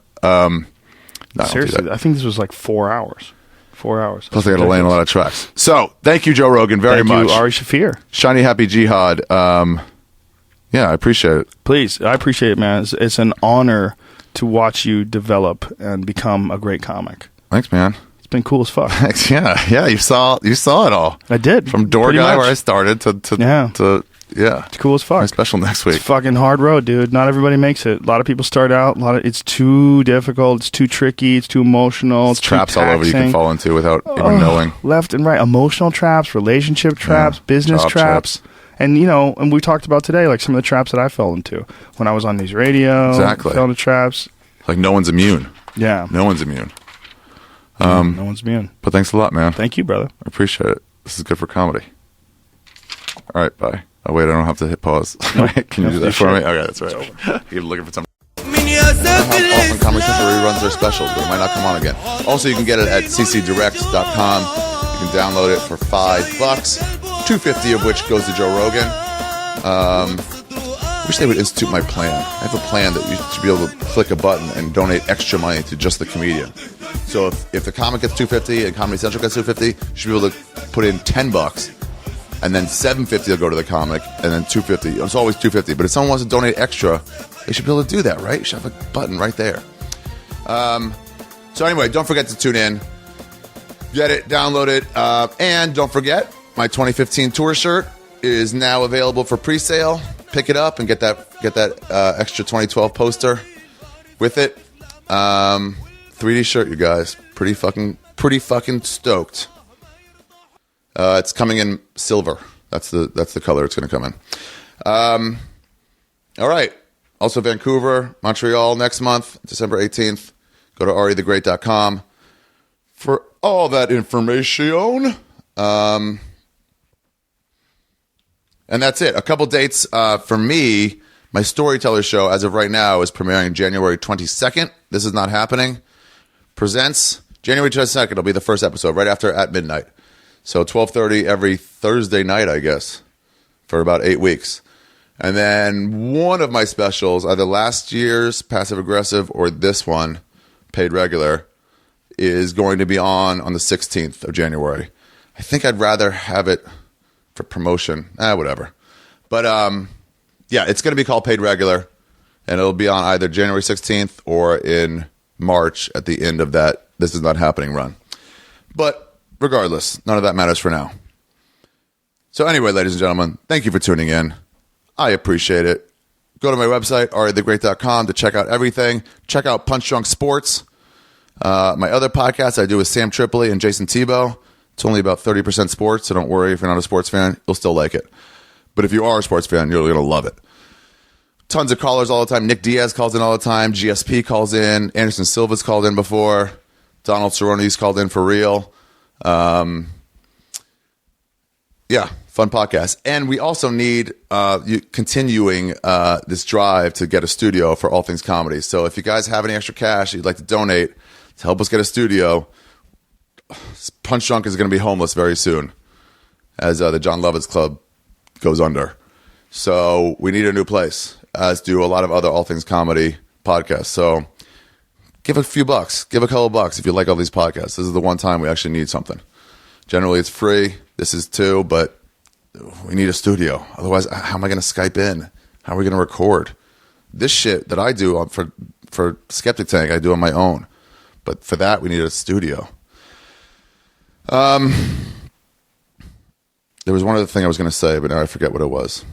No, seriously, I think this was like 4 hours. 4 hours. Plus, I got to lay in a lot of tracks. So, thank you, Joe Rogan, very much. Thank you, Ari Shafir. Shiny Happy Jihad. Yeah, I appreciate it. Please, I appreciate it, man. It's an honor to watch you develop and become a great comic. Thanks, man. It's been cool as fuck. Thanks. Yeah. You saw it all. I did. From door Pretty guy much. where I started to It's cool as fuck. My special next week. It's fucking hard road, dude. Not everybody makes it. A lot of people start out. It's too difficult. It's too tricky. It's too emotional. It's too traps all over you can fall into without even knowing. Left and right. Emotional traps, relationship traps, business traps. And, and we talked about today, like some of the traps that I fell into when I was on these radio. Exactly. Fell into traps. Like no one's immune. Yeah. No one's immune. No one's immune. But thanks a lot, man. Thank you, brother. I appreciate it. This is good for comedy. All right, bye. Oh, wait, I don't have to hit pause. Can you do that for me? Okay, that's right. You're looking for something. Often Comedy Central reruns their specials, but it might not come on again. Also, you can get it at ccdirect.com. You can download it for $5, $2.50 of which goes to Joe Rogan. I wish they would institute my plan. I have a plan that you should be able to click a button and donate extra money to just the comedian. So if the comic gets $2.50 and Comedy Central gets $2.50, you should be able to put in $10. And then $7.50 will go to the comic, and then $2.50. It's always $2.50. But if someone wants to donate extra, they should be able to do that, right? You should have a button right there. So anyway, don't forget to tune in. Get it, download it, and don't forget, my 2015 tour shirt is now available for pre-sale. Pick it up and get that extra 2012 poster with it. 3D shirt, you guys. Pretty fucking stoked. It's coming in silver. That's the color it's going to come in. All right. Also Vancouver, Montreal next month, December 18th. Go to arithegreat.com for all that information. And that's it. A couple dates for me. My Storyteller show, as of right now, is premiering January 22nd. This is not happening. Presents January 22nd. It'll be the first episode right after At Midnight. So 12:30 every Thursday night, I guess, for about 8 weeks. And then one of my specials, either last year's Passive Aggressive or this one, Paid Regular, is going to be on the 16th of January. I think I'd rather have it for promotion. Whatever. But yeah, it's going to be called Paid Regular, and it'll be on either January 16th or in March at the end of that This Is Not Happening run. But regardless, none of that matters for now. So anyway, ladies and gentlemen, thank you for tuning in. I appreciate it. Go to my website, ariathegreat.com, to check out everything. Check out Punch Drunk Sports. My other podcast I do with Sam Tripoli and Jason Tebow. It's only about 30% sports, so don't worry if you're not a sports fan. You'll still like it. But if you are a sports fan, you're going to love it. Tons of callers all the time. Nick Diaz calls in all the time. GSP calls in. Anderson Silva's called in before. Donald Cerrone's called in for real. Yeah, fun podcast. And we also need continuing this drive to get a studio for All Things Comedy. So if you guys have any extra cash you'd like to donate to help us get a studio, Punch Drunk is going to be homeless very soon as the John Lovitz Club goes under. So we need a new place, as do a lot of other All Things Comedy podcasts. So give a few bucks. Give a couple bucks if you like all these podcasts. This is the one time we actually need something. Generally, it's free. This is too, but we need a studio. Otherwise, how am I going to Skype in? How are we going to record? This shit that I do for Skeptic Tank, I do on my own. But for that, we need a studio. There was one other thing I was going to say, but now I forget what it was.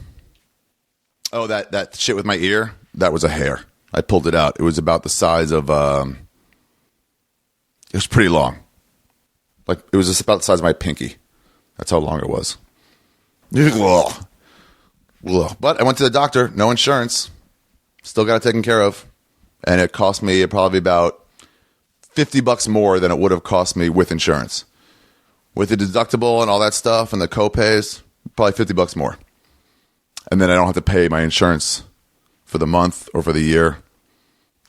Oh, that shit with my ear, that was a hair. I pulled it out. It was about the size of, it was pretty long. Like, it was just about the size of my pinky. That's how long it was. But I went to the doctor, no insurance. Still got it taken care of. And it cost me probably about $50 more than it would have cost me with insurance. With the deductible and all that stuff and the co-pays, probably $50 more. And then I don't have to pay my insurance for the month or for the year.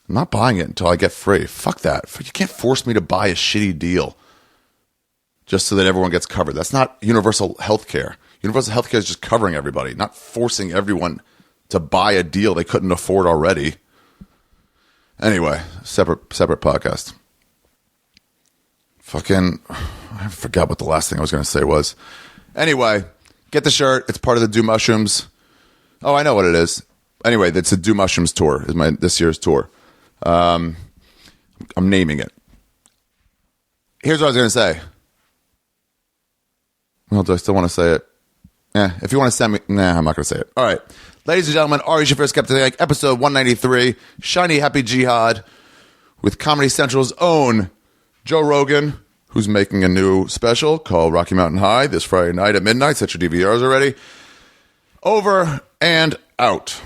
I'm not buying it until I get free. Fuck that. You can't force me to buy a shitty deal just so that everyone gets covered. That's not universal health care. Universal health care is just covering everybody, not forcing everyone to buy a deal they couldn't afford already. Anyway, separate podcast. Fucking, I forgot what the last thing I was going to say was. Anyway, get the shirt. It's part of the Do Mushrooms. Oh, I know what it is. Anyway, it's a Do Mushrooms tour. Is this year's tour. I'm naming it. Here's what I was going to say. Well, do I still want to say it? If you want to send me... Nah, I'm not going to say it. All right. Ladies and gentlemen, Ari Shafir Skeptic, episode 193, Shiny Happy Jihad, with Comedy Central's own Joe Rogan, who's making a new special called Rocky Mountain High this Friday night at midnight. Set your DVRs already. Over and out.